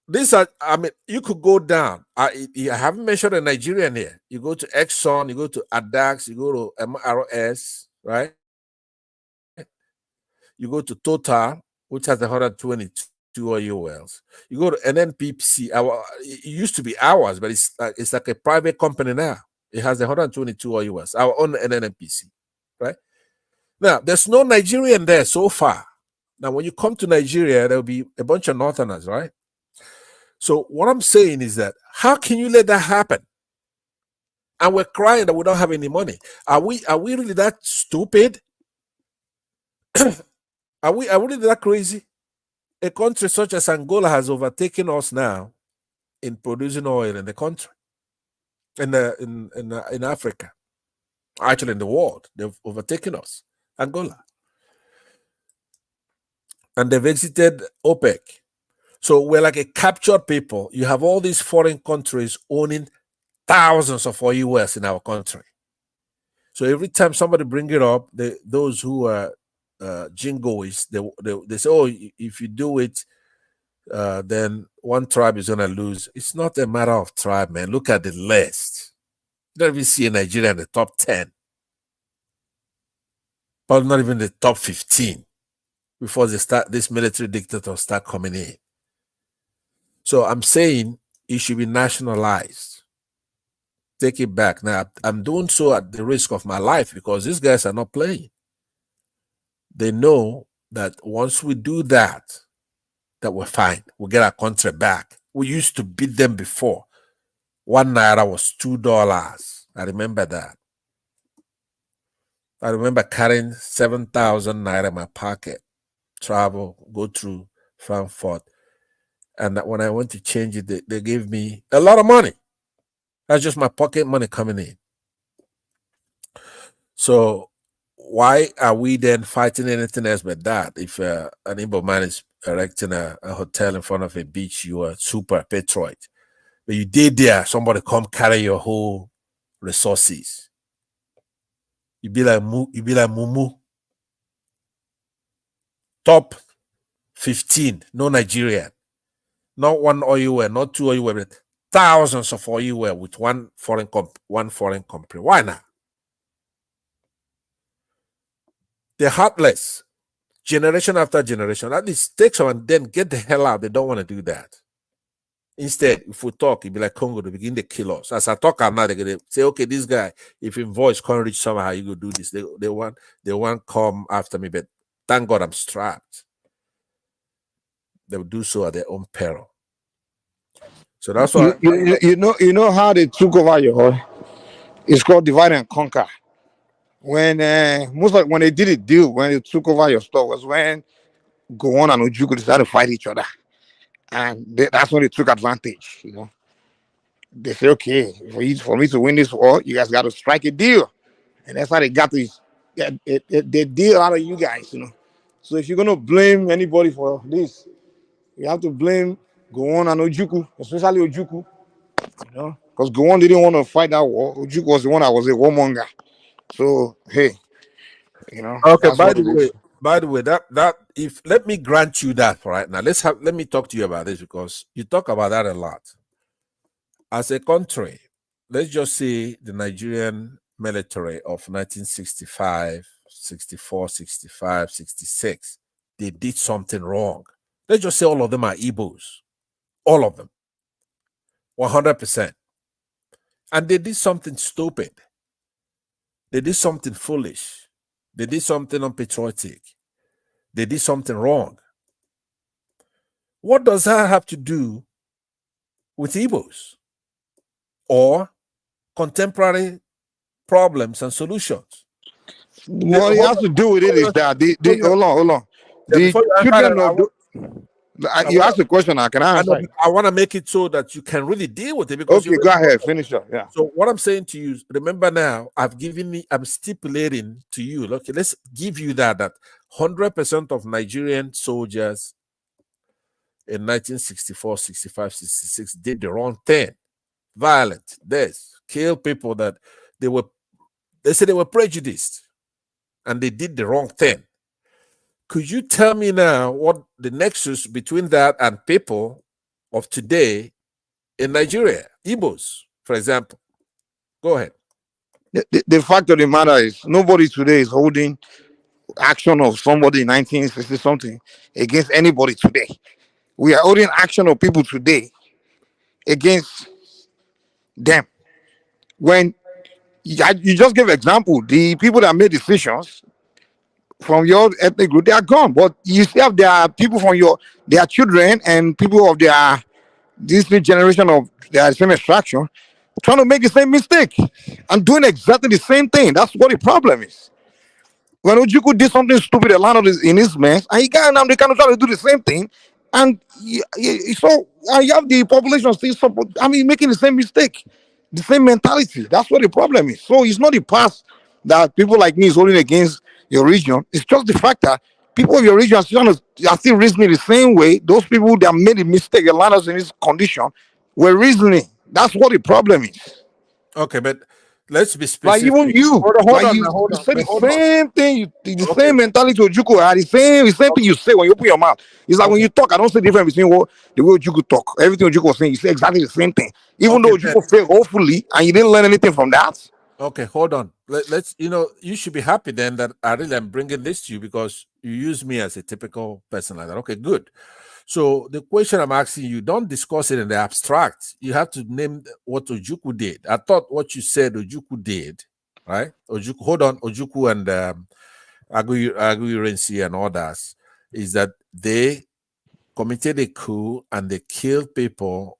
Speaker 3: these are, I mean, you could go down. I haven't mentioned a Nigerian here. You go to Exxon, you go to Adax, you go to MRS, right? You go to Total, which has 122 oil wells. You go to NNPC. It used to be ours, but it's like a private company now. It has 122 oil wells. Our own NNPC, right? Now, there's no Nigerian there so far. Now, when you come to Nigeria, there'll be a bunch of Northerners, right? So what I'm saying is that how can you let that happen? And we're crying that we don't have any money. Are we really that stupid? Are we really that crazy? A country such as Angola has overtaken us now in producing oil in the country, in Africa, actually in the world. They've overtaken us, Angola, and they've exited OPEC. So we're like a captured people. You have all these foreign countries owning thousands of oil wells in our country. So every time somebody bring it up, those who are jingoists, they say, "Oh, if you do it, then one tribe is gonna lose." It's not a matter of tribe, man. Look at the list. You don't even see Nigeria in the top 10, but not even the top 15 before this military dictators start coming in. So I'm saying it should be nationalized. Take it back. Now, I'm doing so at the risk of my life because these guys are not playing. They know that once we do that we're fine. We'll get our country back. We used to beat them before. 1 naira was $2. I remember that. I remember carrying 7,000 naira in my pocket, travel, go through Frankfurt. And when I went to change it, they gave me a lot of money. That's just my pocket money coming in. So why are we then fighting anything else but that? If an Igbo man is erecting a hotel in front of a beach, you are super Petrol. But you did there, somebody come carry your whole resources. You be like Mumu. Top 15, no Nigerian. Not one oil well, not two oil well, but thousands of oil well with one foreign company. Why not? They're heartless. Generation after generation. At least take some and then get the hell out. They don't want to do that. Instead, if we talk, it'd be like Congo to begin to kill us. As I talk now, they're gonna say, okay, this guy, if his voice can't reach somehow, you go do this. They want come after me, but thank God I'm strapped. They will do so at their own peril. So that's why
Speaker 22: You know how they took over your. It's called divide and conquer. When when they did a deal, when they took over your store, was when Gowon and Ojukwu decided to fight each other, and that's when they took advantage. They say, okay, for me to win this war, you guys got to strike a deal, and that's how they got this. They deal out of you guys. So if you're gonna blame anybody for this, you have to blame Gowon and Ojukwu, especially Ojukwu. Because Gowon didn't want to fight that war. Ojukwu was the one that was a warmonger. So hey,
Speaker 3: okay.
Speaker 22: that's what it is.
Speaker 3: By the way, that if let me grant you that right now. Let me talk to you about this because you talk about that a lot. As a country, let's just say the Nigerian military of 1965, 64, 65, 66, they did something wrong. Let's just say all of them are Igbos. All of them. 100%. And they did something stupid. They did something foolish. They did something unpatriotic. They did something wrong. What does that have to do with Igbos or contemporary problems and solutions?
Speaker 22: What it has to do with it is that hold on. The children of you asked the question now. Can I answer?
Speaker 3: I want to make it so that you can really deal with it because
Speaker 22: okay, go ahead, finish up. Yeah.
Speaker 3: So what I'm saying to you, remember now, I'm stipulating to you. Okay, let's give you that 100% of Nigerian soldiers in 1964, 65, 66 did the wrong thing. Violent, kill people that they said they were prejudiced and they did the wrong thing. Could you tell me now what the nexus between that and people of today in Nigeria, Igbos, for example? Go ahead.
Speaker 22: The fact of the matter is, nobody today is holding action of somebody in 1960 something against anybody today. We are holding action of people today against them. When you just gave example, the people that made decisions from your ethnic group, they are gone. But you still have their people from their children and people of this new generation of their same extraction trying to make the same mistake and doing exactly the same thing. That's what the problem is. When Ojukwu did something stupid, a lot of this in his mess, and he got now they kind of try to do the same thing, and you have the population still support. Making the same mistake, the same mentality. That's what the problem is. So it's not the past that people like me is holding against your region. It's just the fact that people of your region are still reasoning the same way. Those people that made a mistake, a lot of us in this condition, were reasoning. That's what the problem is.
Speaker 3: Okay, but let's be specific.
Speaker 22: Like even you,
Speaker 3: Hold
Speaker 22: you
Speaker 3: on.
Speaker 22: say the same thing, the same mentality Ojukwu had, the same thing you say when you open your mouth. It's like when you talk, I don't see the difference between the way Ojukwu talk. Everything Ojukwu was saying, you say exactly the same thing. Even though Ojukwu failed, hopefully, and you didn't learn anything from that.
Speaker 3: Okay, hold on. Let's, you should be happy then that I really am bringing this to you because you use me as a typical person like that. Okay, good. So the question I'm asking you, don't discuss it in the abstract. You have to name what Ojukwu did. I thought what you said Ojukwu did, right? Ojukwu and Aguiyi and others, is that they committed a coup and they killed people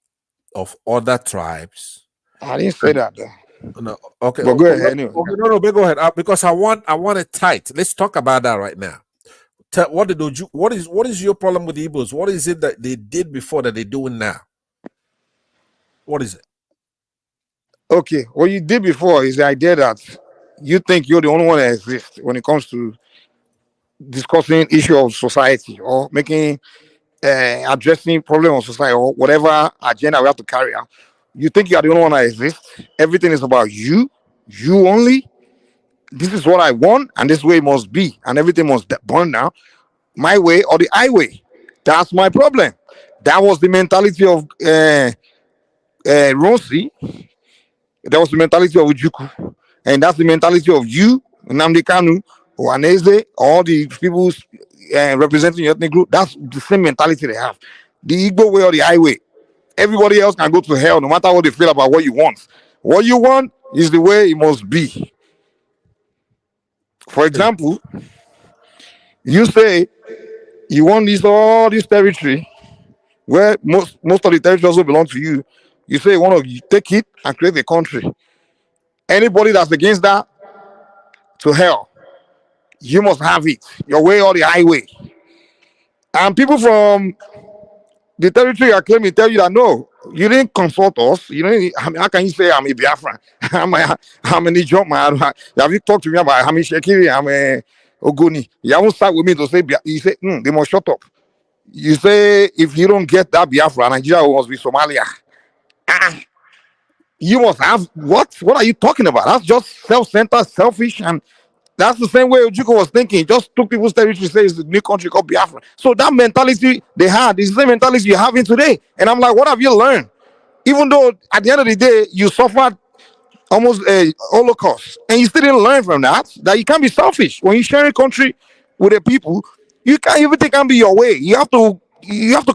Speaker 3: of other tribes.
Speaker 22: I didn't say that though.
Speaker 3: No, okay.
Speaker 22: But go ahead anyway.
Speaker 3: Okay, no, go ahead. Because I want it tight. Let's talk about that right now. What is your problem with the Igbos? What is it that they did before that they're doing now? What is it?
Speaker 22: Okay, what you did before is the idea that you think you're the only one that exists when it comes to discussing issue of society or making addressing problem of society or whatever agenda we have to carry out. You think you are the only one that exists. Everything is about you only, this is what I want, and this way it must be, and everything must burn down, my way or the highway. That's my problem. That was the mentality of Ronsi. That was the mentality of Ujuku. And that's the mentality of you, Nnamdi Kanu, Waneze, all the people representing your ethnic group. That's the same mentality they have. The Igbo way or the highway. Everybody else can go to hell no matter what they feel about what you want. What you want is the way it must be. For example, you say you want all this territory where most of the territory also belong to you. You say you want to take it and create a country. Anybody that's against that, to hell. You must have it, your way or the highway. And people from the territory are claiming tell you that no, you didn't consult us. You know, how can you say I'm a Biafran? I'm a Niger man. Have you talked to me about I'm a Shekiri? I'm a Ogoni. You haven't sat with me to say you say they must shut up. You say if you don't get that Biafra, Nigeria must be Somalia. You must have what? What are you talking about? That's just self-centered, selfish, and that's the same way Ojukwu was thinking. He just took people's territory, say it's a new country called Biafra. So that mentality they had is the same mentality you're having today. And I'm like, what have you learned? Even though at the end of the day you suffered almost a Holocaust, and you still didn't learn from that you can't be selfish when you share a country with the people. You can't everything can be your way. You have to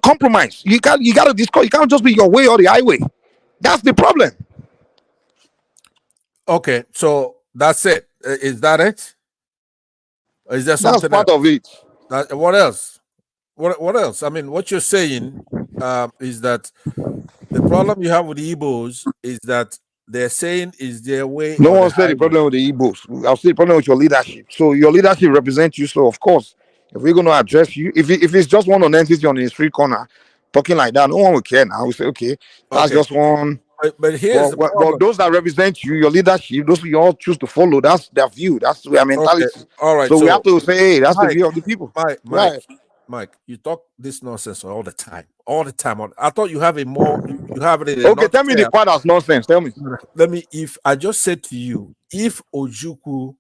Speaker 22: compromise. You got to discuss. You can't just be your way or the highway. That's the problem.
Speaker 3: Okay, so that's it. Is that it? Or is there something
Speaker 22: That's part
Speaker 3: else?
Speaker 22: of it.
Speaker 3: What else? What else? I mean, what you're saying is that the problem you have with the Igbos is that they're saying is their way
Speaker 22: No
Speaker 3: or
Speaker 22: one
Speaker 3: the
Speaker 22: said the
Speaker 3: highway.
Speaker 22: problem with the Igbos. I'll say the problem with your leadership. So your leadership represents you. So of course, if we're going to address you, if it's just one entity on the street corner talking like that, no one will care now. We say, okay, that's
Speaker 3: Okay,
Speaker 22: just one.
Speaker 3: but here's the
Speaker 22: But
Speaker 3: problem.
Speaker 22: those that represent you, your leadership, those you all choose to follow, that's their view. That's their
Speaker 3: Okay,
Speaker 22: mentality.
Speaker 3: all right.
Speaker 22: So we have
Speaker 3: So
Speaker 22: to say, hey, that's the
Speaker 3: Mike,
Speaker 22: view of the people.
Speaker 3: Mike,
Speaker 22: Right.
Speaker 3: Mike, you talk this nonsense all the time, all the time. I thought you have you have it in a
Speaker 22: Okay, tell me the
Speaker 3: nutshell.
Speaker 22: part that's nonsense. Tell me.
Speaker 3: Let me. If I just said to you, if Ojukwu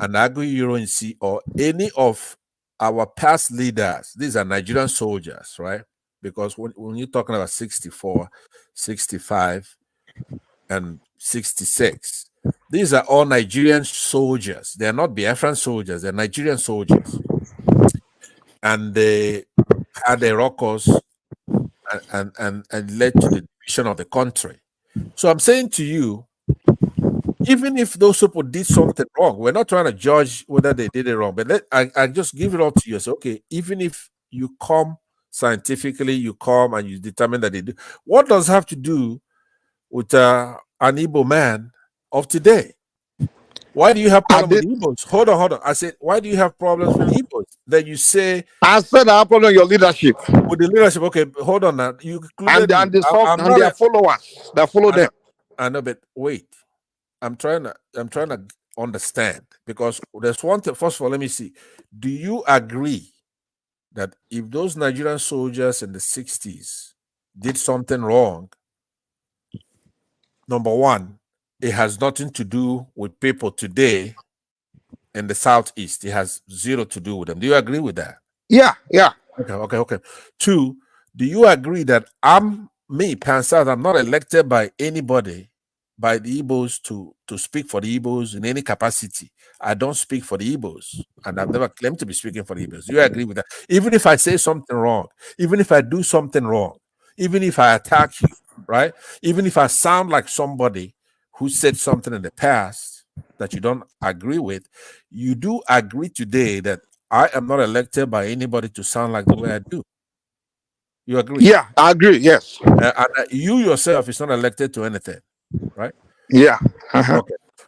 Speaker 3: and Agui Ironsi or any of our past leaders, these are Nigerian soldiers, right? Because when you're talking about 64, 65, and 66, these are all Nigerian soldiers. They're not Biafran soldiers, they're Nigerian soldiers. And they had a ruckus and led to the division of the country. So I'm saying to you, even if those people did something wrong, we're not trying to judge whether they did it wrong, but I just give it all to you. So, okay, even if you come scientifically, you come and you determine that they do, what does it have to do with an Igbo man of today? Why do you have problems with Igbos? Hold on. I said, why do you have problems with Igbos? That you say
Speaker 22: I said I have problem with your leadership.
Speaker 3: With the leadership, okay, hold on now. You included
Speaker 22: And
Speaker 3: me.
Speaker 22: and their followers that follow them.
Speaker 3: I know, but wait. I'm trying to understand, because there's one thing. First of all, let me see. Do you agree that if those Nigerian soldiers in the 60s did something wrong, number one, it has nothing to do with people today in the Southeast. It has zero to do with them. Do you agree with that?
Speaker 22: Yeah.
Speaker 3: Okay. Two, do you agree that Pansat, I'm not elected by anybody, by the Igbos to speak for the Igbos in any capacity? I don't speak for the Igbos, and I've never claimed to be speaking for the Igbos. Do you agree with that? Even if I say something wrong, even if I do something wrong, even if I attack you, right? Even if I sound like somebody who said something in the past that you don't agree with, you do agree today that I am not elected by anybody to sound like the way I do. You agree?
Speaker 22: Yeah, I agree. Yes.
Speaker 3: And you yourself is not elected to anything, right?
Speaker 22: Yeah.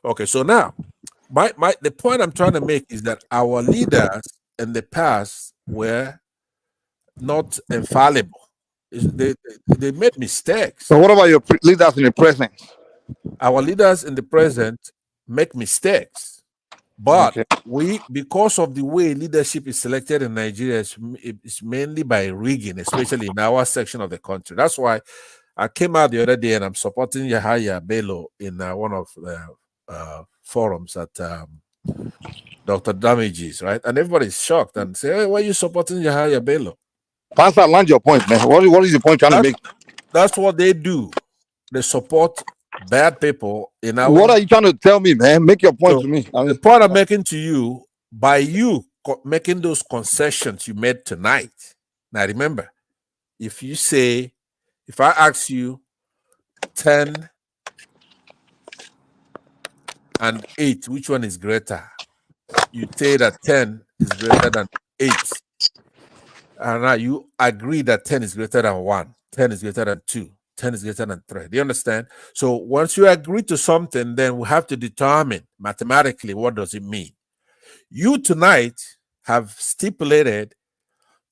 Speaker 3: Okay. So now, the point I'm trying to make is that our leaders in the past were not infallible. They made mistakes.
Speaker 22: So what about your leaders in the present?
Speaker 3: Our leaders in the present make mistakes, but because of the way leadership is selected in Nigeria, it's mainly by rigging, especially in our section of the country. That's why I came out the other day and I'm supporting Yahaya Bello in one of the forums at Dr. Damages, right? And everybody's shocked and say, hey, why are you supporting Yahya Bello?
Speaker 22: Pastor, land your point, man. What is the point trying to make?
Speaker 3: That's what they do. They support bad people in our.
Speaker 22: What are you trying to tell me, man? Make your point to me.
Speaker 3: The point I'm making to you, by you making those concessions you made tonight. Now remember, if I ask you 10 and 8, which one is greater? You say that 10 is greater than 8. And now you agree that 10 is greater than 1, 10 is greater than 2, 10 is greater than 3. Do you understand? So once you agree to something, then we have to determine mathematically what does it mean. You tonight have stipulated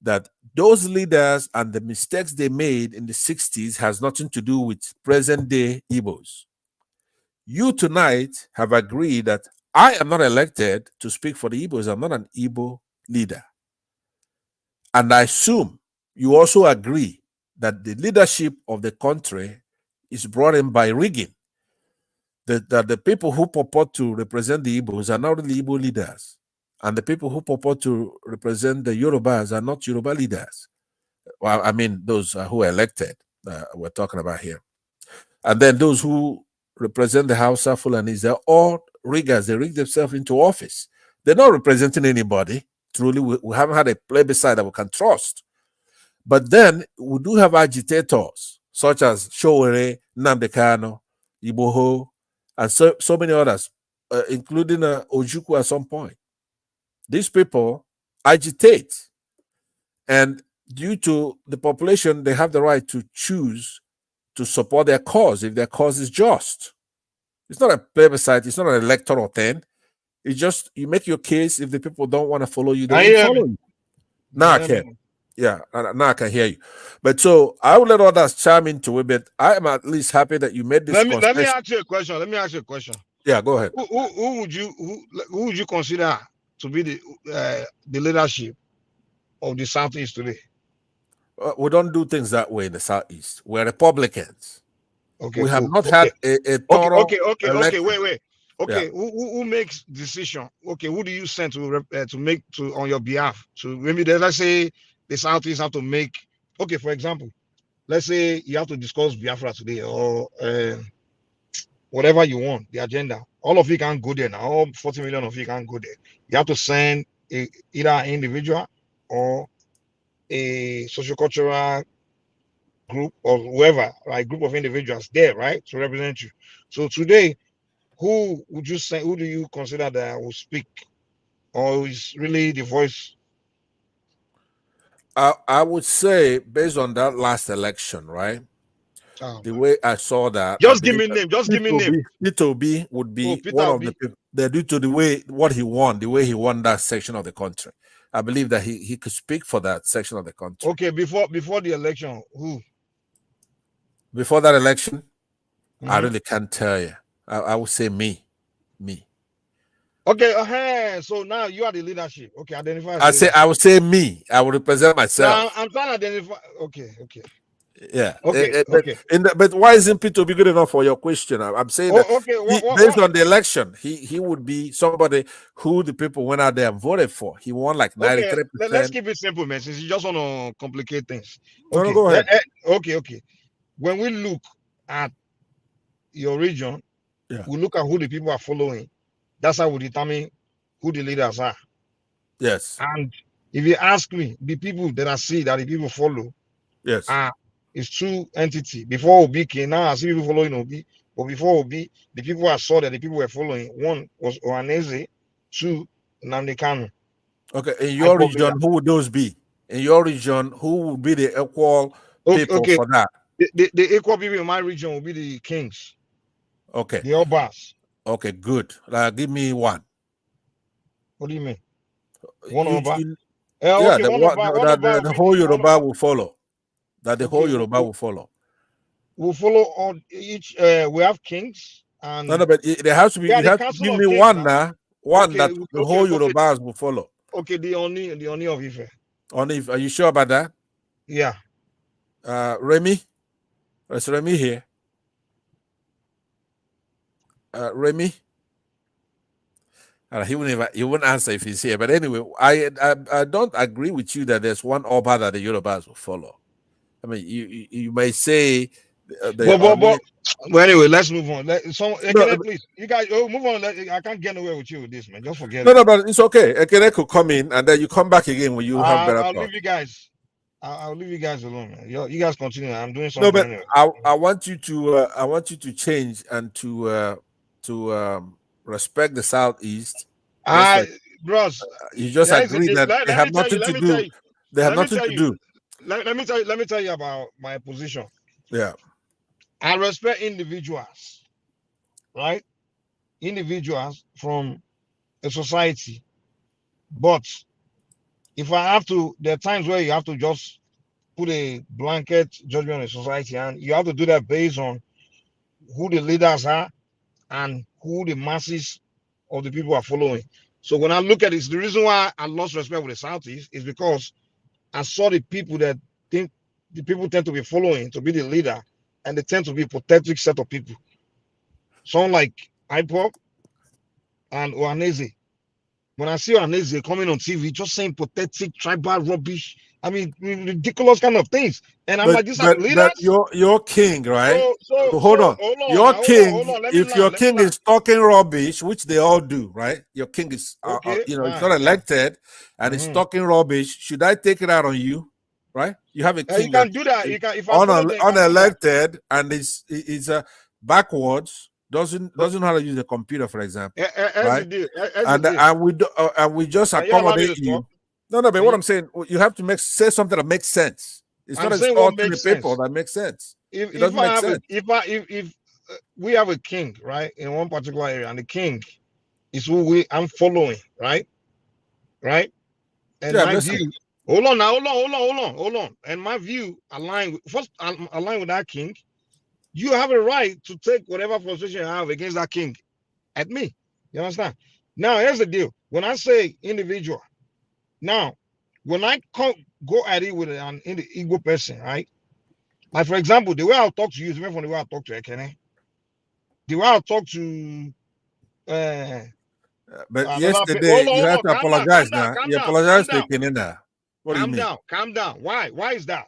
Speaker 3: that those leaders and the mistakes they made in the 60s has nothing to do with present day Igbos. You tonight have agreed that I am not elected to speak for the Igbos. I'm not an Igbo leader. And I assume you also agree that the leadership of the country is brought in by rigging. That the people who purport to represent the Igbos are not really Igbo leaders. And the people who purport to represent the Yorubas are not Yoruba leaders. Well, I mean, those who are elected, we're talking about here. And then those who represent the Hausa Fulanis, they're all riggers. They rig themselves into office. They're not representing anybody. Truly, we haven't had a plebiscite that we can trust. But then we do have agitators, such as Showere, Nnamdi Kanu, Iboho, and so many others, including Ojukwu at some point. These people agitate. And due to the population, they have the right to choose to support their cause if their cause is just. It's not a plebiscite, it's not an electoral thing. It's just you make your case. If the people don't want to follow you, they won't follow you. Now I can. Yeah, now I can hear you. But so I will let others chime into it, but I am at least happy that you made this
Speaker 1: Let me
Speaker 3: concession.
Speaker 1: ask you a question. Let me ask you a question.
Speaker 3: Yeah, go ahead.
Speaker 1: Who would you consider to be the leadership of the Southeast today?
Speaker 3: We don't do things that way in the Southeast. We're Republicans.
Speaker 1: Okay,
Speaker 3: We have
Speaker 1: cool.
Speaker 3: not had a thorough
Speaker 1: Okay. Wait. Okay,
Speaker 3: Yeah.
Speaker 1: who makes decision? Okay, who do you send to make to on your behalf? To maybe let's say the Southeast have to make. Okay, for example, let's say you have to discuss Biafra today or whatever you want, the agenda. All of you can't go there now. All 40 million of you can't go there. You have to send either an individual or a sociocultural group or whoever, like group of individuals there, right, to represent you. So today, who would you say? Who do you consider that will speak, or is really the voice?
Speaker 3: I would say, based on that last election, right? The way I saw that,
Speaker 1: Just give me name. Just give me name.
Speaker 3: Peter Obi would be
Speaker 1: Peter
Speaker 3: one of
Speaker 1: Obi.
Speaker 3: the people. Due to the way the way he won that section of the country. I believe that he could speak for that section of the country.
Speaker 1: Okay, before the election, who?
Speaker 3: Before that election, I really can't tell you. I would say me.
Speaker 1: Okay, so now you are the leadership. Okay, identify.
Speaker 3: I would say me. I would represent myself.
Speaker 1: Yeah, I'm trying to identify. Okay.
Speaker 3: Yeah.
Speaker 1: Okay.
Speaker 3: But why isn't Peter Obi good enough for your question? I'm saying that based on the election, he would be somebody who the people went out there and voted for. He won like 93%.
Speaker 1: Let's keep it simple, man. Since you just want to complicate things.
Speaker 3: Okay.
Speaker 1: No,
Speaker 3: go ahead.
Speaker 1: Okay. When we look at your region, we look at who the people are following. That's how we determine who the leaders are.
Speaker 3: Yes.
Speaker 1: And if you ask me, the people that I see that the people follow,
Speaker 3: yes,
Speaker 1: it's two entities. Before Obi came, now I see people following Obi. But before Obi, the people I saw that the people were following, one was Ohaneze, two Nnamdi Kanu.
Speaker 3: Okay, in your region, who would those be? In your region, who would be the equal people for that?
Speaker 1: The equal people in my region will be the kings.
Speaker 3: Okay.
Speaker 1: The Obas.
Speaker 3: Okay, good. Give me one.
Speaker 1: What do you mean? One Oba?
Speaker 3: The whole Yoruba will follow. That the whole Yoruba will follow.
Speaker 1: We'll follow on each. We have kings. And
Speaker 3: no, but there has to be. You have to give me one now. One that the whole Yorubas will follow.
Speaker 1: Okay, the Oni of Ife.
Speaker 3: Oni, are you sure about that?
Speaker 1: Yeah.
Speaker 3: Remy, is Remy here? Remy, He wouldn't answer if he's here. But anyway, I don't agree with you that there's one Oba that the Yorubas will follow. I mean, you may say,
Speaker 1: well, anyway, let's move on.
Speaker 3: No,
Speaker 1: Please, you guys, move on. I can't get nowhere with you with this, man. Just forget
Speaker 3: no,
Speaker 1: it.
Speaker 3: but it's okay. Ekene could come in, and then you come back again when you have better
Speaker 1: I'll
Speaker 3: thought.
Speaker 1: leave you guys. I'll leave you guys alone, man. You guys continue. I'm doing something.
Speaker 3: No, but
Speaker 1: anyway.
Speaker 3: I want you to change and to respect the Southeast.
Speaker 1: Bros,
Speaker 3: you just agree that they have nothing to do. They have nothing to do.
Speaker 1: Let me tell you about my position.
Speaker 3: Yeah.
Speaker 1: I respect individuals, right? Individuals from a society. But if I have to, there are times where you have to just put a blanket judgment on a society, and you have to do that based on who the leaders are and who the masses of the people are following. So when I look at this, the reason why I lost respect with the Southeast is because I saw the people that think the people tend to be following to be the leader, and they tend to be a pathetic set of people. Someone like IPOP and Ohaneze. When I see Ohaneze coming on TV just saying pathetic tribal rubbish, I mean ridiculous kind of things, and I'm like, these are the leaders.
Speaker 3: Your king, right?
Speaker 1: So
Speaker 3: hold on. Your king,
Speaker 1: hold on,
Speaker 3: if your king is talking rubbish, which they all do, right? Your king is, he's not elected, and he's talking rubbish. Should I take it out on you, right? You have a king.
Speaker 1: You can do that. You can, if I
Speaker 3: unelected and is backwards. Doesn't know how to use a computer, for example, right? And we just accommodate you. No, but what I'm saying, you have to say something that makes sense. It's not a all to the people that makes sense. It doesn't make sense.
Speaker 1: If we have a king, right, in one particular area, and the king is who I'm following, right, and my view. Hold on. And my view align with that king. You have a right to take whatever frustration you have against that king at me. You understand? Now, here's the deal. When I say individual, now, when I go at it with an Igbo person, right? Like, for example, the way I'll talk to you is different from the way I'll talk to Ekene. The way I'll talk to...
Speaker 3: but yesterday, you have to apologize now. You apologize to Ekene now. What do you mean?
Speaker 1: Calm down. Why is that?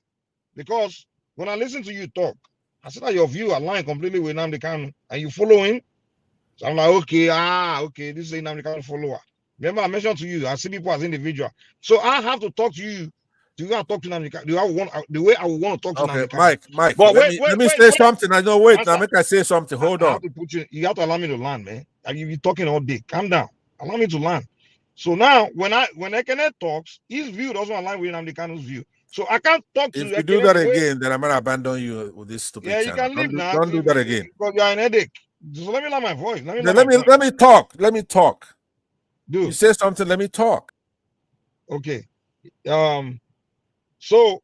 Speaker 1: Because when I listen to you talk, I said that your view align completely with Nnamdi Kanu, and you follow him. So I'm like, okay, this is a Nnamdi Kanu follower. Remember, I mentioned to you, I see people as individual. So I have to talk to you. Do you want to talk to Nnamdi Kanu? The way I would want to talk to Nnamdi Kanu?
Speaker 3: Mike, but let me say something. I know. Wait, now make I say something. Hold on.
Speaker 1: You have to allow me to land, man. You be talking all day. Calm down. Allow me to land. So now, when Ekene talks, his view doesn't align with Nnamdi Kanu's view. So I can't talk to you.
Speaker 3: If you do that again, then I'm gonna abandon you with this stupid channel.
Speaker 1: You can leave now.
Speaker 3: Don't do that again.
Speaker 1: Because you're an headache. So let me land my voice. Let
Speaker 3: me talk. Let me talk.
Speaker 1: Dude.
Speaker 3: You say something. Let me talk.
Speaker 1: Okay. So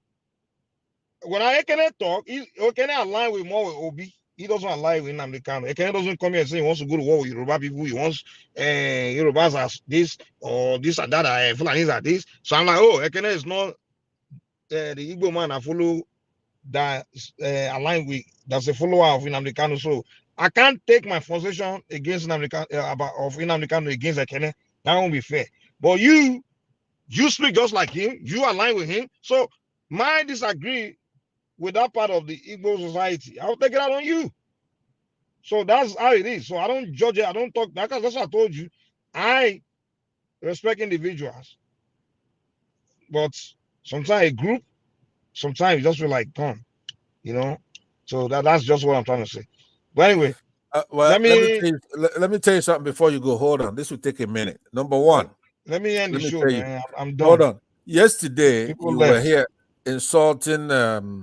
Speaker 1: when Ekene talk, Ekene align with more with Obi. He doesn't align with Nnamdi Kanu. Ekene doesn't come here and say he wants to go to war with Yoruba people. He wants Yorubas as this or this and that. Fulanis are this. So I'm like, Ekene is not the Igbo man I follow that align with, that's a follower of Nnamdi Kanu. So I can't take my frustration against Nnamdi Kanu against Ekene. That won't be fair. But you speak just like him. You align with him. So my disagree with that part of the Igbo society, I'll take it out on you. So that's how it is. So I don't judge it. I don't talk. That's what I told you. I respect individuals, but sometimes a group, sometimes you just feel like, come, So that's just what I'm trying to say. But anyway,
Speaker 3: let me tell you something before you go. Hold on. This will take a minute. Number one.
Speaker 1: Let me end the show, man. I'm done.
Speaker 3: Hold on. Yesterday, you were here insulting